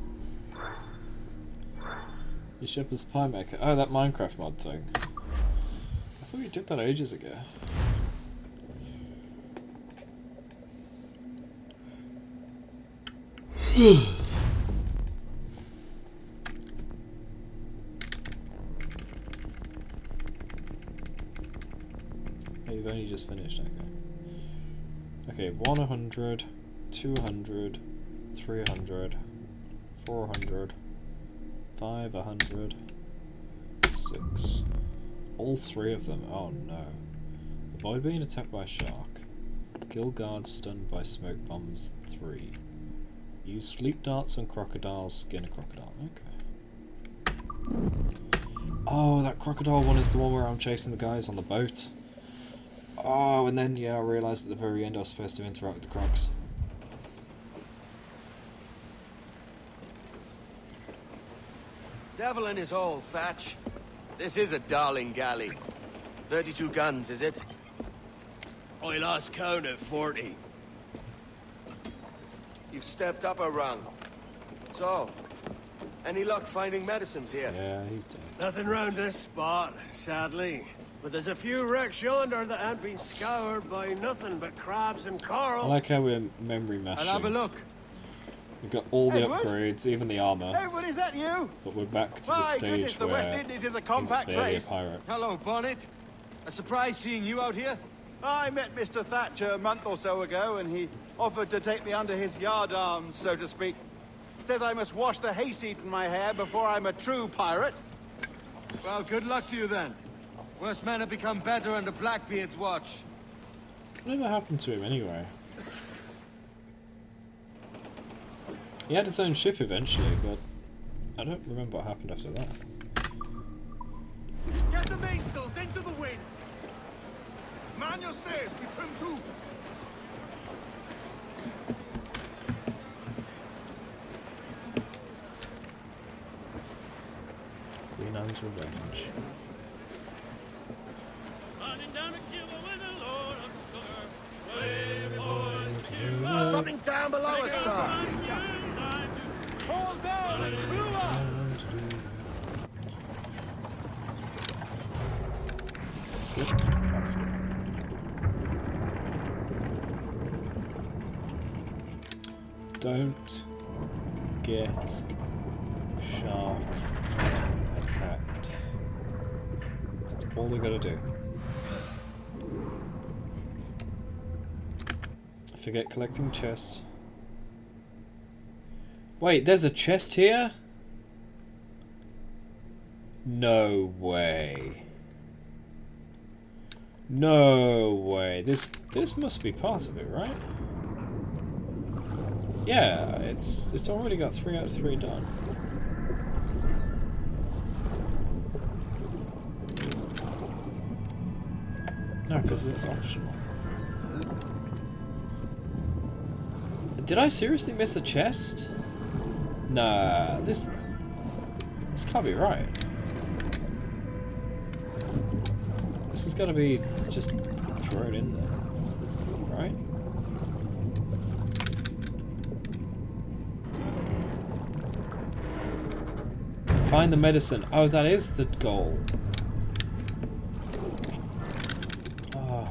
Your Shepherd's Pie Maker. Oh, that Minecraft mod thing. I thought we did that ages ago. Oh, you've only just finished, okay. Okay, 100, 200, 300, 400, 500, 6. All 3 of them. Oh no. Avoid being attacked by a shark. Kill guards stunned by smoke bombs 3. Use sleep darts on crocodiles, skin a crocodile. Okay. Oh, that crocodile one is the one where I'm chasing the guys on the boat. Oh, and then, yeah, I realised at the very end I was supposed to interact with the crocs. Devil in his hole, Thatch. This is a darling galley. 32 guns, is it? I lost count at 40. You've stepped up a rung. So, any luck finding medicines here? Yeah, he's dead. Nothing round this spot, sadly. But there's a few wrecks yonder that ain't been scoured by nothing but crabs and coral. I like how we're memory mashing. I'll have a look. We've got all the Edward? upgrades, even the armour. Edward, is that you? But we're back to the My stage goodness, the where West Indies is a he's compact barely place. a pirate. Hello, Bonnet. A surprise seeing you out here. I met Mr. Thatcher a month or so ago, and he offered to take me under his yardarms, so to speak. Says I must wash the hayseed from my hair before I'm a true pirate. Well, good luck to you then. Worse men have become better under Blackbeard's watch. Whatever happened to him anyway? He had his own ship eventually, but I don't remember what happened after that. Get the mainsails into the wind! Man your stairs, be trim too! Queen Anne's Revenge. Something down below us, sir! Hold down and clew up! Skip. Can't skip. Don't get shark attacked. That's all we gotta do. Forget collecting chests. Wait, there's a chest here? No way. No way. This must be part of it, right? Yeah, it's already got 3 out of 3 done. No, because it's optional. Did I seriously miss a chest? Nah, this can't be right. This has got to be just thrown in there, right? Find the medicine. Oh, that is the goal. Oh,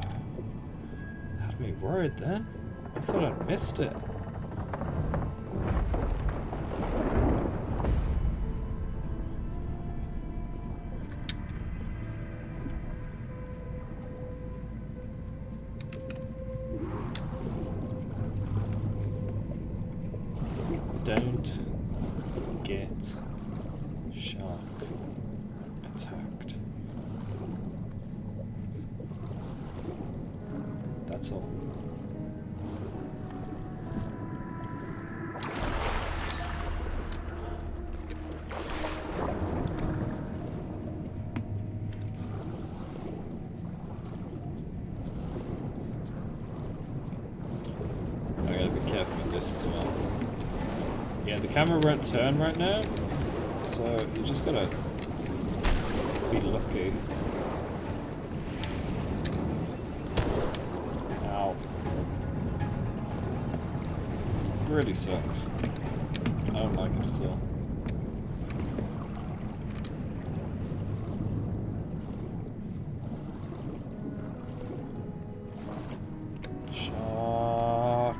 that had me worried then. I thought I'd missed it. Don't get shark attacked. That's all. I gotta be careful with this as well. Yeah, the camera won't turn right now, so you just gotta be lucky. really sucks. I don't like it at all. Shark.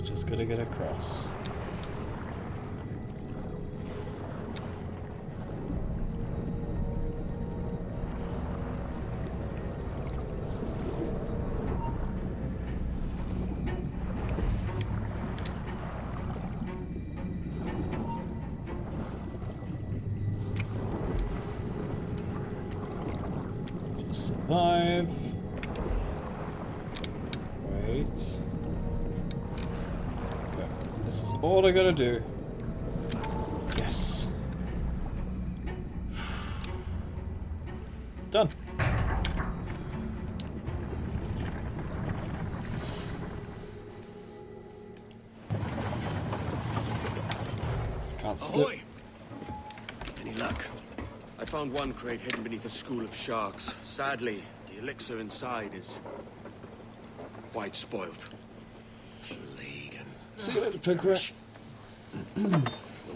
Just gotta get across. Just survive. Wait. This is all I gotta do. Yes. Done. Can't slip. Ahoy! Any luck? I found one crate hidden beneath a school of sharks. Sadly, the elixir inside is quite spoiled. See you later, pig rat. Will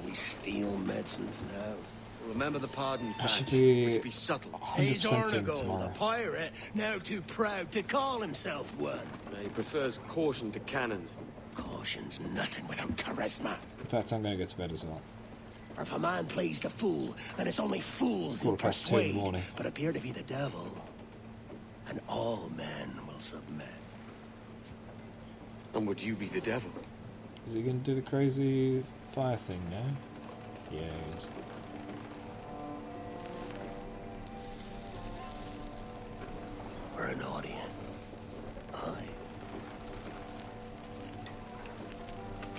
we steal medicines now? Remember the pardon I should patch. be We're to be subtle. 100% in tomorrow. a pirate, now too proud to call himself one. He prefers caution to cannons. Caution's nothing without charisma. In fact, I'm gonna go to bed as well. Or if a man plays the fool, then it's only fools It's who 2:15 in the persuade, morning. but appear to be the devil. And all men will submit. And would you be the devil? Is he gonna do the crazy fire thing now? Yeah, he is. Or an audience. Aye.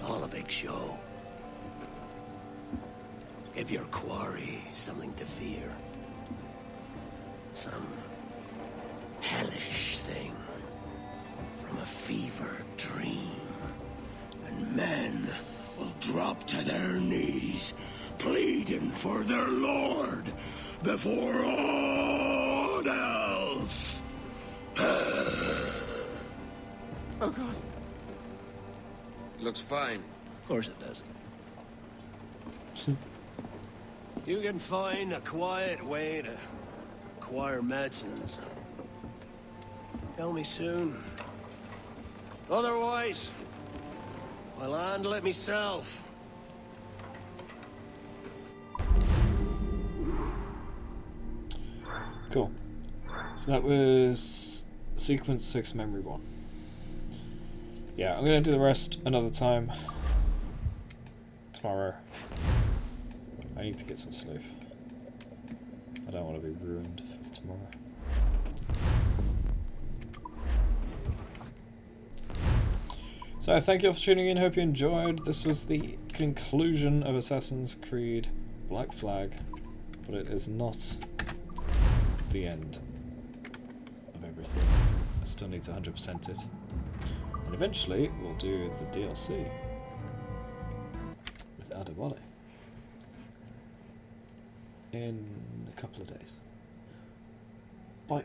All a big show. Give your quarry something to fear. Some hellish thing from a fever dream. And men will drop to their knees, pleading for their lord before all else. Oh God. Looks fine. Of course it does. You can find a quiet way to acquire medicines. Tell me soon. Otherwise, I'll handle it myself. Cool. So that was sequence 6, memory 1. Yeah, I'm gonna do the rest another time. Tomorrow. I need to get some sleep. I don't want to be ruined for tomorrow. So thank you all for tuning in, hope you enjoyed. This was the conclusion of Assassin's Creed Black Flag, but it is not the end of everything. I still need to 100% it. And eventually we'll do the DLC with Adewale in a couple of days. Bye.